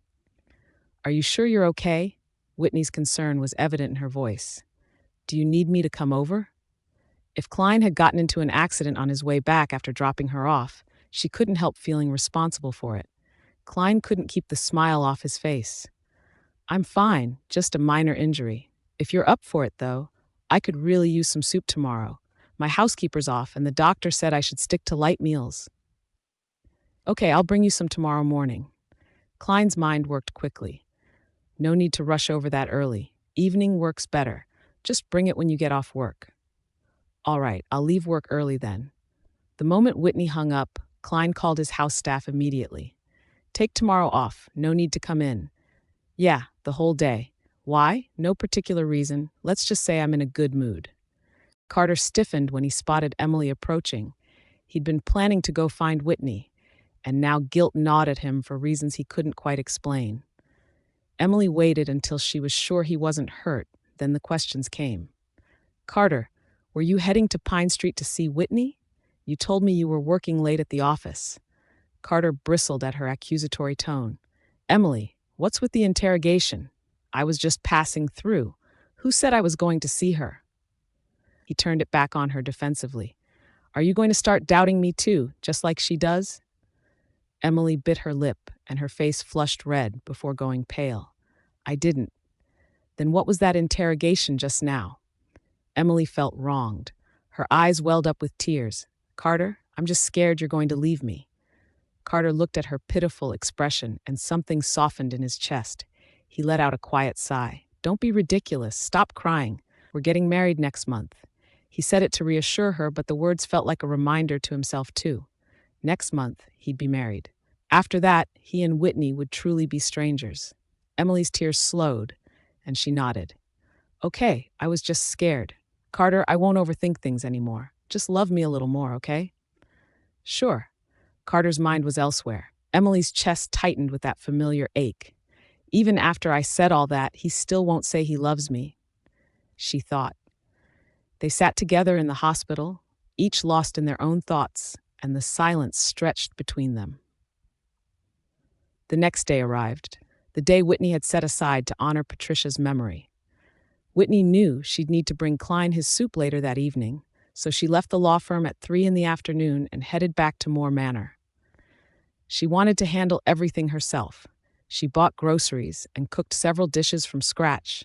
Are you sure you're okay? Whitney's concern was evident in her voice. Do you need me to come over? If Klein had gotten into an accident on his way back after dropping her off, she couldn't help feeling responsible for it. Klein couldn't keep the smile off his face. I'm fine, just a minor injury. If you're up for it, though, I could really use some soup tomorrow. My housekeeper's off, and the doctor said I should stick to light meals. Okay, I'll bring you some tomorrow morning. Klein's mind worked quickly. No need to rush over that early. Evening works better. Just bring it when you get off work. All right, I'll leave work early then. The moment Whitney hung up, Klein called his house staff immediately. Take tomorrow off. No need to come in. Yeah, the whole day. Why? No particular reason. Let's just say I'm in a good mood. Carter stiffened when he spotted Emily approaching. He'd been planning to go find Whitney, and now guilt gnawed at him for reasons he couldn't quite explain. Emily waited until she was sure he wasn't hurt, then the questions came. Carter, were you heading to Pine Street to see Whitney? You told me you were working late at the office. Carter bristled at her accusatory tone. Emily, what's with the interrogation? I was just passing through. Who said I was going to see her? He turned it back on her defensively. Are you going to start doubting me too, just like she does? Emily bit her lip, and her face flushed red before going pale. I didn't. Then what was that interrogation just now? Emily felt wronged. Her eyes welled up with tears. Carter, I'm just scared you're going to leave me. Carter looked at her pitiful expression, and something softened in his chest. He let out a quiet sigh. Don't be ridiculous. Stop crying. We're getting married next month. He said it to reassure her, but the words felt like a reminder to himself too. Next month, he'd be married. After that, he and Whitney would truly be strangers. Emily's tears slowed, and she nodded. Okay, I was just scared. Carter, I won't overthink things anymore. Just love me a little more, okay? Sure. Carter's mind was elsewhere. Emily's chest tightened with that familiar ache. Even after I said all that, he still won't say he loves me, she thought. They sat together in the hospital, each lost in their own thoughts, and the silence stretched between them. The next day arrived, the day Whitney had set aside to honor Patricia's memory. Whitney knew she'd need to bring Klein his soup later that evening, so she left the law firm at 3 p.m. and headed back to Moore Manor. She wanted to handle everything herself. She bought groceries and cooked several dishes from scratch.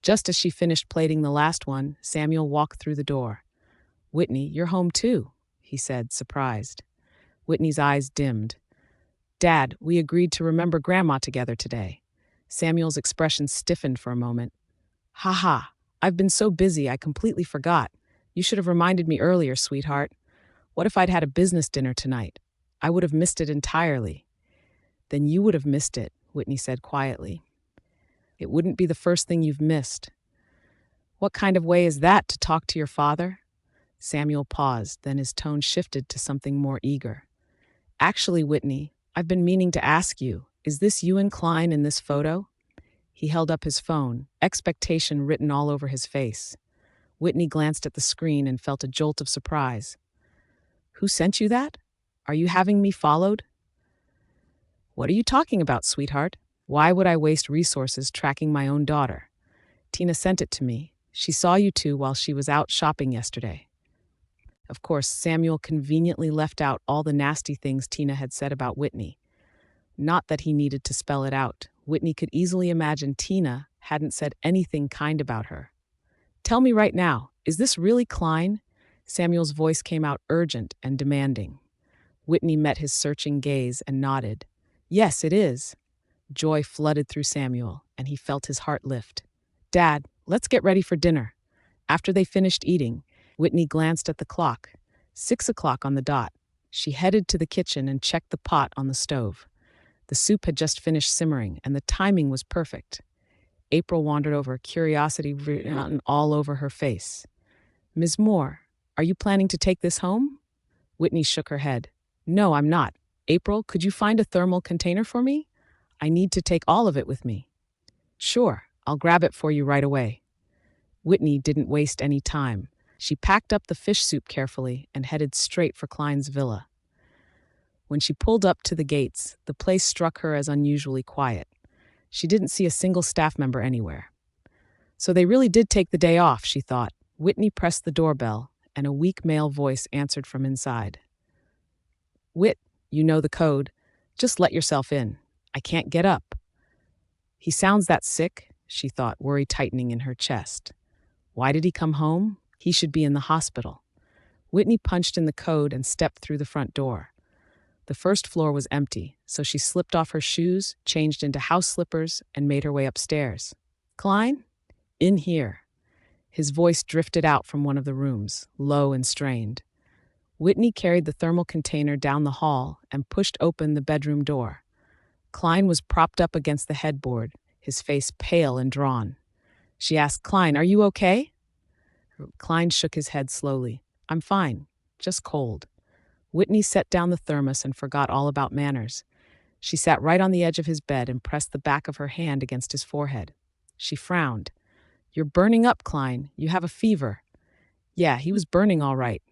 Just as she finished plating the last one, Samuel walked through the door. Whitney, you're home too, he said, surprised. Whitney's eyes dimmed. Dad, we agreed to remember Grandma together today. Samuel's expression stiffened for a moment. Ha ha, I've been so busy I completely forgot. You should have reminded me earlier, sweetheart. What if I'd had a business dinner tonight? I would have missed it entirely. Then you would have missed it, Whitney said quietly. It wouldn't be the first thing you've missed. What kind of way is that to talk to your father? Samuel paused, then his tone shifted to something more eager. Actually, Whitney, I've been meaning to ask you, is this you and Klein in this photo? He held up his phone, expectation written all over his face. Whitney glanced at the screen and felt a jolt of surprise. Who sent you that? Are you having me followed? What are you talking about, sweetheart? Why would I waste resources tracking my own daughter? Tina sent it to me. She saw you two while she was out shopping yesterday. Of course, Samuel conveniently left out all the nasty things Tina had said about Whitney. Not that he needed to spell it out. Whitney could easily imagine Tina hadn't said anything kind about her. Tell me right now, is this really Klein? Samuel's voice came out urgent and demanding. Whitney met his searching gaze and nodded. Yes, it is. Joy flooded through Samuel, and he felt his heart lift. Dad, let's get ready for dinner. After they finished eating, Whitney glanced at the clock. 6 o'clock on the dot. She headed to the kitchen and checked the pot on the stove. The soup had just finished simmering, and the timing was perfect. April wandered over, curiosity written all over her face. Ms. Moore, are you planning to take this home? Whitney shook her head. No, I'm not. April, could you find a thermal container for me? I need to take all of it with me. Sure, I'll grab it for you right away. Whitney didn't waste any time. She packed up the fish soup carefully and headed straight for Klein's villa. When she pulled up to the gates, the place struck her as unusually quiet. She didn't see a single staff member anywhere. So they really did take the day off, she thought. Whitney pressed the doorbell, and a weak male voice answered from inside. Whit, you know the code. Just let yourself in. I can't get up. He sounds that sick, she thought, worry tightening in her chest. Why did he come home? He should be in the hospital. Whitney punched in the code and stepped through the front door. The first floor was empty, so she slipped off her shoes, changed into house slippers, and made her way upstairs. Klein? In here. His voice drifted out from one of the rooms, low and strained. Whitney carried the thermal container down the hall and pushed open the bedroom door. Klein was propped up against the headboard, his face pale and drawn. She asked, Klein, are you okay? Klein shook his head slowly. I'm fine, just cold. Whitney set down the thermos and forgot all about manners. She sat right on the edge of his bed and pressed the back of her hand against his forehead. She frowned. You're burning up, Klein. You have a fever. Yeah, he was burning all right.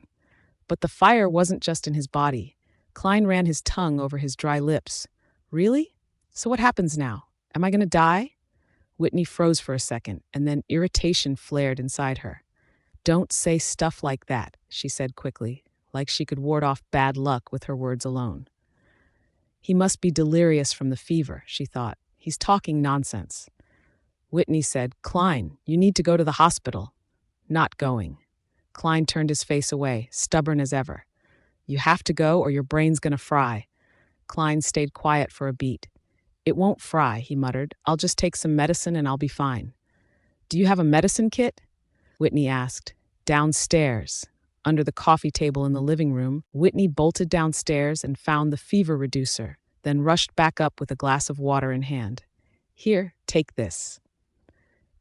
But the fire wasn't just in his body. Klein ran his tongue over his dry lips. Really? So what happens now? Am I going to die? Whitney froze for a second, and then irritation flared inside her. Don't say stuff like that, she said quickly, like she could ward off bad luck with her words alone. He must be delirious from the fever, she thought. He's talking nonsense. Whitney said, Klein, you need to go to the hospital. Not going. Klein turned his face away, stubborn as ever. You have to go or your brain's gonna fry. Klein stayed quiet for a beat. It won't fry, he muttered. I'll just take some medicine and I'll be fine. Do you have a medicine kit? Whitney asked. Downstairs. Under the coffee table in the living room, Whitney bolted downstairs and found the fever reducer, then rushed back up with a glass of water in hand. Here, take this.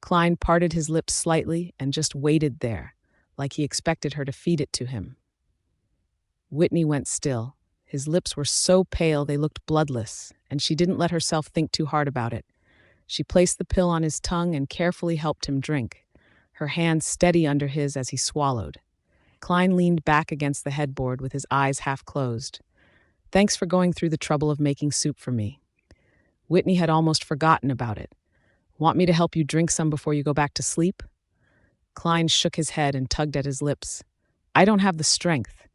Klein parted his lips slightly and just waited there, like he expected her to feed it to him. Whitney went still. His lips were so pale they looked bloodless, and she didn't let herself think too hard about it. She placed the pill on his tongue and carefully helped him drink, her hand steady under his as he swallowed. Klein leaned back against the headboard with his eyes half closed. Thanks for going through the trouble of making soup for me. Whitney had almost forgotten about it. Want me to help you drink some before you go back to sleep? Klein shook his head and tugged at his lips. I don't have the strength.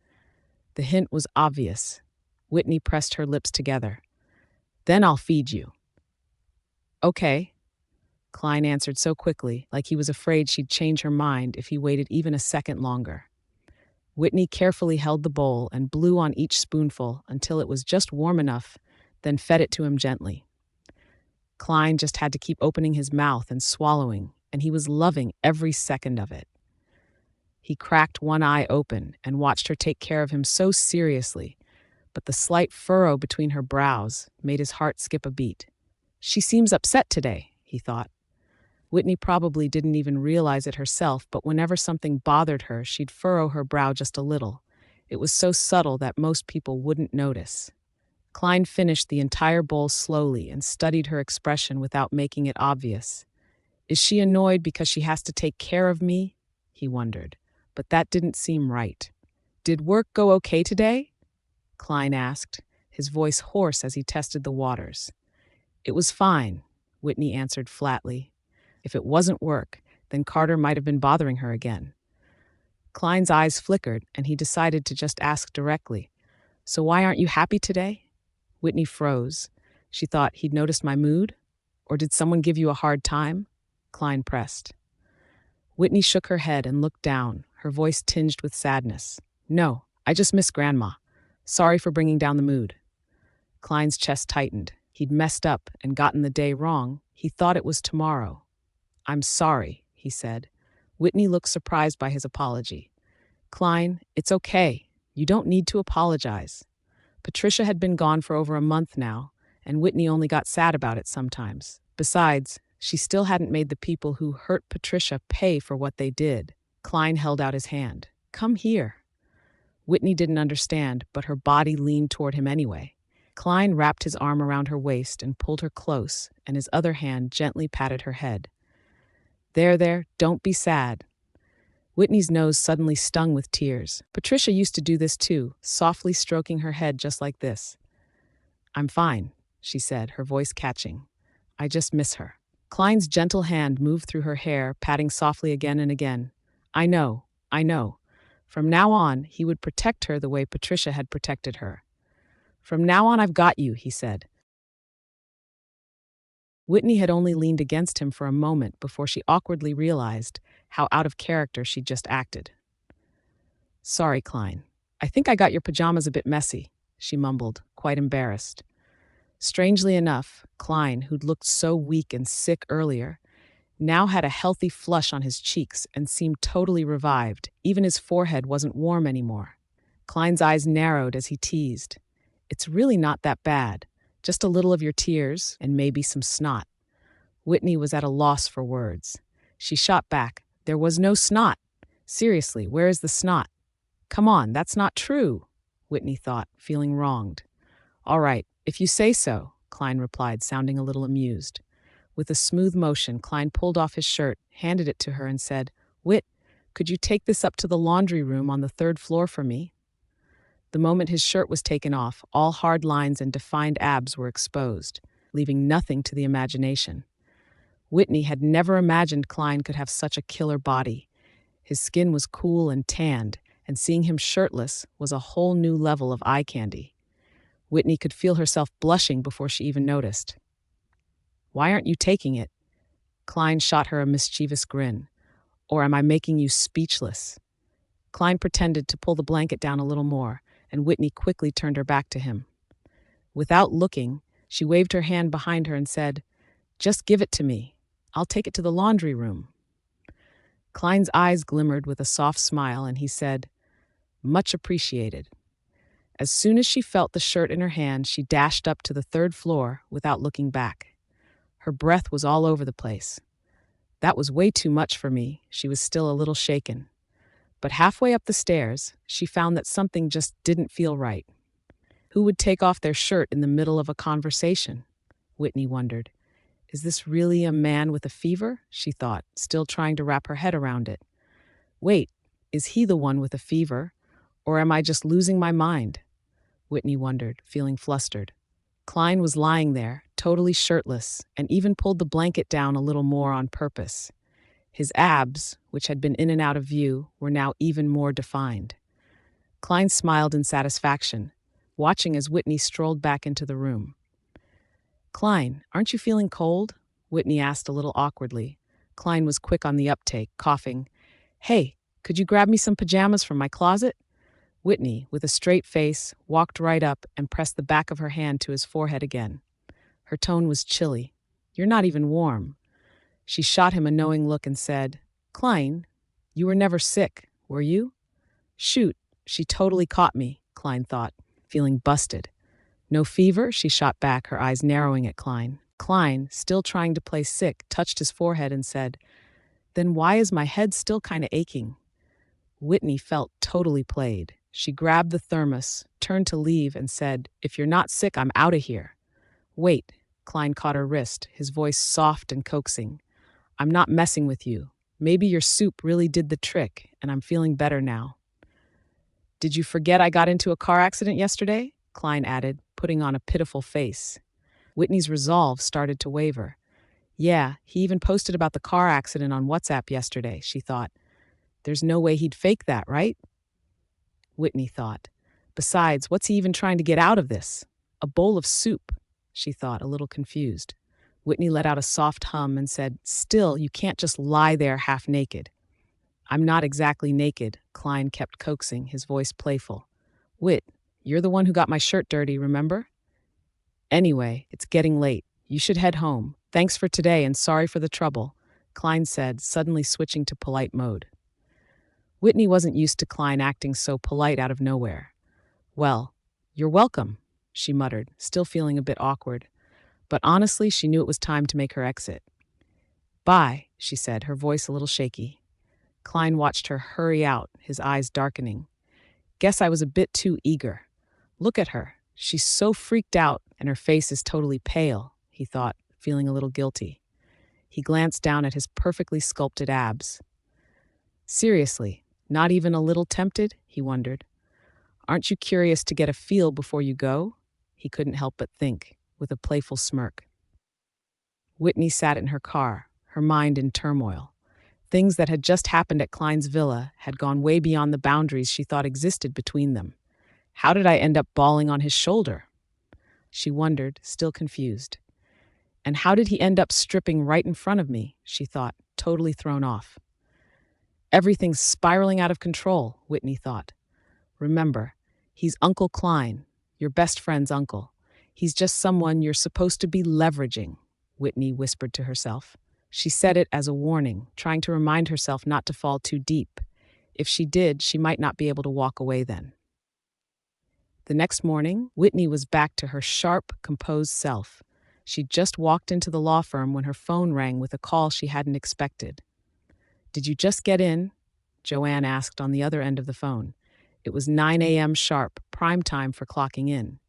The hint was obvious. Whitney pressed her lips together. Then I'll feed you. Okay. Klein answered so quickly, like he was afraid she'd change her mind if he waited even a second longer. Whitney carefully held the bowl and blew on each spoonful until it was just warm enough, then fed it to him gently. Klein just had to keep opening his mouth and swallowing, and he was loving every second of it. He cracked one eye open and watched her take care of him so seriously, but the slight furrow between her brows made his heart skip a beat. She seems upset today, he thought. Whitney probably didn't even realize it herself, but whenever something bothered her, she'd furrow her brow just a little. It was so subtle that most people wouldn't notice. Klein finished the entire bowl slowly and studied her expression without making it obvious. Is she annoyed because she has to take care of me? He wondered, but that didn't seem right. Did work go okay today? Klein asked, his voice hoarse as he tested the waters. It was fine, Whitney answered flatly. If it wasn't work, then Carter might have been bothering her again. Klein's eyes flickered, and he decided to just ask directly, So why aren't you happy today? Whitney froze. She thought he'd noticed my mood? Or did someone give you a hard time? Klein pressed. Whitney shook her head and looked down, her voice tinged with sadness. No, I just miss Grandma. Sorry for bringing down the mood. Klein's chest tightened. He'd messed up and gotten the day wrong. He thought it was tomorrow. I'm sorry, he said. Whitney looked surprised by his apology. Klein, it's okay. You don't need to apologize. Patricia had been gone for over a month now, and Whitney only got sad about it sometimes. Besides, she still hadn't made the people who hurt Patricia pay for what they did. Klein held out his hand. Come here. Whitney didn't understand, but her body leaned toward him anyway. Klein wrapped his arm around her waist and pulled her close, and his other hand gently patted her head. There, don't be sad. Whitney's nose suddenly stung with tears. Patricia used to do this too, softly stroking her head just like this. I'm fine, she said, her voice catching. I just miss her. Klein's gentle hand moved through her hair, patting softly again and again. I know. From now on, he would protect her the way Patricia had protected her. From now on, I've got you, he said. Whitney had only leaned against him for a moment before she awkwardly realized how out of character she'd just acted. Sorry, Klein. I think I got your pajamas a bit messy, she mumbled, quite embarrassed. Strangely enough, Klein, who'd looked so weak and sick earlier, now had a healthy flush on his cheeks and seemed totally revived. Even his forehead wasn't warm anymore. Klein's eyes narrowed as he teased. It's really not that bad. Just a little of your tears and maybe some snot. Whitney was at a loss for words. She shot back. There was no snot. Seriously, where is the snot? Come on, that's not true, Whitney thought, feeling wronged. All right, if you say so, Klein replied, sounding a little amused. With a smooth motion, Klein pulled off his shirt, handed it to her, and said, Whit, could you take this up to the laundry room on the 3rd floor for me? The moment his shirt was taken off, all hard lines and defined abs were exposed, leaving nothing to the imagination. Whitney had never imagined Klein could have such a killer body. His skin was cool and tanned, and seeing him shirtless was a whole new level of eye candy. Whitney could feel herself blushing before she even noticed. Why aren't you taking it? Klein shot her a mischievous grin. Or am I making you speechless? Klein pretended to pull the blanket down a little more, and Whitney quickly turned her back to him. Without looking, she waved her hand behind her and said, Just give it to me. I'll take it to the laundry room. Klein's eyes glimmered with a soft smile, and he said, Much appreciated. As soon as she felt the shirt in her hand, she dashed up to the 3rd floor without looking back. Her breath was all over the place. That was way too much for me. She was still a little shaken. But halfway up the stairs, she found that something just didn't feel right. Who would take off their shirt in the middle of a conversation? Whitney wondered. Is this really a man with a fever? She thought, still trying to wrap her head around it. Wait, is he the one with a fever? Or am I just losing my mind? Whitney wondered, feeling flustered. Klein was lying there, totally shirtless, and even pulled the blanket down a little more on purpose. His abs, which had been in and out of view, were now even more defined. Klein smiled in satisfaction, watching as Whitney strolled back into the room. Klein, aren't you feeling cold? Whitney asked a little awkwardly. Klein was quick on the uptake, coughing. Hey, could you grab me some pajamas from my closet? Whitney, with a straight face, walked right up and pressed the back of her hand to his forehead again. Her tone was chilly. You're not even warm. She shot him a knowing look and said, Klein, you were never sick, were you? Shoot, she totally caught me, Klein thought, feeling busted. No fever? She shot back, her eyes narrowing at Klein. Klein, still trying to play sick, touched his forehead and said, "Then why is my head still kind of aching?" Whitney felt totally played. She grabbed the thermos, turned to leave, and said, "If you're not sick, I'm out of here." "Wait," Klein caught her wrist, his voice soft and coaxing. "I'm not messing with you. Maybe your soup really did the trick, and I'm feeling better now." "Did you forget I got into a car accident yesterday?" Klein added, putting on a pitiful face. Whitney's resolve started to waver. "Yeah, he even posted about the car accident on WhatsApp yesterday," she thought. "There's no way he'd fake that, right?" Whitney thought. "Besides, what's he even trying to get out of this? A bowl of soup," she thought, a little confused. Whitney let out a soft hum and said, "Still, you can't just lie there half naked." "I'm not exactly naked," Klein kept coaxing, his voice playful. "Whit, you're the one who got my shirt dirty, remember? Anyway, it's getting late. You should head home. Thanks for today and sorry for the trouble," Klein said, suddenly switching to polite mode. Whitney wasn't used to Klein acting so polite out of nowhere. "Well, you're welcome," she muttered, still feeling a bit awkward. But honestly, she knew it was time to make her exit. "Bye," she said, her voice a little shaky. Klein watched her hurry out, his eyes darkening. "Guess I was a bit too eager. Look at her. She's so freaked out, and her face is totally pale," he thought, feeling a little guilty. He glanced down at his perfectly sculpted abs. "Seriously, not even a little tempted?" he wondered. "Aren't you curious to get a feel before you go?" he couldn't help but think, with a playful smirk. Whitney sat in her car, her mind in turmoil. Things that had just happened at Klein's villa had gone way beyond the boundaries she thought existed between them. How did I end up bawling on his shoulder? She wondered, still confused. And how did he end up stripping right in front of me? She thought, totally thrown off. Everything's spiraling out of control, Whitney thought. Remember, he's Uncle Klein, your best friend's uncle. He's just someone you're supposed to be leveraging, Whitney whispered to herself. She said it as a warning, trying to remind herself not to fall too deep. If she did, she might not be able to walk away then. The next morning, Whitney was back to her sharp, composed self. She'd just walked into the law firm when her phone rang with a call she hadn't expected. "Did you just get in?" Joanne asked on the other end of the phone. It was 9 a.m. sharp, prime time for clocking in.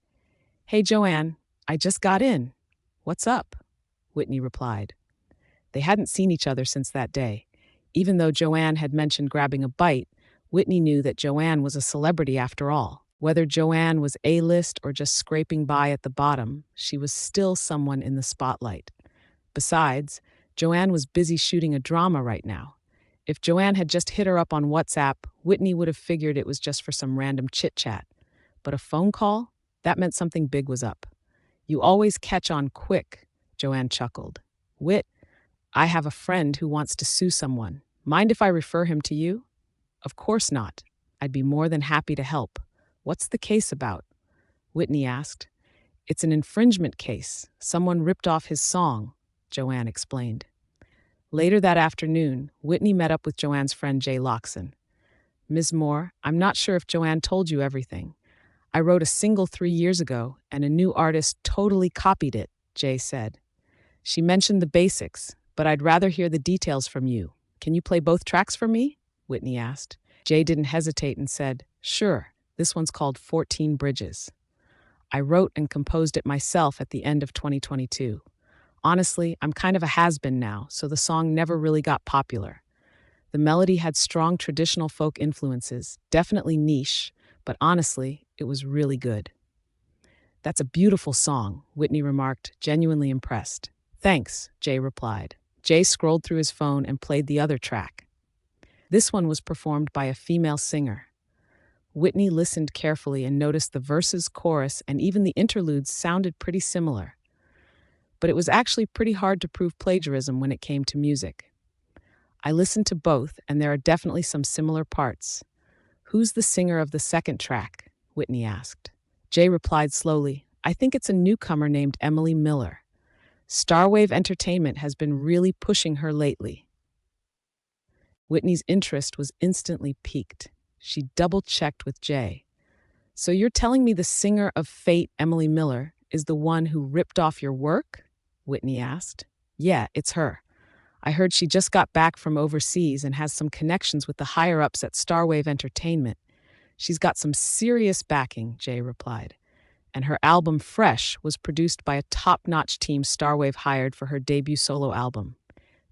"Hey, Joanne, I just got in. What's up?" Whitney replied. They hadn't seen each other since that day. Even though Joanne had mentioned grabbing a bite, Whitney knew that Joanne was a celebrity after all. Whether Joanne was A-list or just scraping by at the bottom, she was still someone in the spotlight. Besides, Joanne was busy shooting a drama right now. If Joanne had just hit her up on WhatsApp, Whitney would have figured it was just for some random chit-chat. But a phone call? That meant something big was up. "You always catch on quick," Joanne chuckled. "Whit, I have a friend who wants to sue someone. Mind if I refer him to you?" "Of course not. I'd be more than happy to help. What's the case about?" Whitney asked. "It's an infringement case. Someone ripped off his song," Joanne explained. Later that afternoon, Whitney met up with Joanne's friend Jay Loxon. "Ms. Moore, I'm not sure if Joanne told you everything. I wrote a single 3 years ago, and a new artist totally copied it," Jay said. "She mentioned the basics, but I'd rather hear the details from you. Can you play both tracks for me?" Whitney asked. Jay didn't hesitate and said, "Sure, this one's called 14 Bridges. I wrote and composed it myself at the end of 2022. Honestly, I'm kind of a has-been now, so the song never really got popular. The melody had strong traditional folk influences, definitely niche, but honestly, it was really good." "That's a beautiful song," Whitney remarked, genuinely impressed. "Thanks," Jay replied. Jay scrolled through his phone and played the other track. This one was performed by a female singer. Whitney listened carefully and noticed the verses, chorus, and even the interludes sounded pretty similar. But it was actually pretty hard to prove plagiarism when it came to music. "I listened to both, and there are definitely some similar parts. Who's the singer of the second track?" Whitney asked. Jay replied slowly, "I think it's a newcomer named Emily Miller. Starwave Entertainment has been really pushing her lately." Whitney's interest was instantly piqued. She double-checked with Jay. "So you're telling me the singer of Fate, Emily Miller, is the one who ripped off your work?" Whitney asked. Yeah, it's her. I heard she just got back from overseas and has some connections with the higher-ups at Starwave Entertainment. She's got some serious backing, Jay replied. And her album Fresh was produced by a top-notch team Starwave hired for her debut solo album.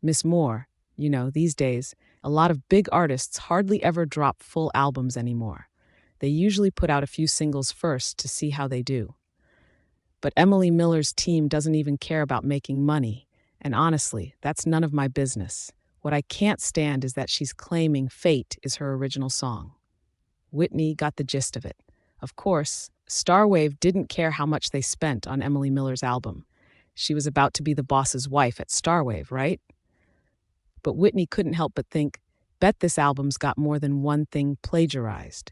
Miss Moore, these days, a lot of big artists hardly ever drop full albums anymore. They usually put out a few singles first to see how they do. But Emily Miller's team doesn't even care about making money, and honestly, that's none of my business. What I can't stand is that she's claiming Fate is her original song. Whitney got the gist of it. Of course, Starwave didn't care how much they spent on Emily Miller's album. She was about to be the boss's wife at Starwave, right? But Whitney couldn't help but think, bet this album's got more than one thing plagiarized.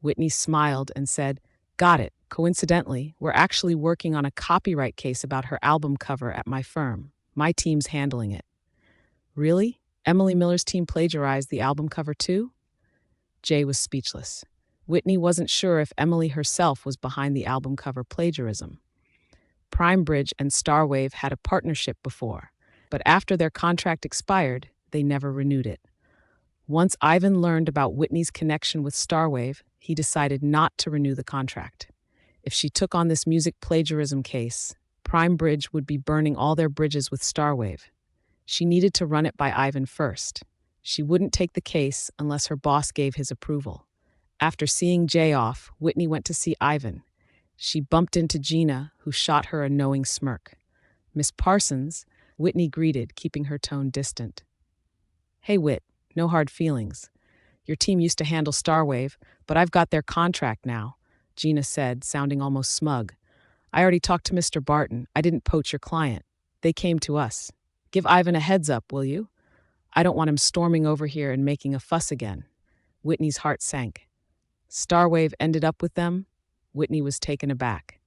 Whitney smiled and said, got it. Coincidentally, we're actually working on a copyright case about her album cover at my firm. My team's handling it. Really? Emily Miller's team plagiarized the album cover too? Jay was speechless. Whitney wasn't sure if Emily herself was behind the album cover plagiarism. PrimeBridge and Starwave had a partnership before, but after their contract expired, they never renewed it. Once Ivan learned about Whitney's connection with Starwave, he decided not to renew the contract. If she took on this music plagiarism case, PrimeBridge would be burning all their bridges with Starwave. She needed to run it by Ivan first. She wouldn't take the case unless her boss gave his approval. After seeing Jay off, Whitney went to see Ivan. She bumped into Gina, who shot her a knowing smirk. Miss Parsons, Whitney greeted, keeping her tone distant. Hey, Whit, no hard feelings. Your team used to handle Starwave, but I've got their contract now, Gina said, sounding almost smug. I already talked to Mr. Barton. I didn't poach your client. They came to us. Give Ivan a heads up, will you? I don't want him storming over here and making a fuss again. Whitney's heart sank. Starwave ended up with them? Whitney was taken aback.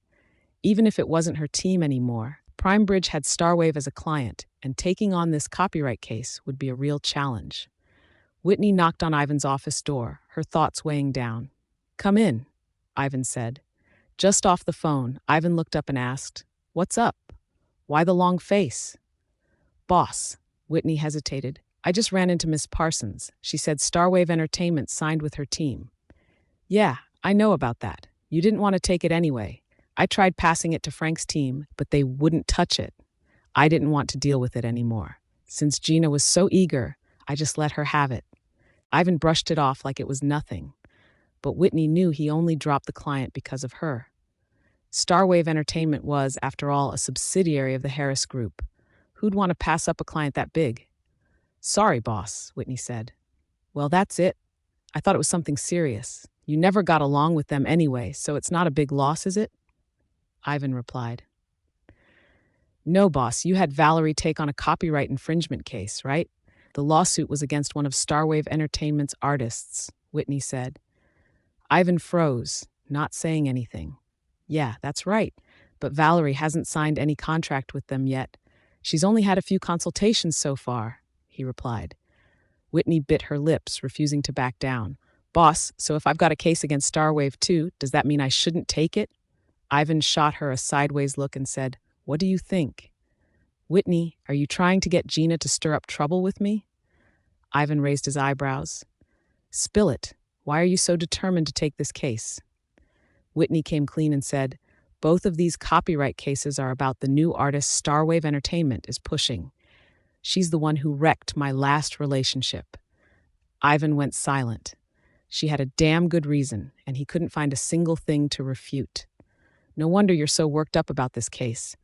Even if it wasn't her team anymore, PrimeBridge had Starwave as a client, and taking on this copyright case would be a real challenge. Whitney knocked on Ivan's office door, her thoughts weighing down. Come in, Ivan said. Just off the phone, Ivan looked up and asked, What's up? Why the long face? Boss, Whitney hesitated. I just ran into Miss Parsons. She said Starwave Entertainment signed with her team. Yeah, I know about that. You didn't want to take it anyway. I tried passing it to Frank's team, but they wouldn't touch it. I didn't want to deal with it anymore. Since Gina was so eager, I just let her have it. Ivan brushed it off like it was nothing. But Whitney knew he only dropped the client because of her. Starwave Entertainment was, after all, a subsidiary of the Harris Group. Who'd want to pass up a client that big? Sorry, boss, Whitney said. Well, that's it. I thought it was something serious. You never got along with them anyway, so it's not a big loss, is it? Ivan replied. No, boss, you had Valerie take on a copyright infringement case, right? The lawsuit was against one of Starwave Entertainment's artists, Whitney said. Ivan froze, not saying anything. Yeah, that's right, but Valerie hasn't signed any contract with them yet. She's only had a few consultations so far, he replied. Whitney bit her lips, refusing to back down. Boss, so if I've got a case against Starwave too, does that mean I shouldn't take it? Ivan shot her a sideways look and said, What do you think? Whitney, are you trying to get Gina to stir up trouble with me? Ivan raised his eyebrows. Spill it. Why are you so determined to take this case? Whitney came clean and said, Both of these copyright cases are about the new artist Starwave Entertainment is pushing. She's the one who wrecked my last relationship. Ivan went silent. She had a damn good reason, and he couldn't find a single thing to refute. No wonder you're so worked up about this case.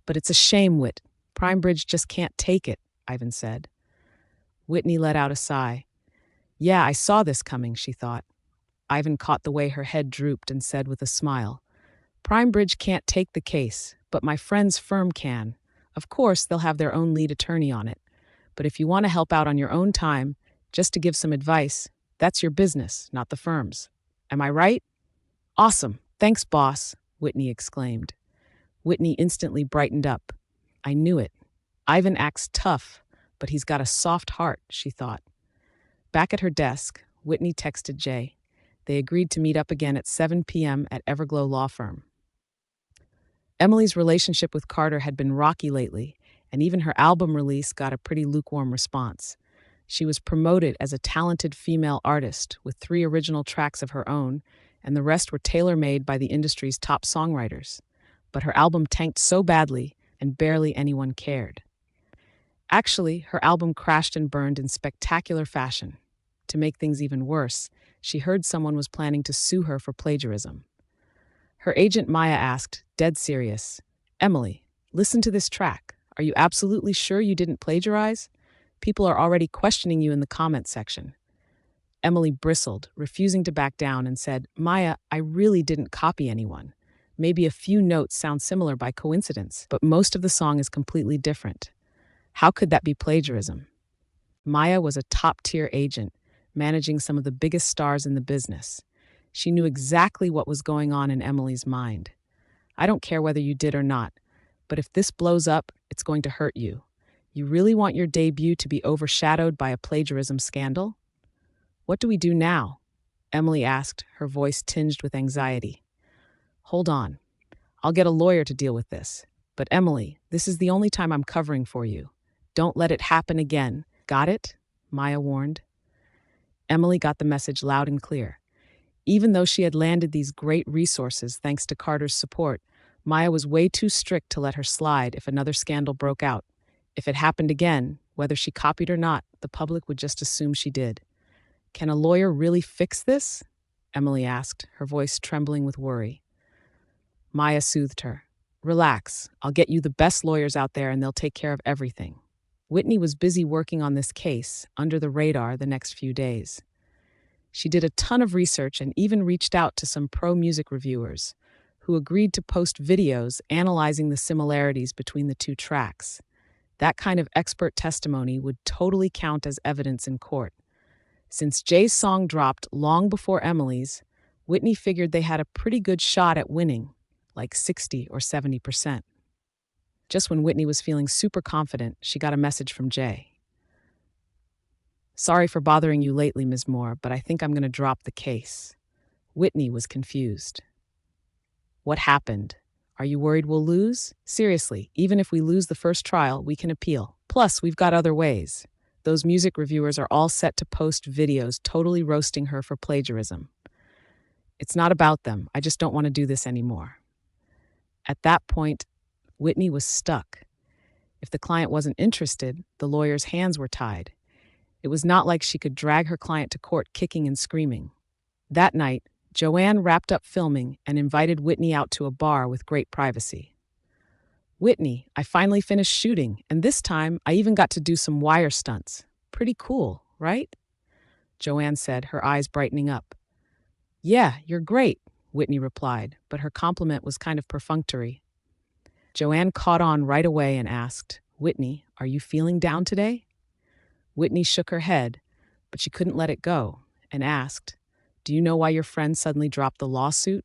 But it's a shame, Whit. PrimeBridge just can't take it, Ivan said. Whitney let out a sigh. Yeah, I saw this coming, she thought. Ivan caught the way her head drooped and said with a smile, PrimeBridge can't take the case, but my friend's firm can. Of course, they'll have their own lead attorney on it. But if you want to help out on your own time, just to give some advice, that's your business, not the firm's. Am I right? Awesome. Thanks, boss, Whitney exclaimed. Whitney instantly brightened up. I knew it. Ivan acts tough, but he's got a soft heart, she thought. Back at her desk, Whitney texted Jay. They agreed to meet up again at 7 p.m. at Everglow Law Firm. Emily's relationship with Carter had been rocky lately, and even her album release got a pretty lukewarm response. She was promoted as a talented female artist with 3 original tracks of her own, and the rest were tailor-made by the industry's top songwriters. But her album tanked so badly, and barely anyone cared. Actually, her album crashed and burned in spectacular fashion. To make things even worse, she heard someone was planning to sue her for plagiarism. Her agent Maya asked, dead serious, "Emily, listen to this track. Are you absolutely sure you didn't plagiarize? People are already questioning you in the comments section." Emily bristled, refusing to back down, and said, "Maya, I really didn't copy anyone. Maybe a few notes sound similar by coincidence, but most of the song is completely different. How could that be plagiarism?" Maya was a top-tier agent, managing some of the biggest stars in the business. She knew exactly what was going on in Emily's mind. "I don't care whether you did or not, but if this blows up, it's going to hurt you. You really want your debut to be overshadowed by a plagiarism scandal?" "What do we do now?" Emily asked, her voice tinged with anxiety. "Hold on. I'll get a lawyer to deal with this. But Emily, this is the only time I'm covering for you. Don't let it happen again. Got it?" Maya warned. Emily got the message loud and clear. Even though she had landed these great resources thanks to Carter's support, Maya was way too strict to let her slide if another scandal broke out. If it happened again, whether she copied or not, the public would just assume she did. "Can a lawyer really fix this?" Emily asked, her voice trembling with worry. Maya soothed her. "Relax, I'll get you the best lawyers out there and they'll take care of everything." Whitney was busy working on this case, under the radar, the next few days. She did a ton of research and even reached out to some pro-music reviewers, who agreed to post videos analyzing the similarities between the 2 tracks. That kind of expert testimony would totally count as evidence in court. Since Jay's song dropped long before Emily's, Whitney figured they had a pretty good shot at winning, like 60 or 70%. Just when Whitney was feeling super confident, she got a message from Jay. "Sorry for bothering you lately, Ms. Moore, but I think I'm going to drop the case." Whitney was confused. "What happened? Are you worried we'll lose? Seriously, even if we lose the first trial, we can appeal. Plus, we've got other ways. Those music reviewers are all set to post videos totally roasting her for plagiarism. It's not about them. I just don't want to do this anymore." At that point, Whitney was stuck. If the client wasn't interested, the lawyer's hands were tied. It was not like she could drag her client to court kicking and screaming. That night, Joanne wrapped up filming and invited Whitney out to a bar with great privacy. "Whitney, I finally finished shooting, and this time I even got to do some wire stunts. Pretty cool, right?" Joanne said, her eyes brightening up. "Yeah, you're great," Whitney replied, but her compliment was kind of perfunctory. Joanne caught on right away and asked, "Whitney, are you feeling down today?" Whitney shook her head, but she couldn't let it go, and asked, "Do you know why your friend suddenly dropped the lawsuit?"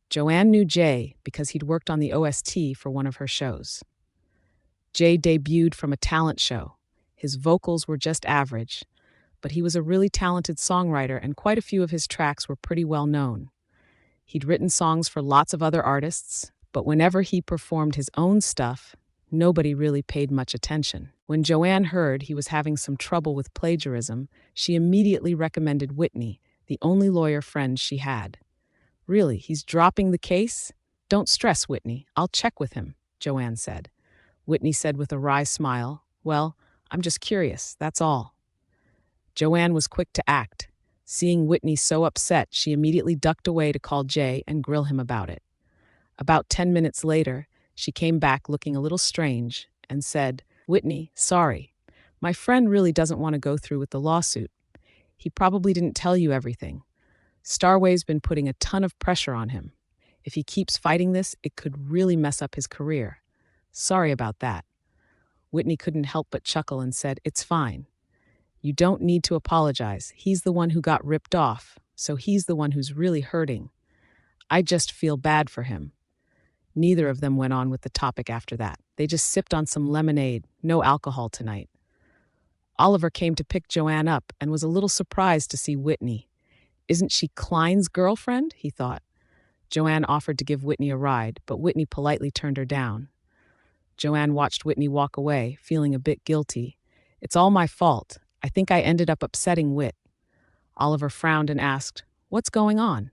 Joanne knew Jay because he'd worked on the OST for one of her shows. Jay debuted from a talent show. His vocals were just average, but he was a really talented songwriter and quite a few of his tracks were pretty well known. He'd written songs for lots of other artists, but whenever he performed his own stuff, nobody really paid much attention. When Joanne heard he was having some trouble with plagiarism, she immediately recommended Whitney, the only lawyer friend she had. "Really, he's dropping the case? Don't stress, Whitney. I'll check with him," Joanne said. Whitney said with a wry smile, "Well, I'm just curious, that's all." Joanne was quick to act. Seeing Whitney so upset, she immediately ducked away to call Jay and grill him about it. About 10 minutes later, she came back looking a little strange and said, "Whitney, sorry. My friend really doesn't want to go through with the lawsuit. He probably didn't tell you everything. Starway's been putting a ton of pressure on him. If he keeps fighting this, it could really mess up his career. Sorry about that." Whitney couldn't help but chuckle and said, "It's fine. You don't need to apologize. He's the one who got ripped off, so he's the one who's really hurting. I just feel bad for him." Neither of them went on with the topic after that. They just sipped on some lemonade, no alcohol tonight. Oliver came to pick Joanne up and was a little surprised to see Whitney. "Isn't she Klein's girlfriend?" he thought. Joanne offered to give Whitney a ride, but Whitney politely turned her down. Joanne watched Whitney walk away, feeling a bit guilty. "It's all my fault. I think I ended up upsetting Whit." Oliver frowned and asked, "What's going on?"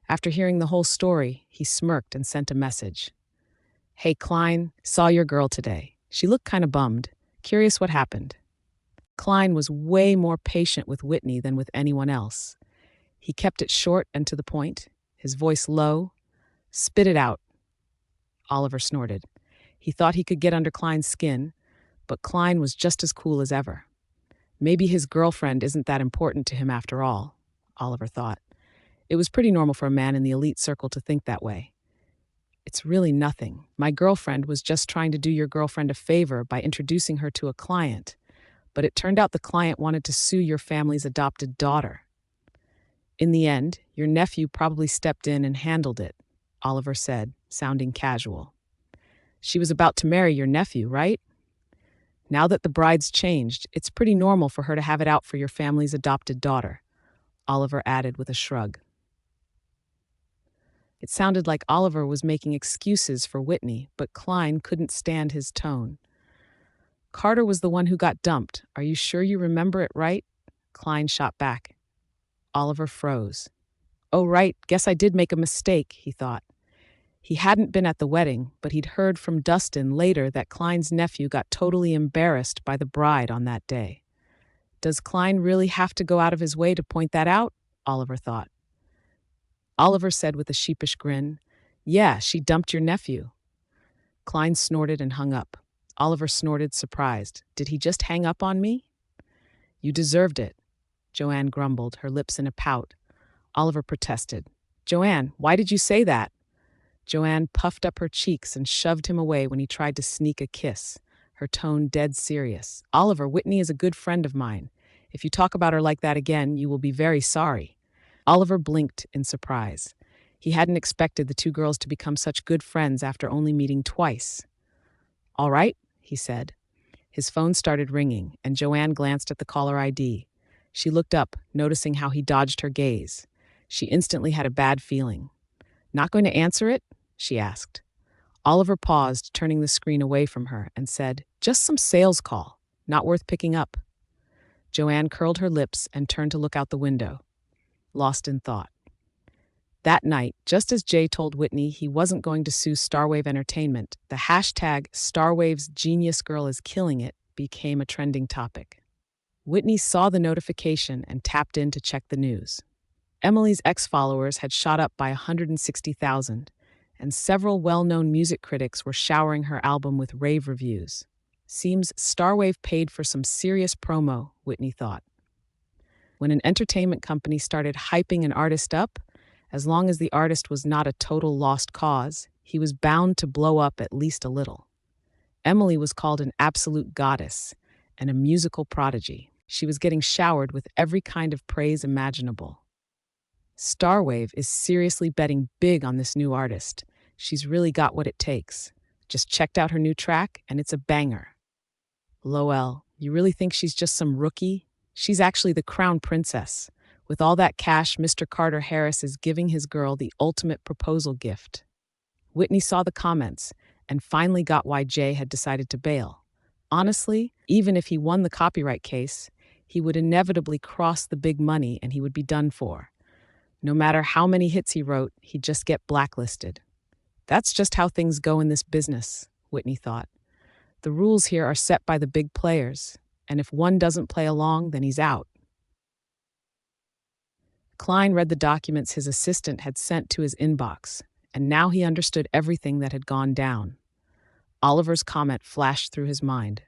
After hearing the whole story, he smirked and sent a message. "Hey, Klein, saw your girl today. She looked kind of bummed. Curious what happened." Klein was way more patient with Whitney than with anyone else. He kept it short and to the point, his voice low. "Spit it out." Oliver snorted. He thought he could get under Klein's skin, but Klein was just as cool as ever. Maybe his girlfriend isn't that important to him after all, Oliver thought. It was pretty normal for a man in the elite circle to think that way. "It's really nothing. My girlfriend was just trying to do your girlfriend a favor by introducing her to a client, but it turned out the client wanted to sue your family's adopted daughter. In the end, your nephew probably stepped in and handled it," Oliver said, sounding casual. "She was about to marry your nephew, right? Now that the bride's changed, it's pretty normal for her to have it out for your family's adopted daughter," Oliver added with a shrug. It sounded like Oliver was making excuses for Whitney, but Klein couldn't stand his tone. "Carter was the one who got dumped. Are you sure you remember it right?" Klein shot back. Oliver froze. "Oh, right, guess I did make a mistake," he thought. He hadn't been at the wedding, but he'd heard from Dustin later that Klein's nephew got totally embarrassed by the bride on that day. Does Klein really have to go out of his way to point that out? Oliver thought. Oliver said with a sheepish grin, "Yeah, she dumped your nephew." Klein snorted and hung up. Oliver snorted, surprised. "Did he just hang up on me?" "You deserved it," Joanne grumbled, her lips in a pout. Oliver protested. "Joanne, why did you say that?" Joanne puffed up her cheeks and shoved him away when he tried to sneak a kiss, her tone dead serious. "Oliver, Whitney is a good friend of mine. If you talk about her like that again, you will be very sorry." Oliver blinked in surprise. He hadn't expected the two girls to become such good friends after only meeting twice. "All right," he said. His phone started ringing, and Joanne glanced at the caller ID. She looked up, noticing how he dodged her gaze. She instantly had a bad feeling. "Not going to answer it?" she asked. Oliver paused, turning the screen away from her, and said, "Just some sales call. Not worth picking up." Joanne curled her lips and turned to look out the window, lost in thought. That night, just as Jay told Whitney he wasn't going to sue Starwave Entertainment, the hashtag Starwave's Genius Girl is Killing It became a trending topic. Whitney saw the notification and tapped in to check the news. Emily's ex-followers had shot up by 160,000, and several well-known music critics were showering her album with rave reviews. Seems Starwave paid for some serious promo, Whitney thought. When an entertainment company started hyping an artist up, as long as the artist was not a total lost cause, he was bound to blow up at least a little. Emily was called an absolute goddess and a musical prodigy. She was getting showered with every kind of praise imaginable. Starwave is seriously betting big on this new artist. She's really got what it takes. Just checked out her new track, and it's a banger. Lol, you really think she's just some rookie? She's actually the crown princess. With all that cash, Mr. Carter Harris is giving his girl the ultimate proposal gift. Whitney saw the comments and finally got why Jay had decided to bail. Honestly, even if he won the copyright case, he would inevitably cross the big money and he would be done for. No matter how many hits he wrote, he'd just get blacklisted. That's just how things go in this business, Whitney thought. The rules here are set by the big players, and if one doesn't play along, then he's out. Klein read the documents his assistant had sent to his inbox, and now he understood everything that had gone down. Oliver's comment flashed through his mind.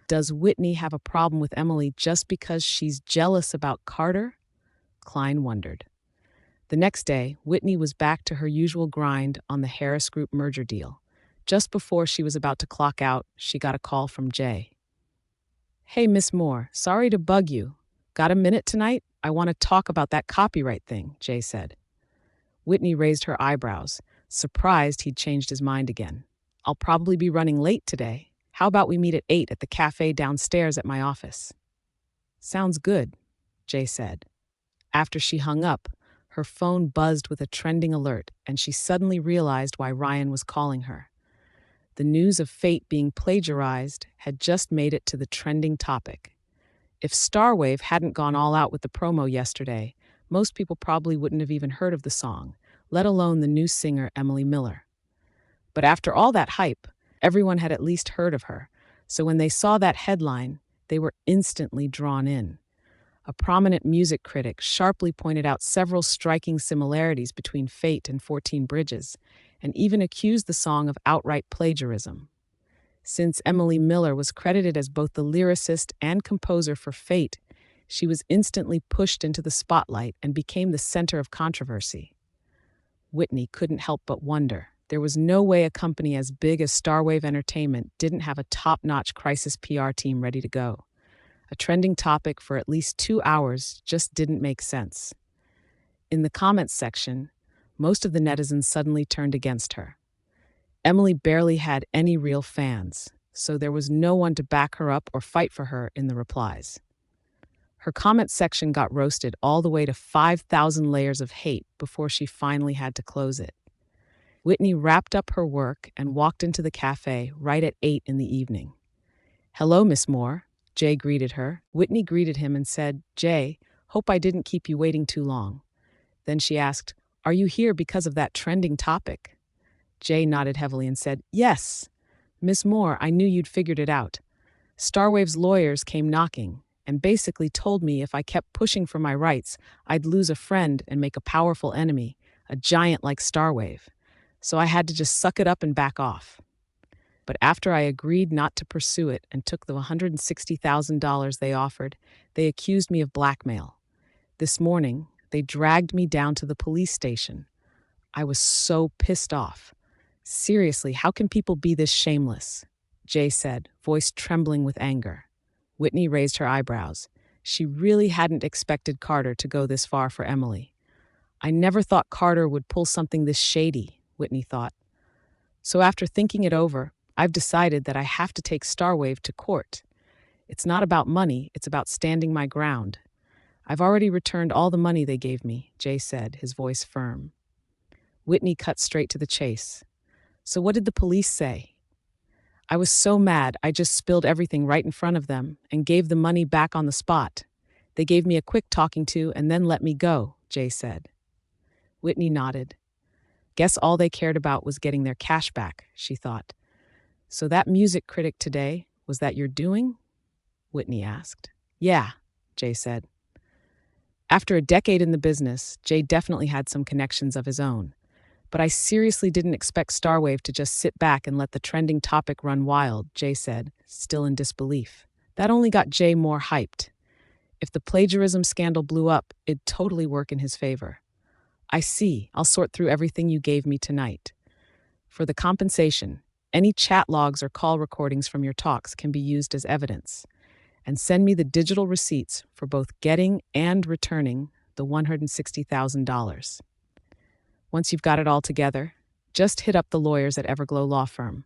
Does Whitney have a problem with Emily just because she's jealous about Carter? Klein wondered. The next day, Whitney was back to her usual grind on the Harris Group merger deal. Just before she was about to clock out, she got a call from Jay. "Hey, Miss Moore, sorry to bug you. Got a minute tonight? I want to talk about that copyright thing," Jay said. Whitney raised her eyebrows, surprised he'd changed his mind again. "I'll probably be running late today. How about we meet at 8 at the cafe downstairs at my office?" "Sounds good," Jay said. After she hung up, her phone buzzed with a trending alert, and she suddenly realized why Ryan was calling her. The news of Fate being plagiarized had just made it to the trending topic. If Starwave hadn't gone all out with the promo yesterday, most people probably wouldn't have even heard of the song, let alone the new singer Emily Miller. But after all that hype, everyone had at least heard of her, so when they saw that headline, they were instantly drawn in. A prominent music critic sharply pointed out several striking similarities between Fate and 14 Bridges, and even accused the song of outright plagiarism. Since Emily Miller was credited as both the lyricist and composer for Fate, she was instantly pushed into the spotlight and became the center of controversy. Whitney couldn't help but wonder. There was no way a company as big as Starwave Entertainment didn't have a top-notch crisis PR team ready to go. A trending topic for at least 2 hours just didn't make sense. In the comments section, most of the netizens suddenly turned against her. Emily barely had any real fans, so there was no one to back her up or fight for her in the replies. Her comment section got roasted all the way to 5,000 layers of hate before she finally had to close it. Whitney wrapped up her work and walked into the cafe right at 8 in the evening. "Hello, Miss Moore," Jay greeted her. Whitney greeted him and said, "Jay, hope I didn't keep you waiting too long." Then she asked, "Are you here because of that trending topic?" Jay nodded heavily and said, "Yes. Miss Moore, I knew you'd figured it out. Starwave's lawyers came knocking and basically told me if I kept pushing for my rights, I'd lose a friend and make a powerful enemy, a giant like Starwave. So I had to just suck it up and back off. But after I agreed not to pursue it and took the $160,000 they offered, they accused me of blackmail. This morning, they dragged me down to the police station. I was so pissed off. Seriously, how can people be this shameless?" Jay said, voice trembling with anger. Whitney raised her eyebrows. She really hadn't expected Carter to go this far for Emily. "I never thought Carter would pull something this shady," Whitney thought. "So after thinking it over, I've decided that I have to take Starwave to court. It's not about money, it's about standing my ground. I've already returned all the money they gave me," Jay said, his voice firm. Whitney cut straight to the chase. "So what did the police say?" "I was so mad, I just spilled everything right in front of them and gave the money back on the spot. They gave me a quick talking to and then let me go," Jay said. Whitney nodded. Guess all they cared about was getting their cash back, she thought. "So that music critic today, was that your doing?" Whitney asked. "Yeah," Jay said. After a decade in the business, Jay definitely had some connections of his own. "But I seriously didn't expect Starwave to just sit back and let the trending topic run wild," Jay said, still in disbelief. That only got Jay more hyped. If the plagiarism scandal blew up, it'd totally work in his favor. "I see. I'll sort through everything you gave me tonight. For the compensation, any chat logs or call recordings from your talks can be used as evidence. And send me the digital receipts for both getting and returning the $160,000. Once you've got it all together, just hit up the lawyers at Everglow Law Firm.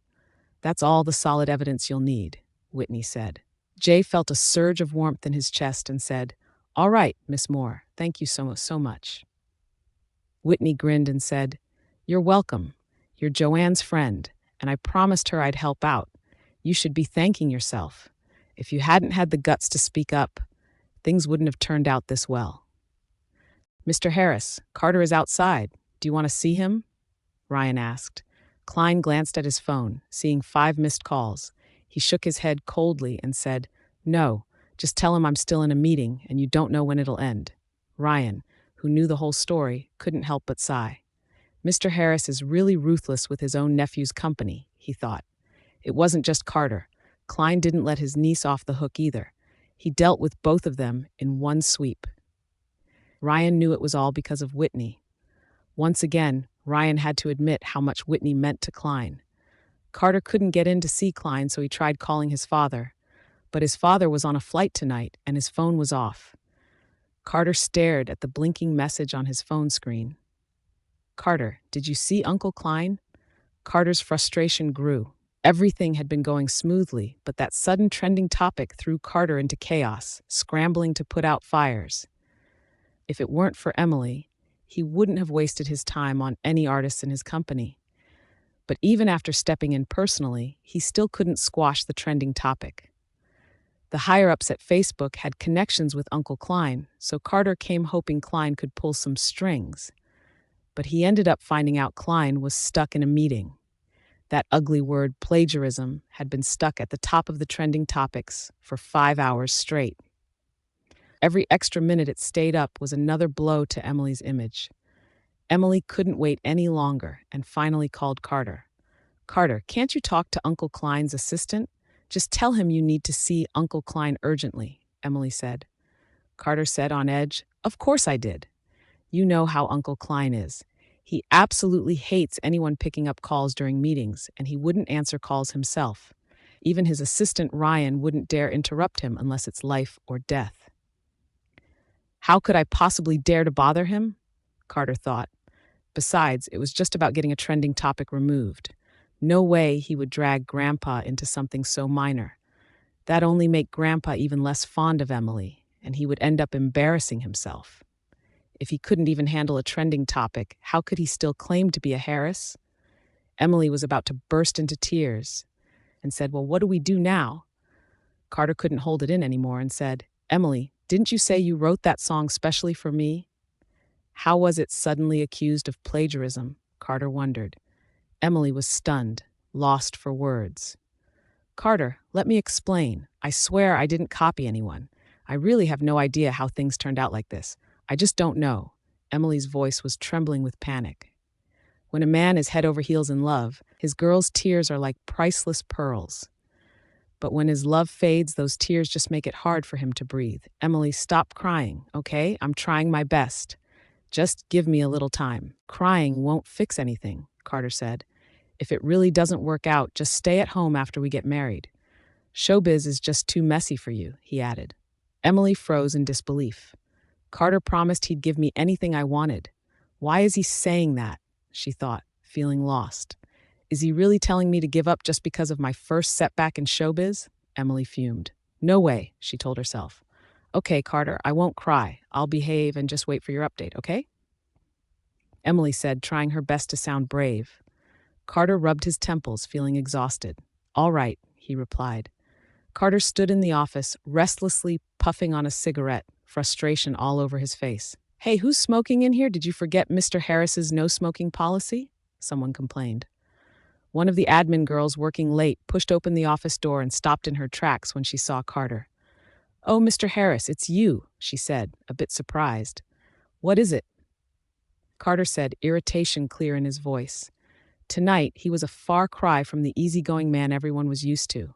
That's all the solid evidence you'll need," Whitney said. Jay felt a surge of warmth in his chest and said, "All right, Miss Moore, thank you so much." Whitney grinned and said, "You're welcome. You're Joanne's friend, and I promised her I'd help out. You should be thanking yourself. If you hadn't had the guts to speak up, things wouldn't have turned out this well." "Mr. Harris, Carter is outside. Do you want to see him?" Ryan asked. Klein glanced at his phone, seeing 5 missed calls. He shook his head coldly and said, "No, just tell him I'm still in a meeting and you don't know when it'll end." Ryan, who knew the whole story, couldn't help but sigh. Mr. Harris is really ruthless with his own nephew's company, he thought. It wasn't just Carter. Klein didn't let his niece off the hook either. He dealt with both of them in one sweep. Ryan knew it was all because of Whitney. Once again, Ryan had to admit how much Whitney meant to Klein. Carter couldn't get in to see Klein, so he tried calling his father. But his father was on a flight tonight, and his phone was off. Carter stared at the blinking message on his phone screen. "Carter, did you see Uncle Klein?" Carter's frustration grew. Everything had been going smoothly, but that sudden trending topic threw Carter into chaos, scrambling to put out fires. If it weren't for Emily, he wouldn't have wasted his time on any artists in his company. But even after stepping in personally, he still couldn't squash the trending topic. The higher-ups at Facebook had connections with Uncle Klein, so Carter came hoping Klein could pull some strings. But he ended up finding out Klein was stuck in a meeting. That ugly word, plagiarism, had been stuck at the top of the trending topics for 5 hours straight. Every extra minute it stayed up was another blow to Emily's image. Emily couldn't wait any longer and finally called Carter. "Carter, can't you talk to Uncle Klein's assistant? Just tell him you need to see Uncle Klein urgently," Emily said. Carter said on edge, "Of course I did. You know how Uncle Klein is. He absolutely hates anyone picking up calls during meetings, and he wouldn't answer calls himself. Even his assistant Ryan wouldn't dare interrupt him unless it's life or death." How could I possibly dare to bother him? Carter thought. Besides, it was just about getting a trending topic removed. No way he would drag Grandpa into something so minor. That'd only make Grandpa even less fond of Emily, and he would end up embarrassing himself. If he couldn't even handle a trending topic, how could he still claim to be a Harris? Emily was about to burst into tears and said, "Well, what do we do now?" Carter couldn't hold it in anymore and said, "Emily, didn't you say you wrote that song specially for me?" How was it suddenly accused of plagiarism? Carter wondered. Emily was stunned, lost for words. "Carter, let me explain. I swear I didn't copy anyone. I really have no idea how things turned out like this. I just don't know." Emily's voice was trembling with panic. When a man is head over heels in love, his girl's tears are like priceless pearls. But when his love fades, those tears just make it hard for him to breathe. "Emily, stop crying, okay? I'm trying my best. Just give me a little time. Crying won't fix anything," Carter said. "If it really doesn't work out, just stay at home after we get married. Showbiz is just too messy for you," he added. Emily froze in disbelief. Carter promised he'd give me anything I wanted. Why is he saying that? She thought, feeling lost. Is he really telling me to give up just because of my first setback in showbiz? Emily fumed. "No way," she told herself. "Okay, Carter, I won't cry. I'll behave and just wait for your update, okay?" Emily said, trying her best to sound brave. Carter rubbed his temples, feeling exhausted. "All right," he replied. Carter stood in the office, restlessly puffing on a cigarette, frustration all over his face. "Hey, who's smoking in here? Did you forget Mr. Harris's no-smoking policy?" Someone complained. One of the admin girls working late pushed open the office door and stopped in her tracks when she saw Carter. "Oh, Mr. Harris, it's you," she said, a bit surprised. "What is it?" Carter said, irritation clear in his voice. Tonight, he was a far cry from the easygoing man everyone was used to.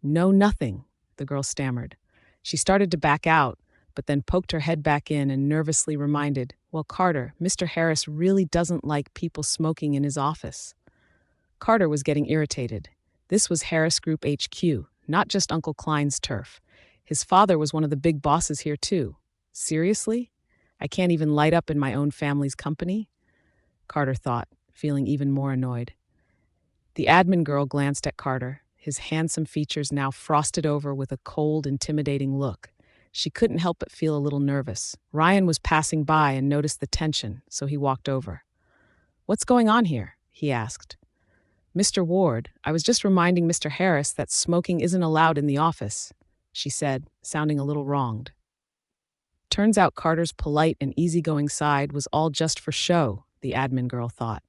"No, nothing," the girl stammered. She started to back out, but then poked her head back in and nervously reminded, "Well, Carter, Mr. Harris really doesn't like people smoking in his office." Carter was getting irritated. This was Harris Group HQ, not just Uncle Klein's turf. His father was one of the big bosses here, too. Seriously? I can't even light up in my own family's company? Carter thought, feeling even more annoyed. The admin girl glanced at Carter, his handsome features now frosted over with a cold, intimidating look. She couldn't help but feel a little nervous. Ryan was passing by and noticed the tension, so he walked over. "What's going on here?" he asked. "Mr. Ward, I was just reminding Mr. Harris that smoking isn't allowed in the office," she said, sounding a little wronged. Turns out Carter's polite and easygoing side was all just for show, the admin girl thought.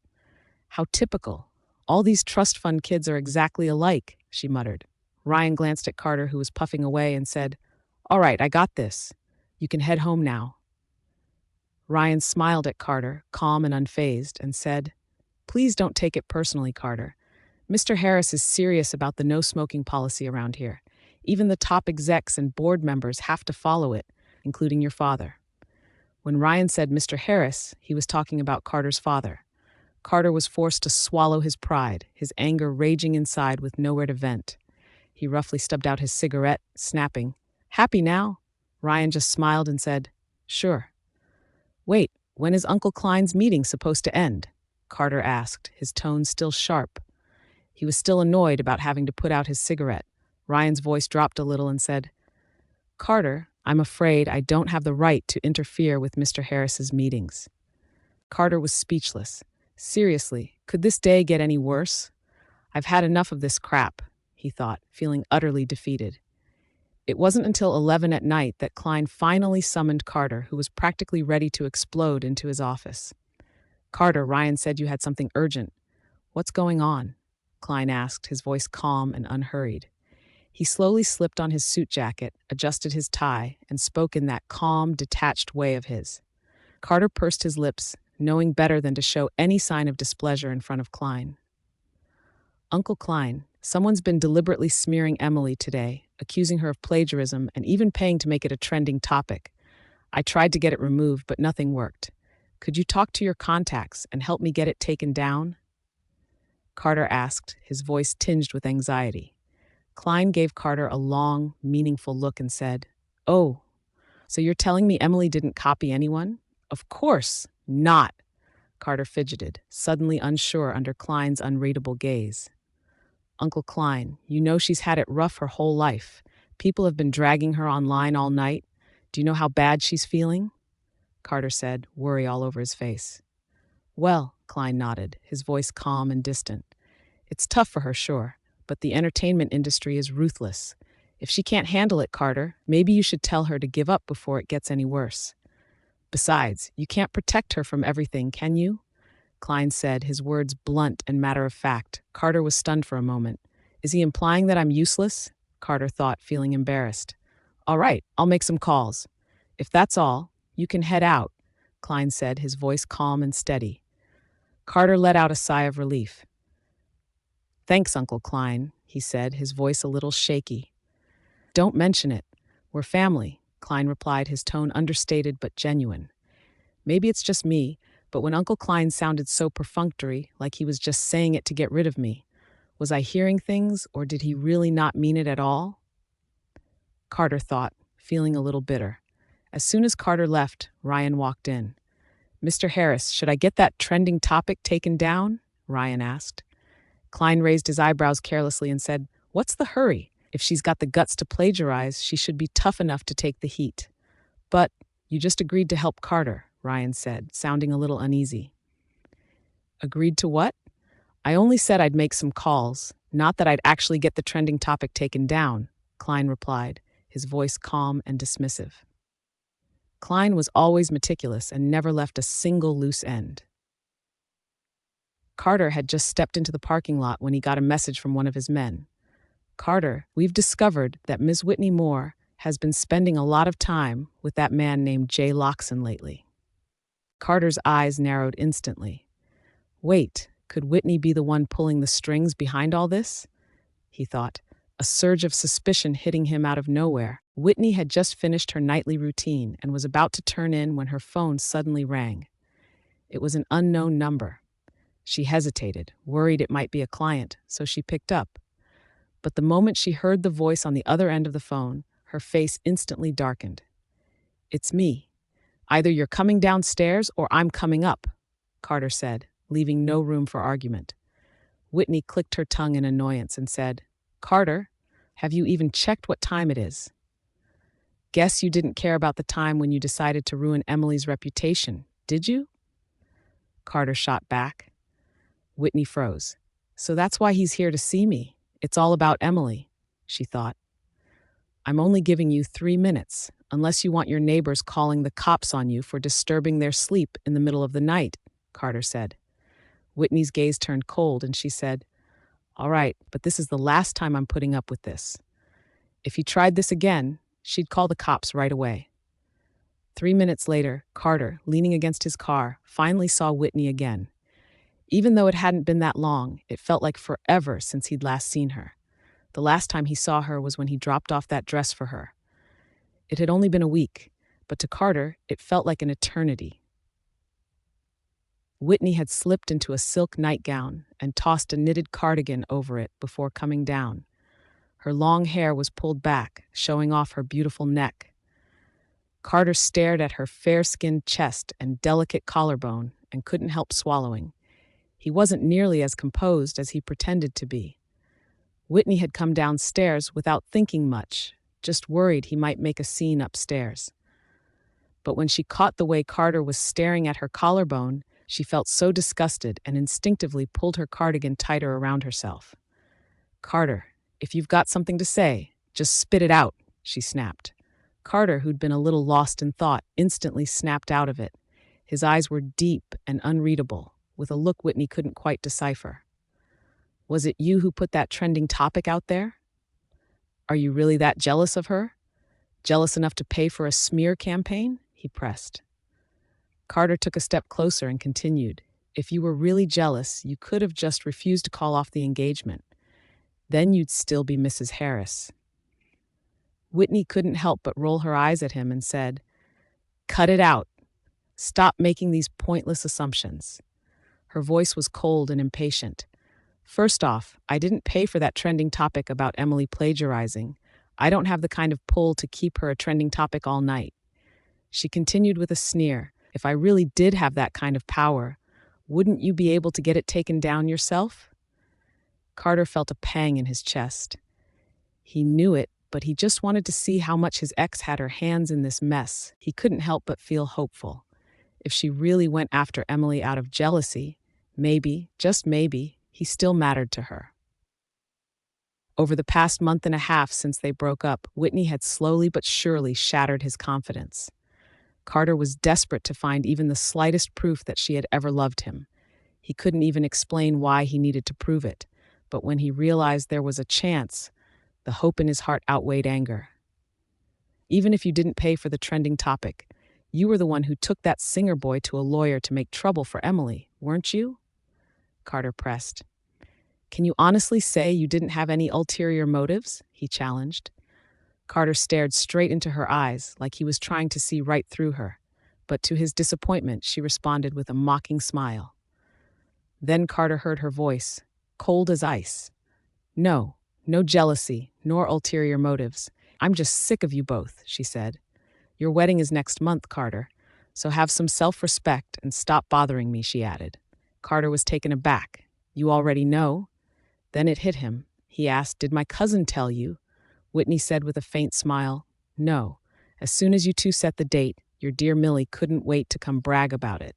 How typical. All these trust fund kids are exactly alike, she muttered. Ryan glanced at Carter, who was puffing away, and said, "All right, I got this. You can head home now." Ryan smiled at Carter, calm and unfazed, and said, "Please don't take it personally, Carter. Mr. Harris is serious about the no-smoking policy around here. Even the top execs and board members have to follow it, including your father." When Ryan said Mr. Harris, he was talking about Carter's father. Carter was forced to swallow his pride, his anger raging inside with nowhere to vent. He roughly stubbed out his cigarette, snapping, "Happy now?" Ryan just smiled and said, "Sure." "Wait, when is Uncle Klein's meeting supposed to end?" Carter asked, his tone still sharp. He was still annoyed about having to put out his cigarette. Ryan's voice dropped a little and said, "Carter, I'm afraid I don't have the right to interfere with Mr. Harris's meetings." Carter was speechless. Seriously, could this day get any worse? I've had enough of this crap, he thought, feeling utterly defeated. It wasn't until 11 at night that Klein finally summoned Carter, who was practically ready to explode, into his office. Carter, Ryan said you had something urgent. What's going on? Klein asked, his voice calm and unhurried. He slowly slipped on his suit jacket, adjusted his tie, and spoke in that calm, detached way of his. Carter pursed his lips, knowing better than to show any sign of displeasure in front of Klein. Uncle Klein, someone's been deliberately smearing Emily today, accusing her of plagiarism and even paying to make it a trending topic. I tried to get it removed, but nothing worked. Could you talk to your contacts and help me get it taken down? Carter asked, his voice tinged with anxiety. Klein gave Carter a long, meaningful look and said, "Oh, so you're telling me Emily didn't copy anyone?" "Of course not." Carter fidgeted, suddenly unsure under Klein's unreadable gaze. "Uncle Klein, you know she's had it rough her whole life. People have been dragging her online all night. Do you know how bad she's feeling?" Carter said, worry all over his face. "Well," Klein nodded, his voice calm and distant. "It's tough for her, sure, but the entertainment industry is ruthless. If she can't handle it, Carter, maybe you should tell her to give up before it gets any worse. Besides, you can't protect her from everything, can you?" Klein said, his words blunt and matter-of-fact. Carter was stunned for a moment. Is he implying that I'm useless? Carter thought, feeling embarrassed. "All right, I'll make some calls. If that's all, you can head out," Klein said, his voice calm and steady. Carter let out a sigh of relief. "Thanks, Uncle Klein," he said, his voice a little shaky. "Don't mention it. We're family," Klein replied, his tone understated but genuine. Maybe it's just me, but when Uncle Klein sounded so perfunctory, like he was just saying it to get rid of me, was I hearing things, or did he really not mean it at all? Carter thought, feeling a little bitter. As soon as Carter left, Ryan walked in. "Mr. Harris, should I get that trending topic taken down?" Ryan asked. Klein raised his eyebrows carelessly and said, "What's the hurry? If she's got the guts to plagiarize, she should be tough enough to take the heat." "But you just agreed to help Carter," Ryan said, sounding a little uneasy. "Agreed to what?" "I only said I'd make some calls, not that I'd actually get the trending topic taken down," Klein replied, his voice calm and dismissive. Klein was always meticulous and never left a single loose end. Carter had just stepped into the parking lot when he got a message from one of his men. "Carter, we've discovered that Ms. Whitney Moore has been spending a lot of time with that man named Jay Loxon lately." Carter's eyes narrowed instantly. Wait, could Whitney be the one pulling the strings behind all this? He thought, a surge of suspicion hitting him out of nowhere. Whitney had just finished her nightly routine and was about to turn in when her phone suddenly rang. It was an unknown number. She hesitated, worried it might be a client, so she picked up. But the moment she heard the voice on the other end of the phone, her face instantly darkened. "It's me. Either you're coming downstairs or I'm coming up," Carter said, leaving no room for argument. Whitney clicked her tongue in annoyance and said, "Carter, have you even checked what time it is?" "Guess you didn't care about the time when you decided to ruin Emily's reputation, did you?" Carter shot back. Whitney froze. "So that's why he's here to see me. It's all about Emily," she thought. "I'm only giving you 3 minutes, unless you want your neighbors calling the cops on you for disturbing their sleep in the middle of the night," Carter said. Whitney's gaze turned cold and she said, "All right, but this is the last time I'm putting up with this. If he tried this again, she'd call the cops right away." 3 minutes later, Carter, leaning against his car, finally saw Whitney again. Even though it hadn't been that long, it felt like forever since he'd last seen her. The last time he saw her was when he dropped off that dress for her. It had only been a week, but to Carter, it felt like an eternity. Whitney had slipped into a silk nightgown and tossed a knitted cardigan over it before coming down. Her long hair was pulled back, showing off her beautiful neck. Carter stared at her fair-skinned chest and delicate collarbone and couldn't help swallowing. He wasn't nearly as composed as he pretended to be. Whitney had come downstairs without thinking much, just worried he might make a scene upstairs. But when she caught the way Carter was staring at her collarbone, She felt so disgusted and instinctively pulled her cardigan tighter around herself. "Carter, if you've got something to say, just spit it out," she snapped. Carter, who'd been a little lost in thought, instantly snapped out of it. His eyes were deep and unreadable, with a look Whitney couldn't quite decipher. "Was it you who put that trending topic out there? Are you really that jealous of her? Jealous enough to pay for a smear campaign?" he pressed. Carter took a step closer and continued, "If you were really jealous, you could have just refused to call off the engagement. Then you'd still be Mrs. Harris." Whitney couldn't help but roll her eyes at him and said, "Cut it out. Stop making these pointless assumptions." Her voice was cold and impatient. "First off, I didn't pay for that trending topic about Emily plagiarizing. I don't have the kind of pull to keep her a trending topic all night." She continued with a sneer, "If I really did have that kind of power, wouldn't you be able to get it taken down yourself?" Carter felt a pang in his chest. He knew it, but he just wanted to see how much his ex had her hands in this mess. He couldn't help but feel hopeful. If she really went after Emily out of jealousy, maybe, just maybe, he still mattered to her. Over the past month and a half since they broke up, Whitney had slowly but surely shattered his confidence. Carter was desperate to find even the slightest proof that she had ever loved him. He couldn't even explain why he needed to prove it, but when he realized there was a chance, the hope in his heart outweighed anger. "Even if you didn't pay for the trending topic, you were the one who took that singer boy to a lawyer to make trouble for Emily, weren't you?" Carter pressed. "Can you honestly say you didn't have any ulterior motives?" he challenged. Carter stared straight into her eyes like he was trying to see right through her, but to his disappointment, she responded with a mocking smile. Then Carter heard her voice, cold as ice. "No, no jealousy, nor ulterior motives. I'm just sick of you both," she said. "Your wedding is next month, Carter, so have some self-respect and stop bothering me," she added. Carter was taken aback. "You already know?" Then it hit him. He asked, "Did my cousin tell you?" Whitney said with a faint smile, "No. As soon as you two set the date, your dear Millie couldn't wait to come brag about it."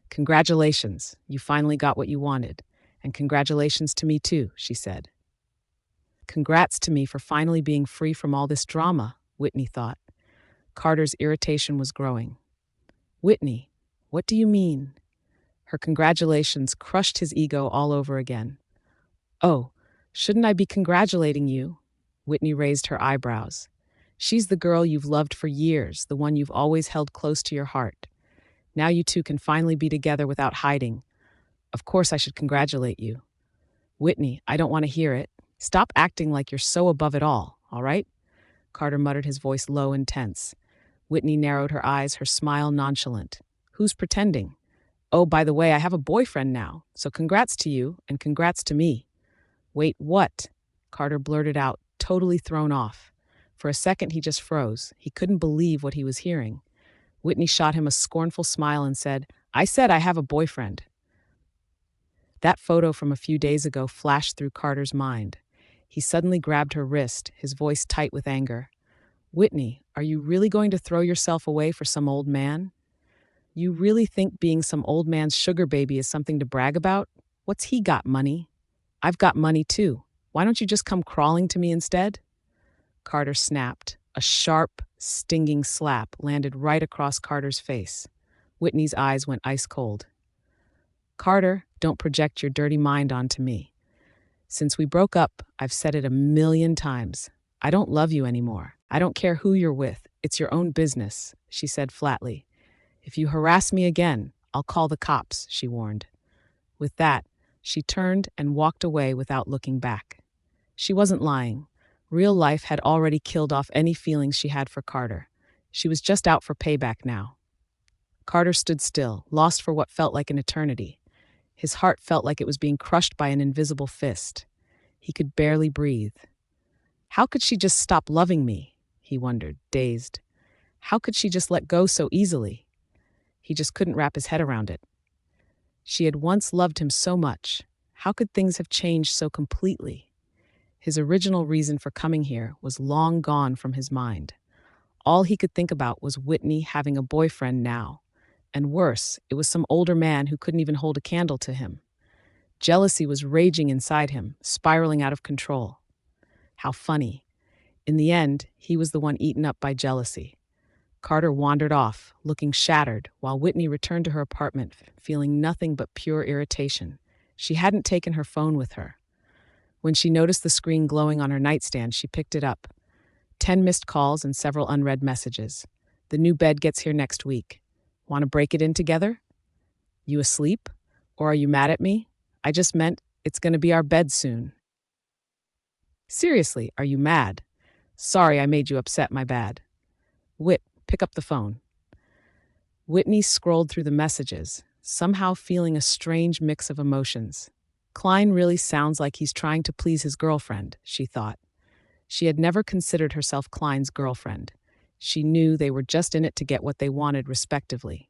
"Congratulations, you finally got what you wanted. And congratulations to me too," she said. "Congrats to me for finally being free from all this drama," Whitney thought. Carter's irritation was growing. "Whitney, what do you mean?" Her congratulations crushed his ego all over again. "Oh, shouldn't I be congratulating you?" Whitney raised her eyebrows. "She's the girl you've loved for years, the one you've always held close to your heart. Now you two can finally be together without hiding. Of course I should congratulate you." "Whitney, I don't want to hear it. Stop acting like you're so above it all right?" Carter muttered, his voice low and tense. Whitney narrowed her eyes, her smile nonchalant. "Who's pretending? Oh, by the way, I have a boyfriend now, so congrats to you and congrats to me." "Wait, what?" Carter blurted out, totally thrown off. For a second, he just froze. He couldn't believe what he was hearing. Whitney shot him a scornful smile and said, "I said I have a boyfriend." That photo from a few days ago flashed through Carter's mind. He suddenly grabbed her wrist, his voice tight with anger. "Whitney, are you really going to throw yourself away for some old man? You really think being some old man's sugar baby is something to brag about? What's he got, money? I've got money too. Why don't you just come crawling to me instead?" Carter snapped. A sharp, stinging slap landed right across Carter's face. Whitney's eyes went ice cold. "Carter, don't project your dirty mind onto me. Since we broke up, I've said it 1,000,000 times. I don't love you anymore. I don't care who you're with. It's your own business," she said flatly. "If you harass me again, I'll call the cops," she warned. With that, she turned and walked away without looking back. She wasn't lying. Real life had already killed off any feelings she had for Carter. She was just out for payback now. Carter stood still, lost for what felt like an eternity. His heart felt like it was being crushed by an invisible fist. He could barely breathe. How could she just stop loving me? He wondered, dazed. How could she just let go so easily? He just couldn't wrap his head around it. She had once loved him so much. How could things have changed so completely? His original reason for coming here was long gone from his mind. All he could think about was Whitney having a boyfriend now. And worse, it was some older man who couldn't even hold a candle to him. Jealousy was raging inside him, spiraling out of control. How funny. In the end, he was the one eaten up by jealousy. Carter wandered off, looking shattered, while Whitney returned to her apartment, feeling nothing but pure irritation. She hadn't taken her phone with her. When she noticed the screen glowing on her nightstand, she picked it up. 10 missed calls and several unread messages. The new bed gets here next week. Want to break it in together? You asleep? Or are you mad at me? I just meant it's going to be our bed soon. Seriously, are you mad? Sorry I made you upset, my bad. Whit, pick up the phone. Whitney scrolled through the messages, somehow feeling a strange mix of emotions. Klein really sounds like he's trying to please his girlfriend, she thought. She had never considered herself Klein's girlfriend. She knew they were just in it to get what they wanted, respectively.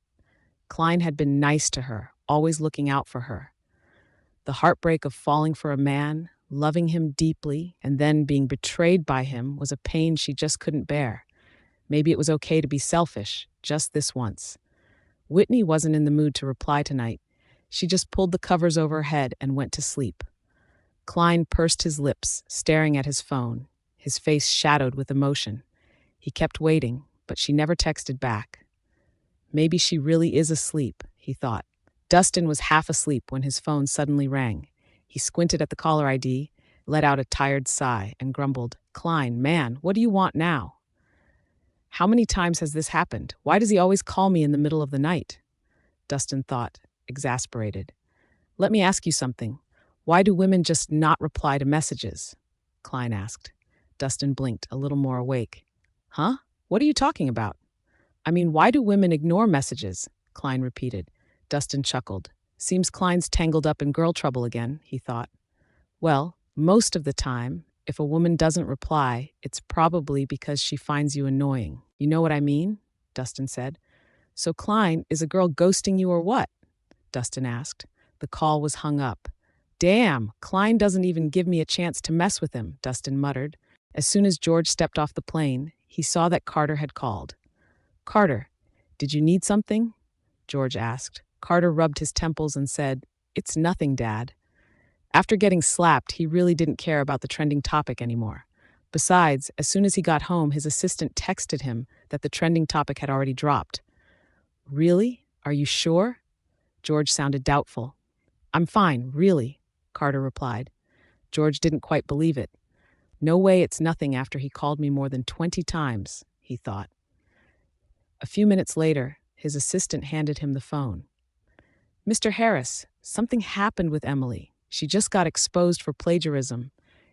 Klein had been nice to her, always looking out for her. The heartbreak of falling for a man, loving him deeply, and then being betrayed by him was a pain she just couldn't bear. Maybe it was okay to be selfish, just this once. Whitney wasn't in the mood to reply tonight. She just pulled the covers over her head and went to sleep. Klein pursed his lips, staring at his phone, his face shadowed with emotion. He kept waiting, but she never texted back. Maybe she really is asleep, he thought. Dustin was half asleep when his phone suddenly rang. He squinted at the caller ID, let out a tired sigh, and grumbled, "Klein, man, what do you want now? How many times has this happened? Why does he always call me in the middle of the night?" Dustin thought, exasperated. "Let me ask you something. Why do women just not reply to messages?" Klein asked. Dustin blinked, a little more awake. "Huh? What are you talking about?" "I mean, why do women ignore messages?" Klein repeated. Dustin chuckled. "Seems Klein's tangled up in girl trouble again," he thought. "Well, most of the time, if a woman doesn't reply, it's probably because she finds you annoying. You know what I mean?" Dustin said. "So Klein, is a girl ghosting you or what?" Dustin asked. The call was hung up. "Damn, Klein doesn't even give me a chance to mess with him," Dustin muttered. As soon as George stepped off the plane, he saw that Carter had called. "Carter, did you need something?" George asked. Carter rubbed his temples and said, "It's nothing, Dad." After getting slapped, he really didn't care about the trending topic anymore. Besides, as soon as he got home, his assistant texted him that the trending topic had already dropped. "Really? Are you sure?" George sounded doubtful. "I'm fine, really," Carter replied. George didn't quite believe it. No way it's nothing after he called me more than 20 times, he thought. A few minutes later, his assistant handed him the phone. "Mr. Harris, something happened with Emily. She just got exposed for plagiarism.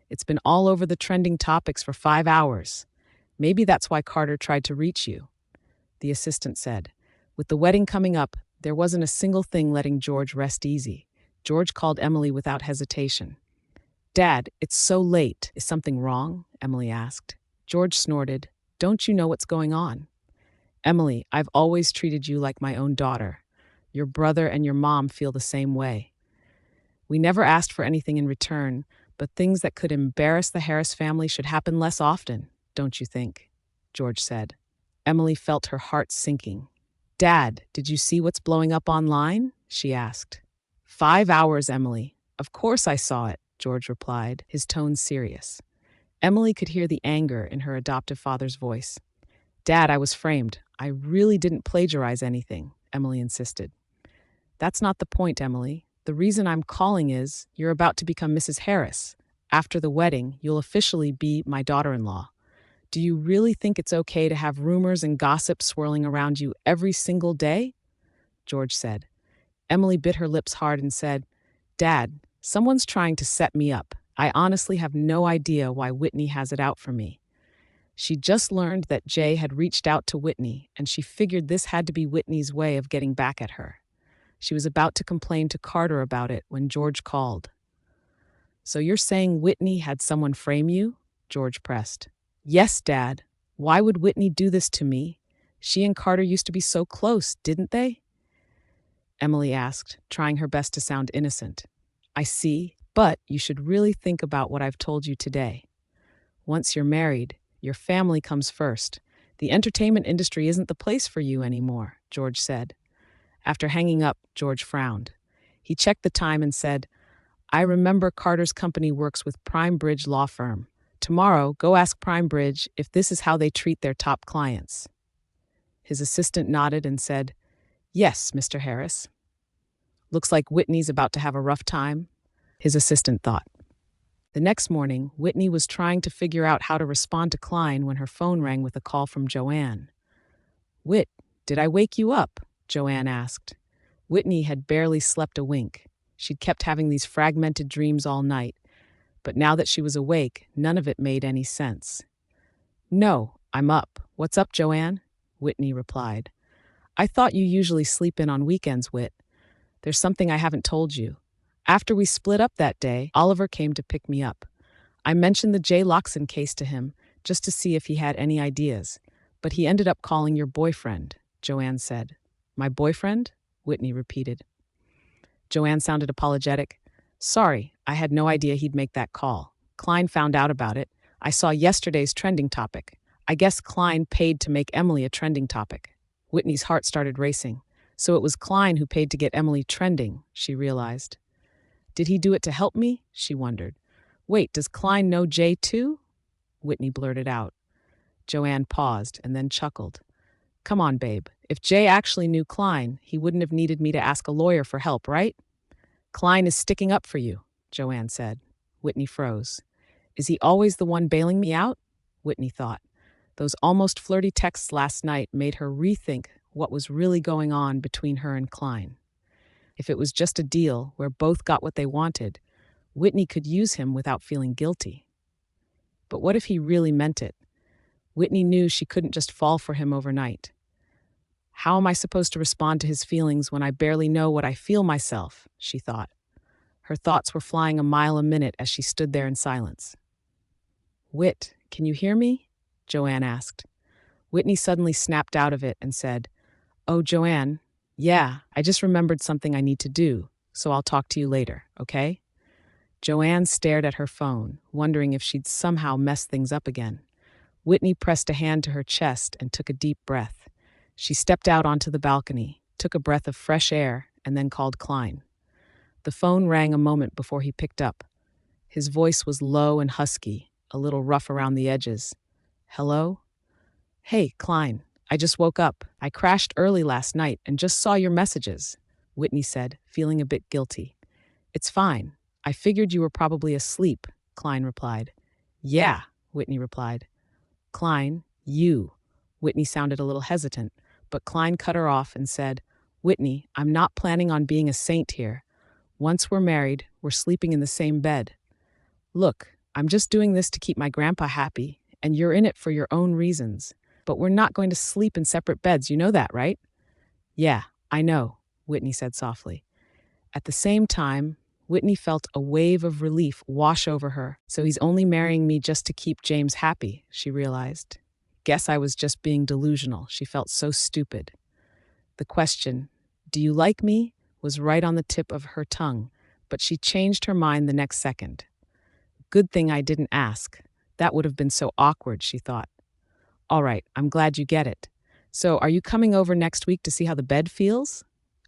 It's been all over the trending topics for 5 hours. Maybe that's why Carter tried to reach you," the assistant said. With the wedding coming up, there wasn't a single thing letting George rest easy. George called Emily without hesitation. "Dad, it's so late. Is something wrong?" Emily asked. George snorted. "Don't you know what's going on?" "Emily, I've always treated you like my own daughter. Your brother and your mom feel the same way. We never asked for anything in return, but things that could embarrass the Harris family should happen less often, don't you think?" George said. Emily felt her heart sinking. "Dad, did you see what's blowing up online?" she asked. 5 hours, Emily. Of course I saw it, George replied, his tone serious. Emily could hear the anger in her adoptive father's voice. "Dad, I was framed. I really didn't plagiarize anything," Emily insisted. "That's not the point, Emily. The reason I'm calling is you're about to become Mrs. Harris. After the wedding, you'll officially be my daughter-in-law. Do you really think it's okay to have rumors and gossip swirling around you every single day?" George said. Emily bit her lips hard and said, "Dad, someone's trying to set me up. I honestly have no idea why Whitney has it out for me." She just learned that Jay had reached out to Whitney, and she figured this had to be Whitney's way of getting back at her. She was about to complain to Carter about it when George called. "So you're saying Whitney had someone frame you?" George pressed. "Yes, Dad. Why would Whitney do this to me? She and Carter used to be so close, didn't they?" Emily asked, trying her best to sound innocent. "I see, but you should really think about what I've told you today. Once you're married, your family comes first. The entertainment industry isn't the place for you anymore," George said. After hanging up, George frowned. He checked the time and said, I remember Carter's company works with Prime Bridge Law Firm. Tomorrow, go ask Prime Bridge if this is how they treat their top clients. His assistant nodded and said, Yes, Mr. Harris. Looks like Whitney's about to have a rough time, his assistant thought. The next morning, Whitney was trying to figure out how to respond to Klein when her phone rang with a call from Joanne. Whit, did I wake you up? Joanne asked. Whitney had barely slept a wink. She'd kept having these fragmented dreams all night, but now that she was awake, none of it made any sense. No, I'm up. What's up, Joanne? Whitney replied. I thought you usually sleep in on weekends, Whit. There's something I haven't told you. After we split up that day, Oliver came to pick me up. I mentioned the Jay Loxon case to him, just to see if he had any ideas, but he ended up calling your boyfriend, Joanne said. My boyfriend? Whitney repeated. Joanne sounded apologetic. Sorry, I had no idea he'd make that call. Klein found out about it. I saw yesterday's trending topic. I guess Klein paid to make Emily a trending topic. Whitney's heart started racing. So it was Klein who paid to get Emily trending, she realized. Did he do it to help me? She wondered. Wait, does Klein know Jay too? Whitney blurted out. Joanne paused and then chuckled. Come on, babe. If Jay actually knew Klein, he wouldn't have needed me to ask a lawyer for help, right? Klein is sticking up for you, Joanne said. Whitney froze. Is he always the one bailing me out? Whitney thought. Those almost flirty texts last night made her rethink what was really going on between her and Klein. If it was just a deal where both got what they wanted, Whitney could use him without feeling guilty. But what if he really meant it? Whitney knew she couldn't just fall for him overnight. How am I supposed to respond to his feelings when I barely know what I feel myself? She thought. Her thoughts were flying a mile a minute as she stood there in silence. Whit, can you hear me? Joanne asked. Whitney suddenly snapped out of it and said, Oh, Joanne, yeah, I just remembered something I need to do, so I'll talk to you later, okay? Joanne stared at her phone, wondering if she'd somehow messed things up again. Whitney pressed a hand to her chest and took a deep breath. She stepped out onto the balcony, took a breath of fresh air, and then called Klein. The phone rang a moment before he picked up. His voice was low and husky, a little rough around the edges. Hello? Hey, Klein. I just woke up. I crashed early last night and just saw your messages, Whitney said, feeling a bit guilty. It's fine. I figured you were probably asleep, Klein replied. Yeah, Whitney replied. Klein, you. Whitney sounded a little hesitant, but Klein cut her off and said, Whitney, I'm not planning on being a saint here. Once we're married, we're sleeping in the same bed. Look, I'm just doing this to keep my grandpa happy, and you're in it for your own reasons. But we're not going to sleep in separate beds, you know that, right? Yeah, I know, Whitney said softly. At the same time, Whitney felt a wave of relief wash over her. So he's only marrying me just to keep James happy, she realized. Guess I was just being delusional. She felt so stupid. The question, do you like me, was right on the tip of her tongue, but she changed her mind the next second. Good thing I didn't ask. That would have been so awkward, she thought. All right, I'm glad you get it. So, are you coming over next week to see how the bed feels?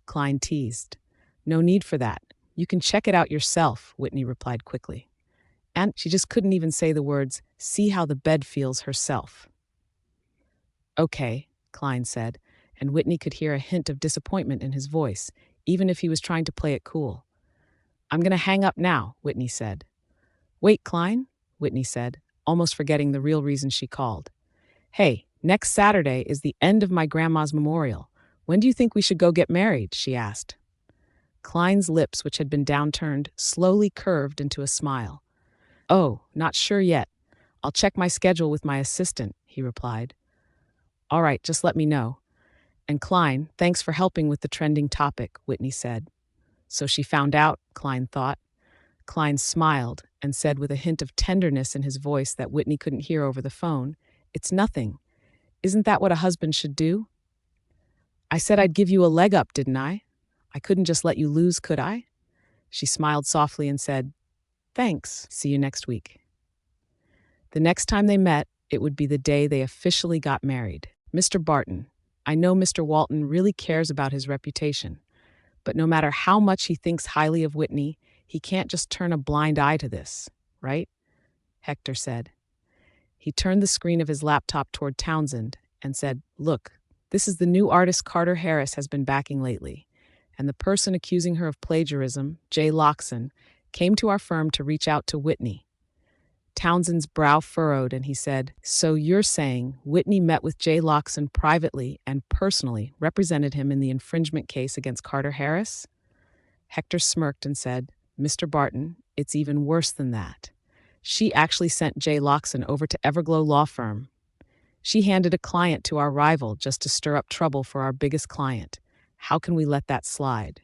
Klein teased. No need for that. You can check it out yourself, Whitney replied quickly. And she just couldn't even say the words, see how the bed feels herself. Okay, Klein said, and Whitney could hear a hint of disappointment in his voice, even if he was trying to play it cool. I'm going to hang up now, Whitney said. Wait, Klein, Whitney said, almost forgetting the real reason she called. Hey, next Saturday is the end of my grandma's memorial. When do you think we should go get married? She asked. Klein's lips, which had been downturned, slowly curved into a smile. Oh, not sure yet. I'll check my schedule with my assistant, he replied. All right, just let me know. And Klein, thanks for helping with the trending topic, Whitney said. So she found out, Klein thought. Klein smiled and said with a hint of tenderness in his voice that Whitney couldn't hear over the phone, It's nothing. Isn't that what a husband should do? I said I'd give you a leg up, didn't I? I couldn't just let you lose, could I? She smiled softly and said, Thanks. See you next week. The next time they met, it would be the day they officially got married. Mr. Barton, I know Mr. Walton really cares about his reputation, but no matter how much he thinks highly of Whitney, he can't just turn a blind eye to this, right? Hector said. He turned the screen of his laptop toward Townsend and said, "Look, this is the new artist Carter Harris has been backing lately, and the person accusing her of plagiarism, Jay Loxon, came to our firm to reach out to Whitney." Townsend's brow furrowed and he said, "So you're saying Whitney met with Jay Loxon privately and personally represented him in the infringement case against Carter Harris?" Hector smirked and said, "Mr. Barton, it's even worse than that. She actually sent Jay Loxon over to Everglow Law Firm. She handed a client to our rival just to stir up trouble for our biggest client. How can we let that slide?"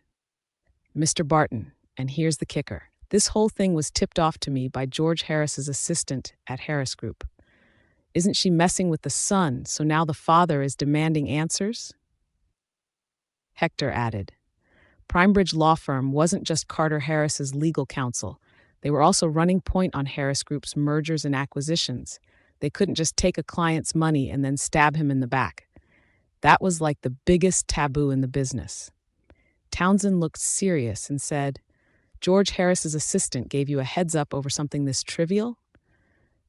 Mr. Barton, and here's the kicker. This whole thing was tipped off to me by George Harris's assistant at Harris Group. Isn't she messing with the son, so now the father is demanding answers? Hector added, Primebridge Law Firm wasn't just Carter Harris's legal counsel. They were also running point on Harris Group's mergers and acquisitions. They couldn't just take a client's money and then stab him in the back. That was like the biggest taboo in the business. Townsend looked serious and said, "George Harris's assistant gave you a heads up over something this trivial?"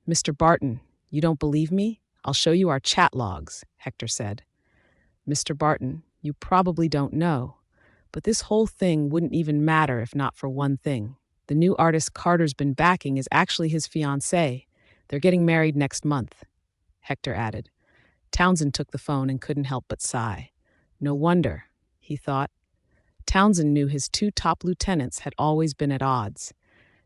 "Mr. Barton, you don't believe me? I'll show you our chat logs," Hector said. "Mr. Barton, you probably don't know, but this whole thing wouldn't even matter if not for one thing. The new artist Carter's been backing is actually his fiancé. They're getting married next month," Hector added. Townsend took the phone and couldn't help but sigh. No wonder, he thought. Townsend knew his two top lieutenants had always been at odds.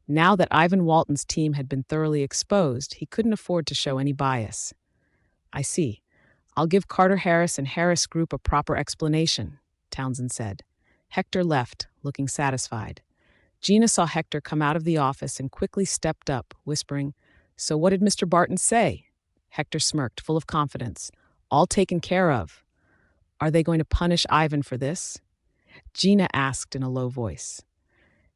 Now that Ivan Walton's team had been thoroughly exposed, he couldn't afford to show any bias. "I see. I'll give Carter Harris and Harris Group a proper explanation," Townsend said. Hector left, looking satisfied. Gina saw Hector come out of the office and quickly stepped up, whispering, "So what did Mr. Barton say?" Hector smirked, full of confidence. "All taken care of." "Are they going to punish Ivan for this?" Gina asked in a low voice.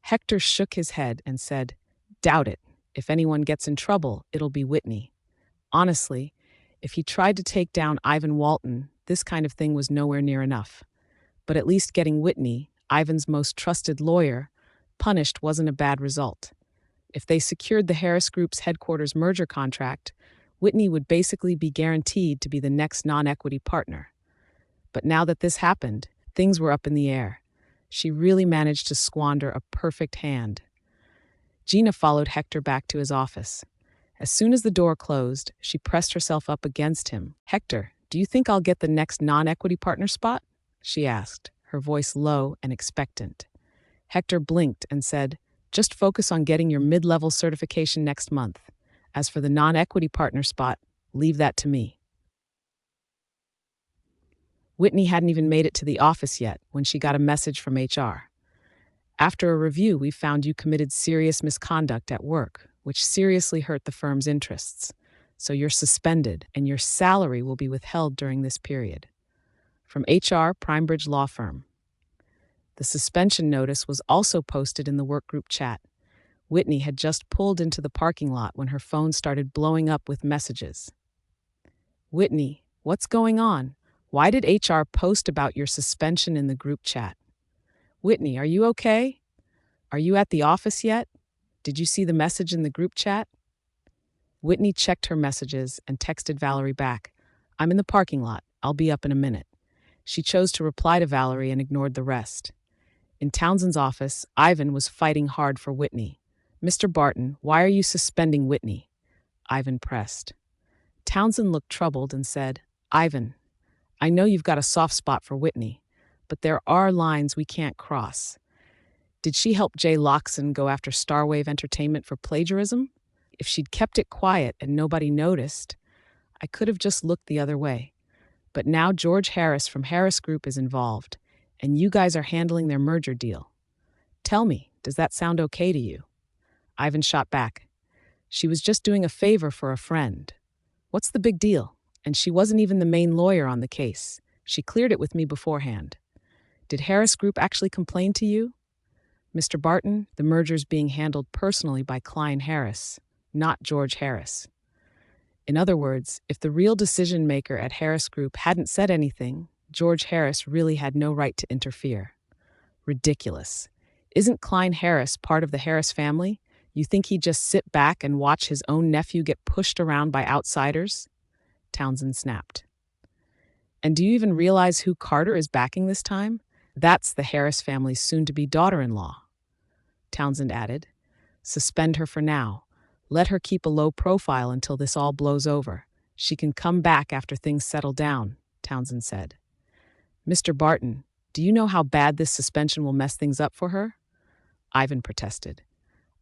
Hector shook his head and said, "Doubt it. If anyone gets in trouble, it'll be Whitney. Honestly, if he tried to take down Ivan Walton, this kind of thing was nowhere near enough. But at least getting Whitney, Ivan's most trusted lawyer, punished wasn't a bad result. If they secured the Harris Group's headquarters merger contract, Whitney would basically be guaranteed to be the next non-equity partner. But now that this happened, things were up in the air. She really managed to squander a perfect hand. Gina followed Hector back to his office. As soon as the door closed, she pressed herself up against him. "Hector, do you think I'll get the next non-equity partner spot?" she asked, her voice low and expectant. Hector blinked and said, "Just focus on getting your mid-level certification next month. As for the non-equity partner spot, leave that to me." Whitney hadn't even made it to the office yet when she got a message from HR. "After a review, we found you committed serious misconduct at work, which seriously hurt the firm's interests. So you're suspended, and your salary will be withheld during this period." From HR, Primebridge Law Firm. The suspension notice was also posted in the workgroup chat. Whitney had just pulled into the parking lot when her phone started blowing up with messages. "Whitney, what's going on? Why did HR post about your suspension in the group chat? Whitney, are you okay? Are you at the office yet? Did you see the message in the group chat?" Whitney checked her messages and texted Valerie back, "I'm in the parking lot. I'll be up in a minute." She chose to reply to Valerie and ignored the rest. In Townsend's office, Ivan was fighting hard for Whitney. "Mr. Barton, why are you suspending Whitney?" Ivan pressed. Townsend looked troubled and said, "Ivan, I know you've got a soft spot for Whitney, but there are lines we can't cross. Did she help Jay Loxon go after Starwave Entertainment for plagiarism? If she'd kept it quiet and nobody noticed, I could have just looked the other way. But now George Harris from Harris Group is involved, and you guys are handling their merger deal. Tell me, does that sound okay to you?" Ivan shot back. "She was just doing a favor for a friend. What's the big deal? And she wasn't even the main lawyer on the case. She cleared it with me beforehand. Did Harris Group actually complain to you? Mr. Barton, the merger's being handled personally by Klein Harris, not George Harris. In other words, if the real decision maker at Harris Group hadn't said anything, George Harris really had no right to interfere. Ridiculous. Isn't Klein Harris part of the Harris family? You think he'd just sit back and watch his own nephew get pushed around by outsiders? Townsend snapped. And do you even realize who Carter is backing this time? That's the Harris family's soon-to-be daughter-in-law. Townsend added, suspend her for now. Let her keep a low profile until this all blows over. She can come back after things settle down, Townsend said. Mr. Barton, do you know how bad this suspension will mess things up for her? Ivan protested.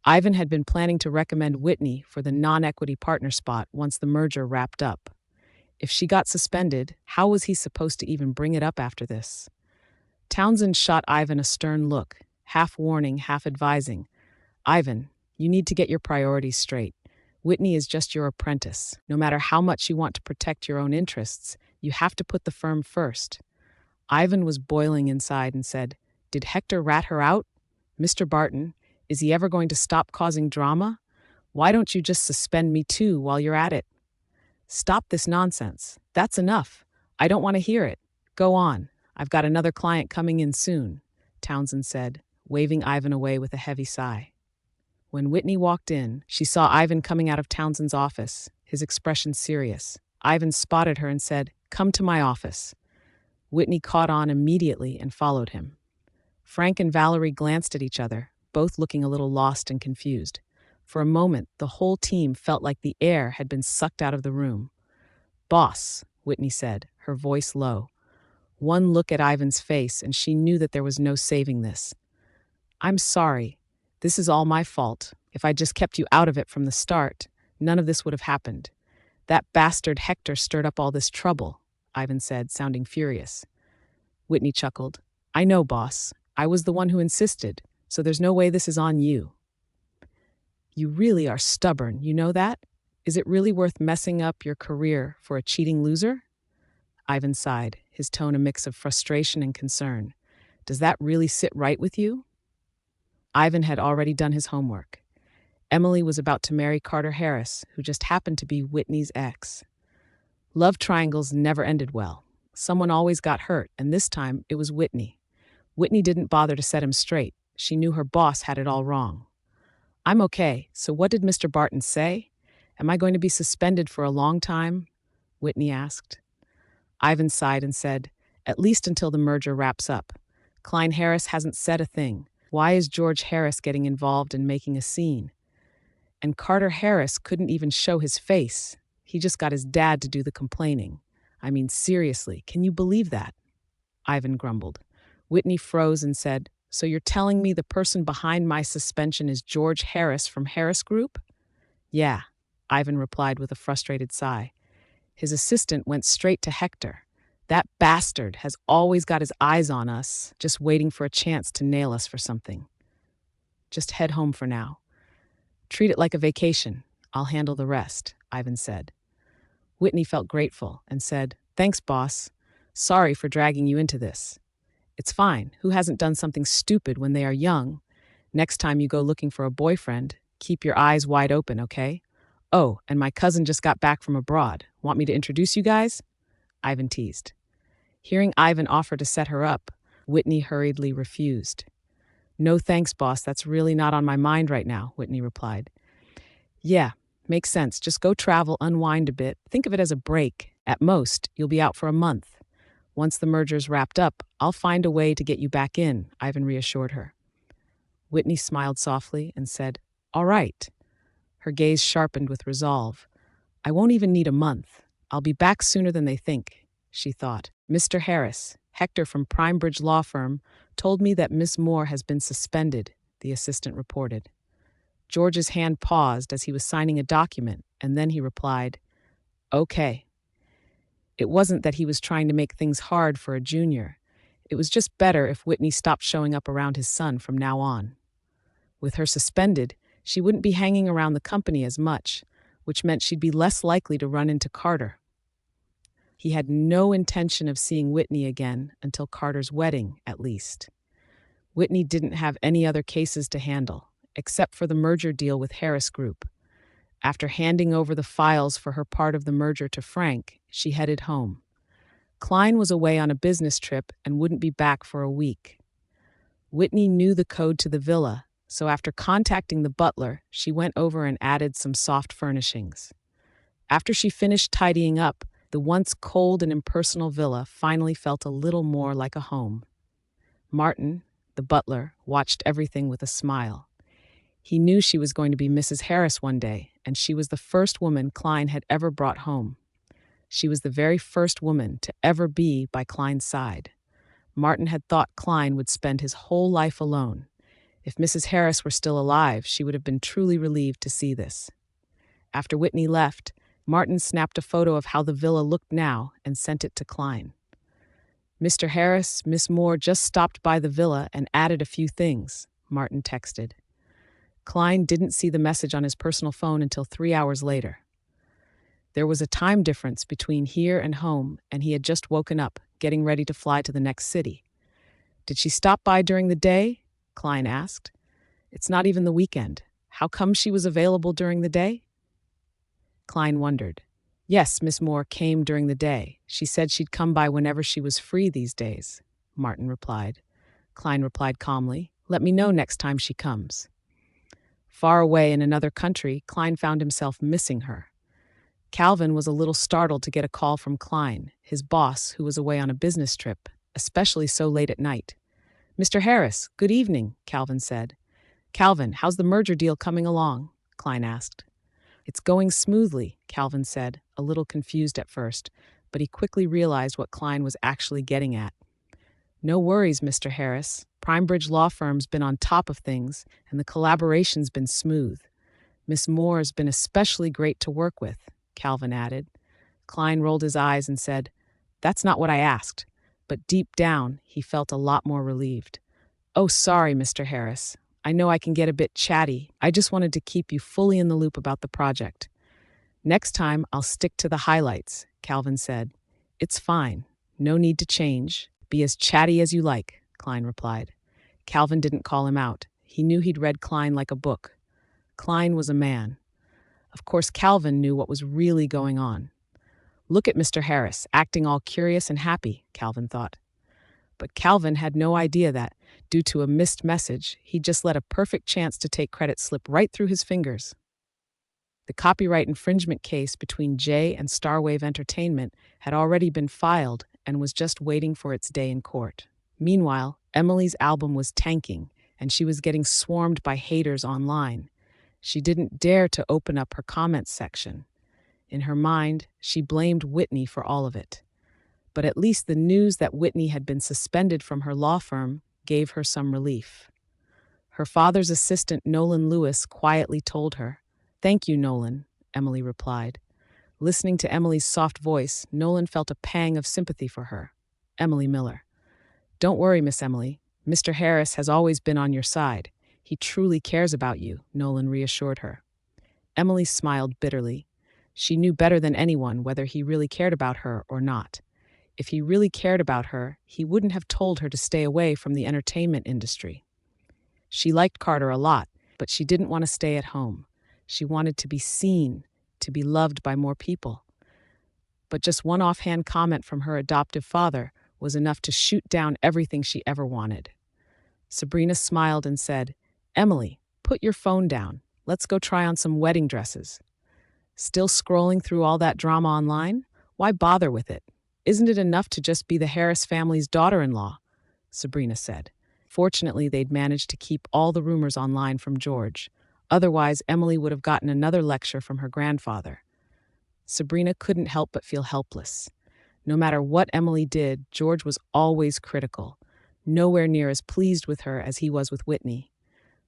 Ivan had been planning to recommend Whitney for the non-equity partner spot once the merger wrapped up. If she got suspended, how was he supposed to even bring it up after this? Townsend shot Ivan a stern look, half warning, half advising. Ivan, you need to get your priorities straight. Whitney is just your apprentice. No matter how much you want to protect your own interests, you have to put the firm first. Ivan was boiling inside and said, did Hector rat her out? Mr. Barton, is he ever going to stop causing drama? Why don't you just suspend me too while you're at it? Stop this nonsense. That's enough. I don't want to hear it. Go on. I've got another client coming in soon, Townsend said, waving Ivan away with a heavy sigh. When Whitney walked in, she saw Ivan coming out of Townsend's office, his expression serious. Ivan spotted her and said, come to my office. Whitney caught on immediately and followed him. Frank and Valerie glanced at each other, both looking a little lost and confused. For a moment, the whole team felt like the air had been sucked out of the room. Boss, Whitney said, her voice low. One look at Ivan's face and she knew that there was no saving this. I'm sorry. This is all my fault. If I just kept you out of it from the start, none of this would have happened. That bastard Hector stirred up all this trouble, Ivan said, sounding furious. Whitney chuckled. I know, boss. I was the one who insisted, so there's no way this is on you. You really are stubborn, you know that? Is it really worth messing up your career for a cheating loser? Ivan sighed, his tone a mix of frustration and concern. Does that really sit right with you? Ivan had already done his homework. Emily was about to marry Carter Harris, who just happened to be Whitney's ex. Love triangles never ended well. Someone always got hurt, and this time it was Whitney. Whitney didn't bother to set him straight. She knew her boss had it all wrong. I'm okay, so what did Mr. Barton say? Am I going to be suspended for a long time? Whitney asked. Ivan sighed and said, at least until the merger wraps up. Klein Harris hasn't said a thing. Why is George Harris getting involved in making a scene? And Carter Harris couldn't even show his face. He just got his dad to do the complaining. I mean, seriously, can you believe that? Ivan grumbled. Whitney froze and said, so you're telling me the person behind my suspension is George Harris from Harris Group? Yeah, Ivan replied with a frustrated sigh. His assistant went straight to Hector. That bastard has always got his eyes on us, just waiting for a chance to nail us for something. Just head home for now. Treat it like a vacation. I'll handle the rest, Ivan said. Whitney felt grateful and said, thanks, boss. Sorry for dragging you into this. It's fine. Who hasn't done something stupid when they are young? Next time you go looking for a boyfriend, keep your eyes wide open, okay? Oh, and my cousin just got back from abroad. Want me to introduce you guys? Ivan teased. Hearing Ivan offer to set her up, Whitney hurriedly refused. No thanks, boss. That's really not on my mind right now, Whitney replied. Yeah, makes sense. Just go travel, unwind a bit. Think of it as a break. At most, you'll be out for a month. Once the merger's wrapped up, I'll find a way to get you back in, Ivan reassured her. Whitney smiled softly and said, all right. Her gaze sharpened with resolve. I won't even need a month. I'll be back sooner than they think, she thought. Mr. Harris, Hector from Primebridge Law Firm, told me that Miss Moore has been suspended, the assistant reported. George's hand paused as he was signing a document, and then he replied, okay. It wasn't that he was trying to make things hard for a junior. It was just better if Whitney stopped showing up around his son from now on. With her suspended, she wouldn't be hanging around the company as much, which meant she'd be less likely to run into Carter. He had no intention of seeing Whitney again until Carter's wedding, at least. Whitney didn't have any other cases to handle, except for the merger deal with Harris Group. After handing over the files for her part of the merger to Frank, she headed home. Klein was away on a business trip and wouldn't be back for a week. Whitney knew the code to the villa, so after contacting the butler, she went over and added some soft furnishings. After she finished tidying up, the once cold and impersonal villa finally felt a little more like a home. Martin, the butler, watched everything with a smile. He knew she was going to be Mrs. Harris one day, and she was the first woman Klein had ever brought home. She was the very first woman to ever be by Klein's side. Martin had thought Klein would spend his whole life alone. If Mrs. Harris were still alive, she would have been truly relieved to see this. After Whitney left, Martin snapped a photo of how the villa looked now and sent it to Klein. "Mr. Harris, Miss Moore just stopped by the villa and added a few things," Martin texted. Klein didn't see the message on his personal phone until 3 hours later. There was a time difference between here and home, and he had just woken up, getting ready to fly to the next city. "Did she stop by during the day?" Klein asked. "It's not even the weekend. How come she was available during the day?" Klein wondered. "Yes, Miss Moore came during the day. She said she'd come by whenever she was free these days," Martin replied. Klein replied calmly, "Let me know next time she comes." Far away in another country, Klein found himself missing her. Calvin was a little startled to get a call from Klein, his boss, who was away on a business trip, especially so late at night. "Mr. Harris, good evening," Calvin said. "Calvin, how's the merger deal coming along?" Klein asked. "It's going smoothly," Calvin said, a little confused at first, but he quickly realized what Klein was actually getting at. "No worries, Mr. Harris. Primebridge Law Firm's been on top of things, and the collaboration's been smooth. Miss Moore's been especially great to work with," Calvin added. Klein rolled his eyes and said, "That's not what I asked," but deep down, he felt a lot more relieved. "Oh, sorry, Mr. Harris. I know I can get a bit chatty. I just wanted to keep you fully in the loop about the project." "Next time, I'll stick to the highlights," Calvin said. "It's fine. No need to change. Be as chatty as you like," Klein replied. Calvin didn't call him out. He knew he'd read Klein like a book. Klein was a man. Of course, Calvin knew what was really going on. "Look at Mr. Harris, acting all curious and happy," Calvin thought. But Calvin had no idea that, due to a missed message, he'd just let a perfect chance to take credit slip right through his fingers. The copyright infringement case between Jay and Starwave Entertainment had already been filed and was just waiting for its day in court. Meanwhile, Emily's album was tanking, and she was getting swarmed by haters online. She didn't dare to open up her comments section. In her mind, she blamed Whitney for all of it. But at least the news that Whitney had been suspended from her law firm gave her some relief. Her father's assistant, Nolan Lewis, quietly told her. "Thank you, Nolan," Emily replied. Listening to Emily's soft voice, Nolan felt a pang of sympathy for her. Emily Miller. "Don't worry, Miss Emily. Mr. Harris has always been on your side. He truly cares about you," Nolan reassured her. Emily smiled bitterly. She knew better than anyone whether he really cared about her or not. If he really cared about her, he wouldn't have told her to stay away from the entertainment industry. She liked Carter a lot, but she didn't want to stay at home. She wanted to be seen, to be loved by more people. But just one offhand comment from her adoptive father was enough to shoot down everything she ever wanted. Sabrina smiled and said, "Emily, put your phone down. Let's go try on some wedding dresses." Still scrolling through all that drama online? Why bother with it? Isn't it enough to just be the Harris family's daughter-in-law? Sabrina said. Fortunately, they'd managed to keep all the rumors online from George. Otherwise, Emily would have gotten another lecture from her grandfather. Sabrina couldn't help but feel helpless. No matter what Emily did, George was always critical, nowhere near as pleased with her as he was with Whitney.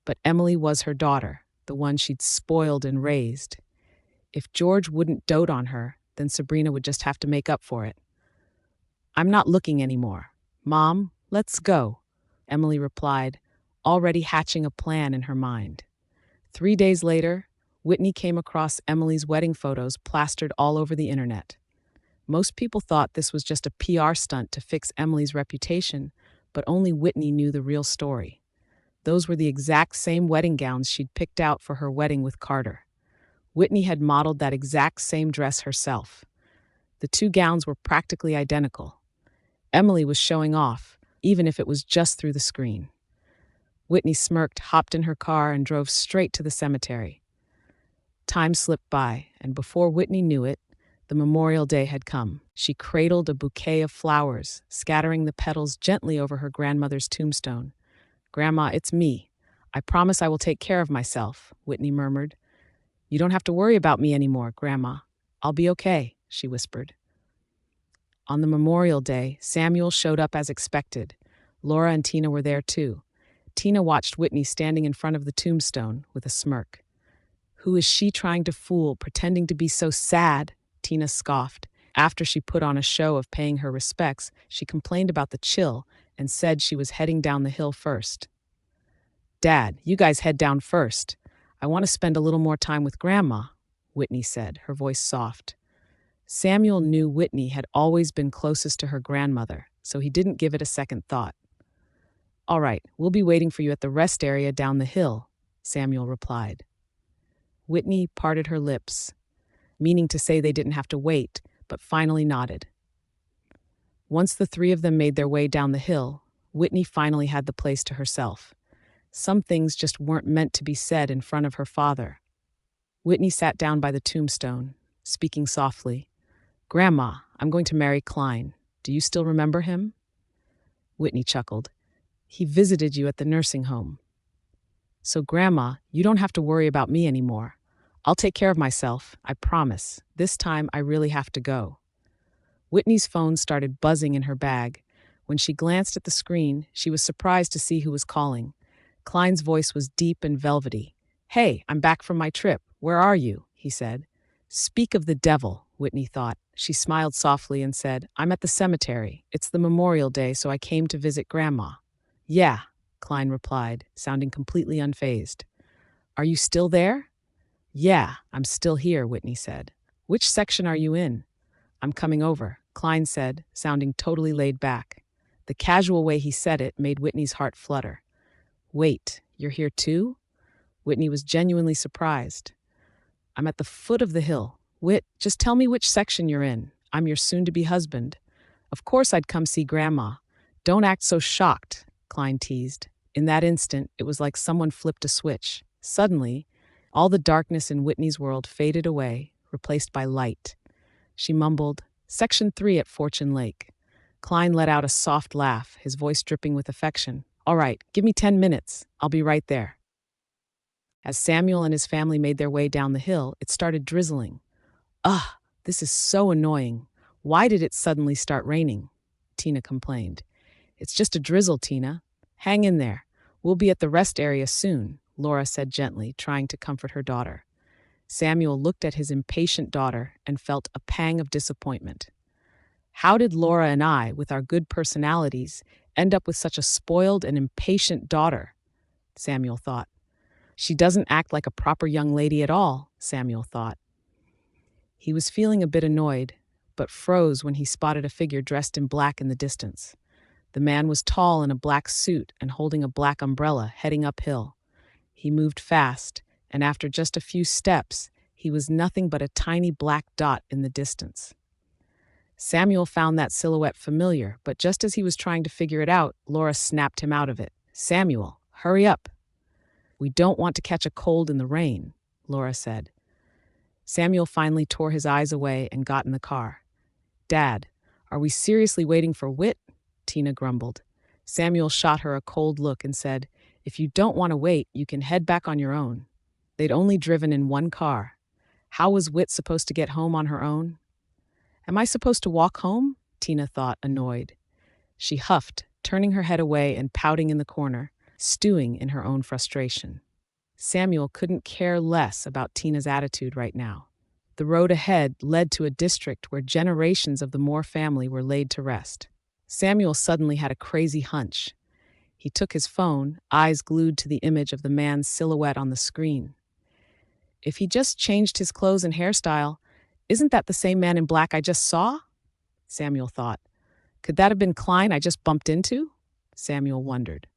But Emily was her daughter, the one she'd spoiled and raised. If George wouldn't dote on her, then Sabrina would just have to make up for it. "I'm not looking anymore. Mom, let's go," Emily replied, already hatching a plan in her mind. 3 days later, Whitney came across Emily's wedding photos plastered all over the internet. Most people thought this was just a PR stunt to fix Emily's reputation, but only Whitney knew the real story. Those were the exact same wedding gowns she'd picked out for her wedding with Carter. Whitney had modeled that exact same dress herself. The two gowns were practically identical, Emily was showing off, even if it was just through the screen. Whitney smirked, hopped in her car, and drove straight to the cemetery. Time slipped by, and before Whitney knew it, the Memorial Day had come. She cradled a bouquet of flowers, scattering the petals gently over her grandmother's tombstone. "Grandma, it's me. I promise I will take care of myself," Whitney murmured. "You don't have to worry about me anymore, Grandma. I'll be okay," she whispered. On the Memorial Day, Samuel showed up as expected. Laura and Tina were there too. Tina watched Whitney standing in front of the tombstone with a smirk. "Who is she trying to fool, pretending to be so sad?" Tina scoffed. After she put on a show of paying her respects, she complained about the chill and said she was heading down the hill first. "Dad, you guys head down first. I want to spend a little more time with Grandma," Whitney said, her voice soft. Samuel knew Whitney had always been closest to her grandmother, so he didn't give it a second thought. "All right, we'll be waiting for you at the rest area down the hill," Samuel replied. Whitney parted her lips, meaning to say they didn't have to wait, but finally nodded. Once the three of them made their way down the hill, Whitney finally had the place to herself. Some things just weren't meant to be said in front of her father. Whitney sat down by the tombstone, speaking softly. "Grandma, I'm going to marry Klein. Do you still remember him?" Whitney chuckled. "He visited you at the nursing home. So, Grandma, you don't have to worry about me anymore. I'll take care of myself, I promise. This time I really have to go." Whitney's phone started buzzing in her bag. When she glanced at the screen, she was surprised to see who was calling. Klein's voice was deep and velvety. "Hey, I'm back from my trip. Where are you?" he said. "Speak of the devil," Whitney thought. She smiled softly and said, "I'm at the cemetery. It's the Memorial Day, so I came to visit Grandma." "Yeah," Klein replied, sounding completely unfazed. "Are you still there?" "Yeah, I'm still here," Whitney said. "Which section are you in?" "I'm coming over," Klein said, sounding totally laid back. The casual way he said it made Whitney's heart flutter. "Wait, you're here too?" Whitney was genuinely surprised. "I'm at the foot of the hill. Just tell me which section you're in. I'm your soon-to-be husband." "Of course I'd come see Grandma. Don't act so shocked," Klein teased. In that instant, it was like someone flipped a switch. Suddenly, all the darkness in Whitney's world faded away, replaced by light. She mumbled, "Section 3 at Fortune Lake." Klein let out a soft laugh, his voice dripping with affection. "All right, give me 10 minutes. I'll be right there." As Samuel and his family made their way down the hill, it started drizzling. "Ugh, this is so annoying. Why did it suddenly start raining?" Tina complained. "It's just a drizzle, Tina. Hang in there. We'll be at the rest area soon," Laura said gently, trying to comfort her daughter. Samuel looked at his impatient daughter and felt a pang of disappointment. How did Laura and I, with our good personalities, end up with such a spoiled and impatient daughter? Samuel thought. She doesn't act like a proper young lady at all, Samuel thought. He was feeling a bit annoyed, but froze when he spotted a figure dressed in black in the distance. The man was tall in a black suit and holding a black umbrella, heading uphill. He moved fast, and after just a few steps, he was nothing but a tiny black dot in the distance. Samuel found that silhouette familiar, but just as he was trying to figure it out, Laura snapped him out of it. "Samuel, hurry up." "We don't want to catch a cold in the rain," Laura said. Samuel finally tore his eyes away and got in the car. "Dad, are we seriously waiting for Whit?" Tina grumbled. Samuel shot her a cold look and said, "If you don't want to wait, you can head back on your own." They'd only driven in one car. How was Whit supposed to get home on her own? "Am I supposed to walk home?" Tina thought, annoyed. She huffed, turning her head away and pouting in the corner, stewing in her own frustration. Samuel couldn't care less about Tina's attitude right now. The road ahead led to a district where generations of the Moore family were laid to rest. Samuel suddenly had a crazy hunch. He took his phone, eyes glued to the image of the man's silhouette on the screen. If he just changed his clothes and hairstyle, isn't that the same man in black I just saw? Samuel thought. Could that have been Klein I just bumped into? Samuel wondered.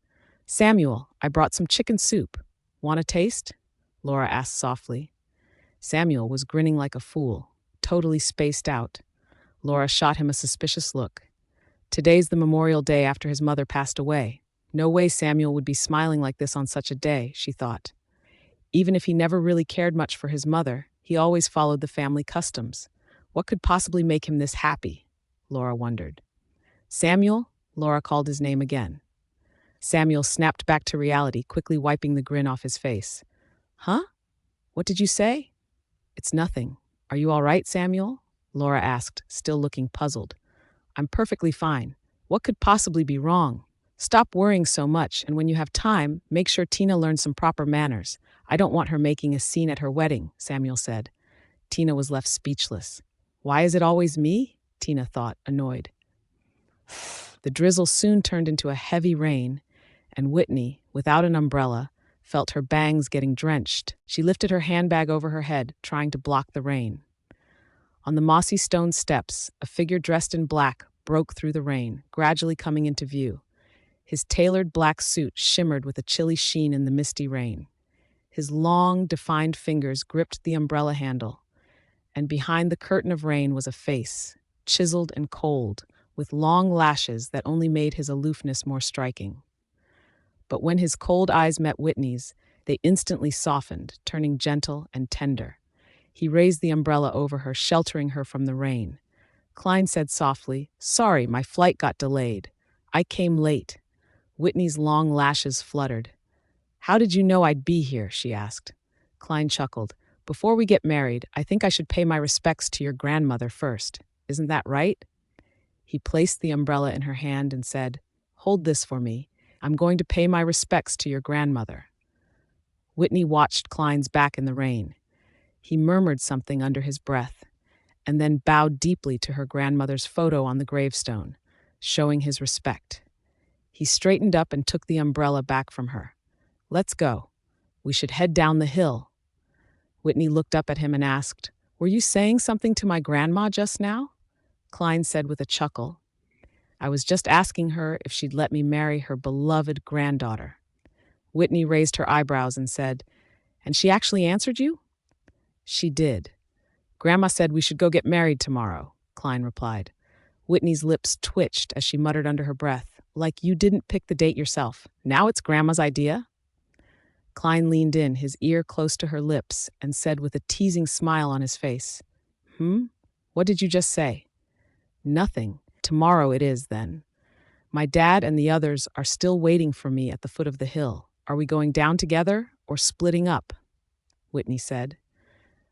"Samuel, I brought some chicken soup. Want a taste?" Laura asked softly. Samuel was grinning like a fool, totally spaced out. Laura shot him a suspicious look. Today's the memorial day after his mother passed away. No way Samuel would be smiling like this on such a day, she thought. Even if he never really cared much for his mother, he always followed the family customs. What could possibly make him this happy? Laura wondered. Samuel? Laura called his name again. Samuel snapped back to reality, quickly wiping the grin off his face. Huh? What did you say? It's nothing. Are you all right, Samuel? Laura asked, still looking puzzled. I'm perfectly fine. What could possibly be wrong? Stop worrying so much, and when you have time, make sure Tina learns some proper manners. I don't want her making a scene at her wedding, Samuel said. Tina was left speechless. Why is it always me? Tina thought, annoyed. The drizzle soon turned into a heavy rain, and Whitney, without an umbrella, felt her bangs getting drenched. She lifted her handbag over her head, trying to block the rain. On the mossy stone steps, a figure dressed in black broke through the rain, gradually coming into view. His tailored black suit shimmered with a chilly sheen in the misty rain. His long, defined fingers gripped the umbrella handle, and behind the curtain of rain was a face, chiseled and cold, with long lashes that only made his aloofness more striking. But when his cold eyes met Whitney's, they instantly softened, turning gentle and tender. He raised the umbrella over her, sheltering her from the rain. Klein said softly, Sorry, my flight got delayed. I came late. Whitney's long lashes fluttered. How did you know I'd be here? She asked. Klein chuckled. Before we get married, I think I should pay my respects to your grandmother first. Isn't that right? He placed the umbrella in her hand and said, Hold this for me. I'm going to pay my respects to your grandmother. Whitney watched Klein's back in the rain. He murmured something under his breath, and then bowed deeply to her grandmother's photo on the gravestone, showing his respect. He straightened up and took the umbrella back from her. Let's go. We should head down the hill. Whitney looked up at him and asked, Were you saying something to my grandma just now? Klein said with a chuckle, I was just asking her if she'd let me marry her beloved granddaughter. Whitney raised her eyebrows and said, And she actually answered you? She did. Grandma said we should go get married tomorrow, Klein replied. Whitney's lips twitched as she muttered under her breath, Like you didn't pick the date yourself. Now it's Grandma's idea? Klein leaned in, his ear close to her lips, and said with a teasing smile on his face, What did you just say? Nothing. Tomorrow it is, then. My dad and the others are still waiting for me at the foot of the hill. Are we going down together or splitting up? Whitney said.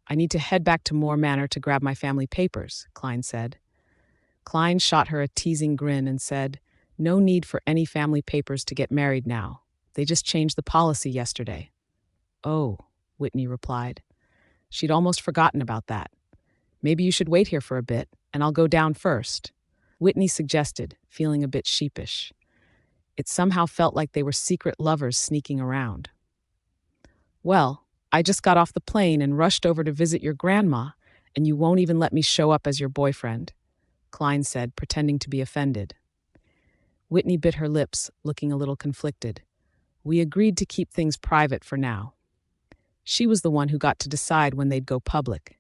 I need to head back to Moore Manor to grab my family papers, Klein said. Klein shot her a teasing grin and said, No need for any family papers to get married now. They just changed the policy yesterday. Oh, Whitney replied. She'd almost forgotten about that. Maybe you should wait here for a bit, and I'll go down first. Whitney suggested, feeling a bit sheepish. It somehow felt like they were secret lovers sneaking around. Well, I just got off the plane and rushed over to visit your grandma, and you won't even let me show up as your boyfriend, Klein said, pretending to be offended. Whitney bit her lips, looking a little conflicted. We agreed to keep things private for now. She was the one who got to decide when they'd go public.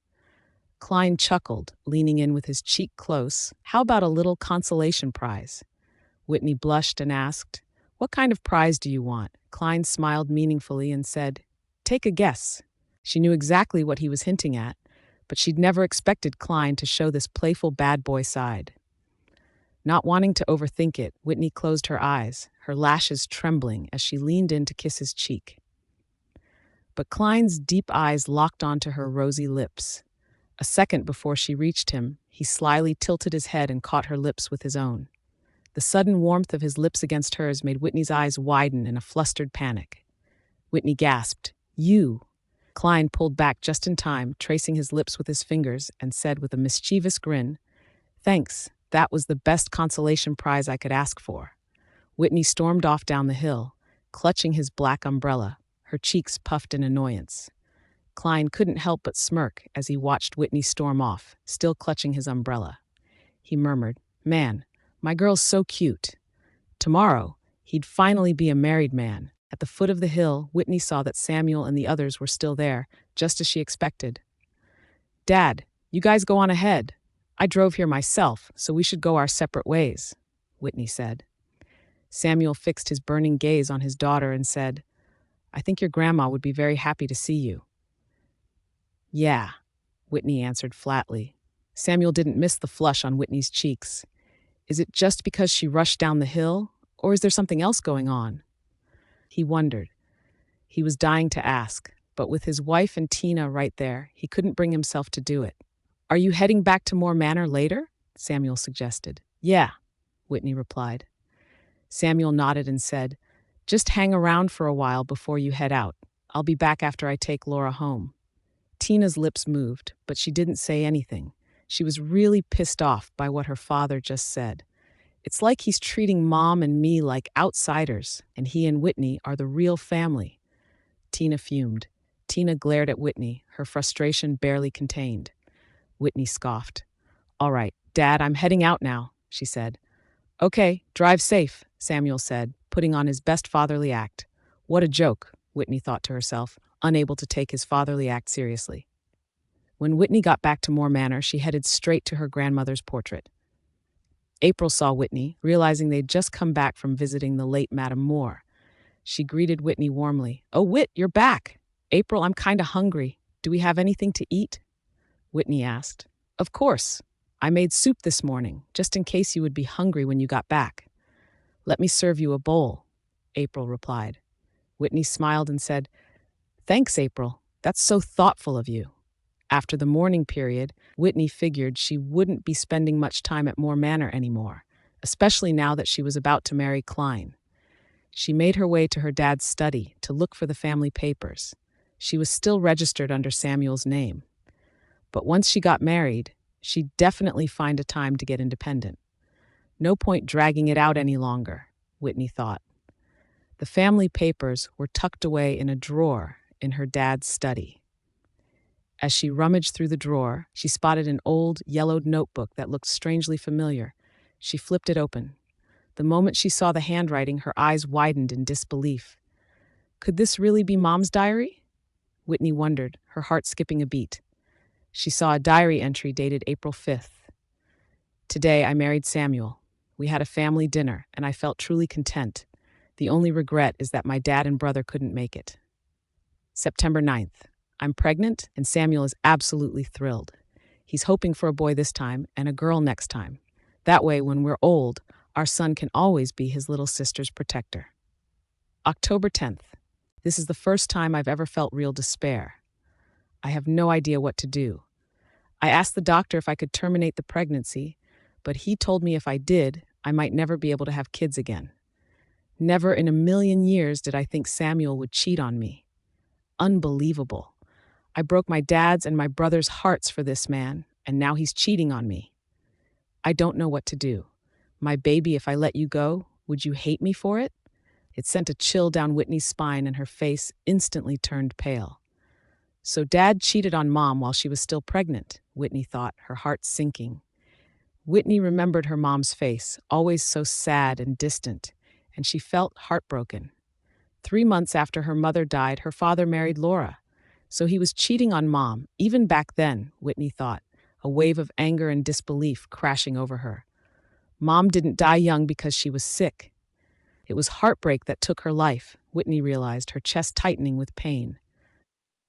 Klein chuckled, leaning in with his cheek close. How about a little consolation prize? Whitney blushed and asked, What kind of prize do you want? Klein smiled meaningfully and said, Take a guess. She knew exactly what he was hinting at, but she'd never expected Klein to show this playful bad boy side. Not wanting to overthink it, Whitney closed her eyes, her lashes trembling as she leaned in to kiss his cheek. But Klein's deep eyes locked onto her rosy lips. A second before she reached him, he slyly tilted his head and caught her lips with his own. The sudden warmth of his lips against hers made Whitney's eyes widen in a flustered panic. Whitney gasped, You! Klein pulled back just in time, tracing his lips with his fingers, and said with a mischievous grin, Thanks, that was the best consolation prize I could ask for. Whitney stormed off down the hill, clutching his black umbrella, her cheeks puffed in annoyance. Klein couldn't help but smirk as he watched Whitney storm off, still clutching his umbrella. He murmured, Man, my girl's so cute. Tomorrow, he'd finally be a married man. At the foot of the hill, Whitney saw that Samuel and the others were still there, just as she expected. Dad, you guys go on ahead. I drove here myself, so we should go our separate ways. Whitney said. Samuel fixed his burning gaze on his daughter and said, "I think your grandma would be very happy to see you." "Yeah," Whitney answered flatly. Samuel didn't miss the flush on Whitney's cheeks. Is it just because she rushed down the hill, or is there something else going on? He wondered. He was dying to ask, but with his wife and Tina right there, he couldn't bring himself to do it. "Are you heading back to Moore Manor later?" Samuel suggested. "Yeah," Whitney replied. Samuel nodded and said, "Just hang around for a while before you head out. I'll be back after I take Laura home." Tina's lips moved, but she didn't say anything. She was really pissed off by what her father just said. It's like he's treating Mom and me like outsiders, and he and Whitney are the real family. Tina fumed. Tina glared at Whitney, her frustration barely contained. Whitney scoffed. "All right, Dad, I'm heading out now," she said. "Okay, drive safe," Samuel said, putting on his best fatherly act. What a joke, Whitney thought to herself, unable to take his fatherly act seriously. When Whitney got back to Moore Manor, she headed straight to her grandmother's portrait. April saw Whitney, realizing they'd just come back from visiting the late Madame Moore. She greeted Whitney warmly. "Oh, Whit, you're back." "April, I'm kinda hungry. Do we have anything to eat?" Whitney asked. "Of course. I made soup this morning, just in case you would be hungry when you got back." "Let me serve you a bowl," April replied. Whitney smiled and said, "Thanks, April. That's so thoughtful of you." After the mourning period, Whitney figured she wouldn't be spending much time at Moore Manor anymore, especially now that she was about to marry Klein. She made her way to her dad's study to look for the family papers. She was still registered under Samuel's name. But once she got married, she'd definitely find a time to get independent. No point dragging it out any longer, Whitney thought. The family papers were tucked away in a drawer in her dad's study. As she rummaged through the drawer, she spotted an old, yellowed notebook that looked strangely familiar. She flipped it open. The moment she saw the handwriting, her eyes widened in disbelief. Could this really be Mom's diary? Whitney wondered, her heart skipping a beat. She saw a diary entry dated April 5th. "Today I married Samuel. We had a family dinner, and I felt truly content. The only regret is that my dad and brother couldn't make it. September 9th. I'm pregnant, and Samuel is absolutely thrilled. He's hoping for a boy this time and a girl next time. That way, when we're old, our son can always be his little sister's protector." October 10th. This is the first time I've ever felt real despair. I have no idea what to do. I asked the doctor if I could terminate the pregnancy, but he told me if I did, I might never be able to have kids again. Never in a million years did I think Samuel would cheat on me. Unbelievable. I broke my dad's and my brother's hearts for this man, and now he's cheating on me. I don't know what to do. My baby, if I let you go, would you hate me for it? It sent a chill down Whitney's spine and her face instantly turned pale. So Dad cheated on Mom while she was still pregnant, Whitney thought, her heart sinking. Whitney remembered her mom's face, always so sad and distant, and she felt heartbroken. 3 months after her mother died, her father married Laura. So he was cheating on Mom, even back then, Whitney thought, a wave of anger and disbelief crashing over her. Mom didn't die young because she was sick. It was heartbreak that took her life, Whitney realized, her chest tightening with pain.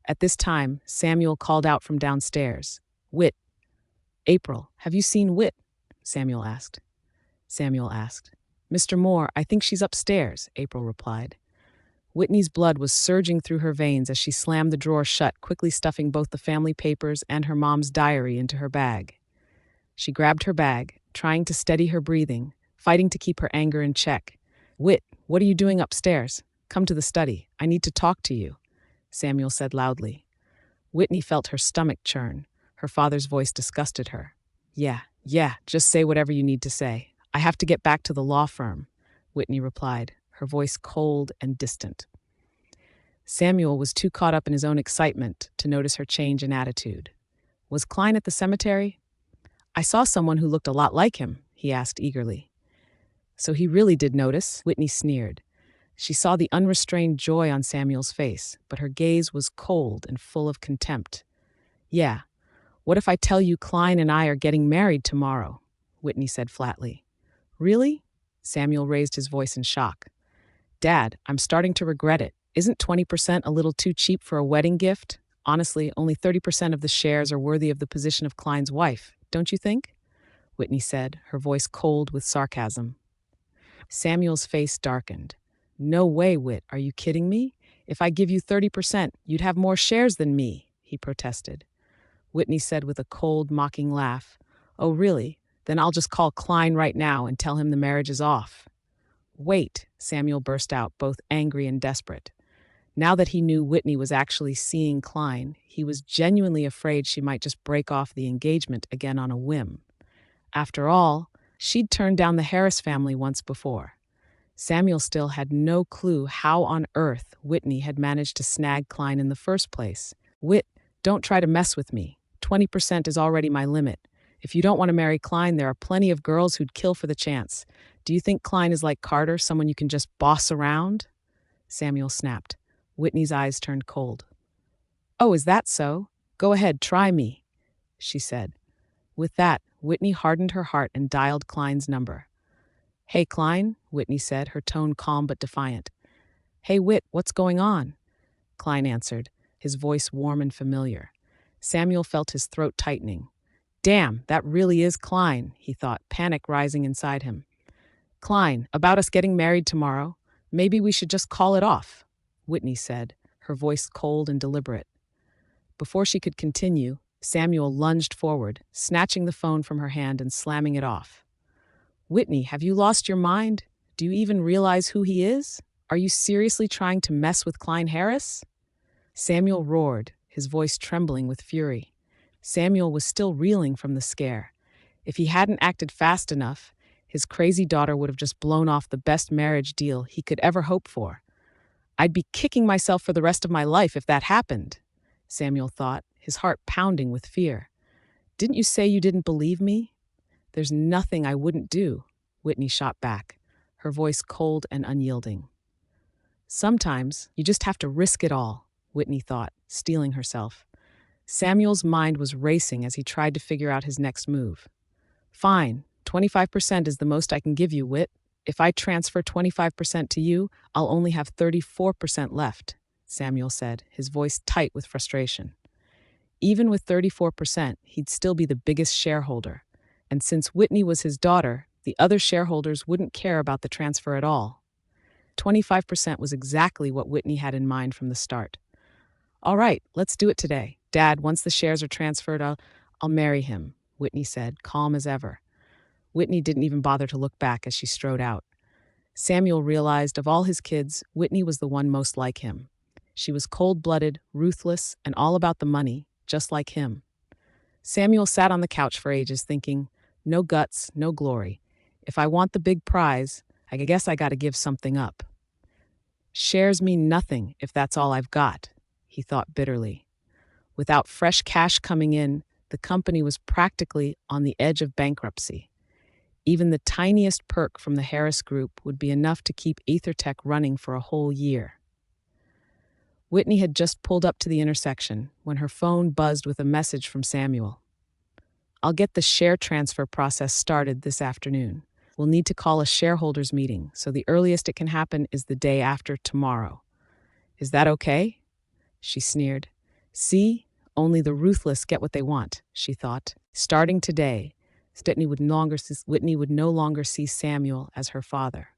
At this time, Samuel called out from downstairs. "Whit." "April, have you seen Whit?" Samuel asked. "Mr. Moore, I think she's upstairs," April replied. Whitney's blood was surging through her veins as she slammed the drawer shut, quickly stuffing both the family papers and her mom's diary into her bag. She grabbed her bag, trying to steady her breathing, fighting to keep her anger in check. "Whit, what are you doing upstairs? Come to the study. I need to talk to you," Samuel said loudly. Whitney felt her stomach churn. Her father's voice disgusted her. Yeah, just say whatever you need to say. I have to get back to the law firm," Whitney replied, her voice cold and distant. Samuel was too caught up in his own excitement to notice her change in attitude. "Was Klein at the cemetery?" "I saw someone who looked a lot like him," he asked eagerly. "So he really did notice?" Whitney sneered. She saw the unrestrained joy on Samuel's face, but her gaze was cold and full of contempt. "Yeah. What if I tell you Klein and I are getting married tomorrow?" Whitney said flatly. "Really?" Samuel raised his voice in shock. Dad, I'm starting to regret it. Isn't 20% a little too cheap for a wedding gift? Honestly, only 30% of the shares are worthy of the position of Klein's wife, don't you think? Whitney said, her voice cold with sarcasm. Samuel's face darkened. No way, Whit, are you kidding me? If I give you 30%, you'd have more shares than me, he protested. Whitney said with a cold, mocking laugh, Oh, really? Then I'll just call Klein right now and tell him the marriage is off. Wait, Samuel burst out, both angry and desperate. Now that he knew Whitney was actually seeing Klein, he was genuinely afraid she might just break off the engagement again on a whim. After all, she'd turned down the Harris family once before. Samuel still had no clue how on earth Whitney had managed to snag Klein in the first place. Whit, don't try to mess with me. 20% is already my limit. If you don't want to marry Klein, there are plenty of girls who'd kill for the chance. Do you think Klein is like Carter, someone you can just boss around? Samuel snapped. Whitney's eyes turned cold. Oh, is that so? Go ahead, try me, she said. With that, Whitney hardened her heart and dialed Klein's number. Hey, Klein, Whitney said, her tone calm but defiant. Hey, Whit, what's going on? Klein answered, his voice warm and familiar. Samuel felt his throat tightening. Damn, that really is Klein, he thought, panic rising inside him. Klein, about us getting married tomorrow. Maybe we should just call it off, Whitney said, her voice cold and deliberate. Before she could continue, Samuel lunged forward, snatching the phone from her hand and slamming it off. Whitney, have you lost your mind? Do you even realize who he is? Are you seriously trying to mess with Klein Harris? Samuel roared, his voice trembling with fury. Samuel was still reeling from the scare. If he hadn't acted fast enough, his crazy daughter would have just blown off the best marriage deal he could ever hope for. I'd be kicking myself for the rest of my life if that happened, Samuel thought, his heart pounding with fear. Didn't you say you didn't believe me? There's nothing I wouldn't do, Whitney shot back, her voice cold and unyielding. Sometimes you just have to risk it all, Whitney thought, steeling herself. Samuel's mind was racing as he tried to figure out his next move. Fine, 25% is the most I can give you, Whit. If I transfer 25% to you, I'll only have 34% left, Samuel said, his voice tight with frustration. Even with 34%, he'd still be the biggest shareholder. And since Whitney was his daughter, the other shareholders wouldn't care about the transfer at all. 25% was exactly what Whitney had in mind from the start. All right, let's do it today. Dad, once the shares are transferred, I'll marry him, Whitney said, calm as ever. Whitney didn't even bother to look back as she strode out. Samuel realized of all his kids, Whitney was the one most like him. She was cold-blooded, ruthless, and all about the money, just like him. Samuel sat on the couch for ages thinking, no guts, no glory. If I want the big prize, I guess I gotta give something up. Shares mean nothing if that's all I've got, he thought bitterly. Without fresh cash coming in, the company was practically on the edge of bankruptcy. Even the tiniest perk from the Harris Group would be enough to keep EtherTech running for a whole year. Whitney had just pulled up to the intersection when her phone buzzed with a message from Samuel. I'll get the share transfer process started this afternoon. We'll need to call a shareholders meeting, so the earliest it can happen is the day after tomorrow. Is that okay? She sneered. See, only the ruthless get what they want, she thought. Starting today, Whitney would no longer see Samuel as her father.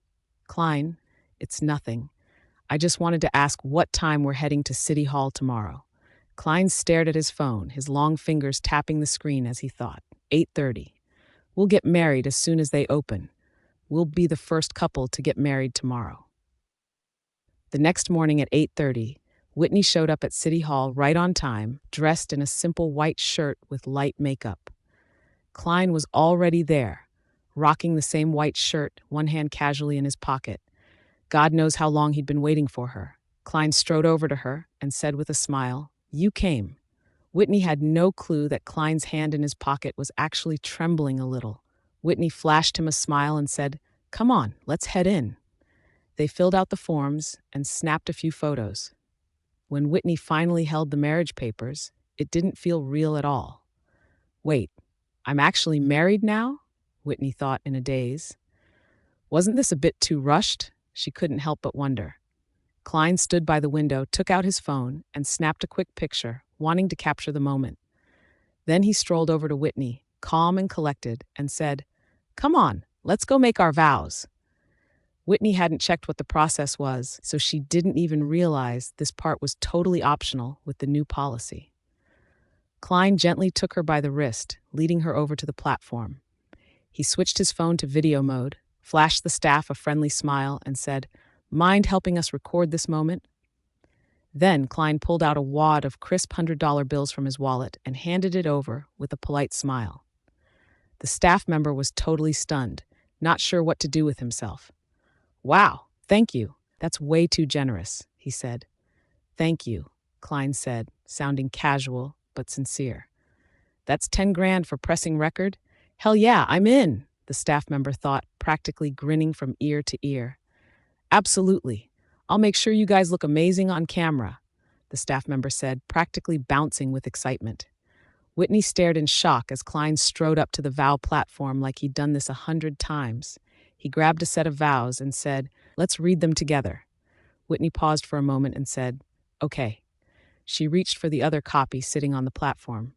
Klein, it's nothing. I just wanted to ask what time we're heading to City Hall tomorrow. Klein stared at his phone, his long fingers tapping the screen as he thought. 8:30. We'll get married as soon as they open. We'll be the first couple to get married tomorrow. The next morning at 8:30, Whitney showed up at City Hall right on time, dressed in a simple white shirt with light makeup. Klein was already there, rocking the same white shirt, one hand casually in his pocket. God knows how long he'd been waiting for her. Klein strode over to her and said with a smile, You came. Whitney had no clue that Klein's hand in his pocket was actually trembling a little. Whitney flashed him a smile and said, Come on, let's head in. They filled out the forms and snapped a few photos. When Whitney finally held the marriage papers, it didn't feel real at all. Wait, I'm actually married now? Whitney thought in a daze. Wasn't this a bit too rushed? She couldn't help but wonder. Klein stood by the window, took out his phone, and snapped a quick picture, wanting to capture the moment. Then he strolled over to Whitney, calm and collected, and said, "Come on, let's go make our vows." Whitney hadn't checked what the process was, so she didn't even realize this part was totally optional with the new policy. Klein gently took her by the wrist, leading her over to the platform. He switched his phone to video mode, flashed the staff a friendly smile, and said, "Mind helping us record this moment?" Then Klein pulled out a wad of crisp $100 bills from his wallet and handed it over with a polite smile. The staff member was totally stunned, not sure what to do with himself. "Wow, thank you. That's way too generous," he said. "Thank you," Klein said, sounding casual but sincere. "That's 10 grand for pressing record? Hell yeah, I'm in," the staff member thought, practically grinning from ear to ear. "Absolutely. I'll make sure you guys look amazing on camera," the staff member said, practically bouncing with excitement. Whitney stared in shock as Klein strode up to the vow platform like he'd done this 100 times. He grabbed a set of vows and said, "Let's read them together." Whitney paused for a moment and said, "Okay." She reached for the other copy sitting on the platform.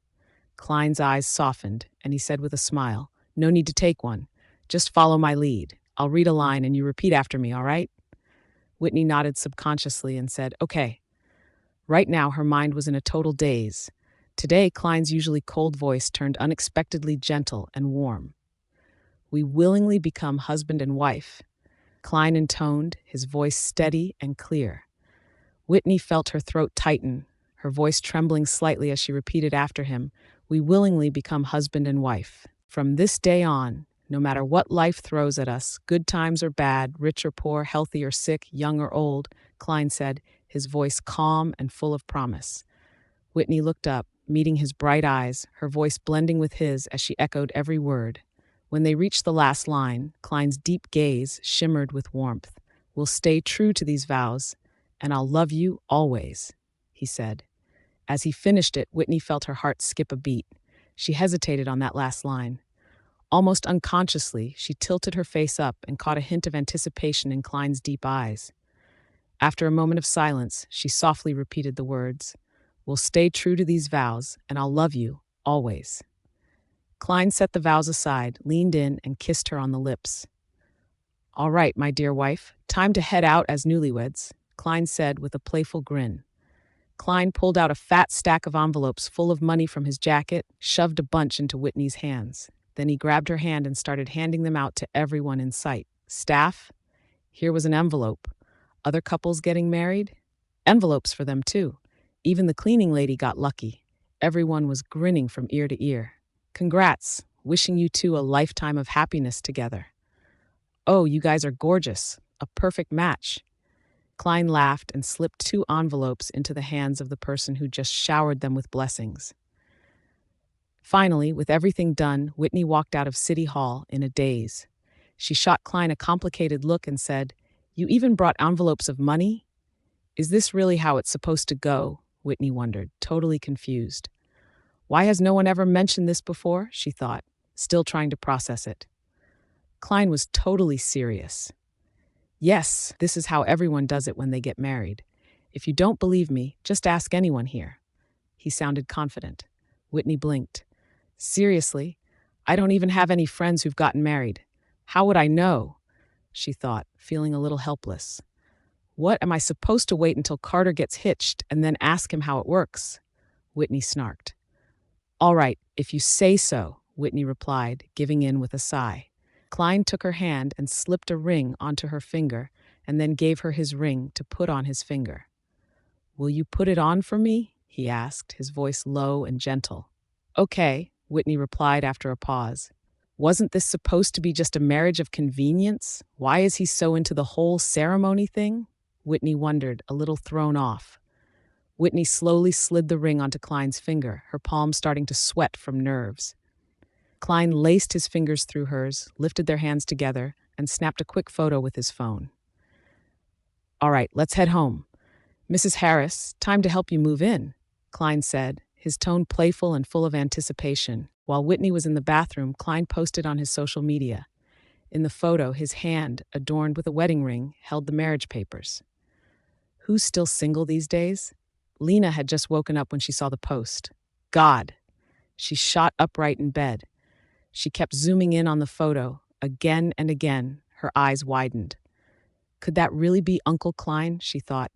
Klein's eyes softened, and he said with a smile, "No need to take one. Just follow my lead. I'll read a line and you repeat after me, all right?" Whitney nodded subconsciously and said, "Okay." Right now, her mind was in a total daze. Today, Klein's usually cold voice turned unexpectedly gentle and warm. "We willingly become husband and wife," Klein intoned, his voice steady and clear. Whitney felt her throat tighten, her voice trembling slightly as she repeated after him, "We willingly become husband and wife. From this day on, no matter what life throws at us, good times or bad, rich or poor, healthy or sick, young or old," Klein said, his voice calm and full of promise. Whitney looked up, meeting his bright eyes, her voice blending with his as she echoed every word. When they reached the last line, Klein's deep gaze shimmered with warmth. "We'll stay true to these vows, and I'll love you always," he said. As he finished it, Whitney felt her heart skip a beat. She hesitated on that last line. Almost unconsciously, she tilted her face up and caught a hint of anticipation in Klein's deep eyes. After a moment of silence, she softly repeated the words, "We'll stay true to these vows, and I'll love you always." Klein set the vows aside, leaned in, and kissed her on the lips. "All right, my dear wife, time to head out as newlyweds," Klein said with a playful grin. Klein pulled out a fat stack of envelopes full of money from his jacket, shoved a bunch into Whitney's hands. Then he grabbed her hand and started handing them out to everyone in sight. "Staff, here was an envelope. Other couples getting married? Envelopes for them too. Even the cleaning lady got lucky." Everyone was grinning from ear to ear. "Congrats, wishing you two a lifetime of happiness together." "Oh, you guys are gorgeous. A perfect match." Klein laughed and slipped 2 envelopes into the hands of the person who just showered them with blessings. Finally, with everything done, Whitney walked out of City Hall in a daze. She shot Klein a complicated look and said, "You even brought envelopes of money? Is this really how it's supposed to go?" Whitney wondered, totally confused. "Why has no one ever mentioned this before?" she thought, still trying to process it. Klein was totally serious. "Yes, this is how everyone does it when they get married. If you don't believe me, just ask anyone here." He sounded confident. Whitney blinked. "Seriously? I don't even have any friends who've gotten married. How would I know?" she thought, feeling a little helpless. "What, am I supposed to wait until Carter gets hitched and then ask him how it works?" Whitney snarked. "All right, if you say so," Whitney replied, giving in with a sigh. Klein took her hand and slipped a ring onto her finger and then gave her his ring to put on his finger. "Will you put it on for me?" he asked, his voice low and gentle. "Okay," Whitney replied after a pause. "Wasn't this supposed to be just a marriage of convenience? Why is he so into the whole ceremony thing?" Whitney wondered, a little thrown off. Whitney slowly slid the ring onto Klein's finger, her palm starting to sweat from nerves. Klein laced his fingers through hers, lifted their hands together, and snapped a quick photo with his phone. "All right, let's head home. Mrs. Harris, time to help you move in," Klein said, his tone playful and full of anticipation. While Whitney was in the bathroom, Klein posted on his social media, In the photo, his hand, adorned with a wedding ring, held the marriage papers. Who's still single these days? Lena had just woken up when she saw the post. God! She shot upright in bed. She kept zooming in on the photo, again and again, her eyes widened. Could that really be Uncle Klein, she thought.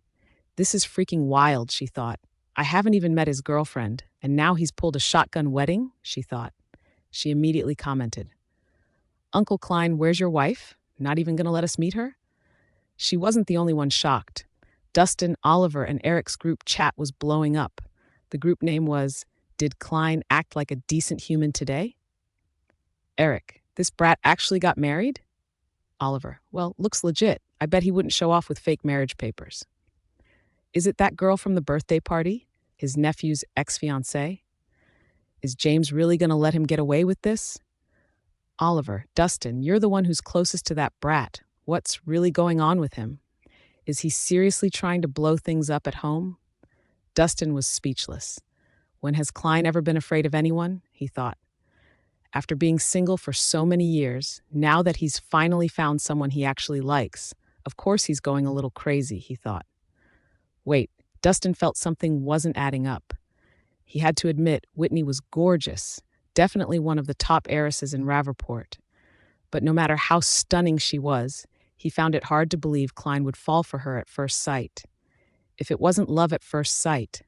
This is freaking wild, she thought. I haven't even met his girlfriend, and now he's pulled a shotgun wedding, she thought. She immediately commented, Uncle Klein, where's your wife? Not even gonna let us meet her? She wasn't the only one shocked. Dustin, Oliver, and Eric's group chat was blowing up. The group name was, Did Klein Act Like a Decent Human Today? Eric, this brat actually got married? Oliver, well, looks legit. I bet he wouldn't show off with fake marriage papers. Is it that girl from the birthday party? His nephew's ex-fiancé? Is James really going to let him get away with this? Oliver, Dustin, you're the one who's closest to that brat. What's really going on with him? Is he seriously trying to blow things up at home? Dustin was speechless. When has Klein ever been afraid of anyone? He thought. After being single for so many years, now that he's finally found someone he actually likes, of course he's going a little crazy, he thought. Wait, Dustin felt something wasn't adding up. He had to admit Whitney was gorgeous, definitely one of the top heiresses in Rappaport. But no matter how stunning she was, he found it hard to believe Klein would fall for her at first sight. If it wasn't love at first sight,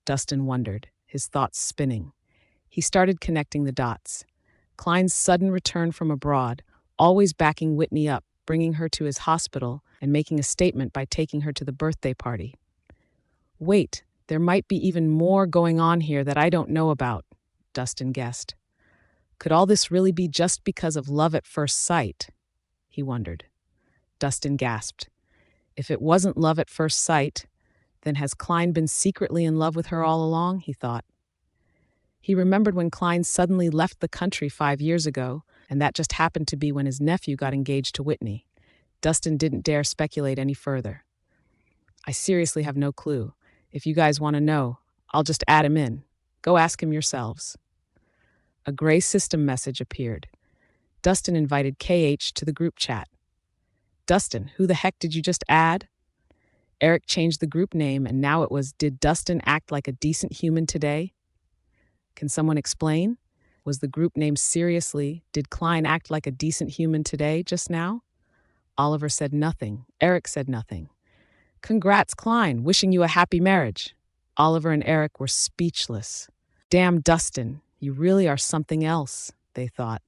Dustin wondered, his thoughts spinning. He started connecting the dots. Klein's sudden return from abroad, always backing Whitney up, bringing her to his hospital, and making a statement by taking her to the birthday party. Wait, there might be even more going on here that I don't know about, Dustin guessed. Could all this really be just because of love at first sight? He wondered. Dustin gasped. If it wasn't love at first sight, then has Klein been secretly in love with her all along, he thought. He remembered when Klein suddenly left the country 5 years ago, and that just happened to be when his nephew got engaged to Whitney. Dustin didn't dare speculate any further. I seriously have no clue. If you guys want to know, I'll just add him in. Go ask him yourselves. A gray system message appeared. Dustin invited KH to the group chat. Dustin, who the heck did you just add? Eric changed the group name, and now it was, Did Dustin Act Like a Decent Human Today? Can someone explain? Was the group name seriously, Did Klein Act Like a Decent Human Today just now? Oliver said nothing. Eric said nothing. Congrats, Klein. Wishing you a happy marriage. Oliver and Eric were speechless. Damn, Dustin, you really are something else, they thought.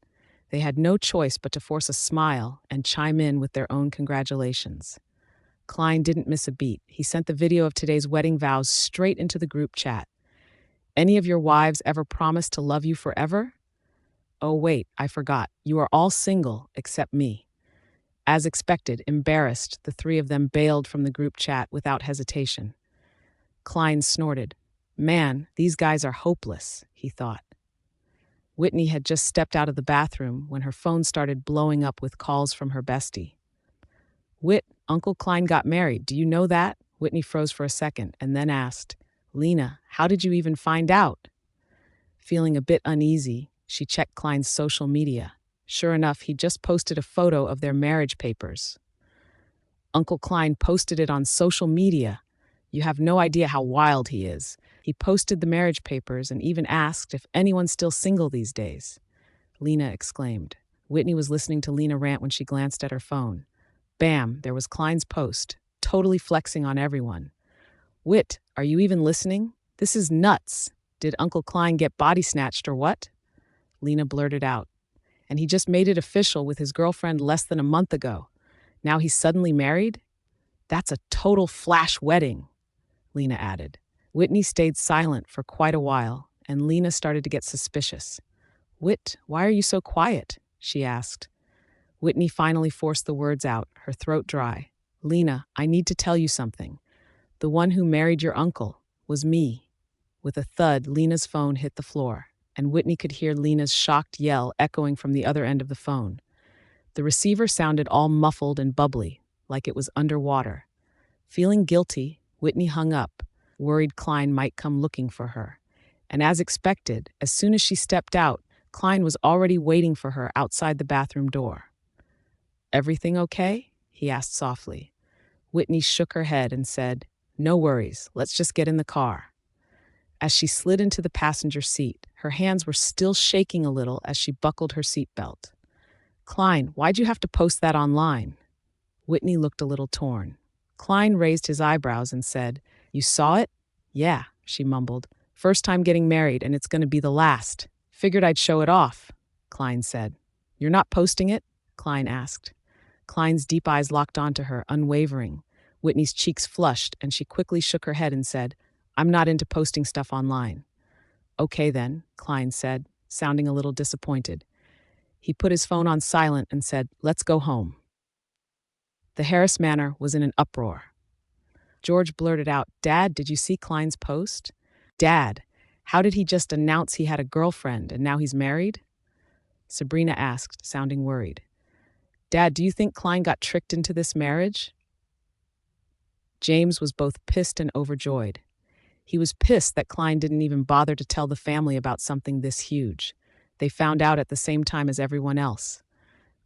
They had no choice but to force a smile and chime in with their own congratulations. Klein didn't miss a beat. He sent the video of today's wedding vows straight into the group chat. Any of your wives ever promised to love you forever? Oh, wait, I forgot. You are all single except me. As expected, embarrassed, the three of them bailed from the group chat without hesitation. Klein snorted. Man, these guys are hopeless, he thought. Whitney had just stepped out of the bathroom when her phone started blowing up with calls from her bestie. Whit, Uncle Klein got married. Do you know that? Whitney froze for a second and then asked, Lena, how did you even find out? Feeling a bit uneasy, she checked Klein's social media. Sure enough, he just posted a photo of their marriage papers. Uncle Klein posted it on social media. You have no idea how wild he is. He posted the marriage papers and even asked if anyone's still single these days. Lena exclaimed. Whitney was listening to Lena rant when she glanced at her phone. Bam, there was Klein's post, totally flexing on everyone. Whit, are you even listening? This is nuts. Did Uncle Klein get body snatched or what? Lena blurted out. And he just made it official with his girlfriend less than a month ago. Now he's suddenly married? That's a total flash wedding, Lena added. Whitney stayed silent for quite a while, and Lena started to get suspicious. Whit, why are you so quiet? She asked. Whitney finally forced the words out, her throat dry. Lena, I need to tell you something. The one who married your uncle was me. With a thud, Lena's phone hit the floor, and Whitney could hear Lena's shocked yell echoing from the other end of the phone. The receiver sounded all muffled and bubbly, like it was underwater. Feeling guilty, Whitney hung up, worried Klein might come looking for her. And as expected, as soon as she stepped out, Klein was already waiting for her outside the bathroom door. Everything okay?" he asked softly. Whitney shook her head and said, "No worries, let's just get in the car." As she slid into the passenger seat, her hands were still shaking a little as she buckled her seatbelt. "Klein, why'd you have to post that online?" Whitney looked a little torn. Klein raised his eyebrows and said, "You saw it?" "Yeah," she mumbled. "First time getting married, and it's going to be the last. Figured I'd show it off," Klein said. "You're not posting it?" Klein asked. Klein's deep eyes locked onto her, unwavering. Whitney's cheeks flushed, and she quickly shook her head and said, "I'm not into posting stuff online." "Okay then," Klein said, sounding a little disappointed. He put his phone on silent and said, "Let's go home." The Harris manor was in an uproar. George blurted out, "Dad, did you see Klein's post?" "Dad, how did he just announce he had a girlfriend and now he's married?" Sabrina asked, sounding worried. "Dad, do you think Klein got tricked into this marriage?" James was both pissed and overjoyed. He was pissed that Klein didn't even bother to tell the family about something this huge. They found out at the same time as everyone else.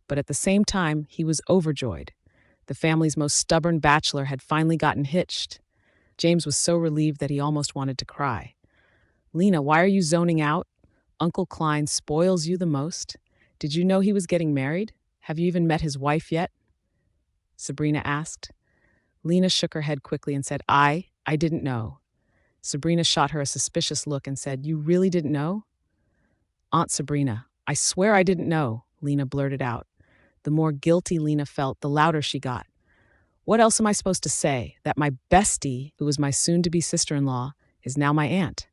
But at the same time, he was overjoyed. The family's most stubborn bachelor had finally gotten hitched. James was so relieved that he almost wanted to cry. "Lena, why are you zoning out? Uncle Klein spoils you the most. Did you know he was getting married? Have you even met his wife yet?" Sabrina asked. Lena shook her head quickly and said, I didn't know." Sabrina shot her a suspicious look and said, "You really didn't know?" "Aunt Sabrina, I swear I didn't know," Lena blurted out. The more guilty Lena felt, the louder she got. "What else am I supposed to say? That my bestie, who was my soon-to-be sister-in-law, is now my aunt?"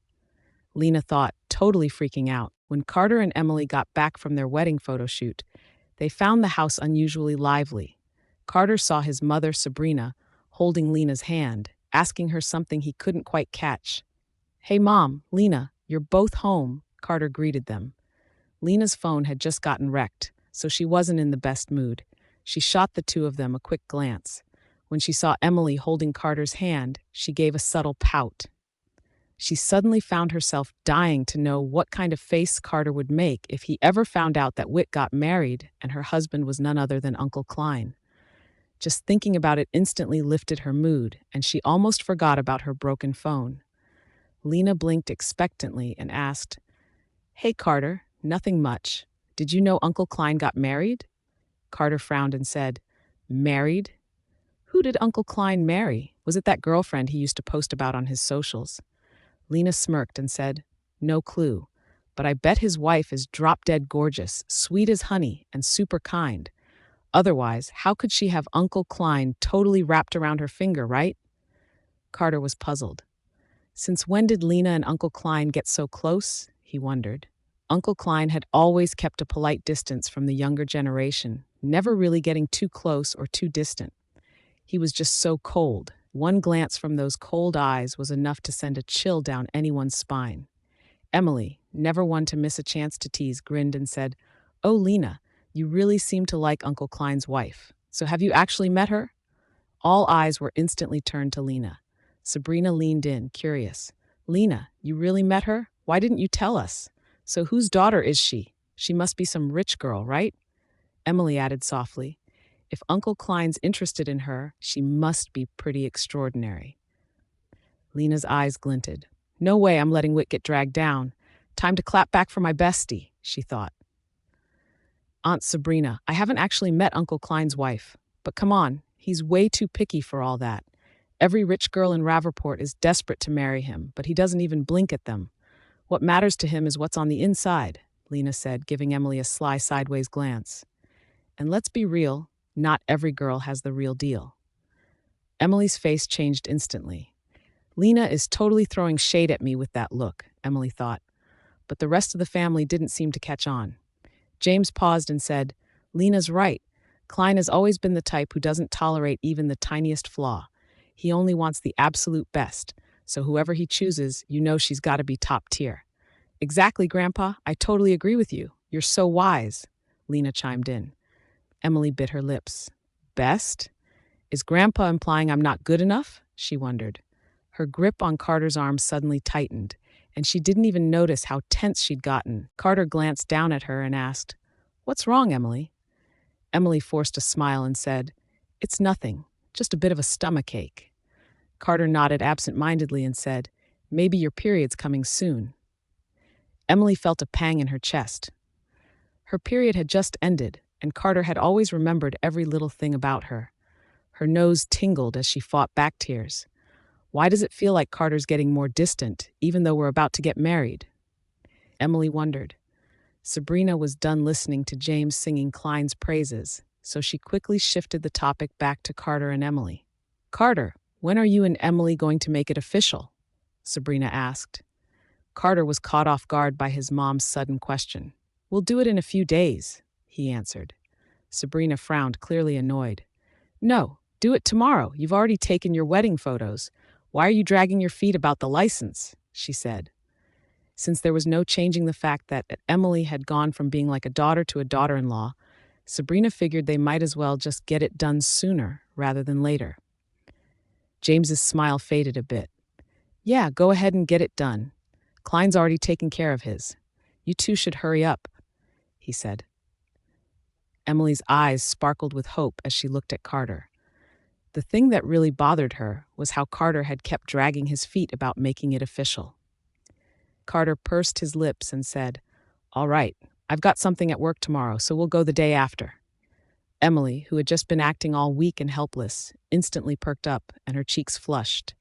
Lena thought, totally freaking out. When Carter and Emily got back from their wedding photo shoot, they found the house unusually lively. Carter saw his mother, Sabrina, holding Lena's hand, asking her something he couldn't quite catch. "Hey, Mom, Lena, you're both home," Carter greeted them. Lena's phone had just gotten wrecked, so she wasn't in the best mood. She shot the two of them a quick glance. When she saw Emily holding Carter's hand, she gave a subtle pout. She suddenly found herself dying to know what kind of face Carter would make if he ever found out that Whit got married and her husband was none other than Uncle Klein. Just thinking about it instantly lifted her mood, and she almost forgot about her broken phone. Lena blinked expectantly and asked, "Hey, Carter, nothing much. Did you know Uncle Klein got married?" Carter frowned and said, "Married? Who did Uncle Klein marry? Was it that girlfriend he used to post about on his socials?" Lena smirked and said, "No clue, but I bet his wife is drop-dead gorgeous, sweet as honey, and super kind. Otherwise, how could she have Uncle Klein totally wrapped around her finger, right?" Carter was puzzled. Since when did Lena and Uncle Klein get so close? He wondered. Uncle Klein had always kept a polite distance from the younger generation, never really getting too close or too distant. He was just so cold. One glance from those cold eyes was enough to send a chill down anyone's spine. Emily, never one to miss a chance to tease, grinned and said, "Oh, Lena, you really seem to like Uncle Klein's wife. So have you actually met her?" All eyes were instantly turned to Lena. Sabrina leaned in, curious. "Lena, you really met her? Why didn't you tell us? So whose daughter is she? She must be some rich girl, right?" Emily added softly, "If Uncle Klein's interested in her, she must be pretty extraordinary." Lena's eyes glinted. "No way I'm letting Whit get dragged down. Time to clap back for my bestie," she thought. "Aunt Sabrina, I haven't actually met Uncle Klein's wife. But come on, he's way too picky for all that. Every rich girl in Raverport is desperate to marry him, but he doesn't even blink at them. What matters to him is what's on the inside," Lena said, giving Emily a sly sideways glance. "And let's be real, not every girl has the real deal." Emily's face changed instantly. "Lena is totally throwing shade at me with that look," Emily thought. But the rest of the family didn't seem to catch on. James paused and said, "Lena's right. Klein has always been the type who doesn't tolerate even the tiniest flaw. He only wants the absolute best, so whoever he chooses, you know she's got to be top tier." "Exactly, Grandpa. I totally agree with you. You're so wise," Lena chimed in. Emily bit her lips. "Best? Is Grandpa implying I'm not good enough?" she wondered. Her grip on Carter's arm suddenly tightened, and she didn't even notice how tense she'd gotten. Carter glanced down at her and asked, "What's wrong, Emily?" Emily forced a smile and said, "It's nothing, just a bit of a stomachache." Carter nodded absent-mindedly and said, "Maybe your period's coming soon." Emily felt a pang in her chest. Her period had just ended, and Carter had always remembered every little thing about her. Her nose tingled as she fought back tears. Why does it feel like Carter's getting more distant, even though we're about to get married? Emily wondered. Sabrina was done listening to James singing Klein's praises, so she quickly shifted the topic back to Carter and Emily. "Carter, when are you and Emily going to make it official?" Sabrina asked. Carter was caught off guard by his mom's sudden question. "We'll do it in a few days," he answered. Sabrina frowned, clearly annoyed. "No, do it tomorrow. You've already taken your wedding photos. Why are you dragging your feet about the license?" she said. Since there was no changing the fact that Emily had gone from being like a daughter to a daughter-in-law, Sabrina figured they might as well just get it done sooner rather than later. James's smile faded a bit. "Yeah, go ahead and get it done. Klein's already taken care of his. You two should hurry up," he said. Emily's eyes sparkled with hope as she looked at Carter. The thing that really bothered her was how Carter had kept dragging his feet about making it official. Carter pursed his lips and said, "All right, I've got something at work tomorrow, so we'll go the day after." Emily, who had just been acting all weak and helpless, instantly perked up and her cheeks flushed.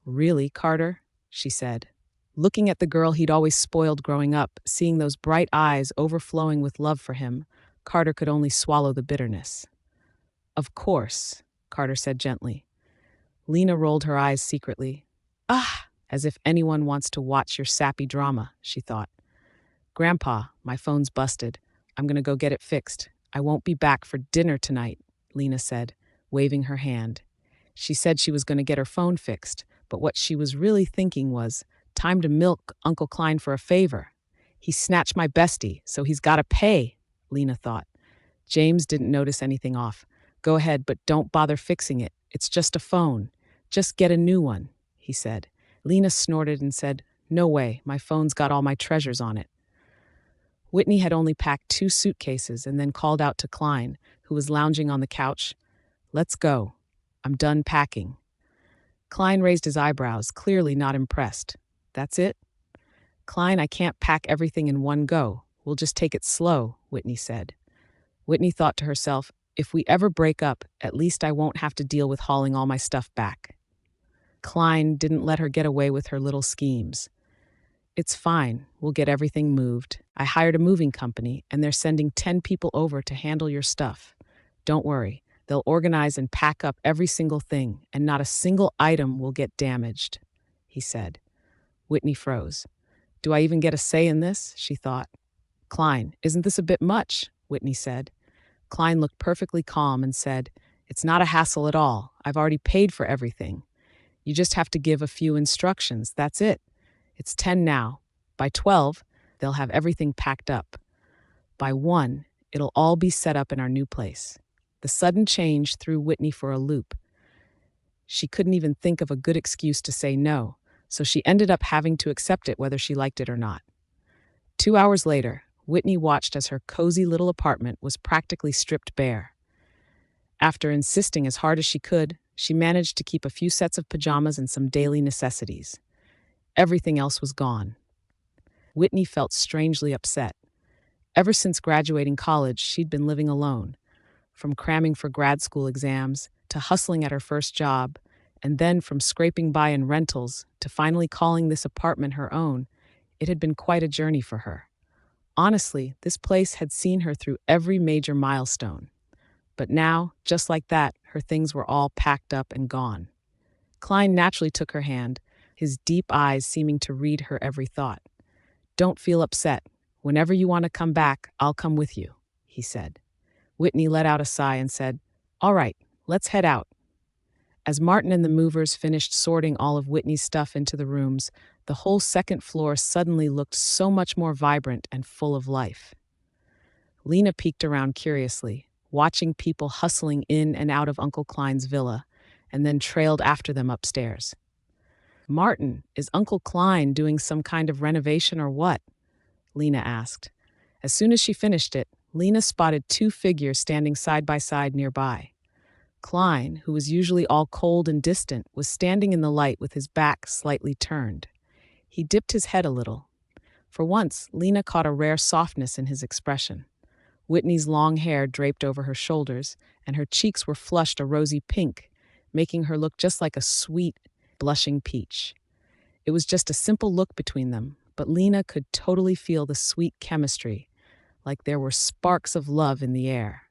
"Really, Carter?" she said. Looking at the girl he'd always spoiled growing up, seeing those bright eyes overflowing with love for him, Carter could only swallow the bitterness. "Of course," Carter said gently. Lena rolled her eyes secretly. "Ah, as if anyone wants to watch your sappy drama," she thought. "Grandpa, my phone's busted. I'm going to go get it fixed. I won't be back for dinner tonight," Lena said, waving her hand. She said she was going to get her phone fixed, but what she was really thinking was, time to milk Uncle Klein for a favor. "He snatched my bestie, so he's got to pay," Lena thought. James didn't notice anything off. "Go ahead, but don't bother fixing it. It's just a phone. Just get a new one," he said. Lena snorted and said, "No way, my phone's got all my treasures on it." Whitney had only packed 2 suitcases and then called out to Klein, who was lounging on the couch. "Let's go. I'm done packing." Klein raised his eyebrows, clearly not impressed. "That's it?" "Klein, I can't pack everything in one go. We'll just take it slow," Whitney said. Whitney thought to herself, "If we ever break up, at least I won't have to deal with hauling all my stuff back." Klein didn't let her get away with her little schemes. "It's fine. We'll get everything moved. I hired a moving company, and they're sending 10 people over to handle your stuff. Don't worry. They'll organize and pack up every single thing, and not a single item will get damaged," he said. Whitney froze. "Do I even get a say in this?" she thought. "Klein, isn't this a bit much?" Whitney said. Klein looked perfectly calm and said, "It's not a hassle at all. I've already paid for everything. You just have to give a few instructions, that's it. It's 10 now. By 12, they'll have everything packed up. By 1, it'll all be set up in our new place." The sudden change threw Whitney for a loop. She couldn't even think of a good excuse to say no, so she ended up having to accept it whether she liked it or not. 2 hours later, Whitney watched as her cozy little apartment was practically stripped bare. After insisting as hard as she could, she managed to keep a few sets of pajamas and some daily necessities. Everything else was gone. Whitney felt strangely upset. Ever since graduating college, she'd been living alone. From cramming for grad school exams, to hustling at her first job, and then from scraping by in rentals, to finally calling this apartment her own, it had been quite a journey for her. Honestly, this place had seen her through every major milestone. But now, just like that, her things were all packed up and gone. Klein naturally took her hand, his deep eyes seeming to read her every thought. "Don't feel upset. Whenever you want to come back, I'll come with you," he said. Whitney let out a sigh and said, "All right, let's head out." As Martin and the movers finished sorting all of Whitney's stuff into the rooms, the whole second floor suddenly looked so much more vibrant and full of life. Lena peeked around curiously, watching people hustling in and out of Uncle Klein's villa, and then trailed after them upstairs. "Martin, is Uncle Klein doing some kind of renovation or what?" Lena asked. As soon as she finished it, Lena spotted two figures standing side by side nearby. Klein, who was usually all cold and distant, was standing in the light with his back slightly turned. He dipped his head a little. For once, Lena caught a rare softness in his expression. Whitney's long hair draped over her shoulders, and her cheeks were flushed a rosy pink, making her look just like a sweet, blushing peach. It was just a simple look between them, but Lena could totally feel the sweet chemistry, like there were sparks of love in the air.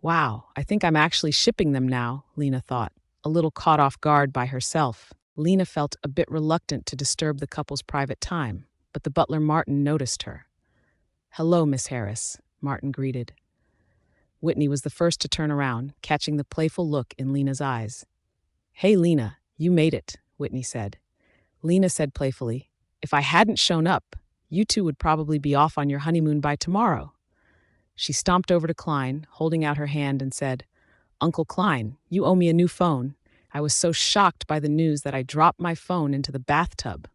Wow, I think I'm actually shipping them now, Lena thought, a little caught off guard by herself. Lena felt a bit reluctant to disturb the couple's private time, but the butler Martin noticed her. "Hello, Miss Harris," Martin greeted. Whitney was the first to turn around, catching the playful look in Lena's eyes. "Hey, Lena, you made it," Whitney said. Lena said playfully, "If I hadn't shown up, you two would probably be off on your honeymoon by tomorrow." She stomped over to Klein, holding out her hand, and said, "Uncle Klein, you owe me a new phone. I was so shocked by the news that I dropped my phone into the bathtub."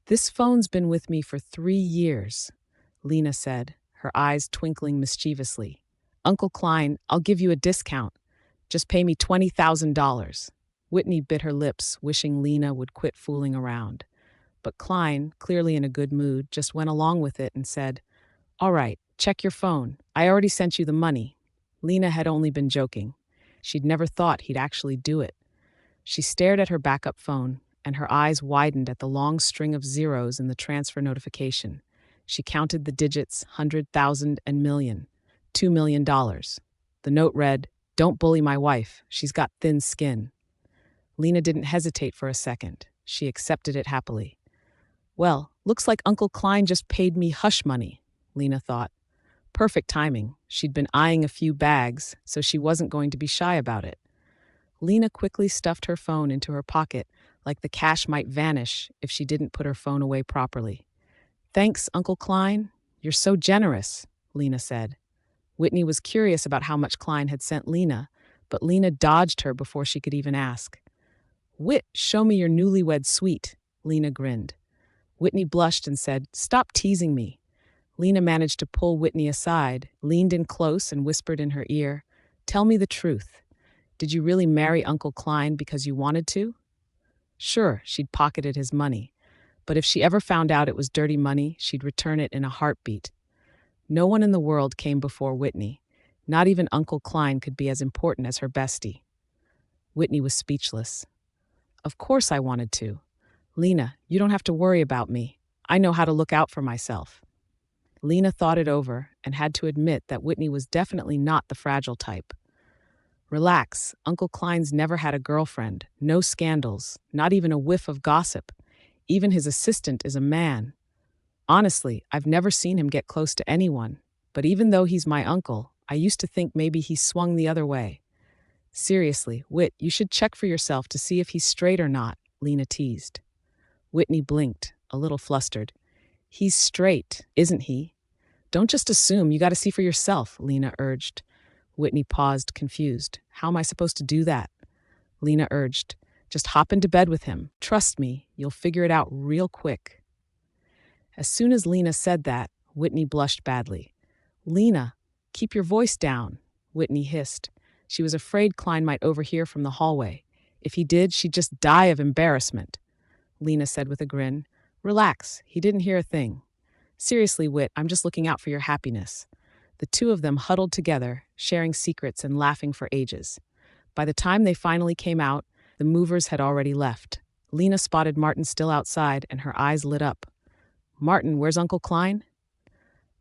"This phone's been with me for 3 years," Lena said, her eyes twinkling mischievously. "Uncle Klein, I'll give you a discount. Just pay me $20,000. Whitney bit her lips, wishing Lena would quit fooling around. But Klein, clearly in a good mood, just went along with it and said, "All right, check your phone. I already sent you the money." Lena had only been joking. She'd never thought he'd actually do it. She stared at her backup phone, and her eyes widened at the long string of zeros in the transfer notification. She counted the digits, 100,000 and million. $2 million. The note read, "Don't bully my wife. She's got thin skin." Lena didn't hesitate for a second. She accepted it happily. "Well, looks like Uncle Klein just paid me hush money," Lena thought. Perfect timing. She'd been eyeing a few bags, so she wasn't going to be shy about it. Lena quickly stuffed her phone into her pocket, like the cash might vanish if she didn't put her phone away properly. "Thanks, Uncle Klein. You're so generous," Lena said. Whitney was curious about how much Klein had sent Lena, but Lena dodged her before she could even ask. "Whit, show me your newlywed suite," Lena grinned. Whitney blushed and said, "Stop teasing me." Lena managed to pull Whitney aside, leaned in close and whispered in her ear, "Tell me the truth. Did you really marry Uncle Klein because you wanted to?" Sure, she'd pocketed his money, but if she ever found out it was dirty money, she'd return it in a heartbeat. No one in the world came before Whitney. Not even Uncle Klein could be as important as her bestie. Whitney was speechless. "Of course I wanted to. Lena, you don't have to worry about me. I know how to look out for myself." Lena thought it over and had to admit that Whitney was definitely not the fragile type. "Relax, Uncle Klein's never had a girlfriend, no scandals, not even a whiff of gossip. Even his assistant is a man. Honestly, I've never seen him get close to anyone, but even though he's my uncle, I used to think maybe he swung the other way." "Seriously, Whit, you should check for yourself to see if he's straight or not," Lena teased. Whitney blinked, a little flustered. "He's straight, isn't he?" "Don't just assume, you gotta see for yourself," Lena urged. Whitney paused, confused. "How am I supposed to do that?" Lena urged, "Just hop into bed with him. Trust me, you'll figure it out real quick." As soon as Lena said that, Whitney blushed badly. "Lena, keep your voice down," Whitney hissed. She was afraid Klein might overhear from the hallway. If he did, she'd just die of embarrassment. Lena said with a grin, "Relax, he didn't hear a thing. Seriously, Whit, I'm just looking out for your happiness." The two of them huddled together, sharing secrets and laughing for ages. By the time they finally came out, the movers had already left. Lena spotted Martin still outside, and her eyes lit up. "Martin, where's Uncle Klein?"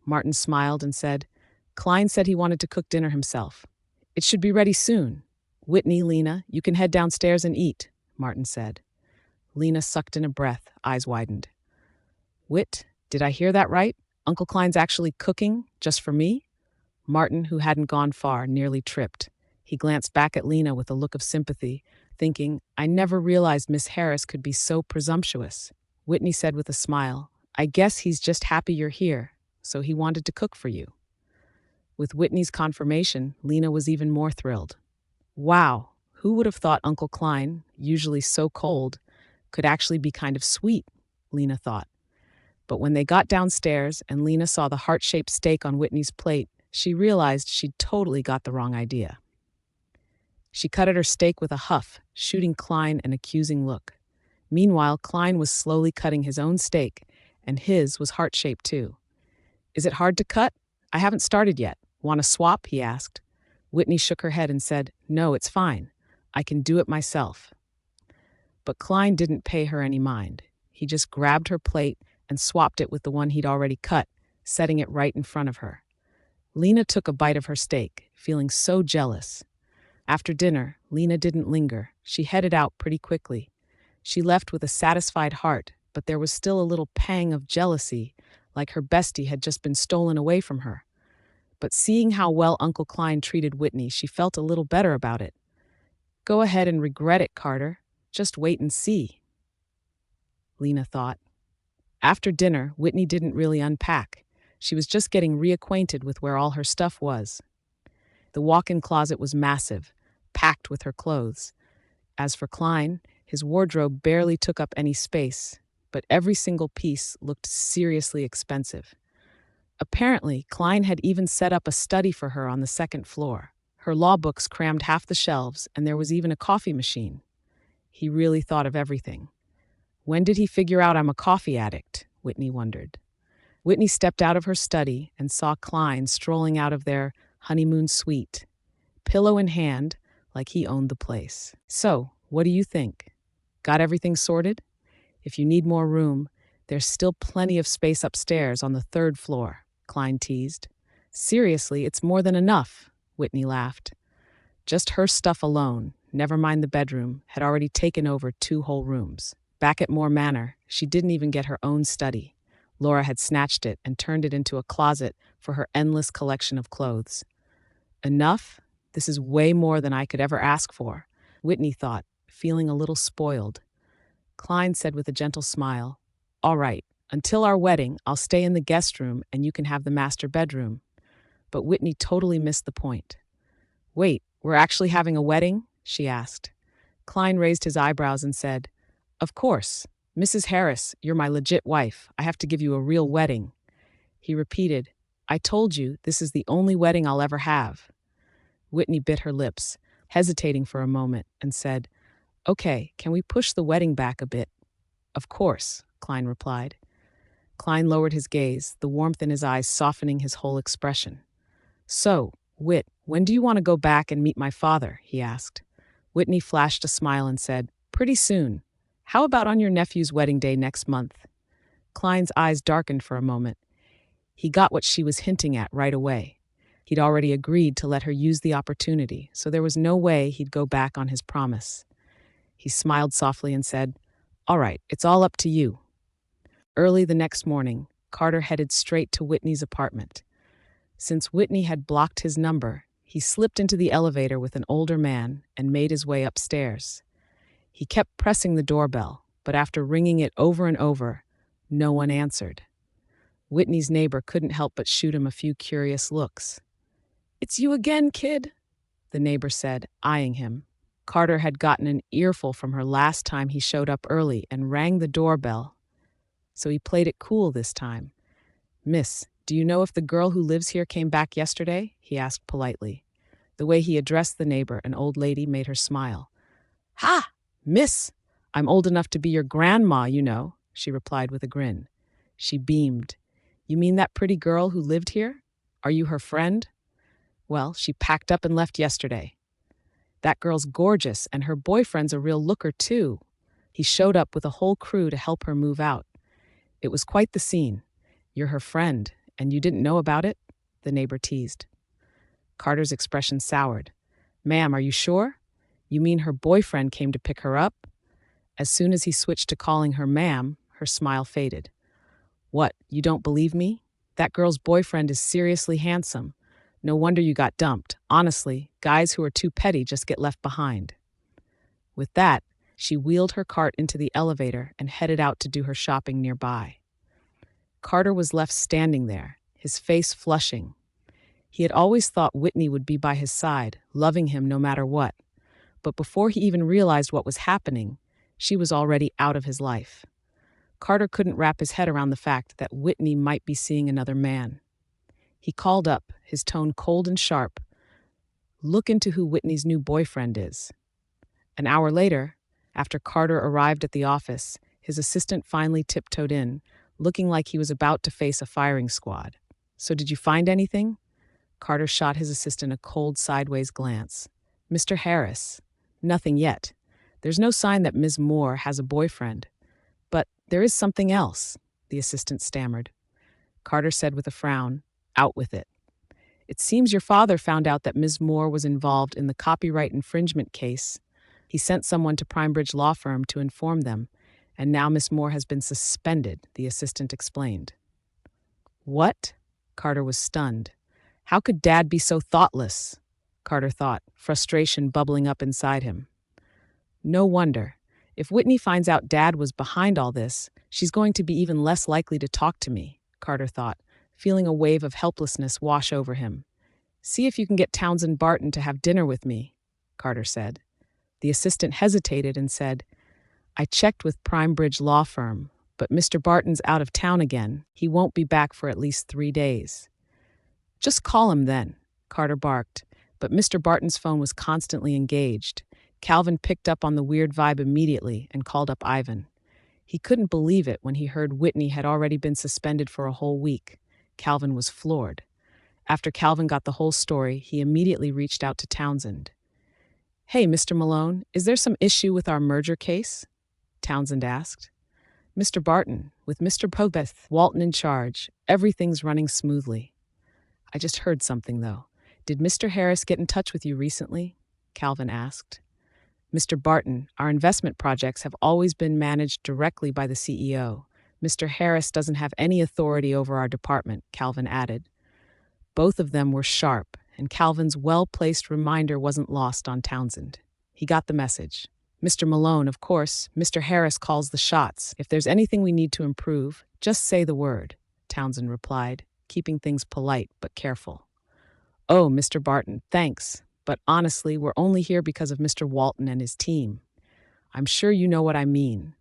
Martin smiled and said, "Klein said he wanted to cook dinner himself. It should be ready soon. Whitney, Lena, you can head downstairs and eat," Martin said. Lena sucked in a breath, eyes widened. "Whit, did I hear that right? Uncle Klein's actually cooking, just for me?" Martin, who hadn't gone far, nearly tripped. He glanced back at Lena with a look of sympathy, thinking, "I never realized Miss Harris could be so presumptuous." Whitney said with a smile, "I guess he's just happy you're here, so he wanted to cook for you." With Whitney's confirmation, Lena was even more thrilled. Wow, who would have thought Uncle Klein, usually so cold, could actually be kind of sweet, Lena thought. But when they got downstairs and Lena saw the heart-shaped steak on Whitney's plate, she realized she'd totally got the wrong idea. She cut at her steak with a huff, shooting Klein an accusing look. Meanwhile, Klein was slowly cutting his own steak, and his was heart-shaped too. "Is it hard to cut? I haven't started yet. Want to swap?" he asked. Whitney shook her head and said, "No, it's fine. I can do it myself." But Klein didn't pay her any mind. He just grabbed her plate and swapped it with the one he'd already cut, setting it right in front of her. Lena took a bite of her steak, feeling so jealous. After dinner, Lena didn't linger. She headed out pretty quickly. She left with a satisfied heart, but there was still a little pang of jealousy, like her bestie had just been stolen away from her. But seeing how well Uncle Klein treated Whitney, she felt a little better about it. "Go ahead and regret it, Carter. Just wait and see," Lena thought. After dinner, Whitney didn't really unpack. She was just getting reacquainted with where all her stuff was. The walk-in closet was massive, packed with her clothes. As for Klein, his wardrobe barely took up any space, but every single piece looked seriously expensive. Apparently, Klein had even set up a study for her on the second floor. Her law books crammed half the shelves, and there was even a coffee machine. He really thought of everything. When did he figure out I'm a coffee addict? Whitney wondered. Whitney stepped out of her study and saw Klein strolling out of their honeymoon suite, pillow in hand, like he owned the place. "So, what do you think? Got everything sorted? If you need more room, there's still plenty of space upstairs on the third floor," Klein teased. "Seriously, it's more than enough," Whitney laughed. Just her stuff alone, never mind the bedroom, had already taken over 2 whole rooms. Back at Moore Manor, she didn't even get her own study. Laura had snatched it and turned it into a closet for her endless collection of clothes. "Enough? This is way more than I could ever ask for," Whitney thought, feeling a little spoiled. Klein said with a gentle smile, "All right, until our wedding, I'll stay in the guest room and you can have the master bedroom." But Whitney totally missed the point. "Wait, we're actually having a wedding?" she asked. Klein raised his eyebrows and said, "Of course. Mrs. Harris, you're my legit wife. I have to give you a real wedding." He repeated, "I told you, this is the only wedding I'll ever have." Whitney bit her lips, hesitating for a moment, and said, "Okay, can we push the wedding back a bit?" "Of course," Klein replied. Klein lowered his gaze, the warmth in his eyes softening his whole expression. "So, Whit, when do you want to go back and meet my father?" he asked. Whitney flashed a smile and said, "Pretty soon. How about on your nephew's wedding day next month?" Klein's eyes darkened for a moment. He got what she was hinting at right away. He'd already agreed to let her use the opportunity, so there was no way he'd go back on his promise. He smiled softly and said, "All right, it's all up to you." Early the next morning, Carter headed straight to Whitney's apartment. Since Whitney had blocked his number, he slipped into the elevator with an older man and made his way upstairs. He kept pressing the doorbell, but after ringing it over and over, no one answered. Whitney's neighbor couldn't help but shoot him a few curious looks. "It's you again, kid," the neighbor said, eyeing him. Carter had gotten an earful from her last time he showed up early and rang the doorbell, so he played it cool this time. "Miss, do you know if the girl who lives here came back yesterday?" he asked politely. The way he addressed the neighbor, an old lady, made her smile. "Ha! Miss, I'm old enough to be your grandma, you know," she replied with a grin. She beamed. "You mean that pretty girl who lived here? Are you her friend?" "Well, she packed up and left yesterday." "That girl's gorgeous, and her boyfriend's a real looker, too. He showed up with a whole crew to help her move out. It was quite the scene. You're her friend, and you didn't know about it?" the neighbor teased. Carter's expression soured. "Ma'am, are you sure? You mean her boyfriend came to pick her up?" As soon as he switched to calling her ma'am, her smile faded. "What, you don't believe me? That girl's boyfriend is seriously handsome. No wonder you got dumped. Honestly, guys who are too petty just get left behind." With that, she wheeled her cart into the elevator and headed out to do her shopping nearby. Carter was left standing there, his face flushing. He had always thought Whitney would be by his side, loving him no matter what. But before he even realized what was happening, she was already out of his life. Carter couldn't wrap his head around the fact that Whitney might be seeing another man. He called up, his tone cold and sharp. "Look into who Whitney's new boyfriend is." An hour later, after Carter arrived at the office, his assistant finally tiptoed in, looking like he was about to face a firing squad. "So did you find anything?" Carter shot his assistant a cold sideways glance. "Mr. Harris, nothing yet. There's no sign that Ms. Moore has a boyfriend. But there is something else," the assistant stammered. Carter said with a frown, "Out with it." "It seems your father found out that Ms. Moore was involved in the copyright infringement case. He sent someone to PrimeBridge Law Firm to inform them, and now Miss Moore has been suspended," the assistant explained. "What?" Carter was stunned. How could Dad be so thoughtless? Carter thought, frustration bubbling up inside him. No wonder. If Whitney finds out Dad was behind all this, she's going to be even less likely to talk to me, Carter thought, feeling a wave of helplessness wash over him. "See if you can get Townsend Barton to have dinner with me," Carter said. The assistant hesitated and said, "I checked with PrimeBridge Law Firm, but Mr. Barton's out of town again. He won't be back for at least 3 days. "Just call him then," Carter barked, but Mr. Barton's phone was constantly engaged. Calvin picked up on the weird vibe immediately and called up Ivan. He couldn't believe it when he heard Whitney had already been suspended for a whole week. Calvin was floored. After Calvin got the whole story, he immediately reached out to Townsend. "Hey, Mr. Malone, is there some issue with our merger case?" Townsend asked. "Mr. Barton, with Mr. Pobeth Walton in charge, everything's running smoothly. I just heard something, though. Did Mr. Harris get in touch with you recently?" Calvin asked. "Mr. Barton, our investment projects have always been managed directly by the CEO. Mr. Harris doesn't have any authority over our department," Calvin added. Both of them were sharp, and Calvin's well-placed reminder wasn't lost on Townsend. He got the message. "Mr. Malone, of course, Mr. Harris calls the shots. If there's anything we need to improve, just say the word," Townsend replied, keeping things polite but careful. "Oh, Mr. Barton, thanks. But honestly, we're only here because of Mr. Walton and his team. I'm sure you know what I mean,"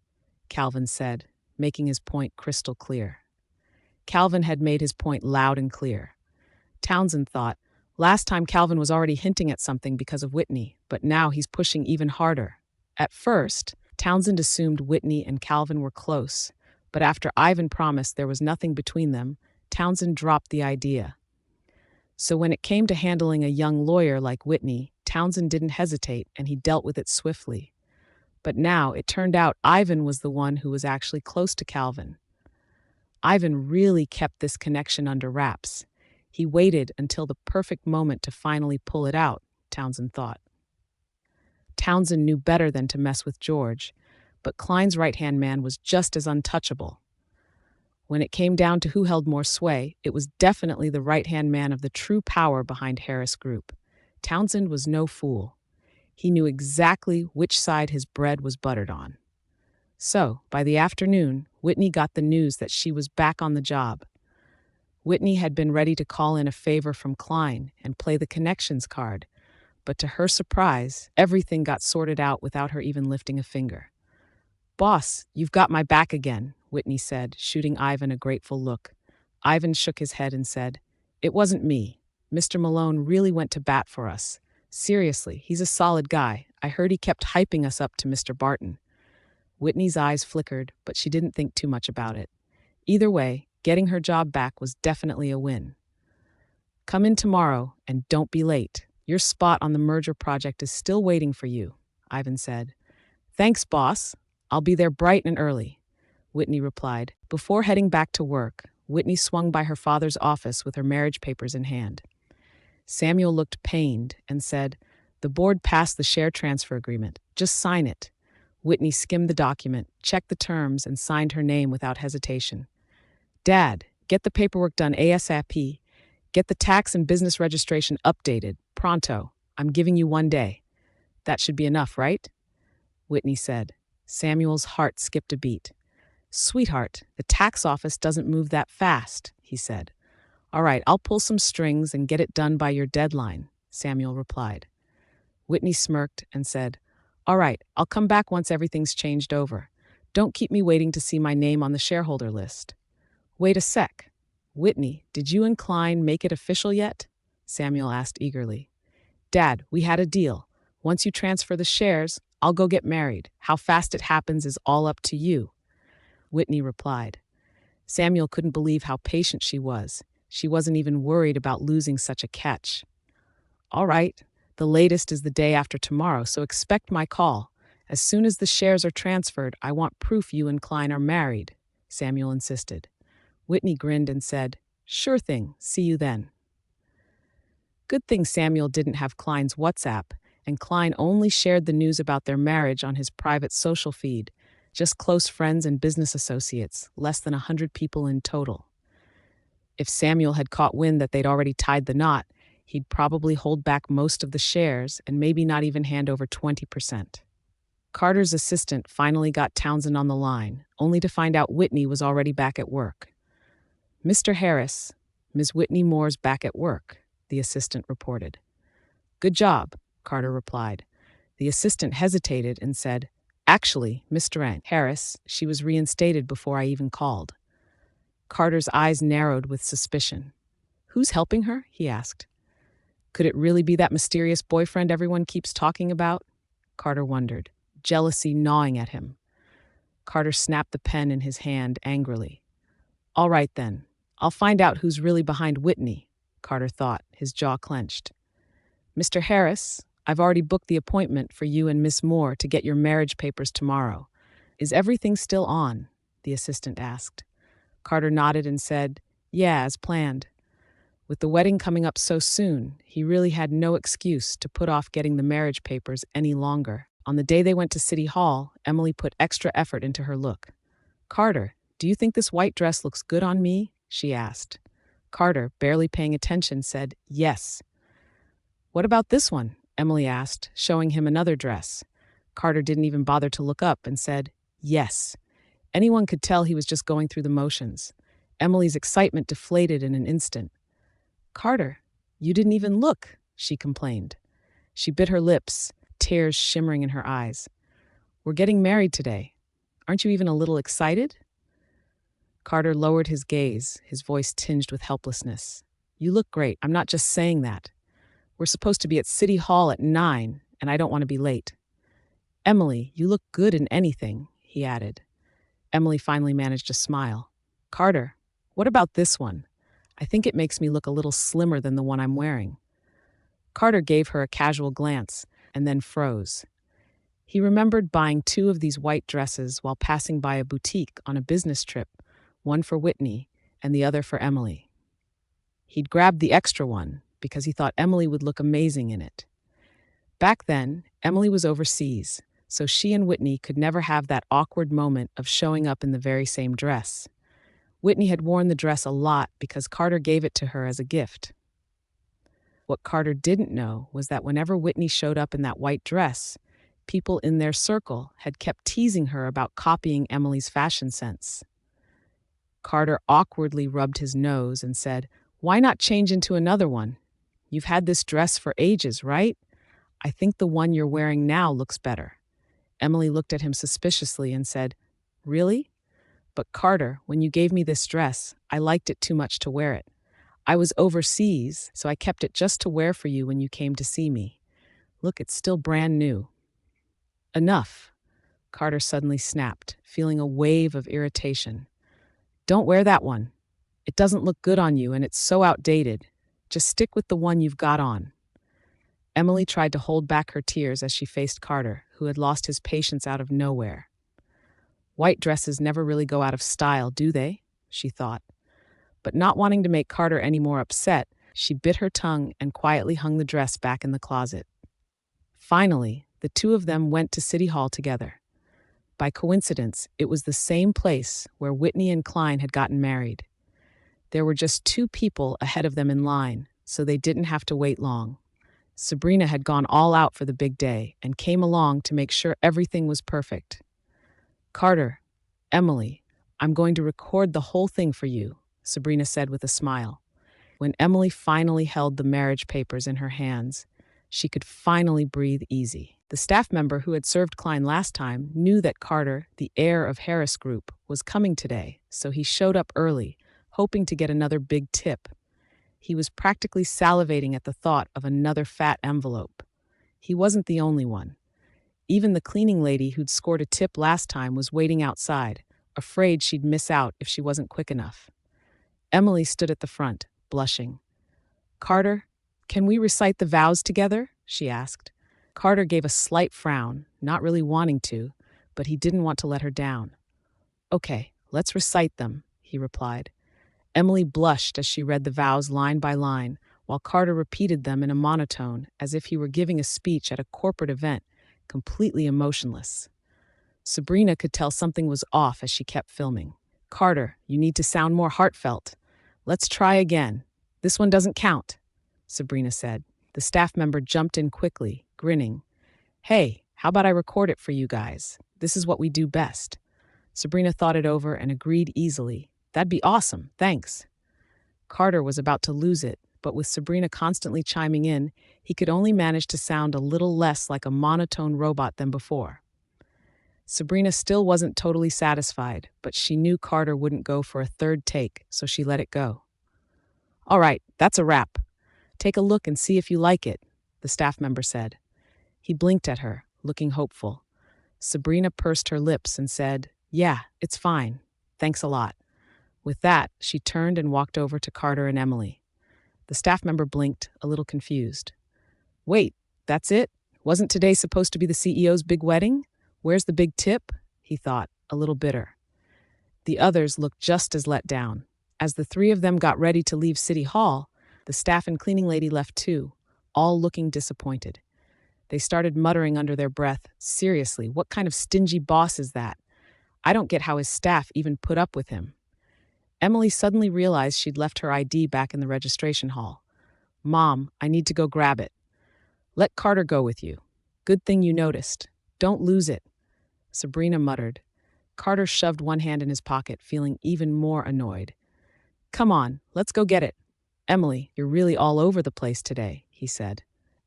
Calvin said, making his point crystal clear. Calvin had made his point loud and clear. Townsend thought, last time Calvin was already hinting at something because of Whitney, but now he's pushing even harder. At first, Townsend assumed Whitney and Calvin were close, but after Ivan promised there was nothing between them, Townsend dropped the idea. So when it came to handling a young lawyer like Whitney, Townsend didn't hesitate and he dealt with it swiftly. But now it turned out Ivan was the one who was actually close to Calvin. Ivan really kept this connection under wraps. He waited until the perfect moment to finally pull it out, Townsend thought. Townsend knew better than to mess with George, but Klein's right-hand man was just as untouchable. When it came down to who held more sway, it was definitely the right-hand man of the true power behind Harris Group. Townsend was no fool. He knew exactly which side his bread was buttered on. So, by the afternoon, Whitney got the news that she was back on the job. Whitney had been ready to call in a favor from Klein and play the connections card, but to her surprise, everything got sorted out without her even lifting a finger. "Boss, you've got my back again," Whitney said, shooting Ivan a grateful look. Ivan shook his head and said, "It wasn't me. Mr. Malone really went to bat for us. Seriously, he's a solid guy. I heard he kept hyping us up to Mr. Barton." Whitney's eyes flickered, but she didn't think too much about it. Either way, getting her job back was definitely a win. "Come in tomorrow, and don't be late. Your spot on the merger project is still waiting for you," Ivan said. "Thanks, boss. I'll be there bright and early," Whitney replied. Before heading back to work, Whitney swung by her father's office with her marriage papers in hand. Samuel looked pained and said, "The board passed the share transfer agreement. Just sign it." Whitney skimmed the document, checked the terms, and signed her name without hesitation. "Dad, get the paperwork done ASAP. Get the tax and business registration updated. Pronto. I'm giving you 1 day." "That should be enough, right?" Whitney said. Samuel's heart skipped a beat. "Sweetheart, the tax office doesn't move that fast," he said. "All right, I'll pull some strings and get it done by your deadline," Samuel replied. Whitney smirked and said, "All right, I'll come back once everything's changed over. Don't keep me waiting to see my name on the shareholder list. Wait a sec. Whitney, did you and Klein make it official yet? Samuel asked eagerly. Dad, we had a deal. Once you transfer the shares, I'll go get married. How fast it happens is all up to you, Whitney replied. Samuel couldn't believe how patient she was. She wasn't even worried about losing such a catch. All right, the latest is the day after tomorrow, so expect my call. As soon as the shares are transferred, I want proof you and Klein are married, Samuel insisted. Whitney grinned and said, Sure thing, see you then. Good thing Samuel didn't have Klein's WhatsApp, and Klein only shared the news about their marriage on his private social feed, just close friends and business associates, less than 100 people in total. If Samuel had caught wind that they'd already tied the knot, he'd probably hold back most of the shares and maybe not even hand over 20%. Carter's assistant finally got Townsend on the line, only to find out Whitney was already back at work. Mr. Harris, Ms. Whitney Moore's back at work, the assistant reported. Good job, Carter replied. The assistant hesitated and said, Actually, Mr. Harris, she was reinstated before I even called. Carter's eyes narrowed with suspicion. Who's helping her? He asked. Could it really be that mysterious boyfriend everyone keeps talking about? Carter wondered, jealousy gnawing at him. Carter snapped the pen in his hand angrily. All right then, I'll find out who's really behind Whitney, Carter thought, his jaw clenched. Mr. Harris, I've already booked the appointment for you and Miss Moore to get your marriage papers tomorrow. Is everything still on? The assistant asked. Carter nodded and said, Yeah, as planned. With the wedding coming up so soon, he really had no excuse to put off getting the marriage papers any longer. On the day they went to City Hall, Emily put extra effort into her look. Carter, do you think this white dress looks good on me? She asked. Carter, barely paying attention, said, Yes. What about this one? Emily asked, showing him another dress. Carter didn't even bother to look up and said, Yes. Anyone could tell he was just going through the motions. Emily's excitement deflated in an instant. Carter, you didn't even look, she complained. She bit her lips, tears shimmering in her eyes. We're getting married today. Aren't you even a little excited? Carter lowered his gaze, his voice tinged with helplessness. You look great. I'm not just saying that. We're supposed to be at City Hall at 9, and I don't want to be late. Emily, you look good in anything, he added. Emily finally managed a smile. Carter, what about this one? I think it makes me look a little slimmer than the one I'm wearing. Carter gave her a casual glance and then froze. He remembered buying 2 of these white dresses while passing by a boutique on a business trip, one for Whitney and the other for Emily. He'd grabbed the extra one because he thought Emily would look amazing in it. Back then, Emily was overseas, so she and Whitney could never have that awkward moment of showing up in the very same dress. Whitney had worn the dress a lot because Carter gave it to her as a gift. What Carter didn't know was that whenever Whitney showed up in that white dress, people in their circle had kept teasing her about copying Emily's fashion sense. Carter awkwardly rubbed his nose and said, Why not change into another one? You've had this dress for ages, right? I think the one you're wearing now looks better. Emily looked at him suspiciously and said, Really? But Carter, when you gave me this dress, I liked it too much to wear it. I was overseas, so I kept it just to wear for you when you came to see me. Look, it's still brand new. Enough, Carter suddenly snapped, feeling a wave of irritation. Don't wear that one. It doesn't look good on you and it's so outdated. Just stick with the one you've got on. Emily tried to hold back her tears as she faced Carter, who had lost his patience out of nowhere. White dresses never really go out of style, do they? She thought. But not wanting to make Carter any more upset, she bit her tongue and quietly hung the dress back in the closet. Finally, the 2 of them went to City Hall together. By coincidence, it was the same place where Whitney and Klein had gotten married. There were just 2 people ahead of them in line, so they didn't have to wait long. Sabrina had gone all out for the big day and came along to make sure everything was perfect. Carter, Emily, I'm going to record the whole thing for you, Sabrina said with a smile. When Emily finally held the marriage papers in her hands, she could finally breathe easy. The staff member who had served Klein last time knew that Carter, the heir of Harris Group, was coming today, so he showed up early, hoping to get another big tip. He was practically salivating at the thought of another fat envelope. He wasn't the only one. Even the cleaning lady who'd scored a tip last time was waiting outside, afraid she'd miss out if she wasn't quick enough. Emily stood at the front, blushing. "Carter, can we recite the vows together?" she asked. Carter gave a slight frown, not really wanting to, but he didn't want to let her down. "Okay, let's recite them," he replied. Emily blushed as she read the vows line by line, while Carter repeated them in a monotone, as if he were giving a speech at a corporate event, completely emotionless. Sabrina could tell something was off as she kept filming. "Carter, you need to sound more heartfelt. Let's try again. This one doesn't count," Sabrina said. The staff member jumped in quickly, grinning. "Hey, how about I record it for you guys? This is what we do best." Sabrina thought it over and agreed easily. "That'd be awesome, thanks." Carter was about to lose it, but with Sabrina constantly chiming in, he could only manage to sound a little less like a monotone robot than before. Sabrina still wasn't totally satisfied, but she knew Carter wouldn't go for a third take, so she let it go. "All right, that's a wrap. Take a look and see if you like it," the staff member said. He blinked at her, looking hopeful. Sabrina pursed her lips and said, "Yeah, it's fine. Thanks a lot." With that, she turned and walked over to Carter and Emily. The staff member blinked, a little confused. "Wait, that's it? Wasn't today supposed to be the CEO's big wedding? Where's the big tip?" he thought, a little bitter. The others looked just as let down. As the three of them got ready to leave City Hall, the staff and cleaning lady left too, all looking disappointed. They started muttering under their breath, "Seriously, what kind of stingy boss is that? I don't get how his staff even put up with him." Emily suddenly realized she'd left her ID back in the registration hall. "Mom, I need to go grab it." "Let Carter go with you. Good thing you noticed. Don't lose it," Sabrina muttered. Carter shoved one hand in his pocket, feeling even more annoyed. "Come on, let's go get it." "Emily, you're really all over the place today," he said.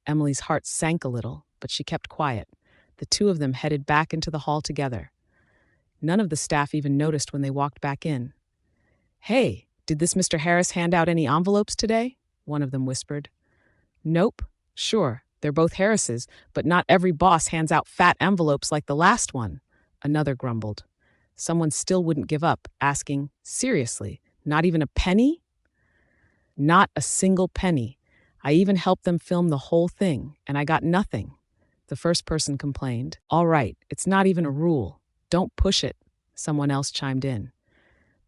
Emily's heart sank a little, but she kept quiet. The two of them headed back into the hall together. None of the staff even noticed when they walked back in. "Hey, did this Mr. Harris hand out any envelopes today?" one of them whispered. "Nope. Sure, they're both Harrises, but not every boss hands out fat envelopes like the last one," another grumbled. Someone still wouldn't give up, asking, "Seriously, not even a penny?" "Not a single penny. I even helped them film the whole thing, and I got nothing," the first person complained. "All right, it's not even a rule. Don't push it," someone else chimed in.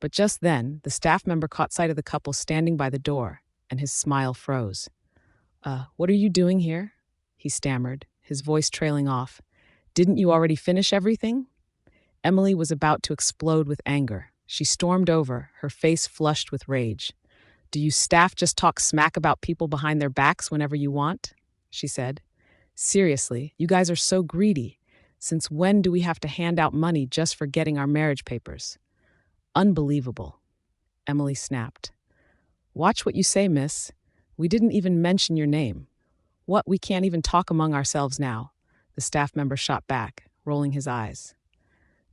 But just then, the staff member caught sight of the couple standing by the door, and his smile froze. What are you doing here?" he stammered, his voice trailing off. "Didn't you already finish everything?" Emily was about to explode with anger. She stormed over, her face flushed with rage. "Do you staff just talk smack about people behind their backs whenever you want?" she said. "Seriously, you guys are so greedy. Since when do we have to hand out money just for getting our marriage papers?" "Unbelievable," Emily snapped. "Watch what you say, miss. We didn't even mention your name." "What, we can't even talk among ourselves now?" the staff member shot back, rolling his eyes.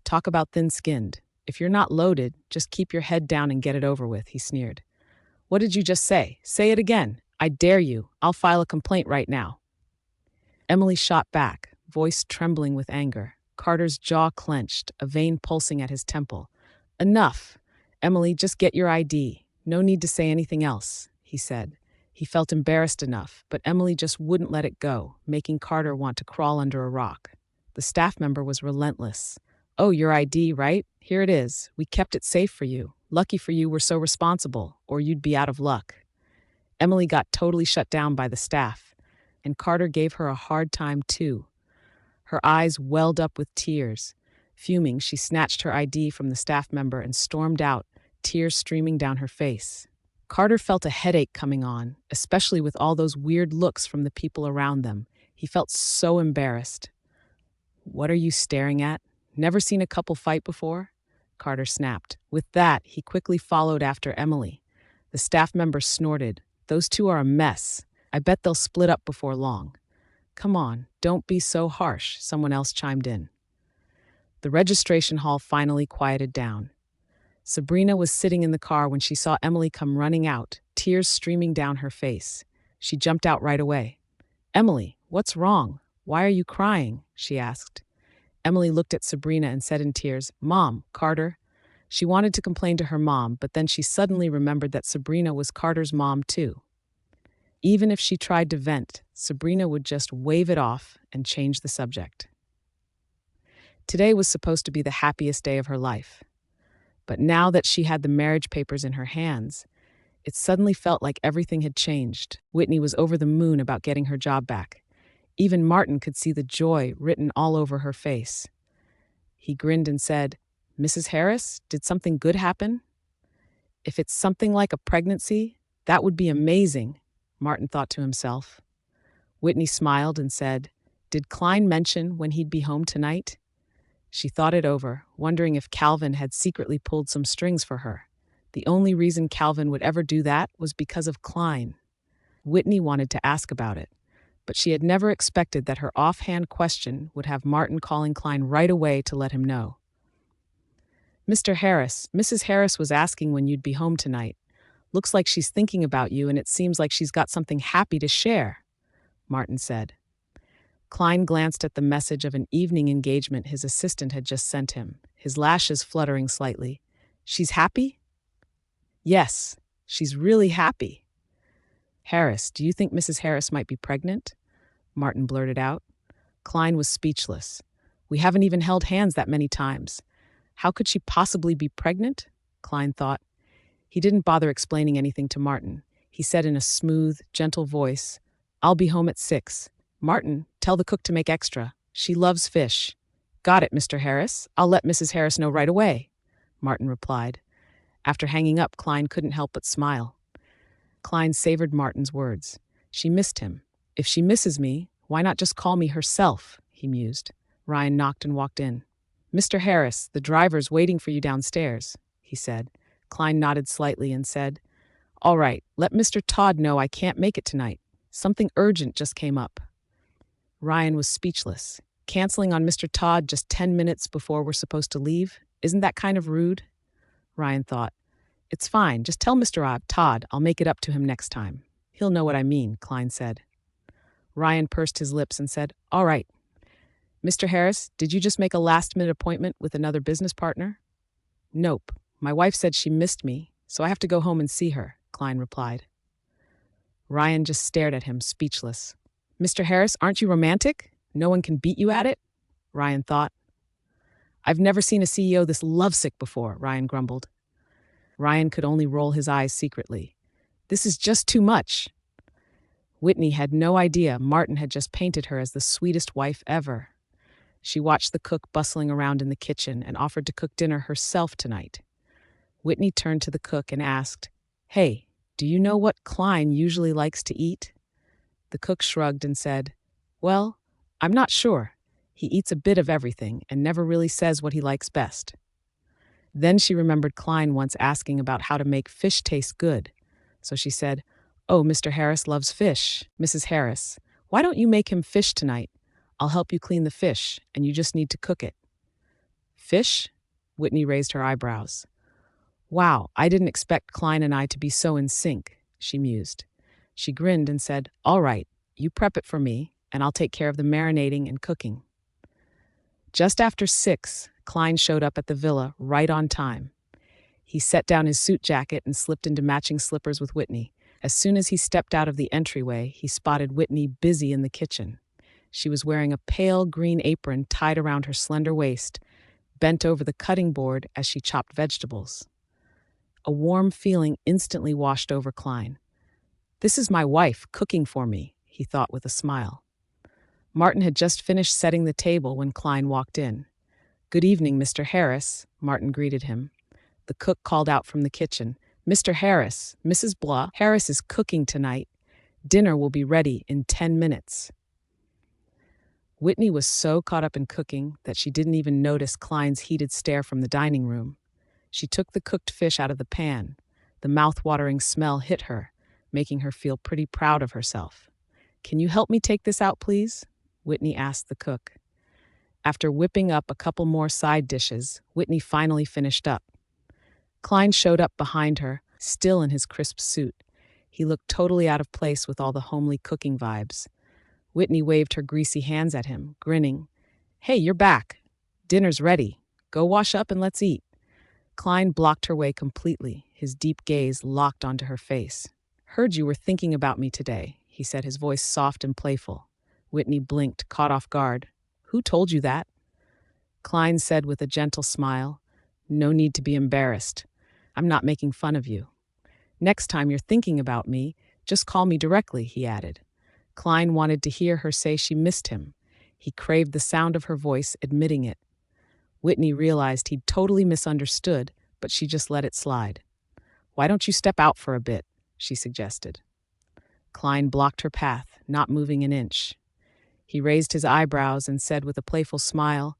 "Talk about thin-skinned. If you're not loaded, just keep your head down and get it over with," he sneered. "What did you just say? Say it again. I dare you. I'll file a complaint right now." Emily shot back, voice trembling with anger. Carter's jaw clenched, a vein pulsing at his temple. "Enough. Emily, just get your ID. No need to say anything else," he said. He felt embarrassed enough, but Emily just wouldn't let it go, making Carter want to crawl under a rock. The staff member was relentless. "Oh, your ID, right? Here it is. We kept it safe for you. Lucky for you we're so responsible, or you'd be out of luck." Emily got totally shut down by the staff, and Carter gave her a hard time too. Her eyes welled up with tears. Fuming, she snatched her ID from the staff member and stormed out, tears streaming down her face. Carter felt a headache coming on, especially with all those weird looks from the people around them. He felt so embarrassed. "What are you staring at? Never seen a couple fight before?" Carter snapped. With that, he quickly followed after Emily. The staff member snorted. "Those two are a mess. I bet they'll split up before long." Come on, don't be so harsh, someone else chimed in. The registration hall finally quieted down. Sabrina was sitting in the car when she saw Emily come running out, tears streaming down her face. She jumped out right away. "Emily, what's wrong? Why are you crying?" she asked. Emily looked at Sabrina and said in tears, "Mom, Carter." She wanted to complain to her mom, but then she suddenly remembered that Sabrina was Carter's mom too. Even if she tried to vent, Sabrina would just wave it off and change the subject. Today was supposed to be the happiest day of her life. But now that she had the marriage papers in her hands, it suddenly felt like everything had changed. Whitney was over the moon about getting her job back. Even Martin could see the joy written all over her face. He grinned and said, "Mrs. Harris, did something good happen?" "If it's something like a pregnancy, that would be amazing," Martin thought to himself. Whitney smiled and said, "Did Klein mention when he'd be home tonight?" She thought it over, wondering if Calvin had secretly pulled some strings for her. The only reason Calvin would ever do that was because of Klein. Whitney wanted to ask about it, but she had never expected that her offhand question would have Martin calling Klein right away to let him know. "Mr. Harris, Mrs. Harris was asking when you'd be home tonight. Looks like she's thinking about you, and it seems like she's got something happy to share," Martin said. Klein glanced at the message of an evening engagement his assistant had just sent him, his lashes fluttering slightly. "She's happy?" "Yes, she's really happy." "Harris, do you think Mrs. Harris might be pregnant?" Martin blurted out. Klein was speechless. "We haven't even held hands that many times. How could she possibly be pregnant?" Klein thought. He didn't bother explaining anything to Martin. He said in a smooth, gentle voice, "I'll be home at 6. Martin, tell the cook to make extra. She loves fish." "Got it, Mr. Harris. I'll let Mrs. Harris know right away," Martin replied. After hanging up, Klein couldn't help but smile. Klein savored Martin's words. She missed him. "If she misses me, why not just call me herself?" he mused. Ryan knocked and walked in. "Mr. Harris, the driver's waiting for you downstairs," he said. Klein nodded slightly and said, "All right, let Mr. Todd know I can't make it tonight. Something urgent just came up." Ryan was speechless. Canceling on Mr. Todd just 10 minutes before we're supposed to leave? Isn't that kind of rude? Ryan thought. "It's fine, just tell Mr. Todd I'll make it up to him next time. He'll know what I mean," Klein said. Ryan pursed his lips and said, "All right. Mr. Harris, did you just make a last-minute appointment with another business partner?" "Nope. My wife said she missed me, so I have to go home and see her," Klein replied. Ryan just stared at him, speechless. "Mr. Harris, aren't you romantic? No one can beat you at it?" Ryan thought. "I've never seen a CEO this lovesick before," Ryan grumbled. Ryan could only roll his eyes secretly. "This is just too much." Whitney had no idea Martin had just painted her as the sweetest wife ever. She watched the cook bustling around in the kitchen and offered to cook dinner herself tonight. Whitney turned to the cook and asked, "Hey, do you know what Klein usually likes to eat?" The cook shrugged and said, "Well, I'm not sure. He eats a bit of everything and never really says what he likes best." Then she remembered Klein once asking about how to make fish taste good. So she said, "Oh, Mr. Harris loves fish. Mrs. Harris, why don't you make him fish tonight? I'll help you clean the fish, and you just need to cook it." "Fish?" Whitney raised her eyebrows. "Wow, I didn't expect Klein and I to be so in sync," she mused. She grinned and said, "All right, you prep it for me, and I'll take care of the marinating and cooking." Just after 6, Klein showed up at the villa right on time. He set down his suit jacket and slipped into matching slippers with Whitney. As soon as he stepped out of the entryway, he spotted Whitney busy in the kitchen. She was wearing a pale green apron tied around her slender waist, bent over the cutting board as she chopped vegetables. A warm feeling instantly washed over Klein. "This is my wife cooking for me," he thought with a smile. Martin had just finished setting the table when Klein walked in. "Good evening, Mr. Harris," Martin greeted him. The cook called out from the kitchen, "Mr. Harris, Mrs. Blah Harris is cooking tonight. Dinner will be ready in 10 minutes. Whitney was so caught up in cooking that she didn't even notice Klein's heated stare from the dining room. She took the cooked fish out of the pan. The mouth-watering smell hit her, making her feel pretty proud of herself. Can you help me take this out, please? Whitney asked the cook. After whipping up a couple more side dishes, Whitney finally finished up. Klein showed up behind her, still in his crisp suit. He looked totally out of place with all the homely cooking vibes. Whitney waved her greasy hands at him, grinning. Hey, you're back. Dinner's ready. Go wash up and let's eat. Klein blocked her way completely, his deep gaze locked onto her face. Heard you were thinking about me today, he said, his voice soft and playful. Whitney blinked, caught off guard. Who told you that? Klein said with a gentle smile. No need to be embarrassed. I'm not making fun of you. Next time you're thinking about me, just call me directly, he added. Klein wanted to hear her say she missed him. He craved the sound of her voice admitting it. Whitney realized he'd totally misunderstood, but she just let it slide. Why don't you step out for a bit? She suggested. Klein blocked her path, not moving an inch. He raised his eyebrows and said with a playful smile,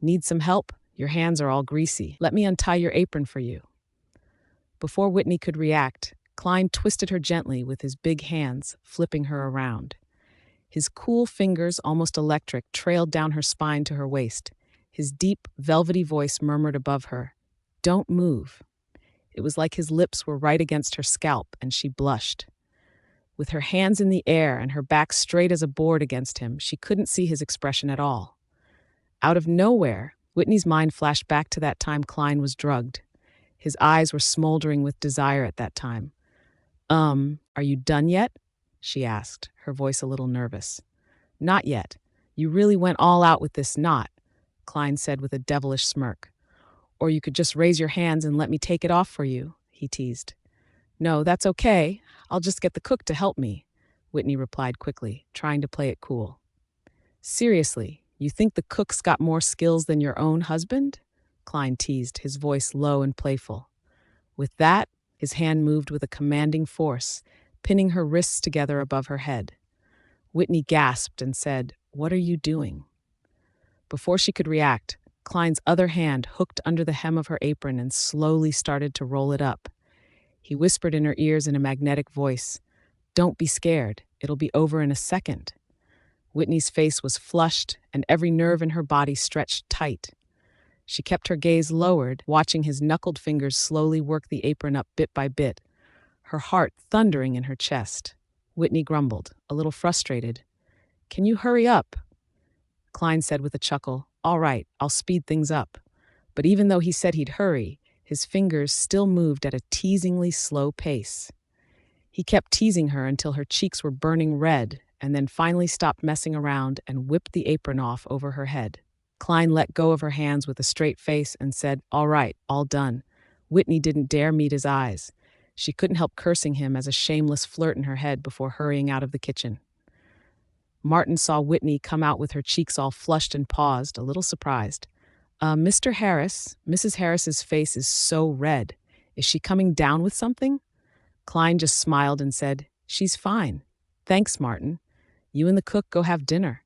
Need some help? Your hands are all greasy. Let me untie your apron for you. Before Whitney could react, Klein twisted her gently with his big hands, flipping her around. His cool fingers, almost electric, trailed down her spine to her waist. His deep, velvety voice murmured above her, Don't move. It was like his lips were right against her scalp, and she blushed. With her hands in the air and her back straight as a board against him, she couldn't see his expression at all. Out of nowhere, Whitney's mind flashed back to that time Klein was drugged. His eyes were smoldering with desire at that time. Are you done yet? She asked, her voice a little nervous. Not yet. You really went all out with this knot, Klein said with a devilish smirk. Or you could just raise your hands and let me take it off for you, he teased. No, that's okay. I'll just get the cook to help me, Whitney replied quickly, trying to play it cool. Seriously, you think the cook's got more skills than your own husband? Klein teased, his voice low and playful. With that, his hand moved with a commanding force, pinning her wrists together above her head. Whitney gasped and said, What are you doing? Before she could react, Klein's other hand hooked under the hem of her apron and slowly started to roll it up. He whispered in her ears in a magnetic voice, Don't be scared. It'll be over in a second. Whitney's face was flushed, and every nerve in her body stretched tight. She kept her gaze lowered, watching his knuckled fingers slowly work the apron up bit by bit, her heart thundering in her chest. Whitney grumbled, a little frustrated. Can you hurry up? Klein said with a chuckle, All right, I'll speed things up. But even though he said he'd hurry, his fingers still moved at a teasingly slow pace. He kept teasing her until her cheeks were burning red, and then finally stopped messing around and whipped the apron off over her head. Klein let go of her hands with a straight face and said, All right, all done. Whitney didn't dare meet his eyes. She couldn't help cursing him as a shameless flirt in her head before hurrying out of the kitchen. Martin saw Whitney come out with her cheeks all flushed and paused, a little surprised. Mr. Harris, Mrs. Harris's face is so red. Is she coming down with something? Klein just smiled and said, She's fine. Thanks, Martin. You and the cook go have dinner.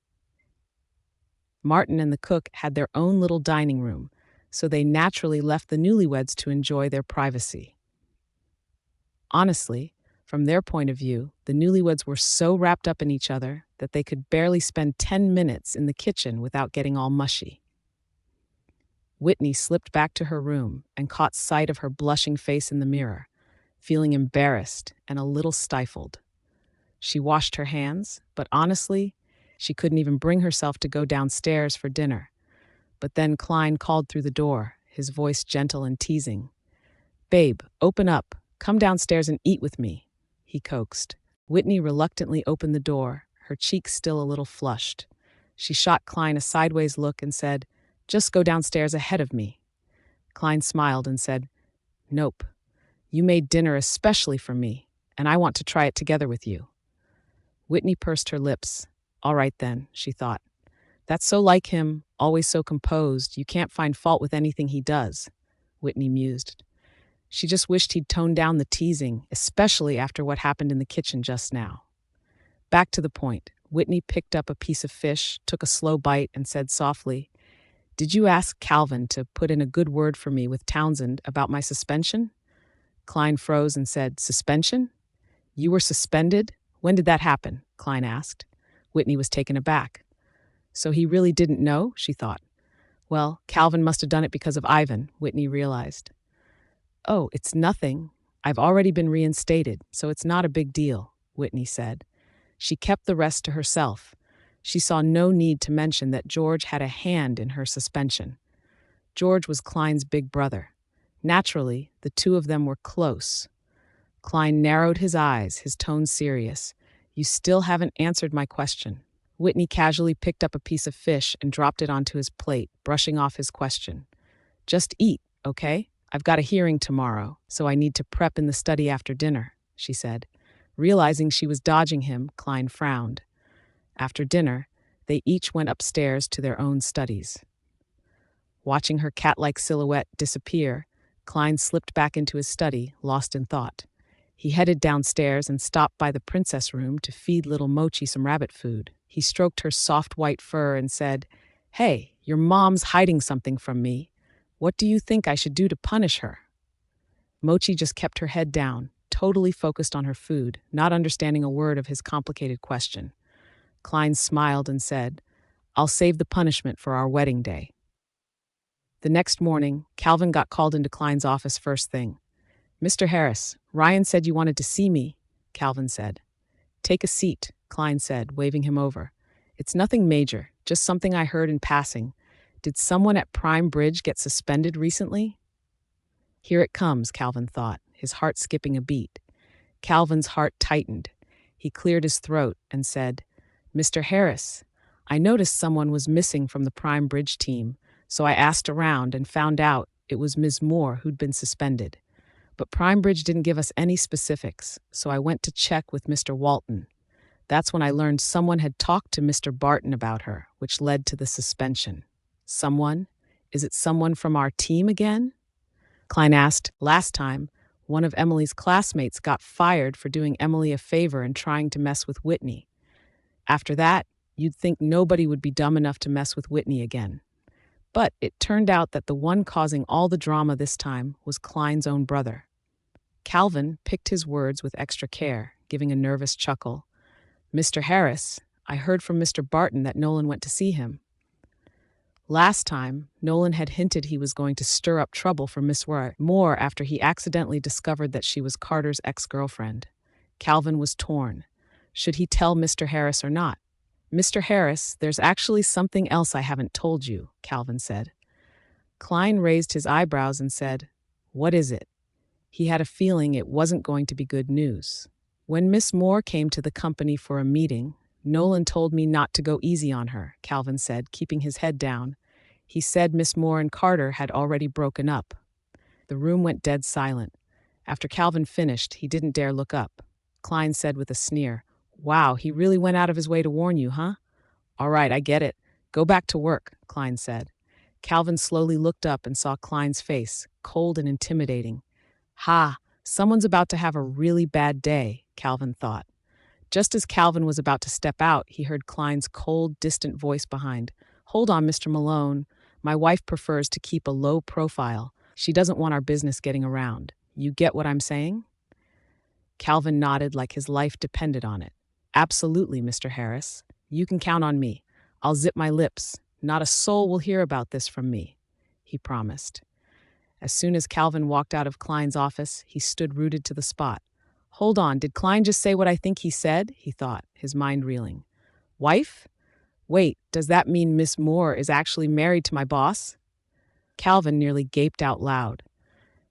Martin and the cook had their own little dining room, so they naturally left the newlyweds to enjoy their privacy. Honestly, from their point of view, the newlyweds were so wrapped up in each other that they could barely spend 10 minutes in the kitchen without getting all mushy. Whitney slipped back to her room and caught sight of her blushing face in the mirror, feeling embarrassed and a little stifled. She washed her hands, but honestly, she couldn't even bring herself to go downstairs for dinner. But then Klein called through the door, his voice gentle and teasing. Babe, open up. Come downstairs and eat with me, he coaxed. Whitney reluctantly opened the door, her cheeks still a little flushed. She shot Klein a sideways look and said, Just go downstairs ahead of me. Klein smiled and said, Nope. You made dinner especially for me, and I want to try it together with you. Whitney pursed her lips. All right then, she thought. That's so like him, always so composed, you can't find fault with anything he does, Whitney mused. She just wished he'd tone down the teasing, especially after what happened in the kitchen just now. Back to the point, Whitney picked up a piece of fish, took a slow bite, and said softly, Did you ask Calvin to put in a good word for me with Townsend about my suspension? Klein froze and said, Suspension? You were suspended? When did that happen? Klein asked. Whitney was taken aback. So he really didn't know, she thought. Well, Calvin must have done it because of Ivan, Whitney realized. Oh, it's nothing. I've already been reinstated, so it's not a big deal, Whitney said. She kept the rest to herself. She saw no need to mention that George had a hand in her suspension. George was Klein's big brother. Naturally, the two of them were close. Klein narrowed his eyes, his tone serious. You still haven't answered my question. Whitney casually picked up a piece of fish and dropped it onto his plate, brushing off his question. Just eat, okay? I've got a hearing tomorrow, so I need to prep in the study after dinner, she said. Realizing she was dodging him, Klein frowned. After dinner, they each went upstairs to their own studies. Watching her cat-like silhouette disappear, Klein slipped back into his study, lost in thought. He headed downstairs and stopped by the princess room to feed little Mochi some rabbit food. He stroked her soft white fur and said, Hey, your mom's hiding something from me. What do you think I should do to punish her? Mochi just kept her head down, totally focused on her food, not understanding a word of his complicated question. Klein smiled and said, I'll save the punishment for our wedding day. The next morning, Calvin got called into Klein's office first thing. Mr. Harris, Ryan said you wanted to see me, Calvin said. Take a seat, Klein said, waving him over. It's nothing major, just something I heard in passing. Did someone at Prime Bridge get suspended recently? Here it comes, Calvin thought, his heart skipping a beat. Calvin's heart tightened. He cleared his throat and said, Mr. Harris, I noticed someone was missing from the Prime Bridge team, so I asked around and found out it was Ms. Moore who'd been suspended. But Prime Bridge didn't give us any specifics, so I went to check with Mr. Walton. That's when I learned someone had talked to Mr. Barton about her, which led to the suspension. Someone? Is it someone from our team again? Klein asked. Last time, one of Emily's classmates got fired for doing Emily a favor and trying to mess with Whitney. After that, you'd think nobody would be dumb enough to mess with Whitney again. But it turned out that the one causing all the drama this time was Klein's own brother. Calvin picked his words with extra care, giving a nervous chuckle. Mr. Harris, I heard from Mr. Barton that Nolan went to see him. Last time, Nolan had hinted he was going to stir up trouble for Miss Moore after he accidentally discovered that she was Carter's ex-girlfriend. Calvin was torn. Should he tell Mr. Harris or not? Mr. Harris, there's actually something else I haven't told you, Calvin said. Klein raised his eyebrows and said, What is it? He had a feeling it wasn't going to be good news. When Miss Moore came to the company for a meeting, Nolan told me not to go easy on her, Calvin said, keeping his head down. He said Miss Moore and Carter had already broken up. The room went dead silent. After Calvin finished, he didn't dare look up. Klein said with a sneer, Wow, he really went out of his way to warn you, huh? All right, I get it. Go back to work, Klein said. Calvin slowly looked up and saw Klein's face, cold and intimidating. Ha, someone's about to have a really bad day, Calvin thought. Just as Calvin was about to step out, he heard Klein's cold, distant voice behind. Hold on, Mr. Malone. My wife prefers to keep a low profile. She doesn't want our business getting around. You get what I'm saying? Calvin nodded like his life depended on it. Absolutely, Mr. Harris. You can count on me. I'll zip my lips. Not a soul will hear about this from me, he promised. As soon as Calvin walked out of Klein's office, he stood rooted to the spot. Hold on, did Klein just say what I think he said? He thought, his mind reeling. Wife? Wait, does that mean Miss Moore is actually married to my boss? Calvin nearly gaped out loud.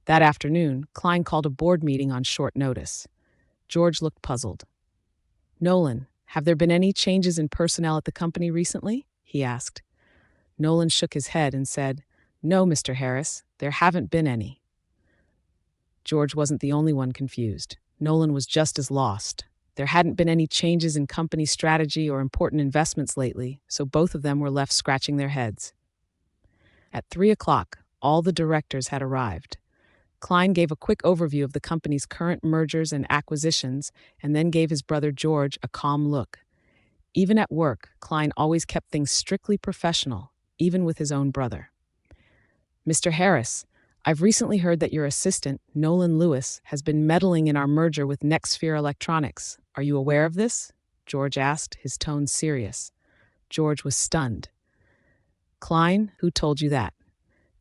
That afternoon, Klein called a board meeting on short notice. George looked puzzled. Nolan, have there been any changes in personnel at the company recently? He asked. Nolan shook his head and said, No, Mr. Harris, there haven't been any. George wasn't the only one confused. Nolan was just as lost. There hadn't been any changes in company strategy or important investments lately, so both of them were left scratching their heads. At 3 o'clock, all the directors had arrived. Klein gave a quick overview of the company's current mergers and acquisitions and then gave his brother George a calm look. Even at work, Klein always kept things strictly professional, even with his own brother. Mr. Harris, I've recently heard that your assistant, Nolan Lewis, has been meddling in our merger with Nextsphere Electronics. Are you aware of this? George asked, his tone serious. George was stunned. Klein, who told you that?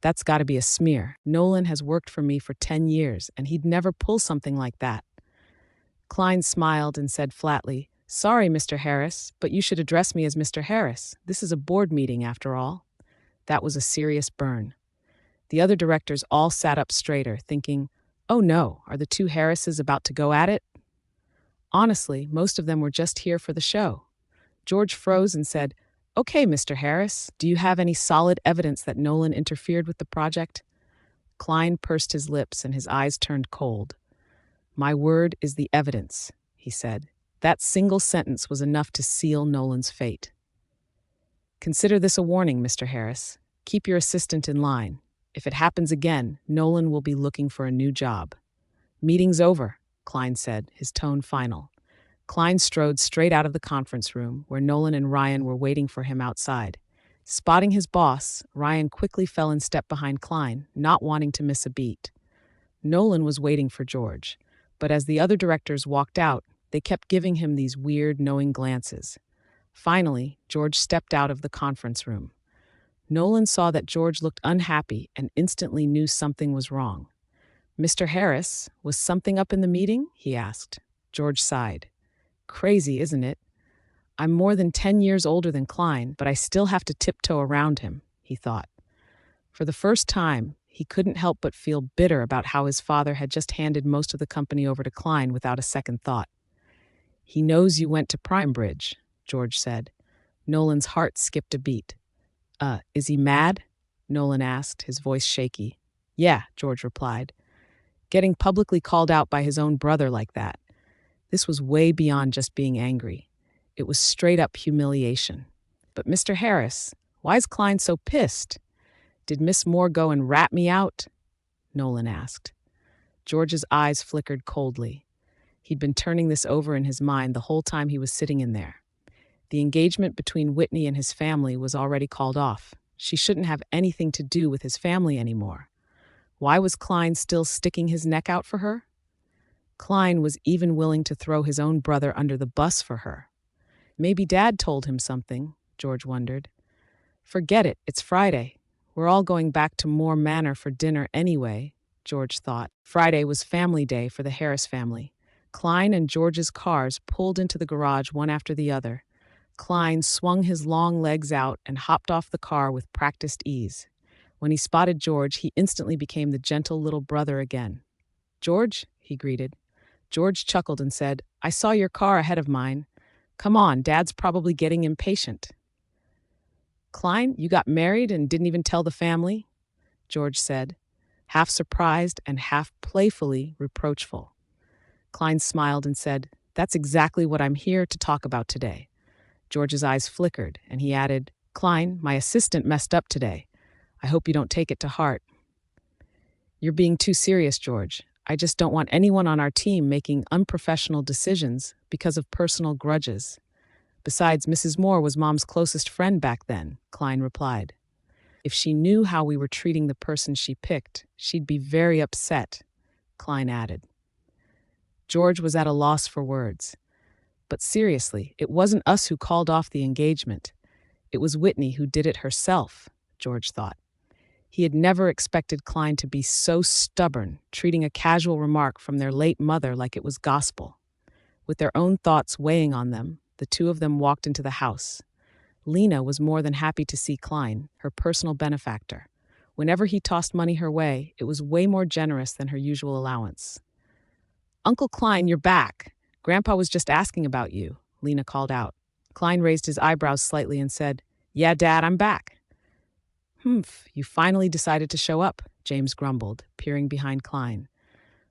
That's got to be a smear. Nolan has worked for me for 10 years, and he'd never pull something like that. Klein smiled and said flatly, Sorry, Mr. Harris, but you should address me as Mr. Harris. This is a board meeting, after all. That was a serious burn. The other directors all sat up straighter, thinking, Oh no, are the two Harrises about to go at it? Honestly, most of them were just here for the show. George froze and said, Okay, Mr. Harris, do you have any solid evidence that Nolan interfered with the project? Klein pursed his lips and his eyes turned cold. My word is the evidence, he said. That single sentence was enough to seal Nolan's fate. Consider this a warning, Mr. Harris. Keep your assistant in line. If it happens again, Nolan will be looking for a new job. Meeting's over, Klein said, his tone final. Klein strode straight out of the conference room, where Nolan and Ryan were waiting for him outside. Spotting his boss, Ryan quickly fell in step behind Klein, not wanting to miss a beat. Nolan was waiting for George, but as the other directors walked out, they kept giving him these weird, knowing glances. Finally, George stepped out of the conference room. Nolan saw that George looked unhappy and instantly knew something was wrong. Mr. Harris, was something up in the meeting? He asked. George sighed. Crazy, isn't it? I'm more than 10 years older than Klein, but I still have to tiptoe around him, he thought. For the first time, he couldn't help but feel bitter about how his father had just handed most of the company over to Klein without a second thought. He knows you went to Primebridge, George said. Nolan's heart skipped a beat. Is he mad? Nolan asked, his voice shaky. Yeah, George replied. Getting publicly called out by his own brother like that. This was way beyond just being angry. It was straight-up humiliation. But Mr. Harris, why is Klein so pissed? Did Miss Moore go and rat me out? Nolan asked. George's eyes flickered coldly. He'd been turning this over in his mind the whole time he was sitting in there. The engagement between Whitney and his family was already called off. She shouldn't have anything to do with his family anymore. Why was Klein still sticking his neck out for her? Klein was even willing to throw his own brother under the bus for her. Maybe Dad told him something, George wondered. Forget it, it's Friday. We're all going back to Moore Manor for dinner anyway, George thought. Friday was family day for the Harris family. Klein and George's cars pulled into the garage one after the other. Klein swung his long legs out and hopped off the car with practiced ease. When he spotted George, he instantly became the gentle little brother again. George, he greeted. George chuckled and said, I saw your car ahead of mine. Come on, Dad's probably getting impatient. Klein, you got married and didn't even tell the family? George said, half surprised and half playfully reproachful. Klein smiled and said, That's exactly what I'm here to talk about today. George's eyes flickered, and he added, Klein, my assistant messed up today. I hope you don't take it to heart. You're being too serious, George. I just don't want anyone on our team making unprofessional decisions because of personal grudges. Besides, Mrs. Moore was Mom's closest friend back then, Klein replied. If she knew how we were treating the person she picked, she'd be very upset, Klein added. George was at a loss for words. But seriously, it wasn't us who called off the engagement. It was Whitney who did it herself, George thought. He had never expected Klein to be so stubborn, treating a casual remark from their late mother like it was gospel. With their own thoughts weighing on them, the two of them walked into the house. Lena was more than happy to see Klein, her personal benefactor. Whenever he tossed money her way, it was way more generous than her usual allowance. Uncle Klein, you're back. Grandpa was just asking about you, Lena called out. Klein raised his eyebrows slightly and said, Yeah, Dad, I'm back. You finally decided to show up, James grumbled, peering behind Klein.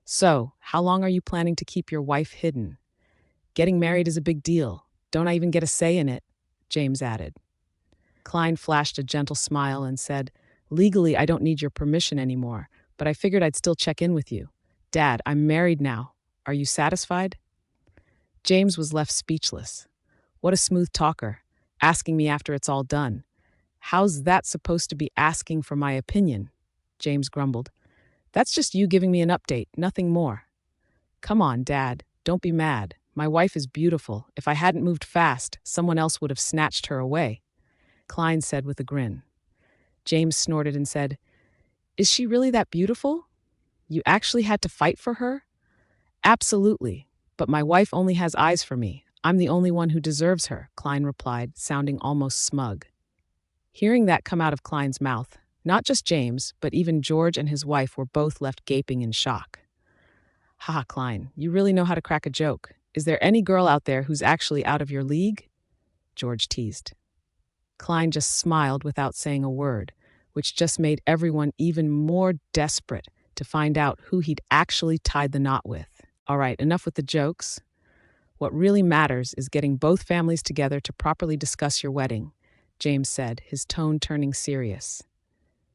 So, how long are you planning to keep your wife hidden? Getting married is a big deal. Don't I even get a say in it? James added. Klein flashed a gentle smile and said, Legally, I don't need your permission anymore, but I figured I'd still check in with you. Dad, I'm married now. Are you satisfied? James was left speechless. What a smooth talker, asking me after it's all done. How's that supposed to be asking for my opinion? James grumbled. That's just you giving me an update, nothing more. Come on, Dad, don't be mad. My wife is beautiful. If I hadn't moved fast, someone else would have snatched her away, Klein said with a grin. James snorted and said, Is she really that beautiful? You actually had to fight for her? Absolutely, but my wife only has eyes for me. I'm the only one who deserves her, Klein replied, sounding almost smug. Hearing that come out of Klein's mouth, not just James, but even George and his wife were both left gaping in shock. Haha, Klein, you really know how to crack a joke. Is there any girl out there who's actually out of your league? George teased. Klein just smiled without saying a word, which just made everyone even more desperate to find out who he'd actually tied the knot with. All right, enough with the jokes. What really matters is getting both families together to properly discuss your wedding, James said, his tone turning serious.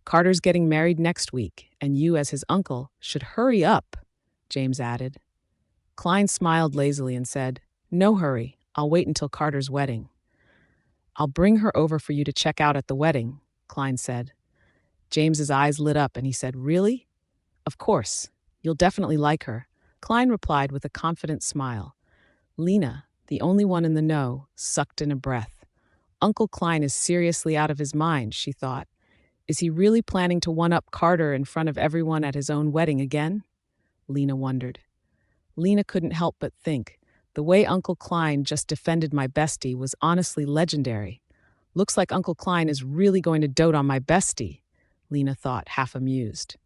Carter's getting married next week, and you, as his uncle, should hurry up, James added. Klein smiled lazily and said, No hurry, I'll wait until Carter's wedding. I'll bring her over for you to check out at the wedding, Klein said. James's eyes lit up and he said, Really? Of course. You'll definitely like her, Klein replied with a confident smile. Lena, the only one in the know, sucked in a breath. Uncle Klein is seriously out of his mind, she thought. Is he really planning to one-up Carter in front of everyone at his own wedding again? Lena wondered. Lena couldn't help but think, the way Uncle Klein just defended my bestie was honestly legendary. Looks like Uncle Klein is really going to dote on my bestie, Lena thought, half amused.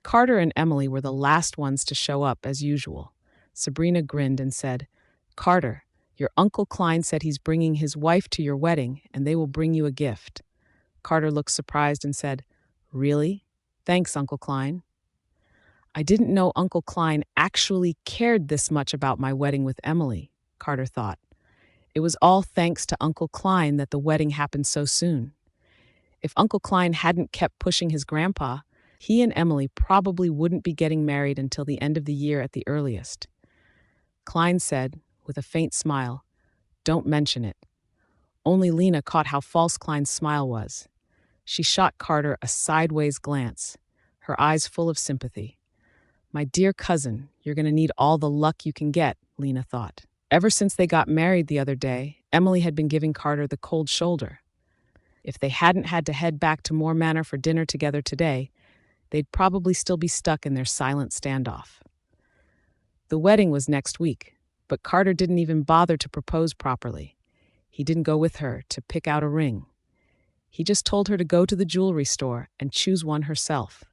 Carter and Emily were the last ones to show up as usual. Sabrina grinned and said, Carter, your Uncle Klein said he's bringing his wife to your wedding and they will bring you a gift. Carter looked surprised and said, Really? Thanks, Uncle Klein. I didn't know Uncle Klein actually cared this much about my wedding with Emily, Carter thought. It was all thanks to Uncle Klein that the wedding happened so soon. If Uncle Klein hadn't kept pushing his grandpa, he and Emily probably wouldn't be getting married until the end of the year at the earliest. Klein said, with a faint smile, Don't mention it. Only Lena caught how false Klein's smile was. She shot Carter a sideways glance, her eyes full of sympathy. My dear cousin, you're going to need all the luck you can get, Lena thought. Ever since they got married the other day, Emily had been giving Carter the cold shoulder. If they hadn't had to head back to Moore Manor for dinner together today, they'd probably still be stuck in their silent standoff. The wedding was next week, but Carter didn't even bother to propose properly. He didn't go with her to pick out a ring. He just told her to go to the jewelry store and choose one herself.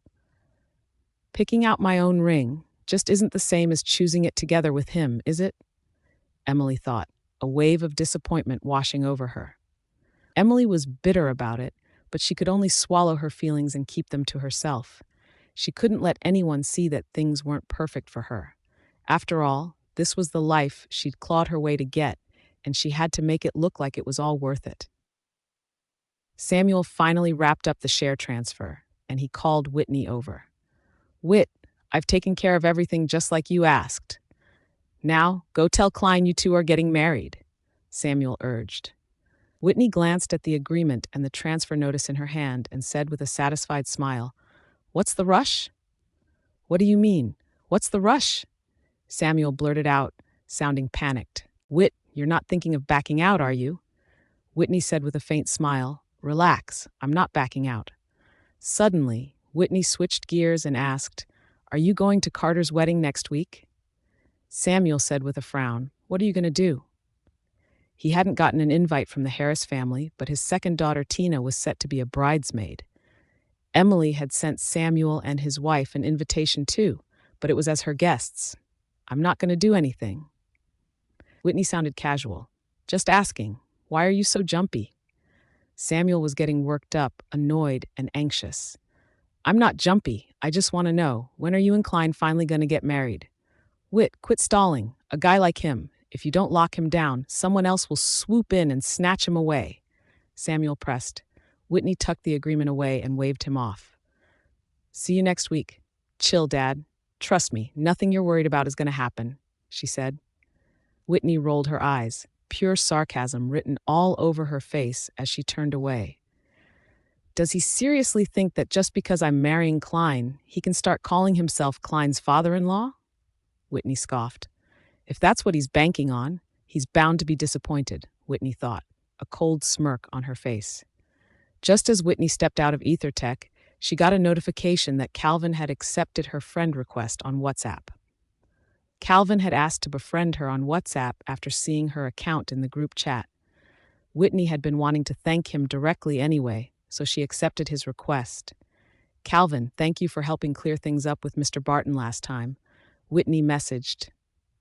Picking out my own ring just isn't the same as choosing it together with him, is it? Emily thought, a wave of disappointment washing over her. Emily was bitter about it, but she could only swallow her feelings and keep them to herself. She couldn't let anyone see that things weren't perfect for her. After all, this was the life she'd clawed her way to get, and she had to make it look like it was all worth it. Samuel finally wrapped up the share transfer, and he called Whitney over. Whit, I've taken care of everything just like you asked. Now, go tell Klein you two are getting married, Samuel urged. Whitney glanced at the agreement and the transfer notice in her hand and said with a satisfied smile, What's the rush? What do you mean? What's the rush? Samuel blurted out, sounding panicked. Whit, you're not thinking of backing out, are you? Whitney said with a faint smile, Relax, I'm not backing out. Suddenly, Whitney switched gears and asked, Are you going to Carter's wedding next week? Samuel said with a frown, What are you going to do? He hadn't gotten an invite from the Harris family, but his second daughter Tina was set to be a bridesmaid. Emily had sent Samuel and his wife an invitation too, but it was as her guests. I'm not going to do anything. Whitney sounded casual. Just asking, why are you so jumpy? Samuel was getting worked up, annoyed, and anxious. I'm not jumpy. I just want to know, when are you and Klein finally going to get married? Whit, quit stalling. A guy like him, if you don't lock him down, someone else will swoop in and snatch him away. Samuel pressed. Whitney tucked the agreement away and waved him off. See you next week. Chill, Dad. Trust me, nothing you're worried about is going to happen, she said. Whitney rolled her eyes, pure sarcasm written all over her face as she turned away. Does he seriously think that just because I'm marrying Klein, he can start calling himself Klein's father-in-law? Whitney scoffed. If that's what he's banking on, he's bound to be disappointed, Whitney thought, a cold smirk on her face. Just as Whitney stepped out of EtherTech, she got a notification that Calvin had accepted her friend request on WhatsApp. Calvin had asked to befriend her on WhatsApp after seeing her account in the group chat. Whitney had been wanting to thank him directly anyway, so she accepted his request. Calvin, thank you for helping clear things up with Mr. Barton last time. Whitney messaged.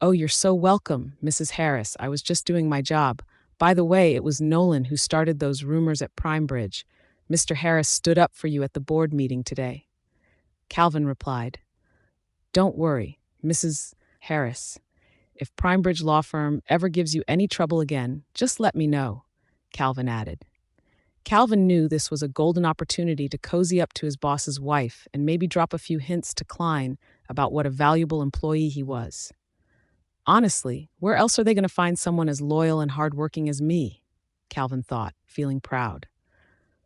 Oh, you're so welcome, Mrs. Harris. I was just doing my job. By the way, it was Nolan who started those rumors at Prime Bridge. Mr. Harris stood up for you at the board meeting today. Calvin replied, Don't worry, Mrs. Harris. If Prime Bridge Law Firm ever gives you any trouble again, just let me know, Calvin added. Calvin knew this was a golden opportunity to cozy up to his boss's wife and maybe drop a few hints to Klein about what a valuable employee he was. Honestly, where else are they going to find someone as loyal and hardworking as me? Calvin thought, feeling proud.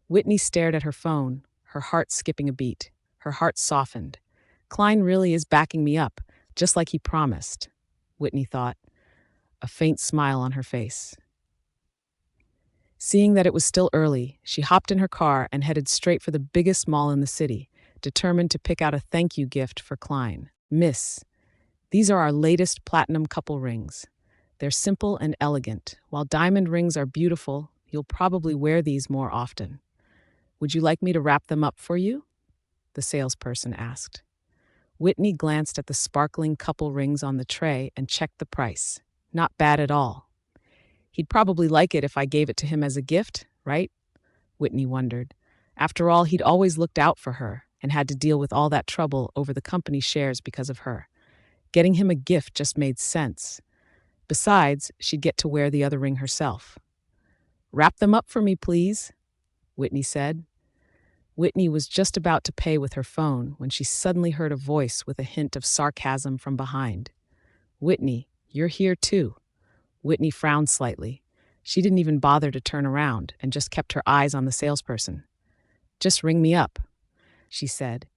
Whitney stared at her phone, her heart skipping a beat. Her heart softened. Klein really is backing me up, just like he promised, Whitney thought, a faint smile on her face. Seeing that it was still early, she hopped in her car and headed straight for the biggest mall in the city, determined to pick out a thank you gift for Klein. Miss, these are our latest platinum couple rings. They're simple and elegant. While diamond rings are beautiful, you'll probably wear these more often. Would you like me to wrap them up for you? The salesperson asked. Whitney glanced at the sparkling couple rings on the tray and checked the price. Not bad at all. He'd probably like it if I gave it to him as a gift, right? Whitney wondered. After all, he'd always looked out for her and had to deal with all that trouble over the company shares because of her. Getting him a gift just made sense. Besides, she'd get to wear the other ring herself. Wrap them up for me, please, Whitney said. Whitney was just about to pay with her phone when she suddenly heard a voice with a hint of sarcasm from behind. Whitney, you're here too. Whitney frowned slightly. She didn't even bother to turn around and just kept her eyes on the salesperson. Just ring me up, she said.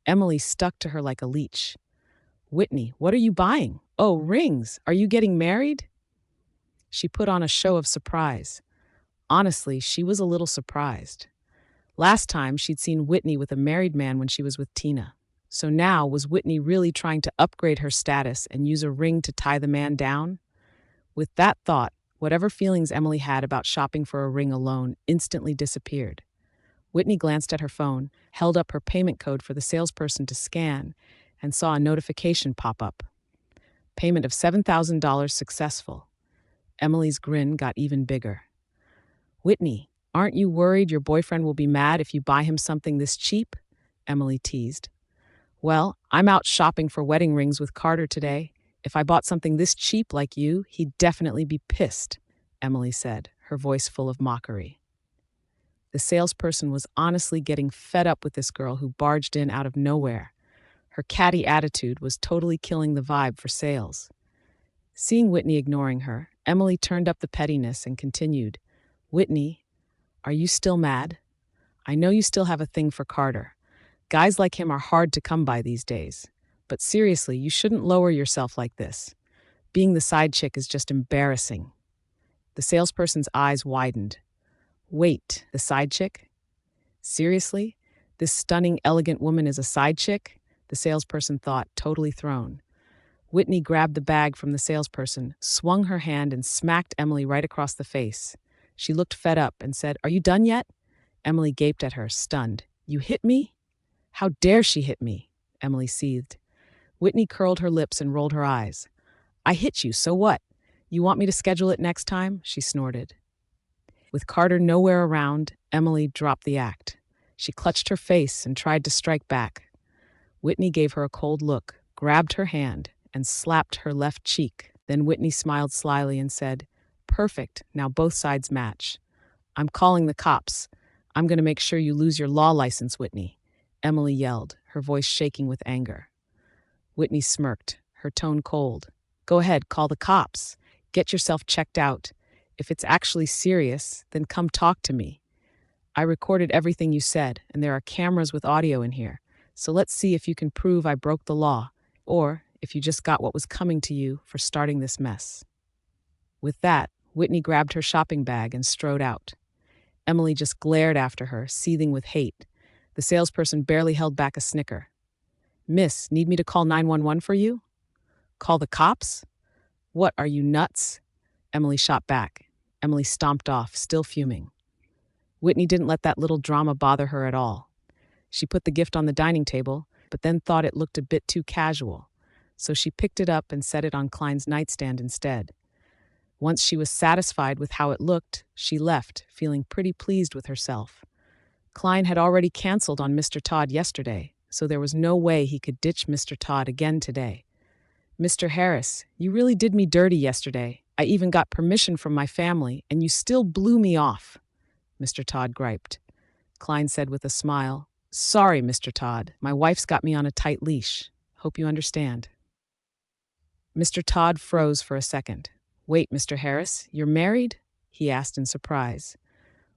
Emily stuck to her like a leech. Whitney, what are you buying? Oh, rings. Are you getting married? She put on a show of surprise. Honestly, she was a little surprised. Last time, she'd seen Whitney with a married man when she was with Tina. So now, was Whitney really trying to upgrade her status and use a ring to tie the man down? With that thought, whatever feelings Emily had about shopping for a ring alone instantly disappeared. Whitney glanced at her phone, held up her payment code for the salesperson to scan, and saw a notification pop up. Payment of $7,000 successful. Emily's grin got even bigger. Whitney, aren't you worried your boyfriend will be mad if you buy him something this cheap? Emily teased. Well, I'm out shopping for wedding rings with Carter today. If I bought something this cheap like you, he'd definitely be pissed, Emily said, her voice full of mockery. The salesperson was honestly getting fed up with this girl who barged in out of nowhere. Her catty attitude was totally killing the vibe for sales. Seeing Whitney ignoring her, Emily turned up the pettiness and continued, Whitney, are you still mad? I know you still have a thing for Carter. Guys like him are hard to come by these days. But seriously, you shouldn't lower yourself like this. Being the side chick is just embarrassing. The salesperson's eyes widened. Wait, the side chick? Seriously? This stunning, elegant woman is a side chick? The salesperson thought, totally thrown. Whitney grabbed the bag from the salesperson, swung her hand, and smacked Emily right across the face. She looked fed up and said, Are you done yet? Emily gaped at her, stunned. You hit me? How dare she hit me? Emily seethed. Whitney curled her lips and rolled her eyes. I hit you, so what? You want me to schedule it next time? She snorted. With Carter nowhere around, Emily dropped the act. She clutched her face and tried to strike back. Whitney gave her a cold look, grabbed her hand, and slapped her left cheek. Then Whitney smiled slyly and said, Perfect, now both sides match. I'm calling the cops. I'm going to make sure you lose your law license, Whitney, Emily yelled, her voice shaking with anger. Whitney smirked, her tone cold. Go ahead, call the cops. Get yourself checked out. If it's actually serious, then come talk to me. I recorded everything you said, and there are cameras with audio in here. So let's see if you can prove I broke the law. Or, if you just got what was coming to you for starting this mess." With that, Whitney grabbed her shopping bag and strode out. Emily just glared after her, seething with hate. The salesperson barely held back a snicker. "Miss, need me to call 911 for you? Call the cops? What, are you nuts?" Emily shot back. Emily stomped off, still fuming. Whitney didn't let that little drama bother her at all. She put the gift on the dining table, but then thought it looked a bit too casual, so she picked it up and set it on Klein's nightstand instead. Once she was satisfied with how it looked, she left, feeling pretty pleased with herself. Klein had already canceled on Mr. Todd yesterday, so there was no way he could ditch Mr. Todd again today. "Mr. Harris, you really did me dirty yesterday. I even got permission from my family, and you still blew me off," Mr. Todd griped. Klein said with a smile, "Sorry, Mr. Todd. My wife's got me on a tight leash. Hope you understand." Mr. Todd froze for a second. "Wait, Mr. Harris, you're married?" he asked in surprise.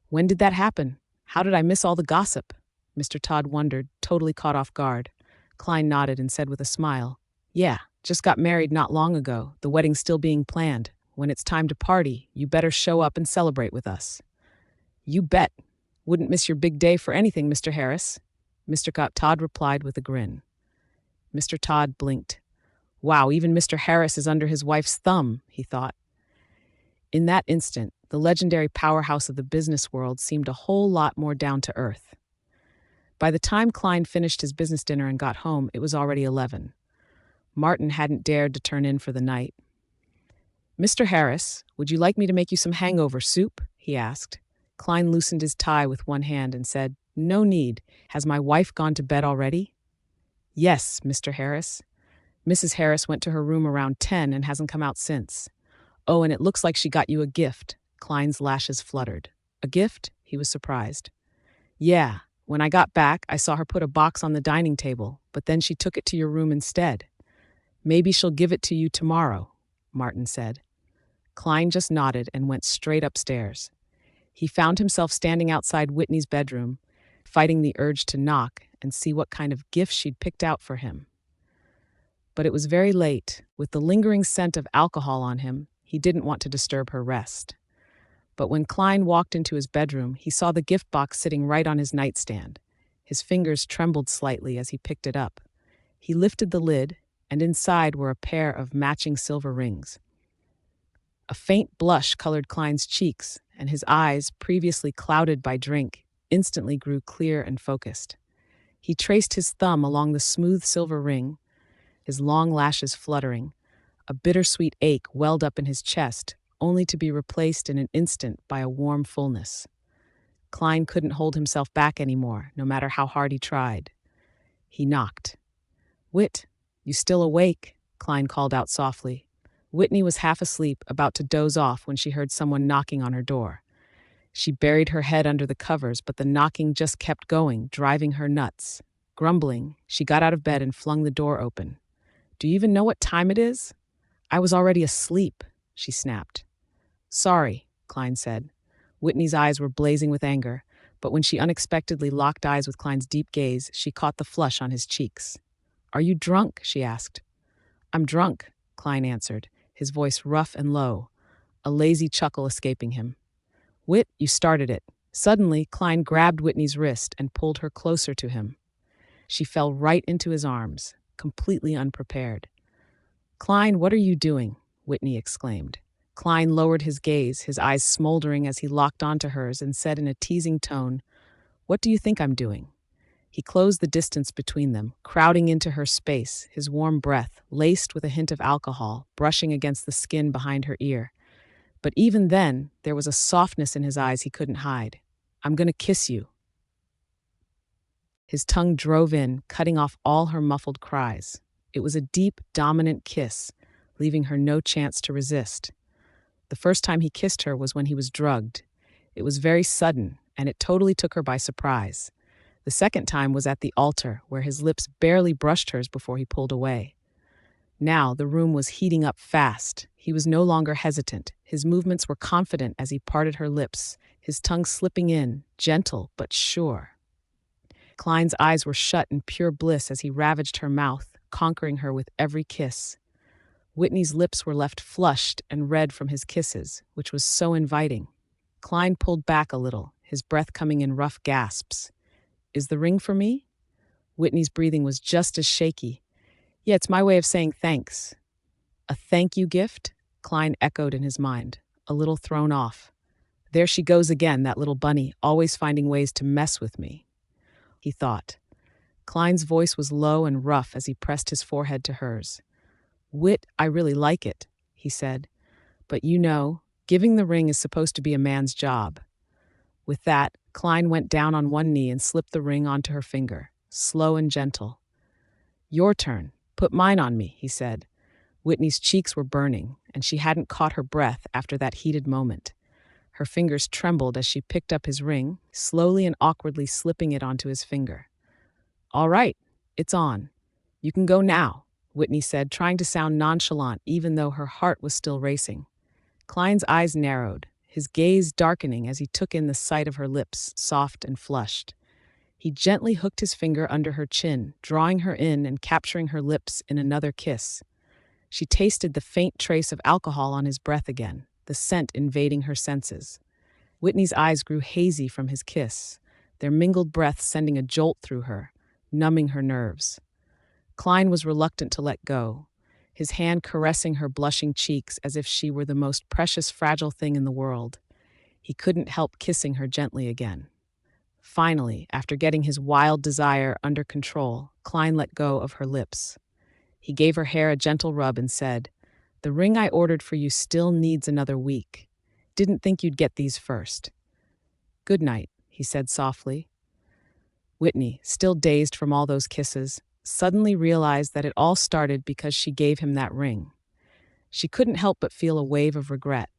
"When did that happen? How did I miss all the gossip?" Mr. Todd wondered, totally caught off guard. Klein nodded and said with a smile, "Yeah, just got married not long ago. The wedding's still being planned. When it's time to party, you better show up and celebrate with us." "You bet. Wouldn't miss your big day for anything, Mr. Harris," Mr. Todd replied with a grin. Mr. Todd blinked. Wow, even Mr. Harris is under his wife's thumb, he thought. In that instant, the legendary powerhouse of the business world seemed a whole lot more down to earth. By the time Klein finished his business dinner and got home, it was already 11. Martin hadn't dared to turn in for the night. "Mr. Harris, would you like me to make you some hangover soup?" he asked. Klein loosened his tie with one hand and said, "No need. Has my wife gone to bed already?" "Yes, Mr. Harris. Mrs. Harris went to her room around 10 and hasn't come out since. Oh, and it looks like she got you a gift." Klein's lashes fluttered. "A gift?" He was surprised. "Yeah. When I got back, I saw her put a box on the dining table, but then she took it to your room instead. Maybe she'll give it to you tomorrow," Martin said. Klein just nodded and went straight upstairs. He found himself standing outside Whitney's bedroom, fighting the urge to knock and see what kind of gift she'd picked out for him. But it was very late. With the lingering scent of alcohol on him, he didn't want to disturb her rest. But when Klein walked into his bedroom, he saw the gift box sitting right on his nightstand. His fingers trembled slightly as he picked it up. He lifted the lid, and inside were a pair of matching silver rings. A faint blush colored Klein's cheeks, and his eyes, previously clouded by drink, instantly grew clear and focused. He traced his thumb along the smooth silver ring, his long lashes fluttering. A bittersweet ache welled up in his chest, only to be replaced in an instant by a warm fullness. Klein couldn't hold himself back anymore, no matter how hard he tried. He knocked. "Whit, you still awake?" Klein called out softly. Whitney was half asleep, about to doze off when she heard someone knocking on her door. She buried her head under the covers, but the knocking just kept going, driving her nuts. Grumbling, she got out of bed and flung the door open. "Do you even know what time it is?" "I was already asleep," she snapped. "Sorry," Klein said. Whitney's eyes were blazing with anger, but when she unexpectedly locked eyes with Klein's deep gaze, she caught the flush on his cheeks. "Are you drunk?" she asked. "I'm drunk," Klein answered, his voice rough and low, a lazy chuckle escaping him. "Whit, you started it." Suddenly, Klein grabbed Whitney's wrist and pulled her closer to him. She fell right into his arms, completely unprepared. "Klein, what are you doing?" Whitney exclaimed. Klein lowered his gaze, his eyes smoldering as he locked onto hers and said in a teasing tone, "What do you think I'm doing?" He closed the distance between them, crowding into her space, his warm breath, laced with a hint of alcohol, brushing against the skin behind her ear. But even then, there was a softness in his eyes he couldn't hide. "I'm gonna kiss you." His tongue drove in, cutting off all her muffled cries. It was a deep, dominant kiss, leaving her no chance to resist. The first time he kissed her was when he was drugged. It was very sudden, and it totally took her by surprise. The second time was at the altar, where his lips barely brushed hers before he pulled away. Now, the room was heating up fast. He was no longer hesitant. His movements were confident as he parted her lips, his tongue slipping in, gentle but sure. Klein's eyes were shut in pure bliss as he ravaged her mouth, conquering her with every kiss. Whitney's lips were left flushed and red from his kisses, which was so inviting. Klein pulled back a little, his breath coming in rough gasps. "Is the ring for me?" Whitney's breathing was just as shaky. "Yeah, it's my way of saying thanks." "A thank you gift?" Klein echoed in his mind, a little thrown off. "There she goes again, that little bunny, always finding ways to mess with me," he thought. Klein's voice was low and rough as he pressed his forehead to hers. "Whit, I really like it," he said. "But you know, giving the ring is supposed to be a man's job." With that, Klein went down on one knee and slipped the ring onto her finger, slow and gentle. "Your turn. Put mine on me," he said. Whitney's cheeks were burning, and she hadn't caught her breath after that heated moment. Her fingers trembled as she picked up his ring, slowly and awkwardly slipping it onto his finger. "All right, it's on. You can go now," Whitney said, trying to sound nonchalant even though her heart was still racing. Klein's eyes narrowed, his gaze darkening as he took in the sight of her lips, soft and flushed. He gently hooked his finger under her chin, drawing her in and capturing her lips in another kiss. She tasted the faint trace of alcohol on his breath again, the scent invading her senses. Whitney's eyes grew hazy from his kiss, their mingled breaths sending a jolt through her, numbing her nerves. Klein was reluctant to let go, his hand caressing her blushing cheeks as if she were the most precious, fragile thing in the world. He couldn't help kissing her gently again. Finally, after getting his wild desire under control, Klein let go of her lips. He gave her hair a gentle rub and said, "The ring I ordered for you still needs another week. Didn't think you'd get these first." "Good night," he said softly. Whitney, still dazed from all those kisses, suddenly realized that it all started because she gave him that ring. She couldn't help but feel a wave of regret.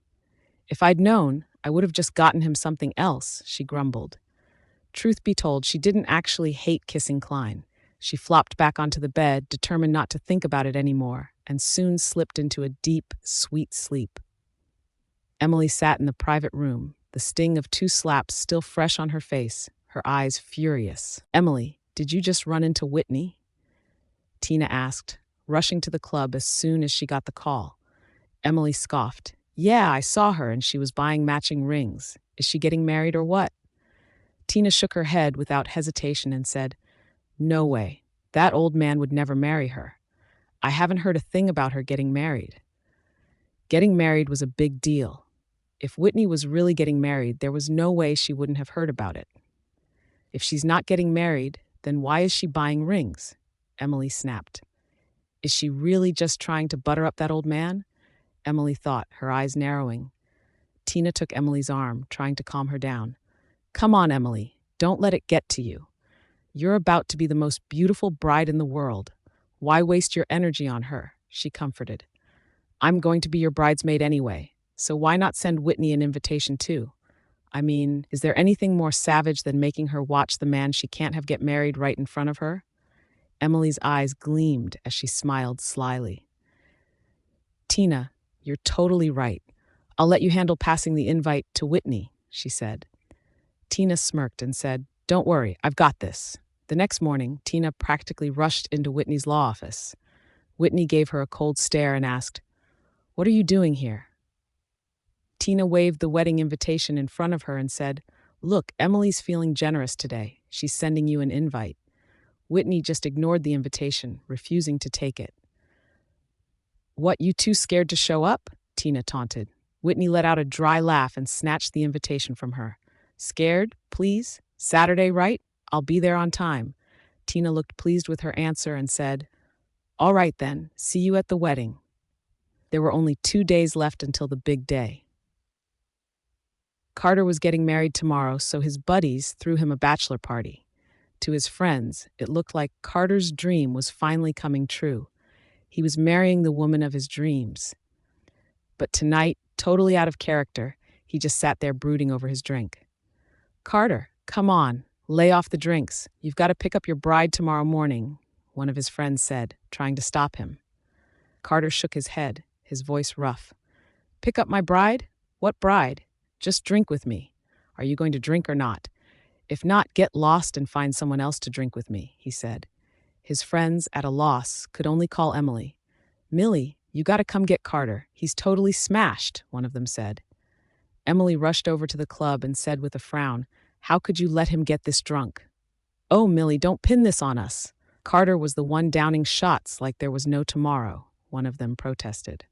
"If I'd known, I would have just gotten him something else," she grumbled. Truth be told, she didn't actually hate kissing Klein. She flopped back onto the bed, determined not to think about it anymore, and soon slipped into a deep, sweet sleep. Emily sat in the private room, the sting of 2 slaps still fresh on her face, her eyes furious. "Emily, did you just run into Whitney?" Tina asked, rushing to the club as soon as she got the call. Emily scoffed. "Yeah, I saw her and she was buying matching rings. Is she getting married or what?" Tina shook her head without hesitation and said, "No way. That old man would never marry her. I haven't heard a thing about her getting married." Getting married was a big deal. If Whitney was really getting married, there was no way she wouldn't have heard about it. "If she's not getting married, then why is she buying rings?" Emily snapped. "Is she really just trying to butter up that old man?" Emily thought, her eyes narrowing. Tina took Emily's arm, trying to calm her down. "Come on, Emily. Don't let it get to you. You're about to be the most beautiful bride in the world. Why waste your energy on her?" she comforted. "I'm going to be your bridesmaid anyway, so why not send Whitney an invitation too? I mean, is there anything more savage than making her watch the man she can't have get married right in front of her?" Emily's eyes gleamed as she smiled slyly. "Tina, you're totally right. I'll let you handle passing the invite to Whitney," she said. Tina smirked and said, "Don't worry, I've got this." The next morning, Tina practically rushed into Whitney's law office. Whitney gave her a cold stare and asked, "What are you doing here?" Tina waved the wedding invitation in front of her and said, "Look, Emily's feeling generous today. She's sending you an invite." Whitney just ignored the invitation, refusing to take it. "What, you too scared to show up?" Tina taunted. Whitney let out a dry laugh and snatched the invitation from her. "Scared, please? Saturday, right? I'll be there on time." Tina looked pleased with her answer and said, "All right then, see you at the wedding." There were only 2 days left until the big day. Carter was getting married tomorrow, so his buddies threw him a bachelor party. To his friends, it looked like Carter's dream was finally coming true. He was marrying the woman of his dreams. But tonight, totally out of character, he just sat there brooding over his drink. "Carter, come on, lay off the drinks. You've got to pick up your bride tomorrow morning," one of his friends said, trying to stop him. Carter shook his head, his voice rough. "Pick up my bride? What bride? Just drink with me. Are you going to drink or not? If not, get lost and find someone else to drink with me," he said. His friends, at a loss, could only call Emily. "Millie, you gotta come get Carter. He's totally smashed," one of them said. Emily rushed over to the club and said with a frown, "How could you let him get this drunk?" "Oh, Millie, don't pin this on us. Carter was the one downing shots like there was no tomorrow," one of them protested.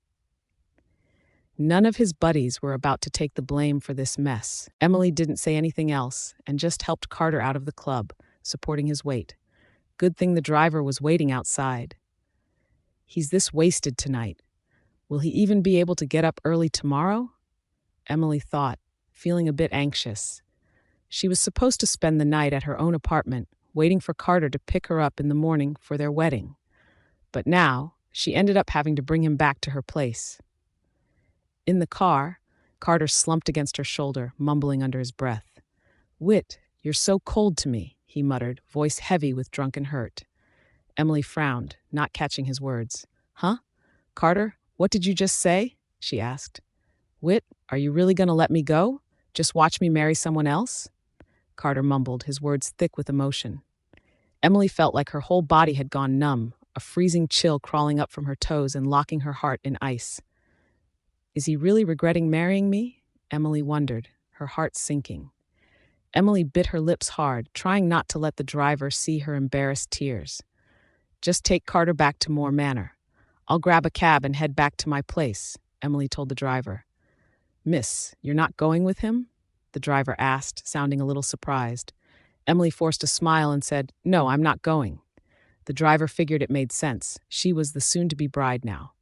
None of his buddies were about to take the blame for this mess. Emily didn't say anything else and just helped Carter out of the club, supporting his weight. Good thing the driver was waiting outside. "He's this wasted tonight. Will he even be able to get up early tomorrow?" Emily thought, feeling a bit anxious. She was supposed to spend the night at her own apartment, waiting for Carter to pick her up in the morning for their wedding. But now, she ended up having to bring him back to her place. In the car, Carter slumped against her shoulder, mumbling under his breath. "Whit, you're so cold to me," he muttered, voice heavy with drunken hurt. Emily frowned, not catching his words. "Huh? Carter, what did you just say?" she asked. "Whit, are you really going to let me go? Just watch me marry someone else?" Carter mumbled, his words thick with emotion. Emily felt like her whole body had gone numb, a freezing chill crawling up from her toes and locking her heart in ice. Is he really regretting marrying me? Emily wondered, her heart sinking. Emily bit her lips hard, trying not to let the driver see her embarrassed tears. "Just take Carter back to Moore Manor. I'll grab a cab and head back to my place," Emily told the driver. "Miss, you're not going with him?" the driver asked, sounding a little surprised. Emily forced a smile and said, "No, I'm not going." The driver figured it made sense. She was the soon-to-be bride now.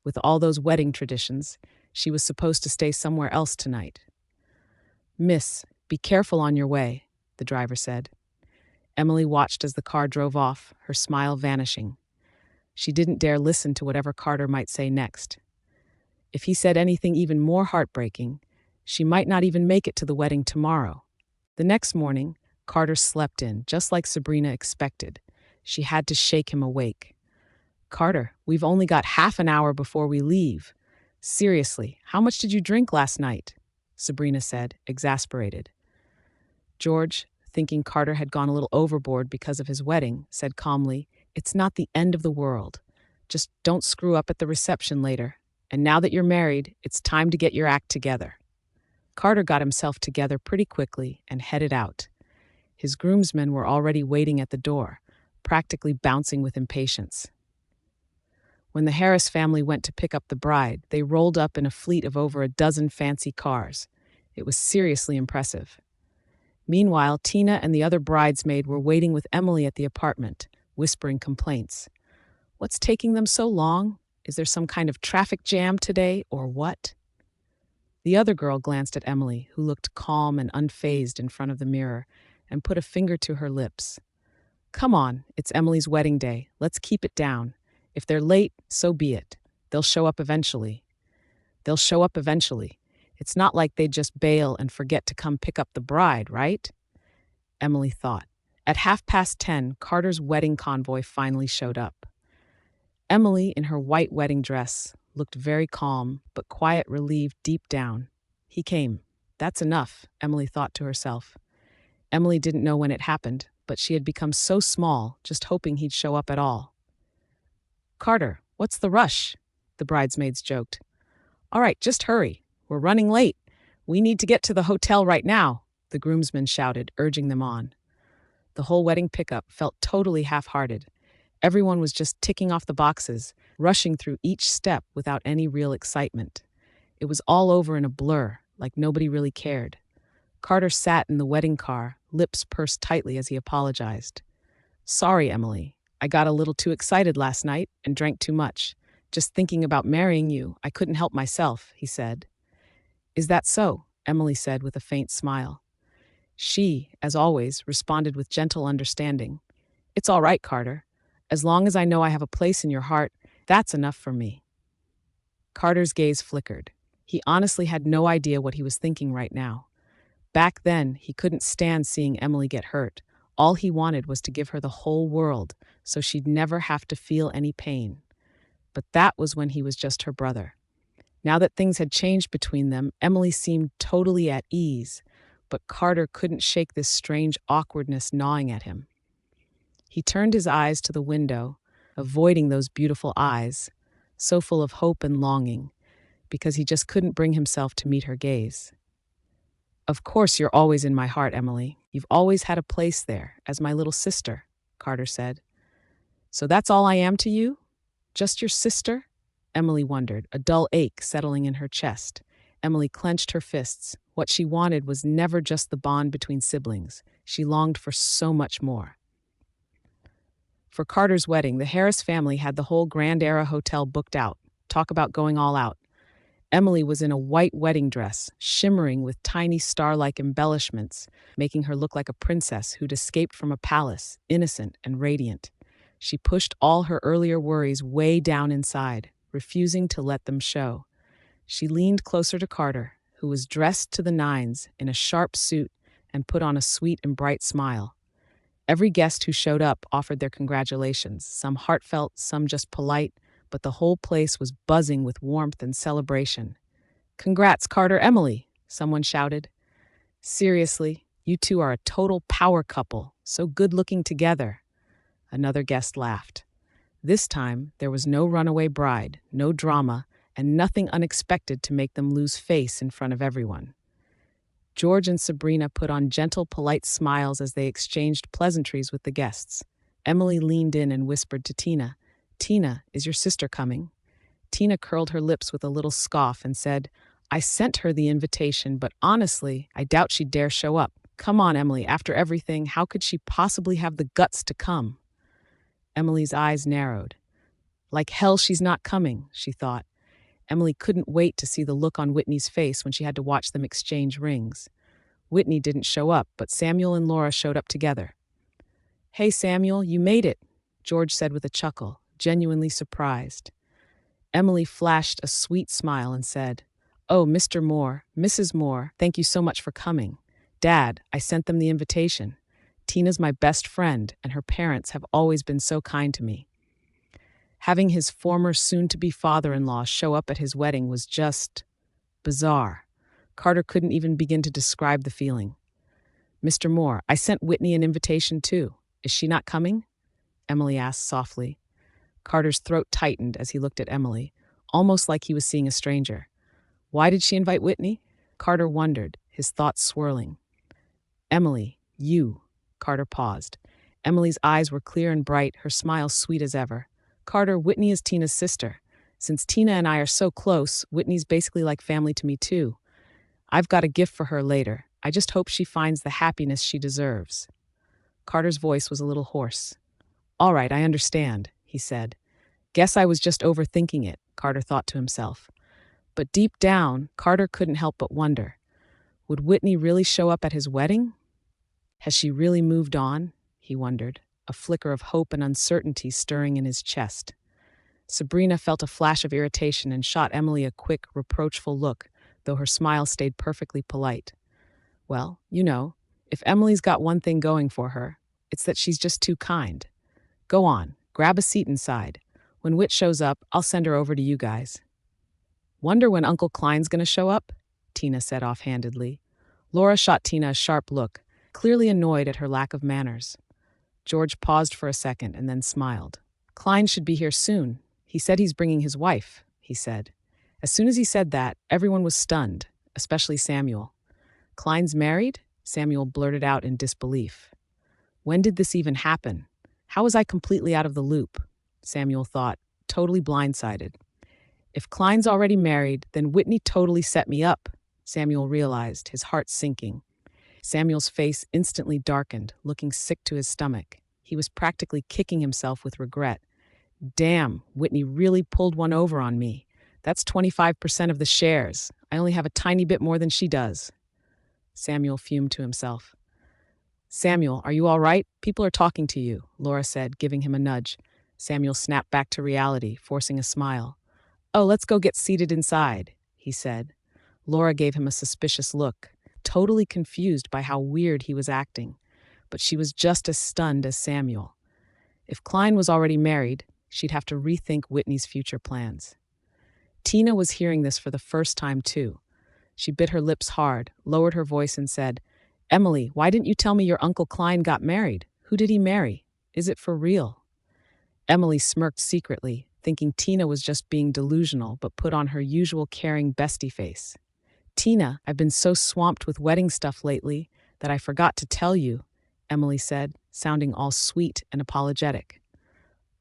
With all those wedding traditions, she was supposed to stay somewhere else tonight. "Miss, be careful on your way," the driver said. Emily watched as the car drove off, her smile vanishing. She didn't dare listen to whatever Carter might say next. If he said anything even more heartbreaking, she might not even make it to the wedding tomorrow. The next morning, Carter slept in, just like Sabrina expected. She had to shake him awake. "Carter, we've only got half an hour before we leave. Seriously, how much did you drink last night?" Sabrina said, exasperated. George, thinking Carter had gone a little overboard because of his wedding, said calmly, "It's not the end of the world. Just don't screw up at the reception later. And now that you're married, it's time to get your act together." Carter got himself together pretty quickly and headed out. His groomsmen were already waiting at the door, practically bouncing with impatience. When the Harris family went to pick up the bride, they rolled up in a fleet of over a dozen fancy cars. It was seriously impressive. Meanwhile, Tina and the other bridesmaid were waiting with Emily at the apartment, whispering complaints. "What's taking them so long? Is there some kind of traffic jam today, or what?" The other girl glanced at Emily, who looked calm and unfazed in front of the mirror, and put a finger to her lips. "Come on, it's Emily's wedding day. Let's keep it down. If they're late, so be it. They'll show up eventually. It's not like they'd just bail and forget to come pick up the bride, right?" Emily thought. At 10:30, Carter's wedding convoy finally showed up. Emily, in her white wedding dress, looked very calm, but quiet relief deep down. He came. That's enough, Emily thought to herself. Emily didn't know when it happened, but she had become so small, just hoping he'd show up at all. "Carter, what's the rush?" the bridesmaids joked. "All right, just hurry. We're running late. We need to get to the hotel right now," the groomsmen shouted, urging them on. The whole wedding pickup felt totally half-hearted. Everyone was just ticking off the boxes, rushing through each step without any real excitement. It was all over in a blur, like nobody really cared. Carter sat in the wedding car, lips pursed tightly as he apologized. "Sorry, Emily. I got a little too excited last night and drank too much. Just thinking about marrying you, I couldn't help myself," he said. "Is that so?" Emily said with a faint smile. She, as always, responded with gentle understanding. "It's all right, Carter. As long as I know I have a place in your heart, that's enough for me." Carter's gaze flickered. He honestly had no idea what he was thinking right now. Back then, he couldn't stand seeing Emily get hurt. All he wanted was to give her the whole world, so she'd never have to feel any pain. But that was when he was just her brother. Now that things had changed between them, Emily seemed totally at ease, but Carter couldn't shake this strange awkwardness gnawing at him. He turned his eyes to the window, avoiding those beautiful eyes, so full of hope and longing, because he just couldn't bring himself to meet her gaze. "Of course you're always in my heart, Emily. You've always had a place there, as my little sister," Carter said. "So that's all I am to you? Just your sister?" Emily wondered, a dull ache settling in her chest. Emily clenched her fists. What she wanted was never just the bond between siblings. She longed for so much more. For Carter's wedding, the Harris family had the whole Grand Era Hotel booked out. Talk about going all out. Emily was in a white wedding dress, shimmering with tiny star-like embellishments, making her look like a princess who'd escaped from a palace, innocent and radiant. She pushed all her earlier worries way down inside, refusing to let them show. She leaned closer to Carter, who was dressed to the nines in a sharp suit and put on a sweet and bright smile. Every guest who showed up offered their congratulations, some heartfelt, some just polite, but the whole place was buzzing with warmth and celebration. "Congrats, Carter, Emily," someone shouted. "Seriously, you two are a total power couple, so good-looking together." Another guest laughed. This time, there was no runaway bride, no drama, and nothing unexpected to make them lose face in front of everyone. George and Sabrina put on gentle, polite smiles as they exchanged pleasantries with the guests. Emily leaned in and whispered to Tina, "Tina, is your sister coming?" Tina curled her lips with a little scoff and said, "I sent her the invitation, but honestly, I doubt she'd dare show up. Come on, Emily, after everything, how could she possibly have the guts to come?" Emily's eyes narrowed. Like hell she's not coming, she thought. Emily couldn't wait to see the look on Whitney's face when she had to watch them exchange rings. Whitney didn't show up, but Samuel and Laura showed up together. "Hey, Samuel, you made it," George said with a chuckle, genuinely surprised. Emily flashed a sweet smile and said, "Oh, Mr. Moore, Mrs. Moore, thank you so much for coming. Dad, I sent them the invitation. Tina's my best friend, and her parents have always been so kind to me." Having his former soon-to-be father-in-law show up at his wedding was just bizarre. Carter couldn't even begin to describe the feeling. "Mr. Moore, I sent Whitney an invitation too. Is she not coming?" Emily asked softly. Carter's throat tightened as he looked at Emily, almost like he was seeing a stranger. Why did she invite Whitney? Carter wondered, his thoughts swirling. "Emily, you." Carter paused. Emily's eyes were clear and bright, her smile sweet as ever. "Carter, Whitney is Tina's sister. Since Tina and I are so close, Whitney's basically like family to me too. I've got a gift for her later. I just hope she finds the happiness she deserves." Carter's voice was a little hoarse. "All right, I understand," he said. "Guess I was just overthinking it," Carter thought to himself. But deep down, Carter couldn't help but wonder. Would Whitney really show up at his wedding? Has she really moved on? He wondered, a flicker of hope and uncertainty stirring in his chest. Sabrina felt a flash of irritation and shot Emily a quick, reproachful look, though her smile stayed perfectly polite. Well, you know, if Emily's got one thing going for her, it's that she's just too kind. Go on, grab a seat inside. When Whit shows up, I'll send her over to you guys. "Wonder when Uncle Klein's gonna show up?" Tina said offhandedly. Laura shot Tina a sharp look, clearly annoyed at her lack of manners. George paused for a second and then smiled. "Klein should be here soon. He said he's bringing his wife," he said. As soon as he said that, everyone was stunned, especially Samuel. "Klein's married?" Samuel blurted out in disbelief. "When did this even happen? How was I completely out of the loop?" Samuel thought, totally blindsided. If Klein's already married, then Whitney totally set me up, Samuel realized, his heart sinking. Samuel's face instantly darkened, looking sick to his stomach. He was practically kicking himself with regret. Damn, Whitney really pulled one over on me. That's 25% of the shares. I only have a tiny bit more than she does. Samuel fumed to himself. "Samuel, are you all right? People are talking to you," Laura said, giving him a nudge. Samuel snapped back to reality, forcing a smile. "Oh, let's go get seated inside," he said. Laura gave him a suspicious look, totally confused by how weird he was acting. But she was just as stunned as Samuel. If Klein was already married, she'd have to rethink Whitney's future plans. Tina was hearing this for the first time, too. She bit her lips hard, lowered her voice and said, "Emily, why didn't you tell me your Uncle Klein got married? Who did he marry?" Is it for real? Emily smirked secretly, thinking Tina was just being delusional, but put on her usual caring bestie face. Tina, I've been so swamped with wedding stuff lately that I forgot to tell you, Emily said, sounding all sweet and apologetic.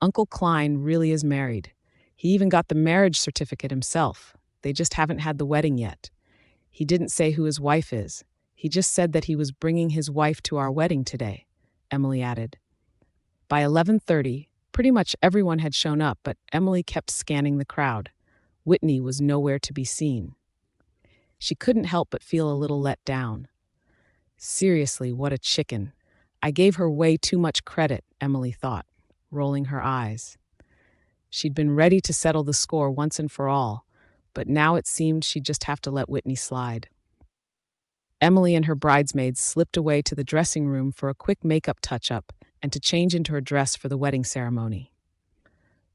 Uncle Klein really is married. He even got the marriage certificate himself. They just haven't had the wedding yet. He didn't say who his wife is. He just said that he was bringing his wife to our wedding today, Emily added. By 11:30, pretty much everyone had shown up, but Emily kept scanning the crowd. Whitney was nowhere to be seen. She couldn't help but feel a little let down. Seriously, what a chicken. I gave her way too much credit, Emily thought, rolling her eyes. She'd been ready to settle the score once and for all, but now it seemed she'd just have to let Whitney slide. Emily and her bridesmaids slipped away to the dressing room for a quick makeup touch-up and to change into her dress for the wedding ceremony.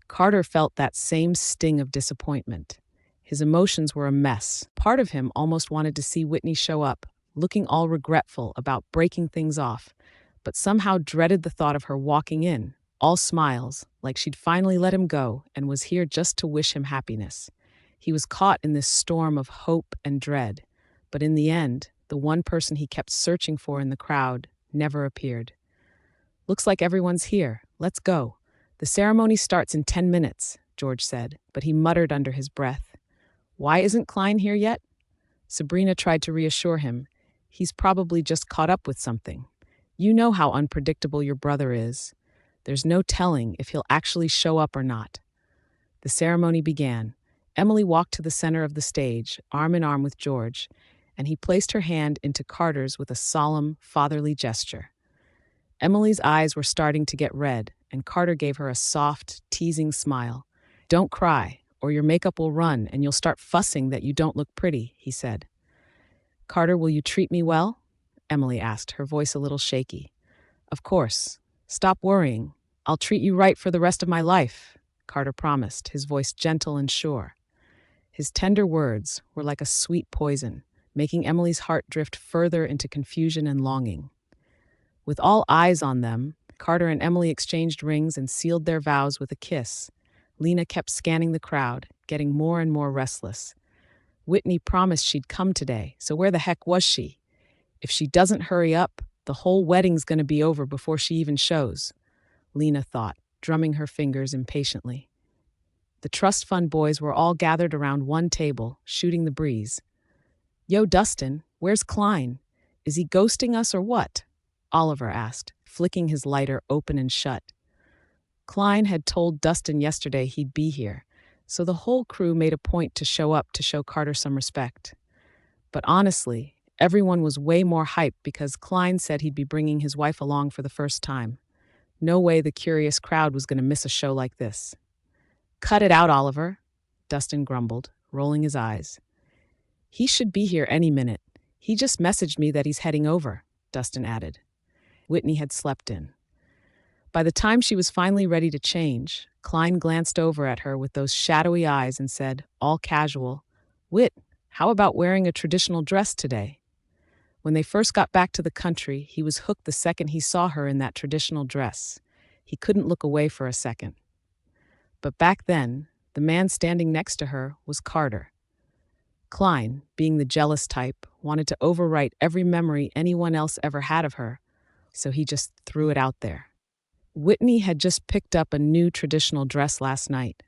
Carter felt that same sting of disappointment. His emotions were a mess. Part of him almost wanted to see Whitney show up, looking all regretful about breaking things off, but somehow dreaded the thought of her walking in, all smiles, like she'd finally let him go and was here just to wish him happiness. He was caught in this storm of hope and dread, but in the end, the one person he kept searching for in the crowd never appeared. Looks like everyone's here. Let's go. The ceremony starts in 10 minutes, George said, but he muttered under his breath. Why isn't Klein here yet? Sabrina tried to reassure him. He's probably just caught up with something. You know how unpredictable your brother is. There's no telling if he'll actually show up or not. The ceremony began. Emily walked to the center of the stage, arm in arm with George, and he placed her hand into Carter's with a solemn, fatherly gesture. Emily's eyes were starting to get red, and Carter gave her a soft, teasing smile. Don't cry, or your makeup will run and you'll start fussing that you don't look pretty, he said. Carter, will you treat me well? Emily asked, her voice a little shaky. Of course. Stop worrying. I'll treat you right for the rest of my life, Carter promised, his voice gentle and sure. His tender words were like a sweet poison, making Emily's heart drift further into confusion and longing. With all eyes on them, Carter and Emily exchanged rings and sealed their vows with a kiss. Lena kept scanning the crowd, getting more and more restless. Whitney promised she'd come today, so where the heck was she? If she doesn't hurry up, the whole wedding's going to be over before she even shows, Lena thought, drumming her fingers impatiently. The trust fund boys were all gathered around one table, shooting the breeze. Yo, Dustin, where's Klein? Is he ghosting us or what? Oliver asked, flicking his lighter open and shut. Klein had told Dustin yesterday he'd be here, so the whole crew made a point to show up to show Carter some respect. But honestly, everyone was way more hyped because Klein said he'd be bringing his wife along for the first time. No way the curious crowd was going to miss a show like this. Cut it out, Oliver, Dustin grumbled, rolling his eyes. He should be here any minute. He just messaged me that he's heading over, Dustin added. Whitney had slept in. By the time she was finally ready to change, Klein glanced over at her with those shadowy eyes and said, all casual, Whit, how about wearing a traditional dress today? When they first got back to the country, he was hooked the second he saw her in that traditional dress. He couldn't look away for a second. But back then, the man standing next to her was Carter. Klein, being the jealous type, wanted to overwrite every memory anyone else ever had of her, so he just threw it out there. Whitney had just picked up a new traditional dress last night.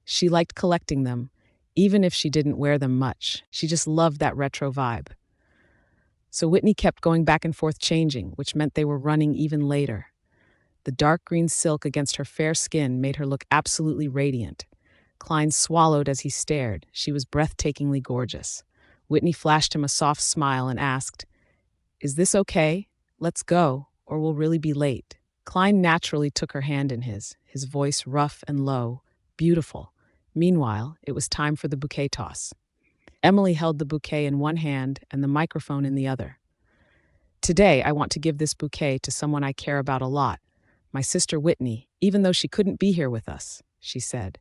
She liked collecting them, even if she didn't wear them much. She just loved that retro vibe. So Whitney kept going back and forth changing, which meant they were running even later. The dark green silk against her fair skin made her look absolutely radiant. Klein swallowed as he stared. She was breathtakingly gorgeous. Whitney flashed him a soft smile and asked, Is this okay? Let's go, or we'll really be late. Klein naturally took her hand in his voice rough and low. Beautiful. Meanwhile, it was time for the bouquet toss. Emily held the bouquet in one hand and the microphone in the other. Today, I want to give this bouquet to someone I care about a lot, my sister Whitney, even though she couldn't be here with us, she said.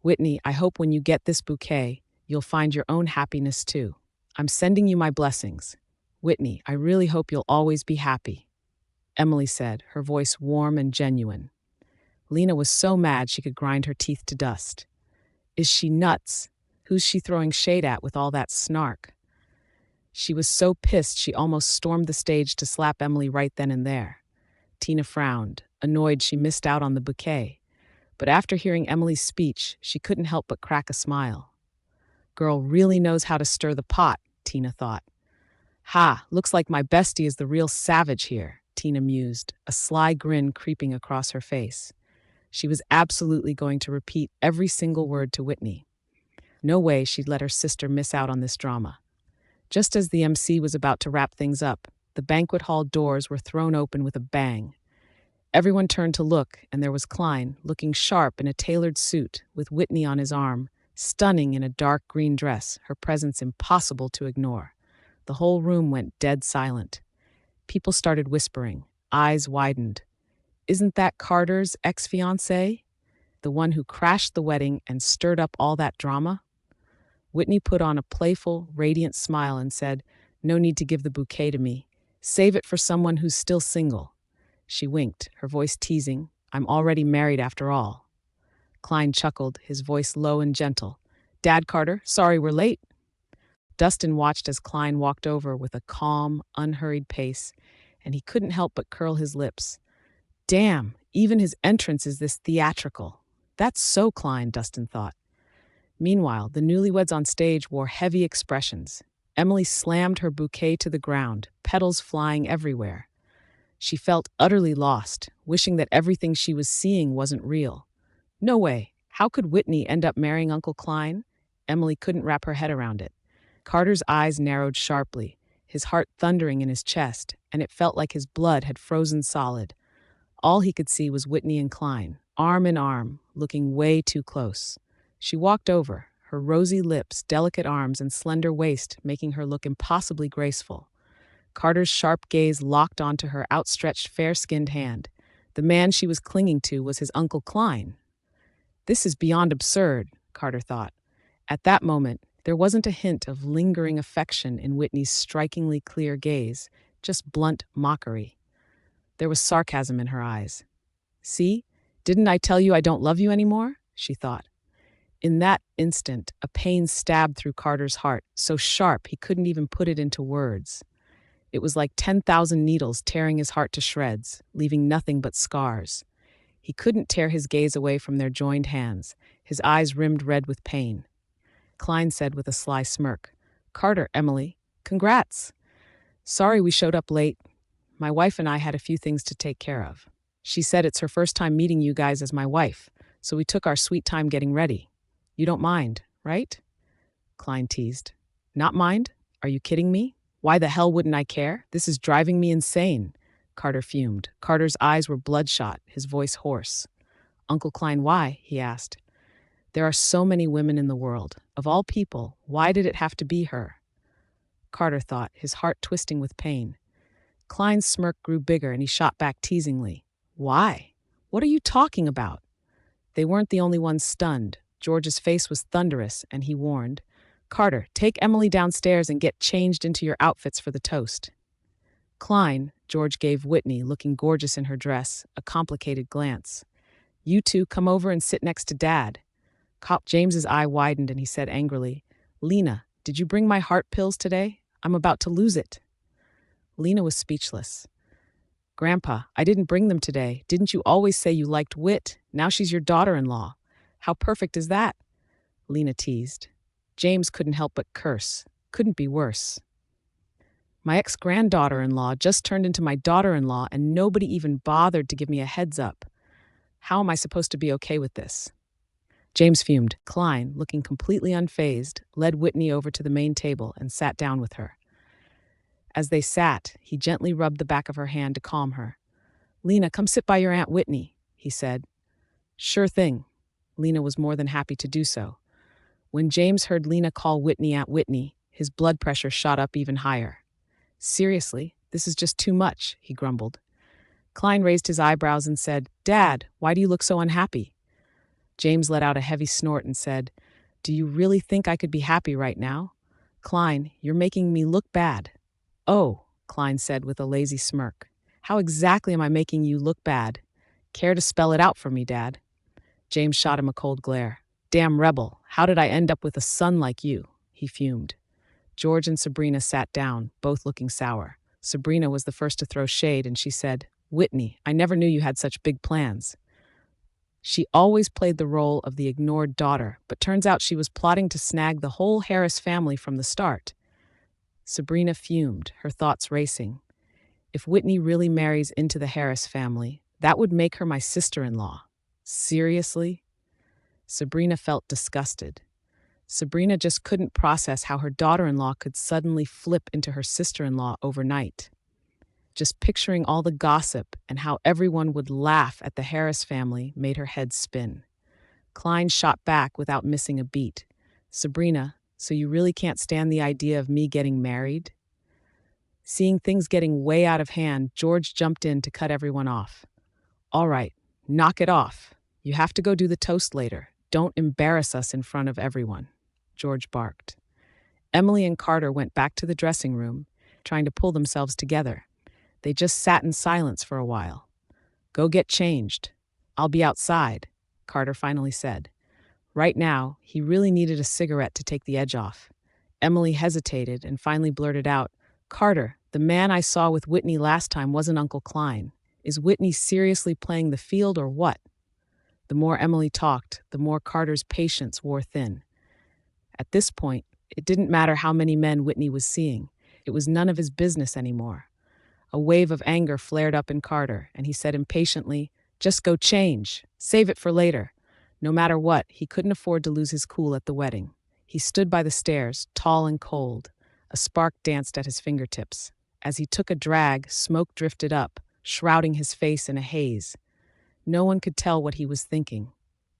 Whitney, I hope when you get this bouquet, you'll find your own happiness too. I'm sending you my blessings. Whitney, I really hope you'll always be happy. Emily said, her voice warm and genuine. Lena was so mad she could grind her teeth to dust. Is she nuts? Who's she throwing shade at with all that snark? She was so pissed she almost stormed the stage to slap Emily right then and there. Tina frowned, annoyed she missed out on the bouquet. But after hearing Emily's speech, she couldn't help but crack a smile. Girl really knows how to stir the pot, Tina thought. Ha, looks like my bestie is the real savage here, Tina mused, a sly grin creeping across her face. She was absolutely going to repeat every single word to Whitney. No way she'd let her sister miss out on this drama. Just as the MC was about to wrap things up, the banquet hall doors were thrown open with a bang. Everyone turned to look, and there was Klein, looking sharp in a tailored suit, with Whitney on his arm, stunning in a dark green dress, her presence impossible to ignore. The whole room went dead silent. People started whispering, eyes widened. Isn't that Carter's ex-fiancé? The one who crashed the wedding and stirred up all that drama? Whitney put on a playful, radiant smile and said, "No need to give the bouquet to me. Save it for someone who's still single." She winked, her voice teasing, "I'm already married after all." Klein chuckled, his voice low and gentle. "Dad, Carter, sorry we're late." Dustin watched as Klein walked over with a calm, unhurried pace, and he couldn't help but curl his lips. Damn, even his entrance is this theatrical. That's so Klein, Dustin thought. Meanwhile, the newlyweds on stage wore heavy expressions. Emily slammed her bouquet to the ground, petals flying everywhere. She felt utterly lost, wishing that everything she was seeing wasn't real. No way. How could Whitney end up marrying Uncle Klein? Emily couldn't wrap her head around it. Carter's eyes narrowed sharply, his heart thundering in his chest, and it felt like his blood had frozen solid. All he could see was Whitney and Klein, arm in arm, looking way too close. She walked over, her rosy lips, delicate arms, and slender waist making her look impossibly graceful. Carter's sharp gaze locked onto her outstretched, fair-skinned hand. The man she was clinging to was his Uncle Klein. This is beyond absurd, Carter thought. At that moment, there wasn't a hint of lingering affection in Whitney's strikingly clear gaze, just blunt mockery. There was sarcasm in her eyes. "See? Didn't I tell you I don't love you anymore?" she thought. In that instant, a pain stabbed through Carter's heart, so sharp he couldn't even put it into words. It was like 10,000 needles tearing his heart to shreds, leaving nothing but scars. He couldn't tear his gaze away from their joined hands, his eyes rimmed red with pain. Klein said with a sly smirk, "Carter, Emily, congrats. Sorry we showed up late. My wife and I had a few things to take care of. She said it's her first time meeting you guys as my wife, so we took our sweet time getting ready. You don't mind, right?" Klein teased. "Not mind? Are you kidding me? Why the hell wouldn't I care? This is driving me insane." Carter fumed. Carter's eyes were bloodshot, his voice hoarse. "Uncle Klein, why?" he asked. "There are so many women in the world. Of all people, why did it have to be her?" Carter thought, his heart twisting with pain. Klein's smirk grew bigger and he shot back teasingly. "Why? What are you talking about?" They weren't the only ones stunned. George's face was thunderous, and he warned, "Carter, take Emily downstairs and get changed into your outfits for the toast." "Klein," George gave Whitney, looking gorgeous in her dress, a complicated glance. "You two come over and sit next to Dad." James's eye widened and he said angrily, "Lena, did you bring my heart pills today? I'm about to lose it." Lena was speechless. "Grandpa, I didn't bring them today. Didn't you always say you liked Whit? Now she's your daughter-in-law. How perfect is that?" Lena teased. James couldn't help but curse. Couldn't be worse. "My ex-granddaughter-in-law just turned into my daughter-in-law and nobody even bothered to give me a heads up. How am I supposed to be okay with this?" James fumed. Klein, looking completely unfazed, led Whitney over to the main table and sat down with her. As they sat, he gently rubbed the back of her hand to calm her. "Lena, come sit by your Aunt Whitney," he said. "Sure thing." Lena was more than happy to do so. When James heard Lena call Whitney Aunt Whitney, his blood pressure shot up even higher. "Seriously, this is just too much," he grumbled. Klein raised his eyebrows and said, "Dad, why do you look so unhappy?" James let out a heavy snort and said, "Do you really think I could be happy right now? Klein, you're making me look bad." "Oh," Klein said with a lazy smirk. How exactly am I making you look bad? Care to spell it out for me, Dad? James shot him a cold glare. Damn rebel, how did I end up with a son like you? He fumed. George and Sabrina sat down, both looking sour. Sabrina was the first to throw shade, and she said, Whitney, I never knew you had such big plans. She always played the role of the ignored daughter, but turns out she was plotting to snag the whole Harris family from the start. Sabrina fumed, her thoughts racing. If Whitney really marries into the Harris family, that would make her my sister-in-law. Seriously? Sabrina felt disgusted. Sabrina just couldn't process how her daughter-in-law could suddenly flip into her sister-in-law overnight. Just picturing all the gossip and how everyone would laugh at the Harris family made her head spin. Klein shot back without missing a beat. Sabrina, so you really can't stand the idea of me getting married? Seeing things getting way out of hand, George jumped in to cut everyone off. All right, knock it off. You have to go do the toast later. Don't embarrass us in front of everyone, George barked. Emily and Carter went back to the dressing room, trying to pull themselves together. They just sat in silence for a while. Go get changed. I'll be outside, Carter finally said. Right now, he really needed a cigarette to take the edge off. Emily hesitated and finally blurted out, Carter, the man I saw with Whitney last time wasn't Uncle Klein. Is Whitney seriously playing the field or what? The more Emily talked, the more Carter's patience wore thin. At this point, it didn't matter how many men Whitney was seeing. It was none of his business anymore. A wave of anger flared up in Carter, and he said impatiently, just go change. Save it for later. No matter what, he couldn't afford to lose his cool at the wedding. He stood by the stairs, tall and cold. A spark danced at his fingertips. As he took a drag, smoke drifted up, shrouding his face in a haze. No one could tell what he was thinking.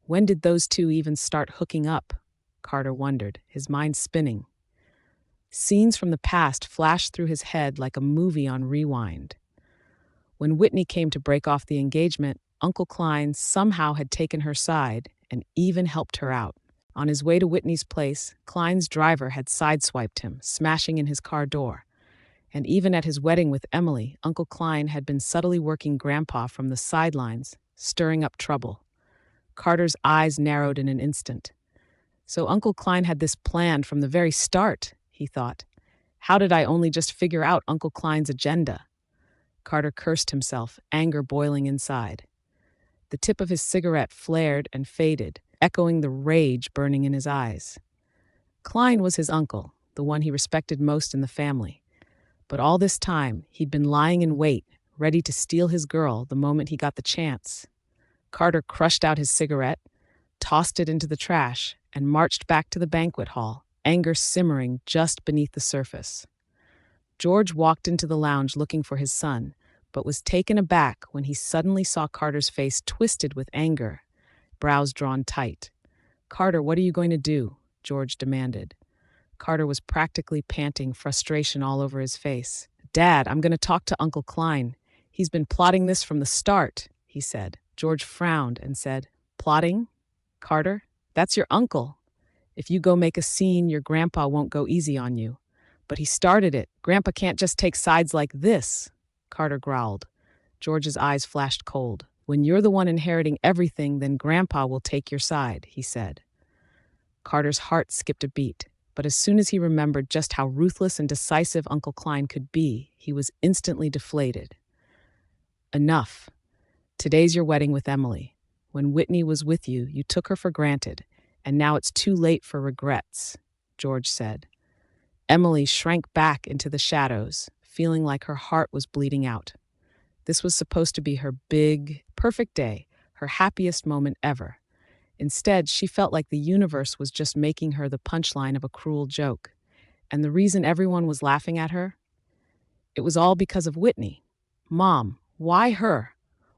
When did those two even start hooking up? Carter wondered, his mind spinning. Scenes from the past flashed through his head like a movie on rewind. When Whitney came to break off the engagement, Uncle Klein somehow had taken her side and even helped her out. On his way to Whitney's place, Klein's driver had sideswiped him, smashing in his car door. And even at his wedding with Emily, Uncle Klein had been subtly working Grandpa from the sidelines, stirring up trouble. Carter's eyes narrowed in an instant. So Uncle Klein had this planned from the very start, he thought. How did I only just figure out Uncle Klein's agenda? Carter cursed himself, anger boiling inside. The tip of his cigarette flared and faded, echoing the rage burning in his eyes. Klein was his uncle, the one he respected most in the family. But all this time, he'd been lying in wait, ready to steal his girl the moment he got the chance. Carter crushed out his cigarette, tossed it into the trash, and marched back to the banquet hall, anger simmering just beneath the surface. George walked into the lounge looking for his son, but was taken aback when he suddenly saw Carter's face twisted with anger, brows drawn tight. Carter, what are you going to do? George demanded. Carter was practically panting, frustration all over his face. Dad, I'm going to talk to Uncle Klein. He's been plotting this from the start, he said. George frowned and said, Plotting? Carter, that's your uncle. If you go make a scene, your grandpa won't go easy on you. But he started it. Grandpa can't just take sides like this, Carter growled. George's eyes flashed cold. When you're the one inheriting everything, then Grandpa will take your side, he said. Carter's heart skipped a beat, but as soon as he remembered just how ruthless and decisive Uncle Klein could be, he was instantly deflated. Enough. Today's your wedding with Emily. When Whitney was with you, you took her for granted, and now it's too late for regrets, George said. Emily shrank back into the shadows, feeling like her heart was bleeding out. This was supposed to be her big, perfect day, her happiest moment ever. Instead, she felt like the universe was just making her the punchline of a cruel joke. And the reason everyone was laughing at her? It was all because of Whitney. Mom, why her?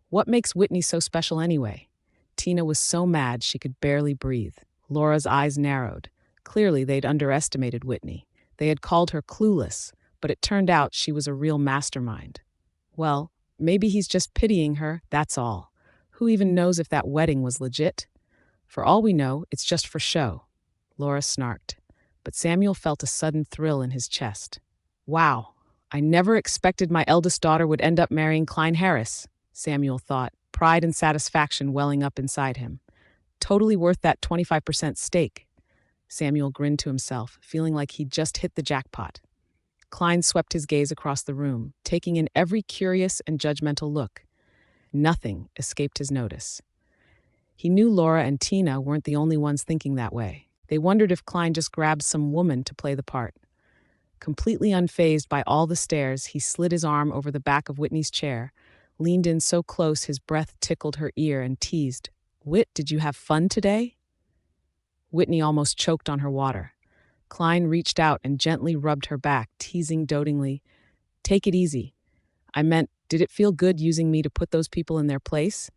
What makes Whitney so special anyway? Tina was so mad she could barely breathe. Laura's eyes narrowed. Clearly, they'd underestimated Whitney. They had called her clueless, but it turned out she was a real mastermind. Well, maybe he's just pitying her, that's all. Who even knows if that wedding was legit? For all we know, it's just for show. Laura snarked, but Samuel felt a sudden thrill in his chest. Wow, I never expected my eldest daughter would end up marrying Klein Harris, Samuel thought, pride and satisfaction welling up inside him. Totally worth that 25% stake. Samuel grinned to himself, feeling like he'd just hit the jackpot. Klein swept his gaze across the room, taking in every curious and judgmental look. Nothing escaped his notice. He knew Laura and Tina weren't the only ones thinking that way. They wondered if Klein just grabbed some woman to play the part. Completely unfazed by all the stares, he slid his arm over the back of Whitney's chair, leaned in so close his breath tickled her ear, and teased, "Whit, did you have fun today?" Whitney almost choked on her water. Klein reached out and gently rubbed her back, teasing dotingly, "Take it easy. I meant, did it feel good using me to put those people in their place?"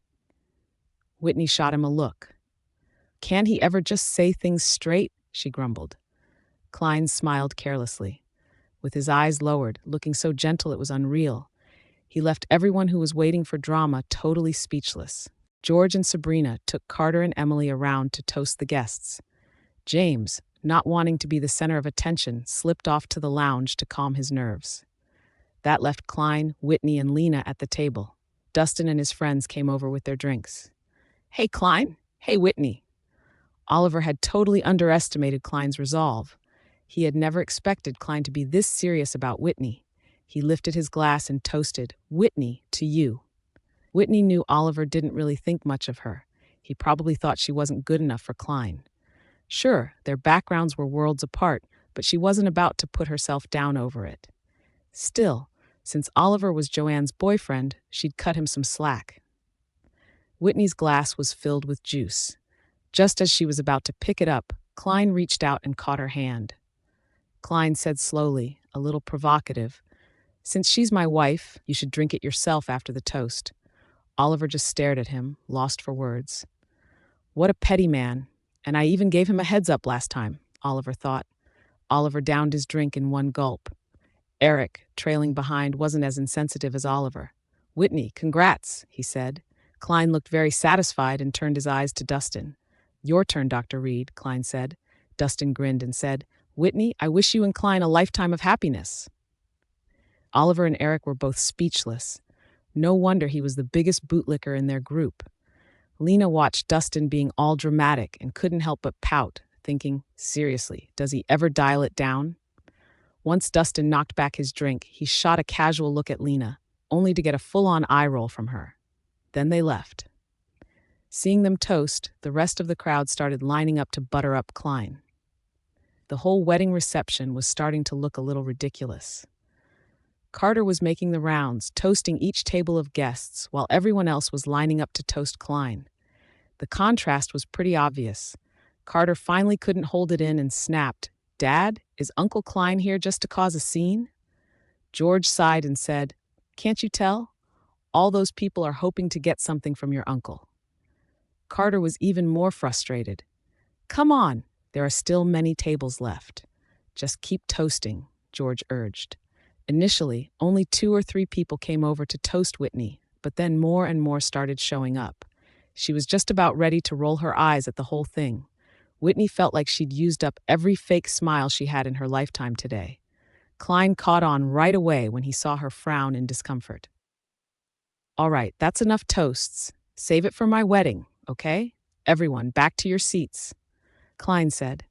Whitney shot him a look. "Can't he ever just say things straight?" she grumbled. Klein smiled carelessly. With his eyes lowered, looking so gentle it was unreal, he left everyone who was waiting for drama totally speechless. George and Sabrina took Carter and Emily around to toast the guests. James, not wanting to be the center of attention, slipped off to the lounge to calm his nerves. That left Klein, Whitney, and Lena at the table. Dustin and his friends came over with their drinks. "Hey, Klein. Hey, Whitney." Oliver had totally underestimated Klein's resolve. He had never expected Klein to be this serious about Whitney. He lifted his glass and toasted, "Whitney, to you." Whitney knew Oliver didn't really think much of her. He probably thought she wasn't good enough for Klein. Sure, their backgrounds were worlds apart, but she wasn't about to put herself down over it. Still, since Oliver was Joanne's boyfriend, she'd cut him some slack. Whitney's glass was filled with juice. Just as she was about to pick it up, Klein reached out and caught her hand. Klein said slowly, a little provocative, "Since she's my wife, you should drink it yourself after the toast." Oliver just stared at him, lost for words. What a petty man, and I even gave him a heads up last time, Oliver thought. Oliver downed his drink in one gulp. Eric, trailing behind, wasn't as insensitive as Oliver. "Whitney, congrats," he said. Klein looked very satisfied and turned his eyes to Dustin. "Your turn, Dr. Reed," Klein said. Dustin grinned and said, "Whitney, I wish you and Klein a lifetime of happiness." Oliver and Eric were both speechless. No wonder he was the biggest bootlicker in their group. Lena watched Dustin being all dramatic and couldn't help but pout, thinking, seriously, does he ever dial it down? Once Dustin knocked back his drink, he shot a casual look at Lena, only to get a full-on eye roll from her. Then they left. Seeing them toast, the rest of the crowd started lining up to butter up Klein. The whole wedding reception was starting to look a little ridiculous. Carter was making the rounds, toasting each table of guests, while everyone else was lining up to toast Klein. The contrast was pretty obvious. Carter finally couldn't hold it in and snapped, "Dad, is Uncle Klein here just to cause a scene?" George sighed and said, "Can't you tell? All those people are hoping to get something from your uncle." Carter was even more frustrated. "Come on, there are still many tables left. Just keep toasting," George urged. Initially, only 2 or 3 people came over to toast Whitney, but then more and more started showing up. She was just about ready to roll her eyes at the whole thing. Whitney felt like she'd used up every fake smile she had in her lifetime today. Klein caught on right away when he saw her frown in discomfort. "All right, that's enough toasts. Save it for my wedding, okay? Everyone, back to your seats," Klein said.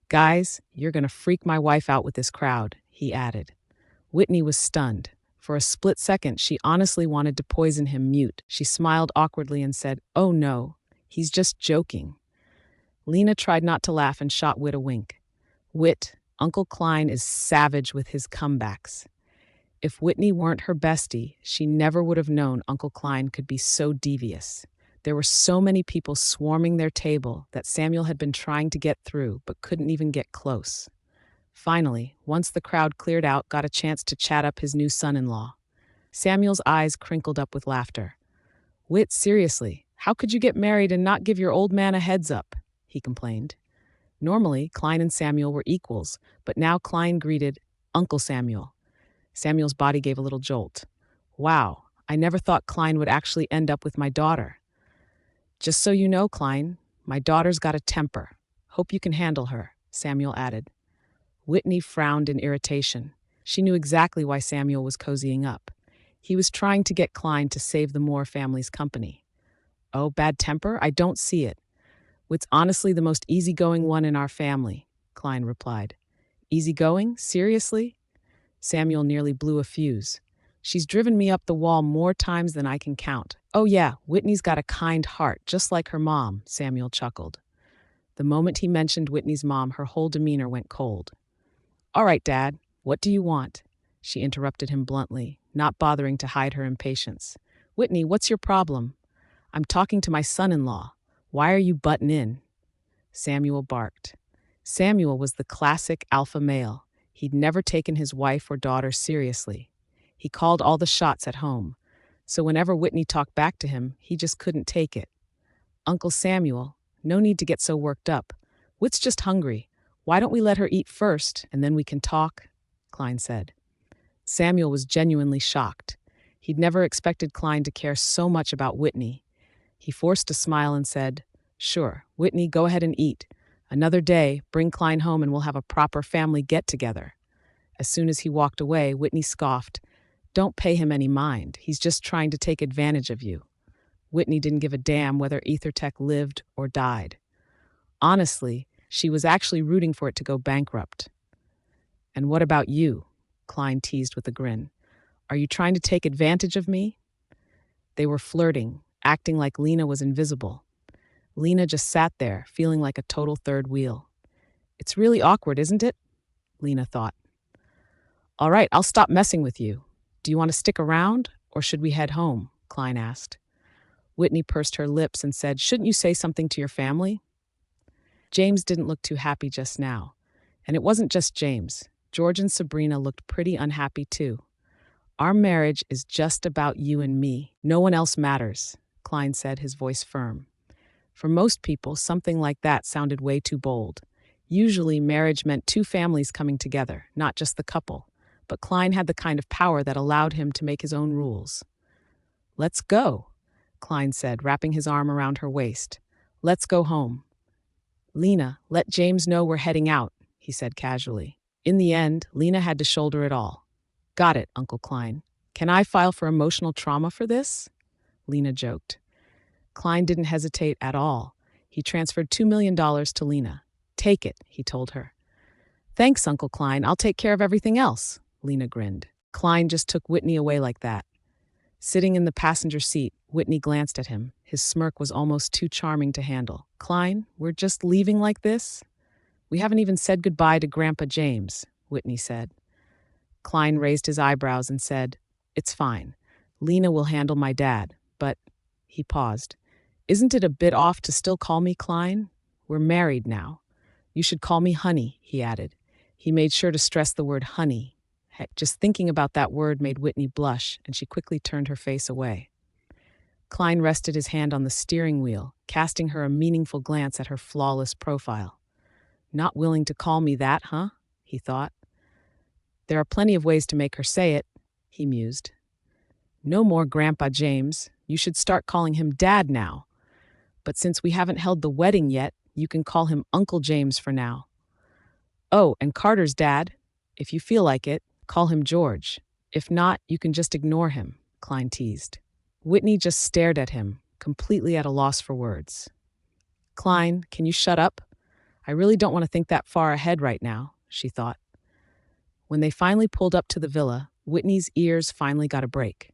"Guys, you're gonna freak my wife out with this crowd," he added. Whitney was stunned. For a split second, she honestly wanted to poison him mute. She smiled awkwardly and said, "Oh no, he's just joking." Lena tried not to laugh and shot Whit a wink. "Whit, Uncle Klein is savage with his comebacks." If Whitney weren't her bestie, she never would have known Uncle Klein could be so devious. There were so many people swarming their table that Samuel had been trying to get through but couldn't even get close. Finally, once the crowd cleared out, got a chance to chat up his new son-in-law. Samuel's eyes crinkled up with laughter. "Whit, seriously, how could you get married and not give your old man a heads up?" he complained. Normally, Klein and Samuel were equals, but now Klein greeted Uncle Samuel. Samuel's body gave a little jolt. "Wow, I never thought Klein would actually end up with my daughter." "Just so you know, Klein, my daughter's got a temper. Hope you can handle her," Samuel added. Whitney frowned in irritation. She knew exactly why Samuel was cozying up. He was trying to get Klein to save the Moore family's company. Oh, bad temper? I don't see it. Whit's honestly the most easygoing one in our family, Klein replied. Easygoing? Seriously? Samuel nearly blew a fuse. She's driven me up the wall more times than I can count. Oh yeah, Whitney's got a kind heart, just like her mom, Samuel chuckled. The moment he mentioned Whitney's mom, her whole demeanor went cold. All right, Dad, what do you want? She interrupted him bluntly, not bothering to hide her impatience. Whitney, what's your problem? I'm talking to my son-in-law. Why are you butting in? Samuel barked. Samuel was the classic alpha male. He'd never taken his wife or daughter seriously. He called all the shots at home. So whenever Whitney talked back to him, he just couldn't take it. Uncle Samuel, no need to get so worked up. Whit's just hungry. Why don't we let her eat first, and then we can talk? Klein said. Samuel was genuinely shocked. He'd never expected Klein to care so much about Whitney. He forced a smile and said, Sure, Whitney, go ahead and eat. Another day, bring Klein home and we'll have a proper family get-together. As soon as he walked away, Whitney scoffed. Don't pay him any mind. He's just trying to take advantage of you. Whitney didn't give a damn whether EtherTech lived or died. Honestly, she was actually rooting for it to go bankrupt. And what about you? Klein teased with a grin. Are you trying to take advantage of me? They were flirting, acting like Lena was invisible. Lena just sat there, feeling like a total third wheel. It's really awkward, isn't it? Lena thought. All right, I'll stop messing with you. Do you want to stick around, or should we head home? Klein asked. Whitney pursed her lips and said, Shouldn't you say something to your family? James didn't look too happy just now. And it wasn't just James. George and Sabrina looked pretty unhappy too. Our marriage is just about you and me. No one else matters, Klein said, his voice firm. For most people, something like that sounded way too bold. Usually, marriage meant two families coming together, not just the couple. But Klein had the kind of power that allowed him to make his own rules. Let's go, Klein said, wrapping his arm around her waist. Let's go home. Lena, let James know we're heading out, he said casually. In the end, Lena had to shoulder it all. Got it, Uncle Klein. Can I file for emotional trauma for this? Lena joked. Klein didn't hesitate at all. He transferred $2 million to Lena. Take it, he told her. Thanks, Uncle Klein. I'll take care of everything else, Lena grinned. Klein just took Whitney away like that. Sitting in the passenger seat, Whitney glanced at him. His smirk was almost too charming to handle. Klein, we're just leaving like this? We haven't even said goodbye to Grandpa James, Whitney said. Klein raised his eyebrows and said, It's fine. Lena will handle my dad, but... He paused. Isn't it a bit off to still call me Klein? We're married now. You should call me honey, he added. He made sure to stress the word honey. Heck, just thinking about that word made Whitney blush, and she quickly turned her face away. Klein rested his hand on the steering wheel, casting her a meaningful glance at her flawless profile. Not willing to call me that, huh? He thought. There are plenty of ways to make her say it, he mused. No more Grandpa James. You should start calling him Dad now. But since we haven't held the wedding yet, you can call him Uncle James for now. Oh, and Carter's dad. If you feel like it, call him George. If not, you can just ignore him, Klein teased. Whitney just stared at him, completely at a loss for words. Klein, can you shut up? I really don't want to think that far ahead right now, she thought. When they finally pulled up to the villa, Whitney's ears finally got a break.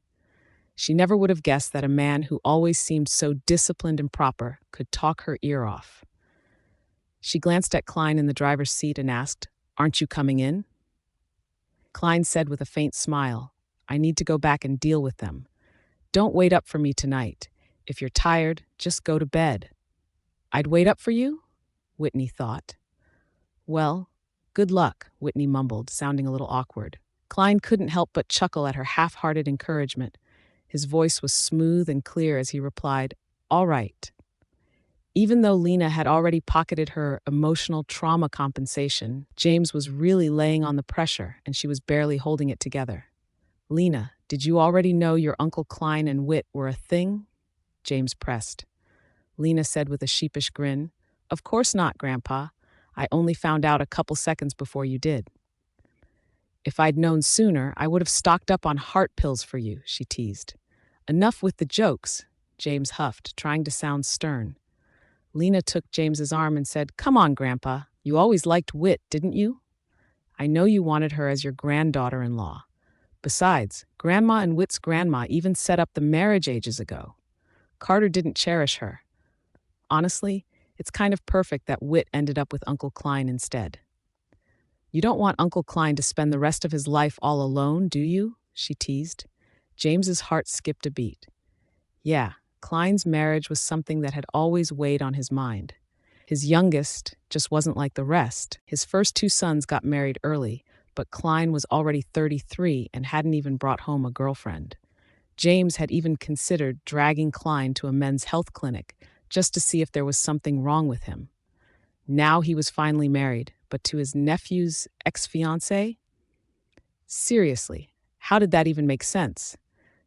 She never would have guessed that a man who always seemed so disciplined and proper could talk her ear off. She glanced at Klein in the driver's seat and asked, Aren't you coming in? Klein said with a faint smile, I need to go back and deal with them. Don't wait up for me tonight. If you're tired, just go to bed. I'd wait up for you? Whitney thought. Well, good luck, Whitney mumbled, sounding a little awkward. Klein couldn't help but chuckle at her half-hearted encouragement. His voice was smooth and clear as he replied, All right. Even though Lena had already pocketed her emotional trauma compensation, James was really laying on the pressure, and she was barely holding it together. Lena, did you already know your Uncle Klein and Whit were a thing? James pressed. Lena said with a sheepish grin, Of course not, Grandpa. I only found out a couple seconds before you did. If I'd known sooner, I would have stocked up on heart pills for you, she teased. Enough with the jokes, James huffed, trying to sound stern. Lena took James's arm and said, "Come on, Grandpa. You always liked Whit, didn't you? I know you wanted her as your granddaughter-in-law. Besides, Grandma and Whit's grandma even set up the marriage ages ago. Carter didn't cherish her. Honestly, it's kind of perfect that Whit ended up with Uncle Klein instead." "You don't want Uncle Klein to spend the rest of his life all alone, do you?" she teased. James's heart skipped a beat. Yeah, Klein's marriage was something that had always weighed on his mind. His youngest just wasn't like the rest. His first two sons got married early, but Klein was already 33 and hadn't even brought home a girlfriend. James had even considered dragging Klein to a men's health clinic just to see if there was something wrong with him. Now he was finally married, but to his nephew's ex-fiancé? Seriously, how did that even make sense?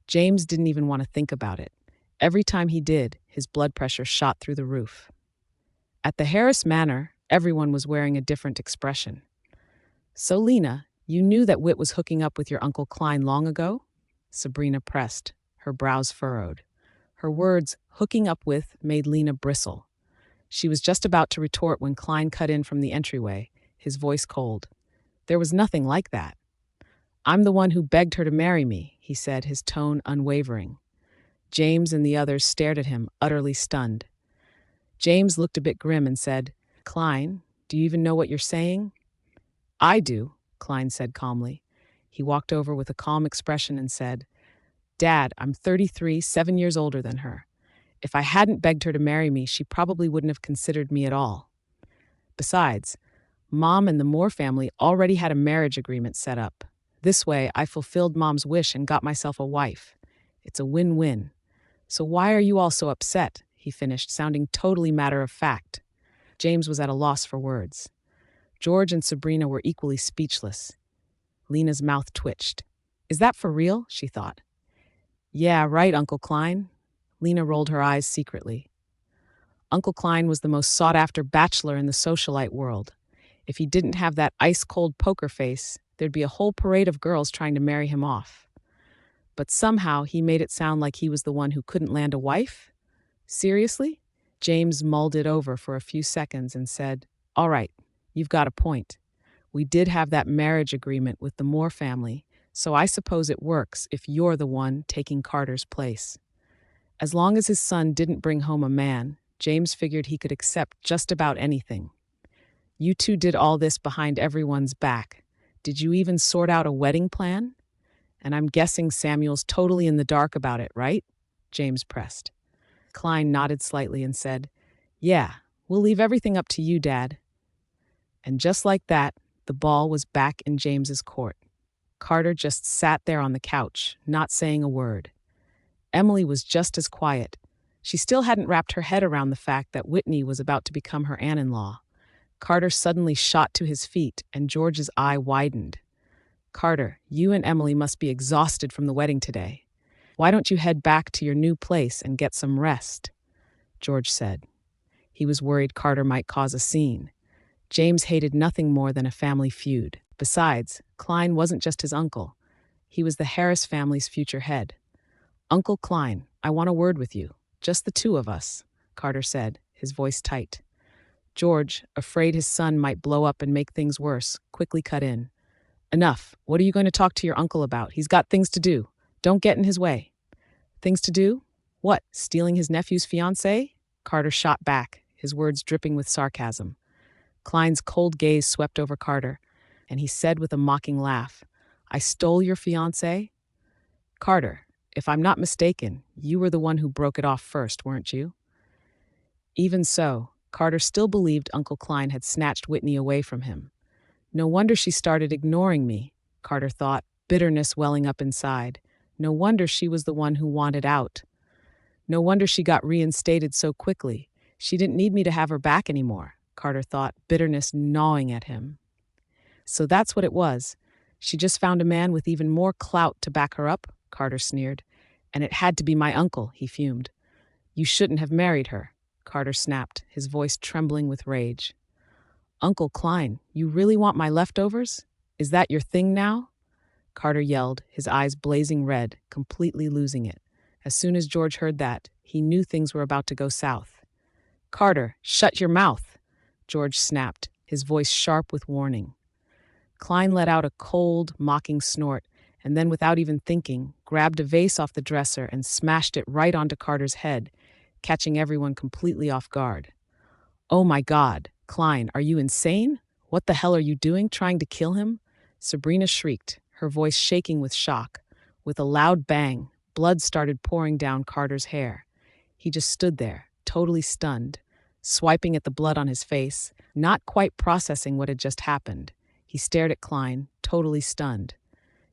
James didn't even want to think about it. Every time he did, his blood pressure shot through the roof. At the Harris Manor, everyone was wearing a different expression. "So, Lena, you knew that Whit was hooking up with your Uncle Klein long ago?" Sabrina pressed, her brows furrowed. Her words, "hooking up with," made Lena bristle. She was just about to retort when Klein cut in from the entryway, his voice cold. "There was nothing like that. I'm the one who begged her to marry me," he said, his tone unwavering. James and the others stared at him, utterly stunned. James looked a bit grim and said, "Klein, do you even know what you're saying?" "I do," Klein said calmly. He walked over with a calm expression and said, "Dad, I'm 33, 7 years older than her. If I hadn't begged her to marry me, she probably wouldn't have considered me at all. Besides, Mom and the Moore family already had a marriage agreement set up. This way, I fulfilled Mom's wish and got myself a wife. It's a win-win. So why are you all so upset?" he finished, sounding totally matter-of-fact. James was at a loss for words. George and Sabrina were equally speechless. Lena's mouth twitched. "Is that for real?" she thought. "Yeah, right, Uncle Klein." Lena rolled her eyes secretly. Uncle Klein was the most sought-after bachelor in the socialite world. If he didn't have that ice-cold poker face, there'd be a whole parade of girls trying to marry him off. But somehow he made it sound like he was the one who couldn't land a wife? Seriously? James mulled it over for a few seconds and said, "All right, you've got a point. We did have that marriage agreement with the Moore family, so I suppose it works if you're the one taking Carter's place." As long as his son didn't bring home a man, James figured he could accept just about anything. "You two did all this behind everyone's back. Did you even sort out a wedding plan? And I'm guessing Samuel's totally in the dark about it, right?" James pressed. Klein nodded slightly and said, "Yeah, we'll leave everything up to you, Dad." And just like that, the ball was back in James's court. Carter just sat there on the couch, not saying a word. Emily was just as quiet. She still hadn't wrapped her head around the fact that Whitney was about to become her aunt-in-law. Carter suddenly shot to his feet, and George's eye widened. "Carter, you and Emily must be exhausted from the wedding today. Why don't you head back to your new place and get some rest?" George said. He was worried Carter might cause a scene. James hated nothing more than a family feud. Besides, Klein wasn't just his uncle. He was the Harris family's future head. "Uncle Klein, I want a word with you. Just the two of us," Carter said, his voice tight. George, afraid his son might blow up and make things worse, quickly cut in. "Enough. What are you going to talk to your uncle about? He's got things to do. Don't get in his way." "Things to do? What, stealing his nephew's fiancé?" Carter shot back, his words dripping with sarcasm. Klein's cold gaze swept over Carter, and he said with a mocking laugh, "I stole your fiancé? Carter, if I'm not mistaken, you were the one who broke it off first, weren't you?" Even so, Carter still believed Uncle Klein had snatched Whitney away from him. No wonder she started ignoring me, Carter thought, bitterness welling up inside. No wonder she was the one who wanted out. No wonder she got reinstated so quickly. She didn't need me to have her back anymore, Carter thought, bitterness gnawing at him. So that's what it was. She just found a man with even more clout to back her up, Carter sneered. And it had to be my uncle, he fumed. "You shouldn't have married her," Carter snapped, his voice trembling with rage. "Uncle Klein, you really want my leftovers?" Is that your thing now? Carter yelled, his eyes blazing red, completely losing it. As soon as George heard that, he knew things were about to go south. Carter, shut your mouth, George snapped, his voice sharp with warning. Klein let out a cold, mocking snort, and then without even thinking, grabbed a vase off the dresser and smashed it right onto Carter's head, catching everyone completely off guard. Oh my God, Klein, are you insane? What the hell are you doing, trying to kill him? Sabrina shrieked, her voice shaking with shock. With a loud bang, blood started pouring down Carter's hair. He just stood there, totally stunned, swiping at the blood on his face, not quite processing what had just happened. He stared at Klein, totally stunned.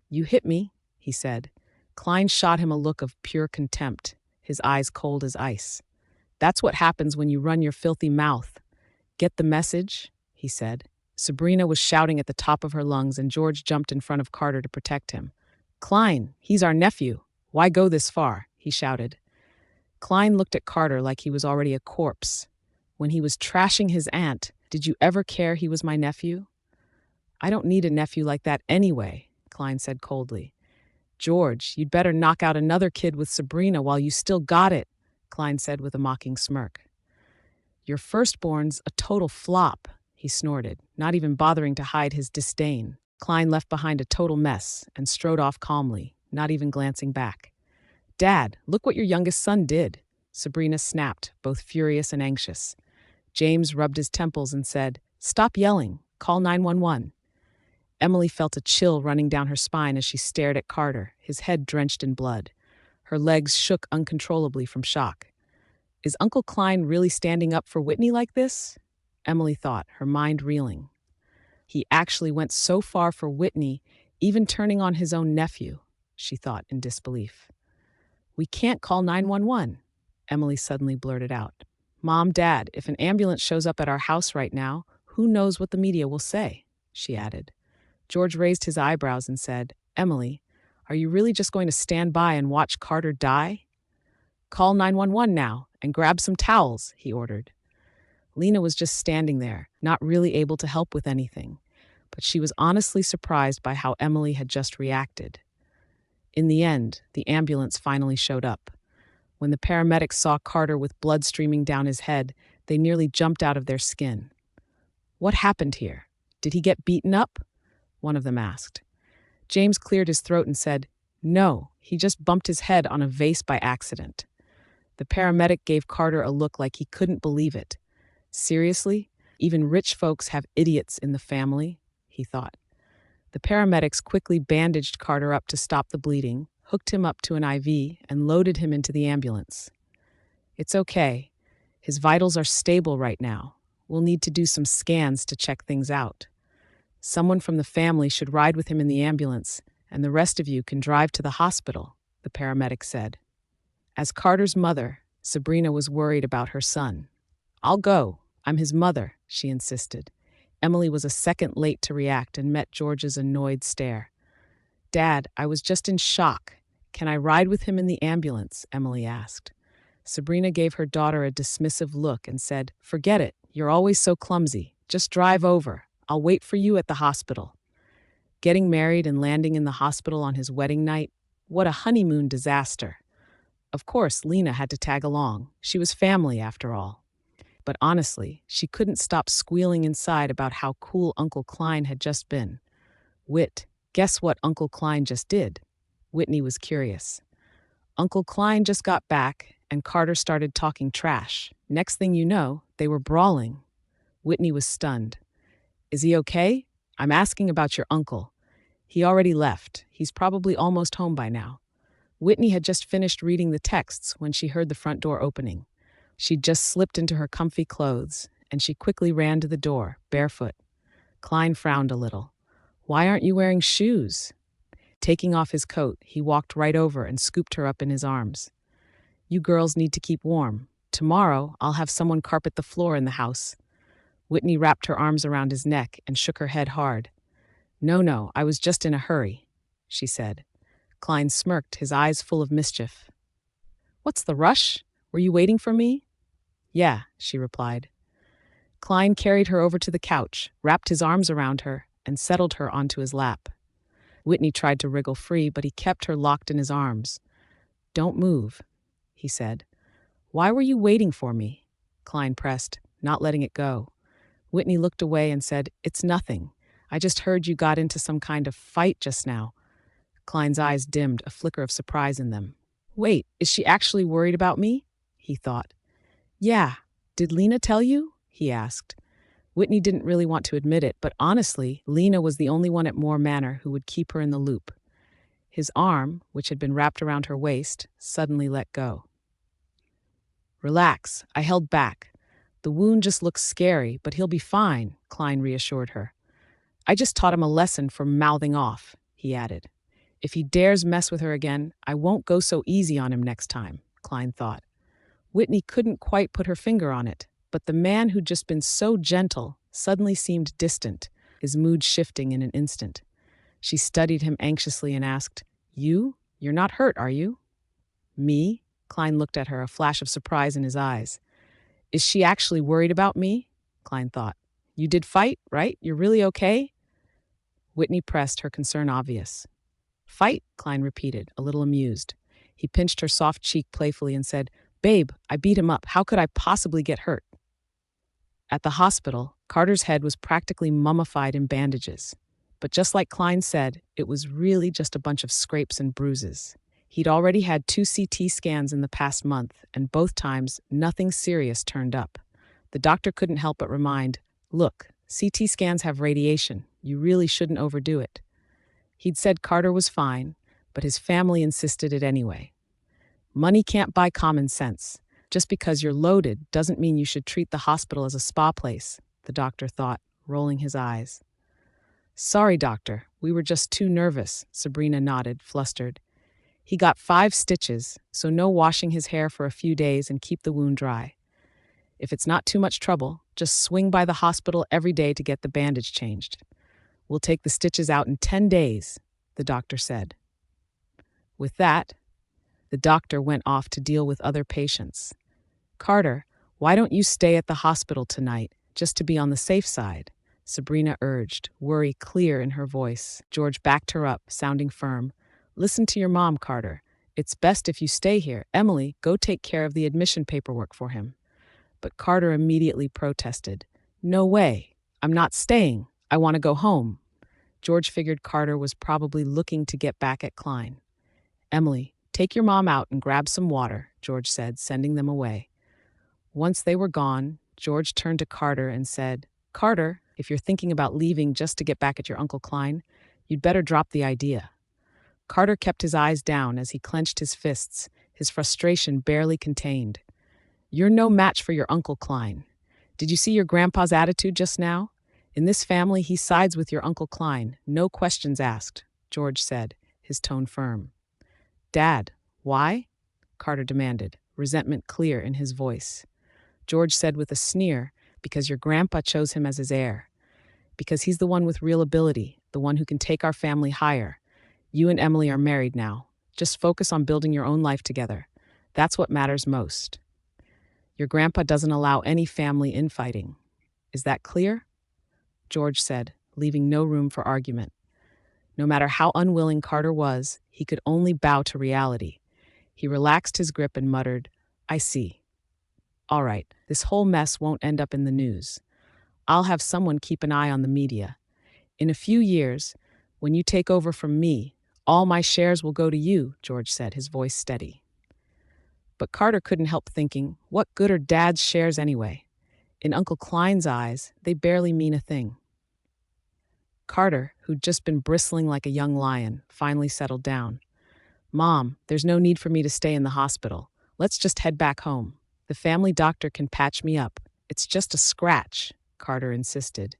You hit me, he said. Klein shot him a look of pure contempt, his eyes cold as ice. That's what happens when you run your filthy mouth. Get the message? He said. Sabrina was shouting at the top of her lungs, and George jumped in front of Carter to protect him. Klein, he's our nephew. Why go this far? He shouted. Klein looked at Carter like he was already a corpse. When he was trashing his aunt, did you ever care he was my nephew? I don't need a nephew like that anyway, Klein said coldly. George, you'd better knock out another kid with Sabrina while you still got it, Klein said with a mocking smirk. Your firstborn's a total flop, he snorted, not even bothering to hide his disdain. Klein left behind a total mess and strode off calmly, not even glancing back. Dad, look what your youngest son did, Sabrina snapped, both furious and anxious. James rubbed his temples and said, Stop yelling, call 911. Emily felt a chill running down her spine as she stared at Carter, his head drenched in blood. Her legs shook uncontrollably from shock. Is Uncle Klein really standing up for Whitney like this? Emily thought, her mind reeling. He actually went so far for Whitney, even turning on his own nephew, she thought in disbelief. We can't call 911, Emily suddenly blurted out. Mom, Dad, if an ambulance shows up at our house right now, who knows what the media will say, she added. George raised his eyebrows and said, Emily, are you really just going to stand by and watch Carter die? Call 911 now and grab some towels, he ordered. Lena was just standing there, not really able to help with anything, but she was honestly surprised by how Emily had just reacted. In the end, the ambulance finally showed up. When the paramedics saw Carter with blood streaming down his head, they nearly jumped out of their skin. What happened here? Did he get beaten up? One of them asked. James cleared his throat and said, No, he just bumped his head on a vase by accident. The paramedic gave Carter a look like he couldn't believe it. Seriously? Even rich folks have idiots in the family, he thought. The paramedics quickly bandaged Carter up to stop the bleeding, hooked him up to an IV, and loaded him into the ambulance. It's okay. His vitals are stable right now. We'll need to do some scans to check things out. Someone from the family should ride with him in the ambulance, and the rest of you can drive to the hospital, the paramedic said. As Carter's mother, Sabrina was worried about her son. I'll go. I'm his mother, she insisted. Emily was a second late to react and met George's annoyed stare. Dad, I was just in shock. Can I ride with him in the ambulance? Emily asked. Sabrina gave her daughter a dismissive look and said, Forget it. You're always so clumsy. Just drive over. I'll wait for you at the hospital. Getting married and landing in the hospital on his wedding night? What a honeymoon disaster. Of course, Lena had to tag along. She was family, after all. But honestly, she couldn't stop squealing inside about how cool Uncle Klein had just been. Whit, guess what Uncle Klein just did? Whitney was curious. Uncle Klein just got back, and Carter started talking trash. Next thing you know, they were brawling. Whitney was stunned. Is he okay? I'm asking about your uncle. He already left. He's probably almost home by now. Whitney had just finished reading the texts when she heard the front door opening. She'd just slipped into her comfy clothes, and she quickly ran to the door, barefoot. Klein frowned a little. Why aren't you wearing shoes? Taking off his coat, he walked right over and scooped her up in his arms. You girls need to keep warm. Tomorrow, I'll have someone carpet the floor in the house. Whitney wrapped her arms around his neck and shook her head hard. No, I was just in a hurry, she said. Klein smirked, his eyes full of mischief. What's the rush? Were you waiting for me? Yeah, she replied. Klein carried her over to the couch, wrapped his arms around her, and settled her onto his lap. Whitney tried to wriggle free, but he kept her locked in his arms. "Don't move," he said. "Why were you waiting for me?" Klein pressed, not letting it go. Whitney looked away and said, "It's nothing. I just heard you got into some kind of fight just now." Klein's eyes dimmed, a flicker of surprise in them. "Wait, is she actually worried about me?" he thought. "Yeah. Did Lena tell you?" he asked. Whitney didn't really want to admit it, but honestly, Lena was the only one at Moore Manor who would keep her in the loop. His arm, which had been wrapped around her waist, suddenly let go. "Relax, I held back. The wound just looks scary, but he'll be fine," Klein reassured her. "I just taught him a lesson for mouthing off," he added. "If he dares mess with her again, I won't go so easy on him next time," Klein thought. Whitney couldn't quite put her finger on it, but the man who'd just been so gentle suddenly seemed distant, his mood shifting in an instant. She studied him anxiously and asked, You're not hurt, are you?" "Me?" Klein looked at her, a flash of surprise in his eyes. "Is she actually worried about me?" Klein thought. "You did fight, right? You're really okay?" Whitney pressed, her concern obvious. "Fight?" Klein repeated, a little amused. He pinched her soft cheek playfully and said, "Babe, I beat him up. How could I possibly get hurt?" At the hospital, Carter's head was practically mummified in bandages. But just like Klein said, it was really just a bunch of scrapes and bruises. He'd already had 2 CT scans in the past month, and both times, nothing serious turned up. The doctor couldn't help but remind, "Look, CT scans have radiation. You really shouldn't overdo it." He'd said Carter was fine, but his family insisted it anyway. Money can't buy common sense. Just because you're loaded doesn't mean you should treat the hospital as a spa place, the doctor thought, rolling his eyes. "Sorry, doctor, we were just too nervous," Sabrina nodded, flustered. "He got 5 stitches, so no washing his hair for a few days and keep the wound dry. If it's not too much trouble, just swing by the hospital every day to get the bandage changed. We'll take the stitches out in 10 days, the doctor said. With that, the doctor went off to deal with other patients. "Carter, why don't you stay at the hospital tonight, just to be on the safe side?" Sabrina urged, worry clear in her voice. George backed her up, sounding firm. "Listen to your mom, Carter. It's best if you stay here. Emily, go take care of the admission paperwork for him." But Carter immediately protested. "No way. I'm not staying. I want to go home." George figured Carter was probably looking to get back at Klein. "Emily, take your mom out and grab some water," George said, sending them away. Once they were gone, George turned to Carter and said, "Carter, if you're thinking about leaving just to get back at your Uncle Klein, you'd better drop the idea." Carter kept his eyes down as he clenched his fists, his frustration barely contained. "You're no match for your Uncle Klein. Did you see your grandpa's attitude just now? In this family, he sides with your Uncle Klein, no questions asked," George said, his tone firm. "Dad, why?" Carter demanded, resentment clear in his voice. George said with a sneer, "Because your grandpa chose him as his heir. Because he's the one with real ability, the one who can take our family higher. You and Emily are married now. Just focus on building your own life together. That's what matters most. Your grandpa doesn't allow any family infighting. Is that clear?" George said, leaving no room for argument. No matter how unwilling Carter was, he could only bow to reality. He relaxed his grip and muttered, "I see. All right, this whole mess won't end up in the news. I'll have someone keep an eye on the media. In a few years, when you take over from me, all my shares will go to you," George said, his voice steady. But Carter couldn't help thinking, what good are Dad's shares anyway? In Uncle Klein's eyes, they barely mean a thing. Carter, who'd just been bristling like a young lion, finally settled down. "Mom, there's no need for me to stay in the hospital. Let's just head back home. The family doctor can patch me up. It's just a scratch," Carter insisted.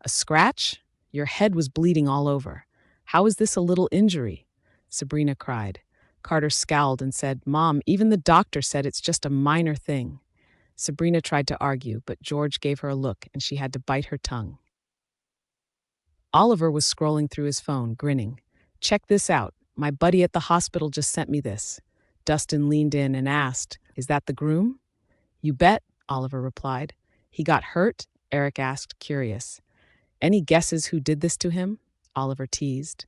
"A scratch? Your head was bleeding all over. How is this a little injury?" Sabrina cried. Carter scowled and said, "Mom, even the doctor said it's just a minor thing." Sabrina tried to argue, but George gave her a look and she had to bite her tongue. Oliver was scrolling through his phone, grinning. "Check this out. My buddy at the hospital just sent me this." Dustin leaned in and asked, "Is that the groom?" "You bet," Oliver replied. "He got hurt?" Eric asked, curious. Any guesses who did this to him? Oliver teased.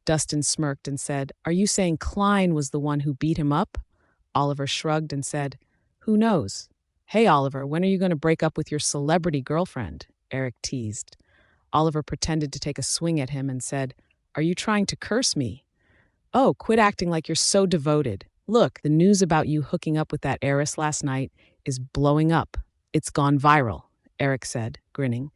Dustin smirked and said, Are you saying Klein was the one who beat him up? Oliver shrugged and said, Who knows? Hey, Oliver, when are you going to break up with your celebrity girlfriend? Eric teased. Oliver pretended to take a swing at him and said, Are you trying to curse me? Oh, quit acting like you're so devoted. Look, the news about you hooking up with that heiress last night is blowing up. It's gone viral, Eric said, grinning.